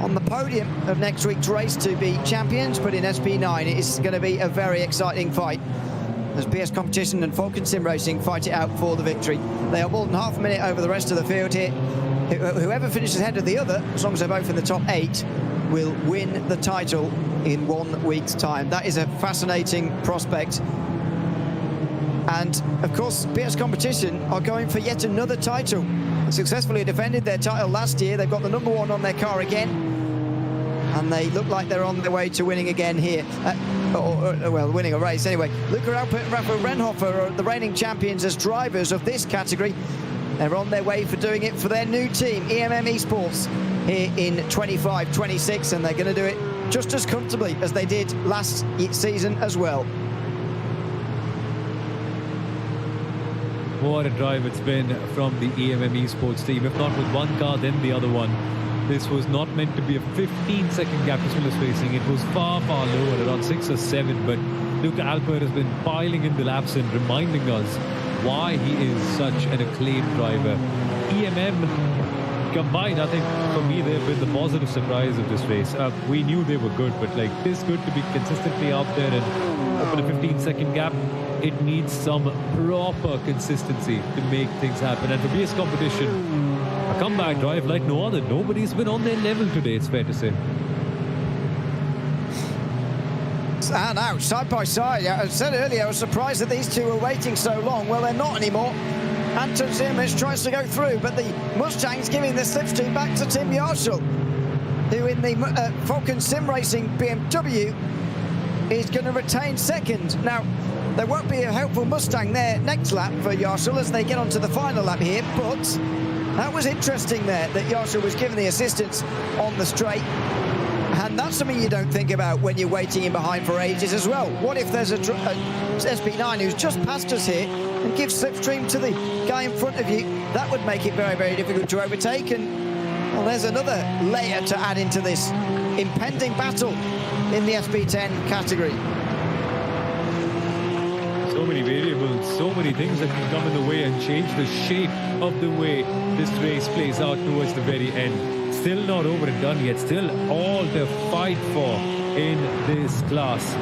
on the podium of next week's race to be champions, but in SP9 it is going to be a very exciting fight as BS Competition and Falcon Sim Racing fight it out for the victory. They are more than half a minute over the rest of the field here. Whoever finishes ahead of the other, as long as they're both in the top 8, will win the title in 1 week's time. That is a fascinating prospect. And of course, BS Competition are going for yet another title. They successfully defended their title last year. They've got the number 1 on their car again, and they look like they're on their way to winning again here. Well, winning a race anyway. Luca Alpert and Rafa Renhofer are the reigning champions as drivers of this category. They're on their way for doing it for their new team, EMM Esports, here in 25-26, and they're going to do it just as comfortably as they did last season as well. What a drive it's been from the EMM Esports team. If not with one car, then the other one. This was not meant to be a 15-second gap to Smith's Racing. It was far, far lower, around 6 or 7, but Luca Alpert has been piling in the laps and reminding us why he is such an acclaimed driver. EMM combined, I think, for me, they've been the positive surprise of this race. We knew they were good, but like this good to be consistently out there and open a 15-second gap, it needs some proper consistency to make things happen. And for BS Competition, a comeback drive like no other. Nobody's been on their level today, it's fair to say. And now, side by side, I said earlier, I was surprised that these two were waiting so long. Well, they're not anymore. Anton Zimmerich tries to go through, but the Mustang's giving the slipstream back to Tim Yarshall, who in the Falcon Sim Racing BMW is going to retain second. Now, there won't be a helpful Mustang there next lap for Yarshall as they get onto the final lap here, but that was interesting there, that Yarshall was given the assistance on the straight. And that's something you don't think about when you're waiting in behind for ages as well. What if there's a SP9 who's just passed us here and gives slipstream to the guy in front of you? That would make it very, very difficult to overtake. And well, there's another layer to add into this impending battle in the SP10 category. So many variables, so many things that can come in the way and change the shape of the way this race plays out towards the very end. Still not over and done yet, still all to fight for in this class.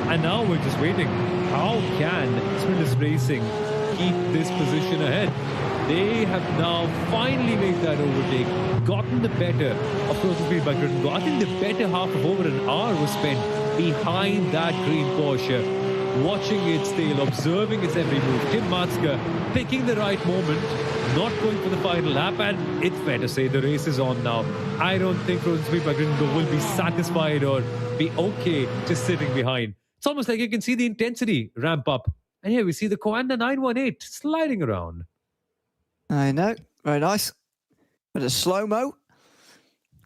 And now we're just waiting. How can Smith's Racing keep this position ahead? They have now finally made that overtake, gotten the better of closest speed by grid and go. I think the better half of over an hour was spent behind that green Porsche, watching its tail, observing its every move. Tim Matzke picking the right moment, not going for the final lap, and it's fair to say the race is on now. I don't think Frozen Speed by Gringo will be satisfied or be okay just sitting behind. It's almost like you can see the intensity ramp up. And here we see the Coanda 918 sliding around. I know, very nice. But a slow-mo.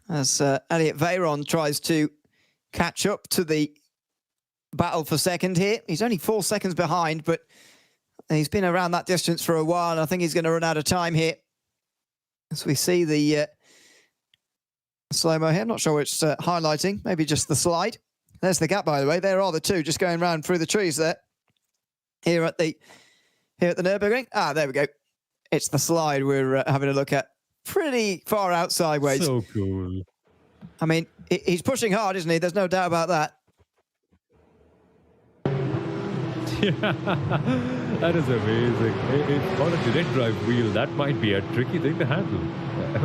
as Elliot Veyron tries to catch up to the battle for second here. He's only 4 seconds behind, but he's been around that distance for a while, and I think he's going to run out of time here. As we see the slow-mo here, I'm not sure it's highlighting, maybe just the slide. There's the gap, by the way. There are the two just going round through the trees there. Here at the Nürburgring. Ah, there we go. It's the slide we're having a look at. Pretty far out sideways. So cool. I mean, he's pushing hard, isn't he? There's no doubt about that. Yeah, that is amazing. On a direct drive wheel, that might be a tricky thing to handle.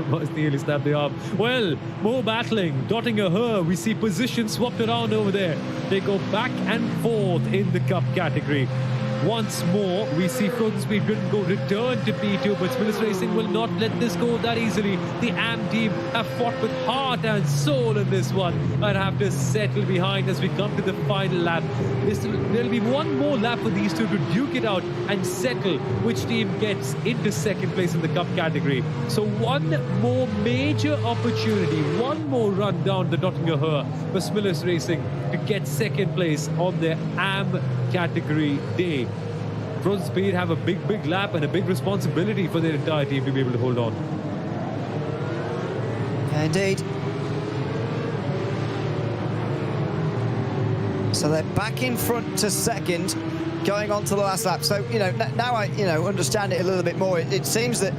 Must nearly snap the arm. Well, more battling. Dotting a her. We see positions swapped around over there. They go back and forth in the cup category. Once more, we see Frozen Speed Britain go return to P2, but Smiths Racing will not let this go that easily. The AM team have fought with heart and soul in this one and have to settle behind as we come to the final lap. There'll be one more lap for these two to duke it out and settle which team gets into second place in the cup category. So one more major opportunity, one more run down the Nottingham Her for Smiths Racing to get second place on their AM category day. Frozen Speed have a big lap and a big responsibility for their entire team to be able to hold on. Indeed. So they're back in front to second, going on to the last lap. So, now I, understand it a little bit more. It seems that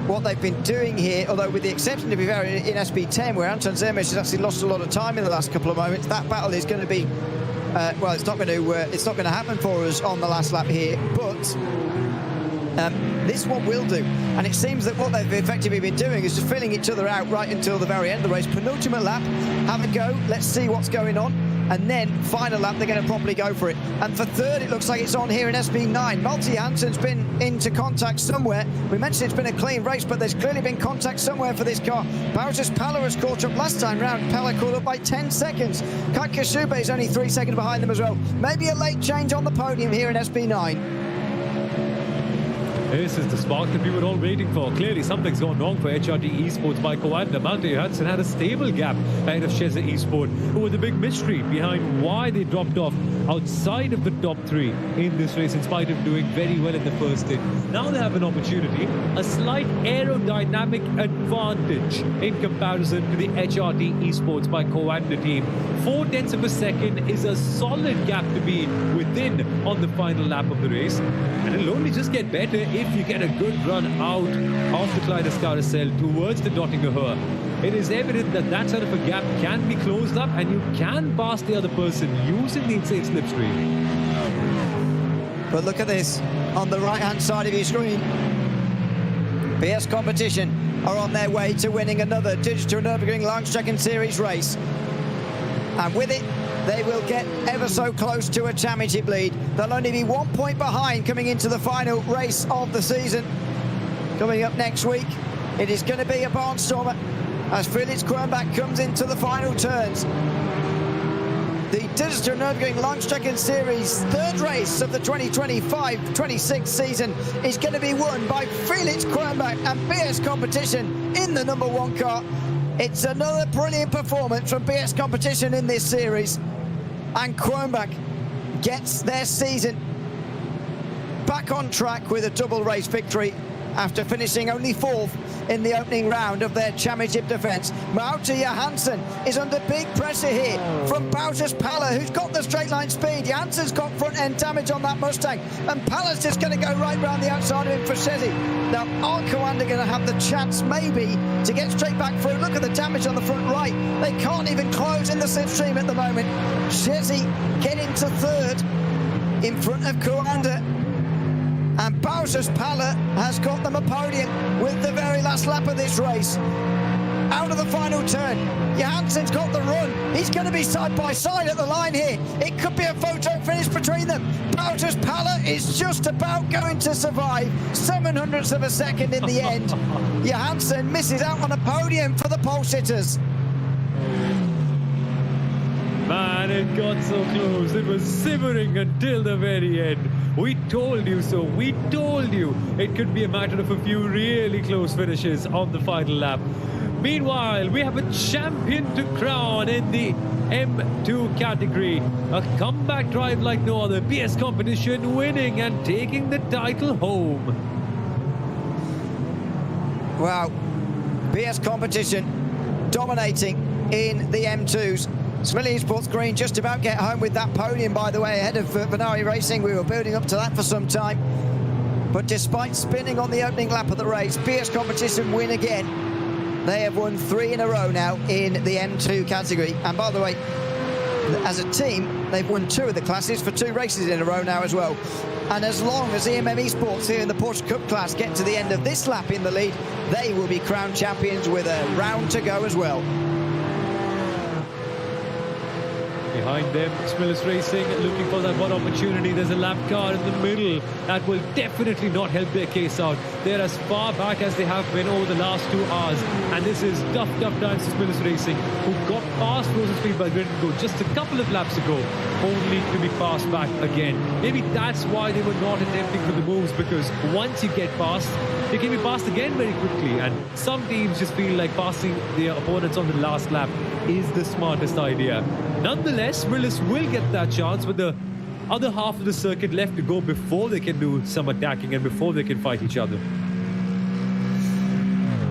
what they've been doing here, although with the exception, to be fair, in SP10, where Anton Zermish has actually lost a lot of time in the last couple of moments, that battle is going to be well, it's not going to happen for us on the last lap here, but this one will do. And it seems that what they've effectively been doing is just filling each other out right until the very end of the race. Penultimate lap, have a go, let's see what's going on. And then final lap, they're going to properly go for it. And for third, it looks like it's on here in SP9. Malte Jansen's been into contact somewhere. We mentioned it's been a clean race, but there's clearly been contact somewhere for this car. Bowser's Palla has caught up last time round. Palla caught up by 10 seconds. Katja Schube is only 3 seconds behind them as well. Maybe a late change on the podium here in SP9. This is the spark that we were all waiting for. Clearly, something's gone wrong for HRT Esports by Coanda. Malte Johansson had a stable gap ahead of Cheza Esport, who were the big mystery behind why they dropped off outside of the top three in this race, in spite of doing very well in the first stint. Now they have an opportunity, a slight aerodynamic advantage in comparison to the HRT Esports by Coanda team. 0.4 of a second is a solid gap to be within on the final lap of the race, and it'll only just get better if you get a good run out of the Kleines Carousel towards the Nottingham Her. It is evident that that sort of a gap can be closed up and you can pass the other person using the insane slipstream. But look at this on the right-hand side of your screen. BS Competition are on their way to winning another Digital Nürburgring Langstrecken-Series race. And with it, they will get ever so close to a championship lead. They'll only be 1 point behind coming into the final race of the season. Coming up next week, it is going to be a barnstormer as Felix Kronbach comes into the final turns. The Digital Nürburgring Langstrecken-Series third race of the 2025-26 season is going to be won by Felix Kronbach and BS Competition in the number 1 car. It's another brilliant performance from BS Competition in this series. And Kronbach gets their season back on track with a double race victory after finishing only 4th in the opening round of their championship defence. Malte Johansson is under big pressure here from Bowser's Palla, who's got the straight line speed. Johansson's got front end damage on that Mustang, and Palla's just going to go right round the outside of him for Chezi. Now, are Coanda going to have the chance maybe to get straight back through? Look at the damage on the front right. They can't even close in the slipstream at the moment. Chezi getting to third in front of Coanda. And Bowser's Palla has got them a podium with the very last lap of this race. Out of the final turn, Johansson's got the run. He's going to be side by side at the line here. It could be a photo finish between them. Bowser's Palla is just about going to survive. 700ths of a second in the end. Johansson misses out on a podium for the pole sitters. Man, it got so close. It was simmering until the very end. We told you so. We told you it could be a matter of a few really close finishes on the final lap. Meanwhile, we have a champion to crown in the M2 category. A comeback drive like no other. PS Competition winning and taking the title home. Wow. PS Competition dominating in the M2s. Smiley Esports Green just about get home with that podium, by the way, ahead of Venari Racing. We were building up to that for some time. But despite spinning on the opening lap of the race, PS Competition win again. They have won 3 in a row now in the M2 category. And by the way, as a team, they've won 2 of the classes for 2 races in a row now as well. And as long as EMM Esports here in the Porsche Cup class get to the end of this lap in the lead, they will be crowned champions with a round to go as well. Behind them, Smillis Racing looking for that one opportunity. There's a lap car in the middle that will definitely not help their case out. They're as far back as they have been over the last 2 hours. And this is tough times for Smillis Racing, who got past Rosenspiel by Grid & Go just a couple of laps ago, only to be passed back again. Maybe that's why they were not attempting for the moves, because once you get past, you can be passed again very quickly. And some teams just feel like passing their opponents on the last lap is the smartest idea. Nonetheless, Smillis will get that chance with the other half of the circuit left to go before they can do some attacking and before they can fight each other.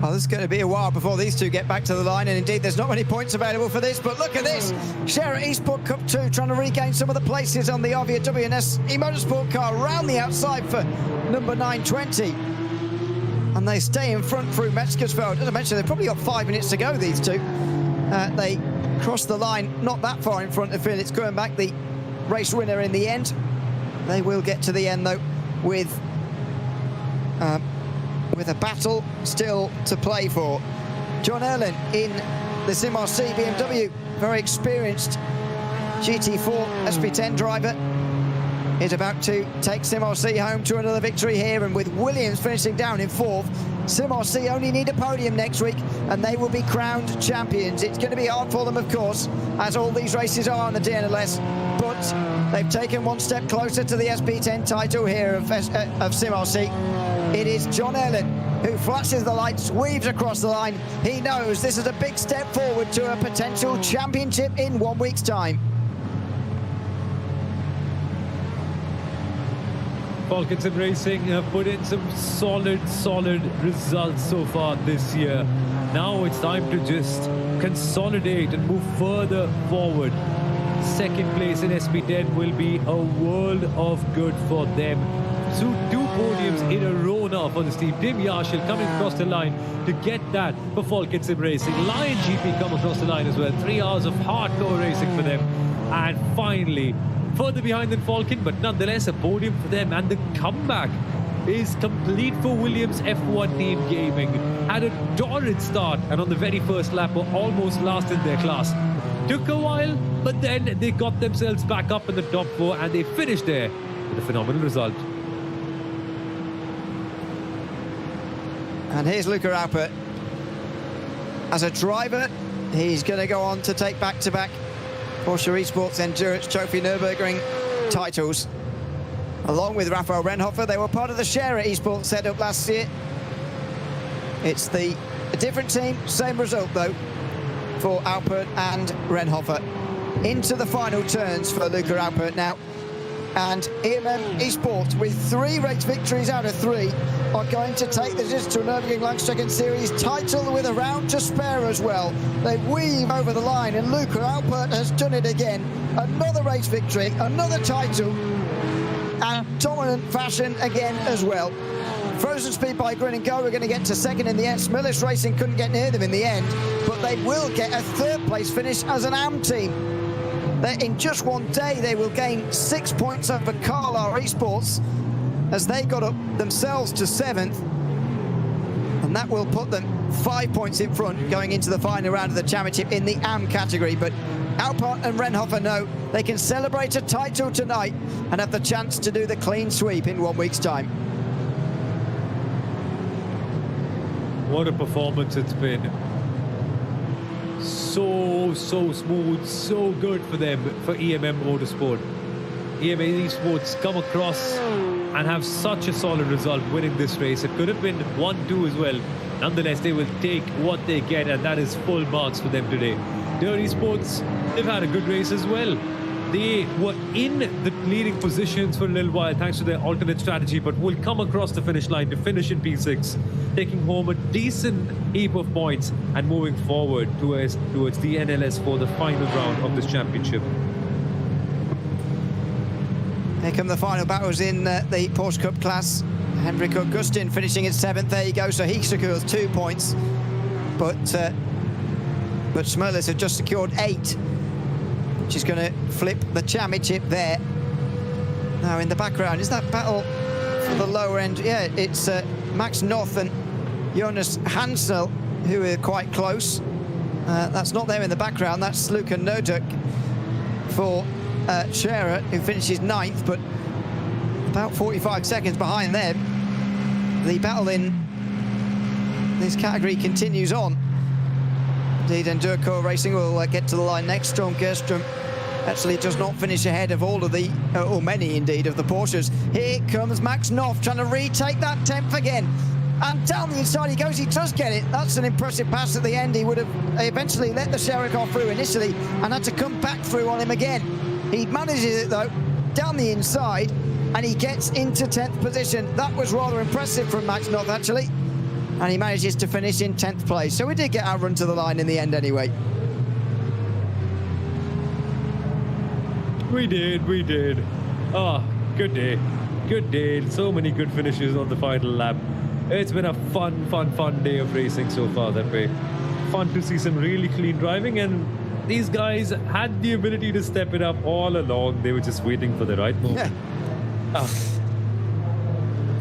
Oh, this is going to be a while before these two get back to the line, and indeed there's not many points available for this, but look at this. Share Esport Cup 2 trying to regain some of the places on the Arvia WNS e-motorsport car around the outside for number 920. And they stay in front through Metzgersfeld. As I mentioned, they've probably got 5 minutes to go, these two. They cross the line, not that far in front of Felix going back, the race winner in the end. They will get to the end, though, with a battle still to play for. John Erlin in the SimRC BMW, very experienced GT4 SP10 driver, is about to take SimRC home to another victory here, and with Williams finishing down in 4th, SimRC only need a podium next week and they will be crowned champions. It's going to be hard for them, of course, as all these races are on the DNLS, but they've taken one step closer to the SP10 title here of SimRC. It is John Erlin who flashes the lights, weaves across the line. He knows this is a big step forward to a potential championship in 1 week's time. Falcon Sim Racing have put in some solid results so far this year. Now it's time to just consolidate and move further forward. 2nd place in SP10 will be a world of good for them. So 2 podiums in a row now for this team. Tim Yarshall coming across the line to get that for Falcon Sim Racing. Lion GP come across the line as well. 3 hours of hardcore racing for them. And finally, further behind than Falcon, but nonetheless a podium for them. And the comeback is complete for Williams F1 Team Gaming. Had a torrid start, and on the very first lap were almost last in their class. Took a while, but then they got themselves back up in the top 4 and they finished there with a phenomenal result. And here's Luca Alpert. As a driver, he's going to go on to take back-to-back Porsche Esports Endurance Trophy Nürburgring titles. Along with Raphael Renhofer, they were part of the Scherer Esports setup last year. It's a different team, same result though, for Alpert and Renhofer. Into the final turns for Luca Alpert now. And EMM Esports, with 3 race victories out of 3, are going to take the Digital Nürburgring Langstrecken-Series title with a round to spare as well. They weave over the line, and Luca Alpert has done it again. Another race victory, another title, and dominant fashion again as well. Frozen Speed by Grin & Go are going to get to 2nd in the end. Smillis Racing couldn't get near them in the end, but they will get a 3rd place finish as an AM team. In just one day, they will gain 6 points over Carlisle Esports as they got up themselves to 7th. And that will put them 5 points in front going into the final round of the championship in the AM category. But Alpert and Renhofer know they can celebrate a title tonight and have the chance to do the clean sweep in 1 week's time. What a performance it's been. So smooth, so good for them, for EMM Motorsport. EMM Esports come across and have such a solid result winning this race. It could have been 1-2 as well, Nonetheless, they will take what they get, and that is full marks for them today. Dirty Sports, they've had a good race as well. They were in the leading positions for a little while thanks to their alternate strategy, but will come across the finish line to finish in P6, taking home a decent heap of points and moving forward towards the NLS for the final round of this championship. Here come the final battles in the Porsche Cup class. Henrik Augustin finishing in 7th. There you go. So he secures 2 points, but Smurlis have just secured 8. Which is going to flip the championship there. Now in the background, is that battle for the lower end? Yeah, it's Max Noth and Jonas Hansel who are quite close. That's not there in the background, that's Luka Noduk for Scherer, who finishes 9th, but about 45 seconds behind them. The battle in this category continues on. Indeed, Endurco Racing will get to the line next. Storm Gerstrom actually does not finish ahead of all of the, or many indeed, of the Porsches. Here comes Max Noth trying to retake that 10th again. And down the inside he goes, he does get it. That's an impressive pass at the end. He would have eventually let the Scherer car through initially and had to come back through on him again. He manages it though, down the inside, and he gets into 10th position. That was rather impressive from Max Noth actually. And he manages to finish in 10th place. So we did get our run to the line in the end anyway. We did. Oh, good day. Good day. So many good finishes on the final lap. It's been a fun day of racing so far that way. Fun to see some really clean driving, and these guys had the ability to step it up all along. They were just waiting for the right moment. Yeah.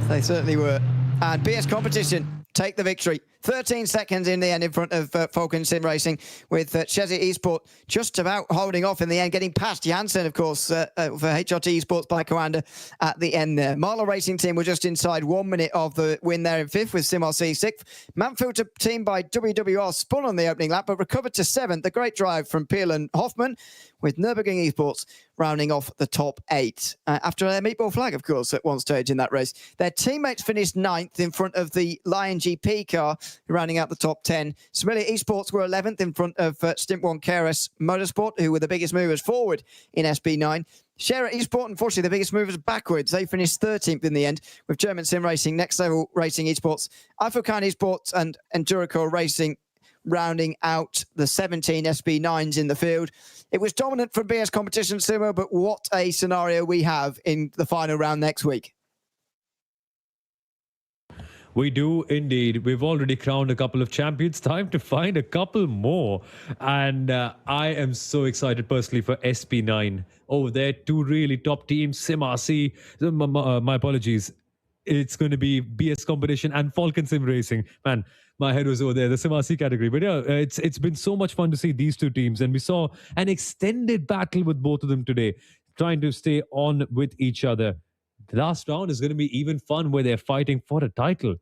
They certainly were. And BS Competition take the victory. 13 seconds in the end in front of Falcon Sim Racing, with Chesney Esport just about holding off in the end, getting past Janssen, of course, for HRT Esports by Coanda at the end there. Marlow Racing Team were just inside 1 minute of the win there in 5th, with SimRC 6th. Manfilter Team by WWR spun on the opening lap, but recovered to 7th. A great drive from Peel and Hoffman, with Nürburgring Esports rounding off the top 8. After their meatball flag, of course, at one stage in that race. Their teammates finished 9th in front of the Lion GP car, rounding out the top 10. Similia Esports were 11th in front of Stint 1 KRS Motorsport, who were the biggest movers forward in SP9. Scherer Esport, unfortunately, the biggest movers backwards. They finished 13th in the end, with German Sim Racing, Next Level Racing Esports, Alphacan Esports, and Endurico Racing rounding out the 17 SP9s in the field. It was dominant from BS Competition, Sumo, but what a scenario we have in the final round next week. We do indeed. We've already crowned a couple of champions. Time to find a couple more. And I am so excited personally for SP9. Oh, they're 2 really top teams. SimRC, my apologies. It's going to be BS Competition and Falcon Sim Racing. Man, my head was over there, the SimRC category. But yeah, it's been so much fun to see these 2 teams. And we saw an extended battle with both of them today, trying to stay on with each other. The last round is going to be even fun, where they're fighting for a title.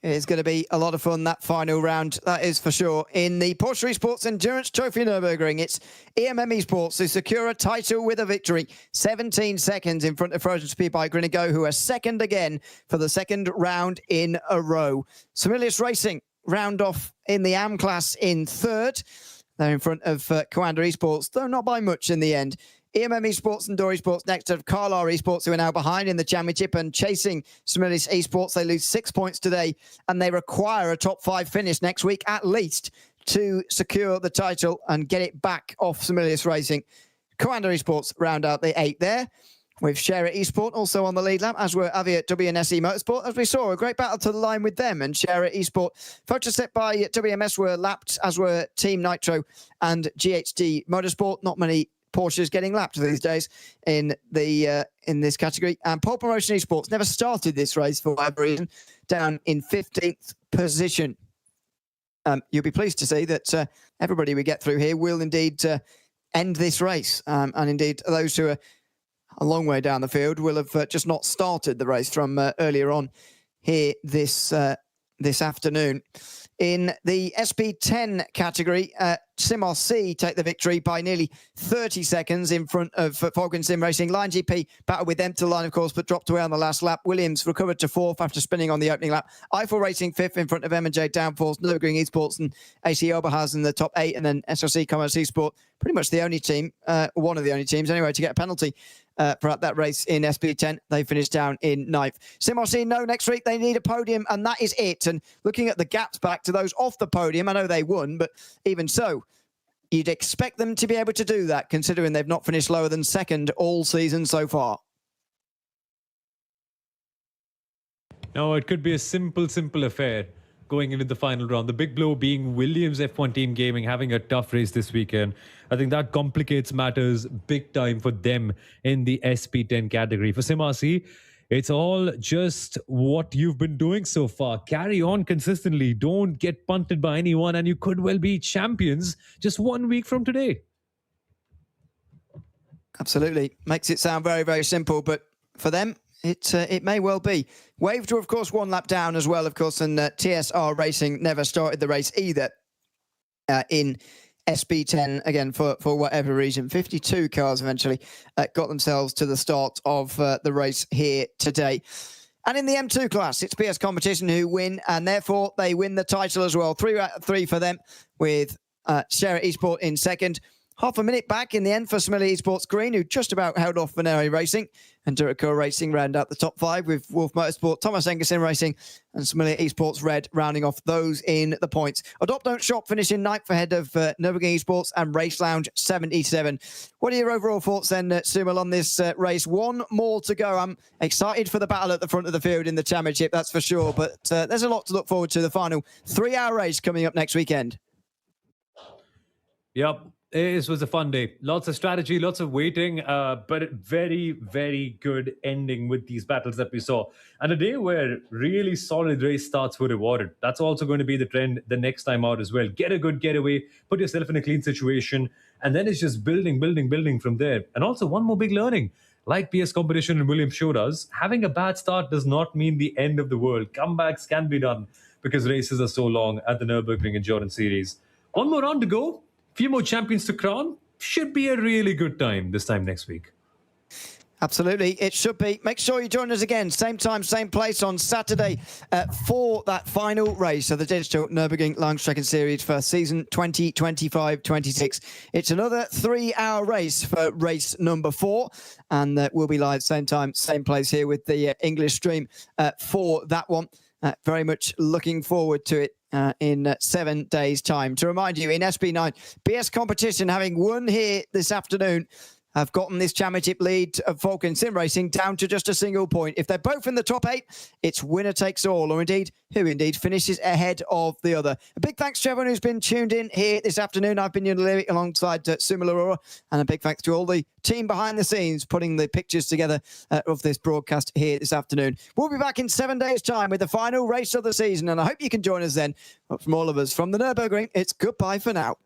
It's going to be a lot of fun, that final round, that is for sure. In the Porsche Esports Endurance Trophy Nürburgring, it's EMM Esports who secure a title with a victory. 17 seconds in front of Frozen Speed by Grinigo, who are second again for the second round in a row. Samilius Racing round off in the AM class in 3rd. They're in front of Coanda Esports, though not by much in the end. EMM Esports and Door Esports next to Carlar Esports, who are now behind in the championship and chasing Similis Esports. They lose 6 points today, and they require a top 5 finish next week at least to secure the title and get it back off Similis Racing. Coanda Esports round out the 8 there, with Scherer Esport also on the lead lap, as were Aviat WNSE Motorsport. As we saw, a great battle to the line with them, and Scherer Esport. Photo set by WMS were lapped, as were Team Nitro and GHD Motorsport. Not many Porsches getting lapped these days in this category. And Pole Promotion Esports never started this race for whatever reason, down in 15th position. You'll be pleased to see that everybody we get through here will indeed end this race. And indeed, those who are a long way down the field will have just not started the race from earlier on here this afternoon. In the SP10 category, Simos C take the victory by nearly 30 seconds in front of Falcon Sim Racing. Line GP battled with them to the line, of course, but dropped away on the last lap. Williams recovered to fourth after spinning on the opening lap. Eiffel Racing fifth in front of M&J Downforce, Nürburgring Esports and AC Oberhausen in the top 8, and then SRC Commerce Esport, pretty much the only team, one of the only teams anyway, to get a penalty for that race in SP10. They finished down in ninth. Simos no next week. They need a podium, and that is it. And looking at the gaps back to those off the podium, I know they won, but even so, you'd expect them to be able to do that, considering they've not finished lower than second all season so far. No, it could be a simple affair going into the final round. The big blow being Williams F1 Team Gaming having a tough race this weekend. I think that complicates matters big time for them in the SP10 category. For SimRC, it's all just what you've been doing so far. Carry on consistently. Don't get punted by anyone, and you could well be champions just 1 week from today. Absolutely. Makes it sound very, very simple, but for them, it may well be. Waved were, of course, one lap down as well, of course, and TSR Racing never started the race either in SP10, again, for whatever reason. 52 cars eventually got themselves to the start of the race here today. And in the M2 class, it's BS Competition who win, and therefore they win the title as well. 3 out of 3 for them, with Share Esport in second. Half a minute back in the end for Similia Esports Green, who just about held off Venere Racing. And Duraco Racing round out the top 5 with Wolf Motorsport, Thomas Engerson Racing, and Similia Esports Red rounding off those in the points. Adopt Don't Shop finishing 9th ahead of Nürburgring Esports and Race Lounge 77. What are your overall thoughts then, Sumal, on this race? One more to go. I'm excited for the battle at the front of the field in the championship, that's for sure. But there's a lot to look forward to. The final 3-hour race coming up next weekend. Yep. This was a fun day. Lots of strategy, lots of waiting, but a very, very good ending with these battles that we saw. And a day where really solid race starts were rewarded. That's also going to be the trend the next time out as well. Get a good getaway, put yourself in a clean situation, and then it's just building from there. And also one more big learning. Like PS Competition and Williams showed us, having a bad start does not mean the end of the world. Comebacks can be done because races are so long at the Nürburgring Endurance Series. One more round to go. Few more champions to crown. Should be a really good time this time next week. Absolutely, it should be. Make sure you join us again, same time, same place on Saturday for that final race of the Digital Nürburgring Langstrecken-Serie for season 2025-26. It's another 3-hour race for race number 4, and we'll be live same time, same place here with the English stream for that one. Very much looking forward to it. In 7 days' time. To remind you, in SP9, BS Competition, having won here this afternoon, have gotten this championship lead of Falcon Sim Racing down to just a single point. If they're both in the top 8, it's winner takes all, or indeed, who indeed finishes ahead of the other. A big thanks to everyone who's been tuned in here this afternoon. I've been Unilary alongside Sumal Aurora, and a big thanks to all the team behind the scenes putting the pictures together of this broadcast here this afternoon. We'll be back in 7 days' time with the final race of the season, and I hope you can join us then. But from all of us from the Nürburgring, it's goodbye for now.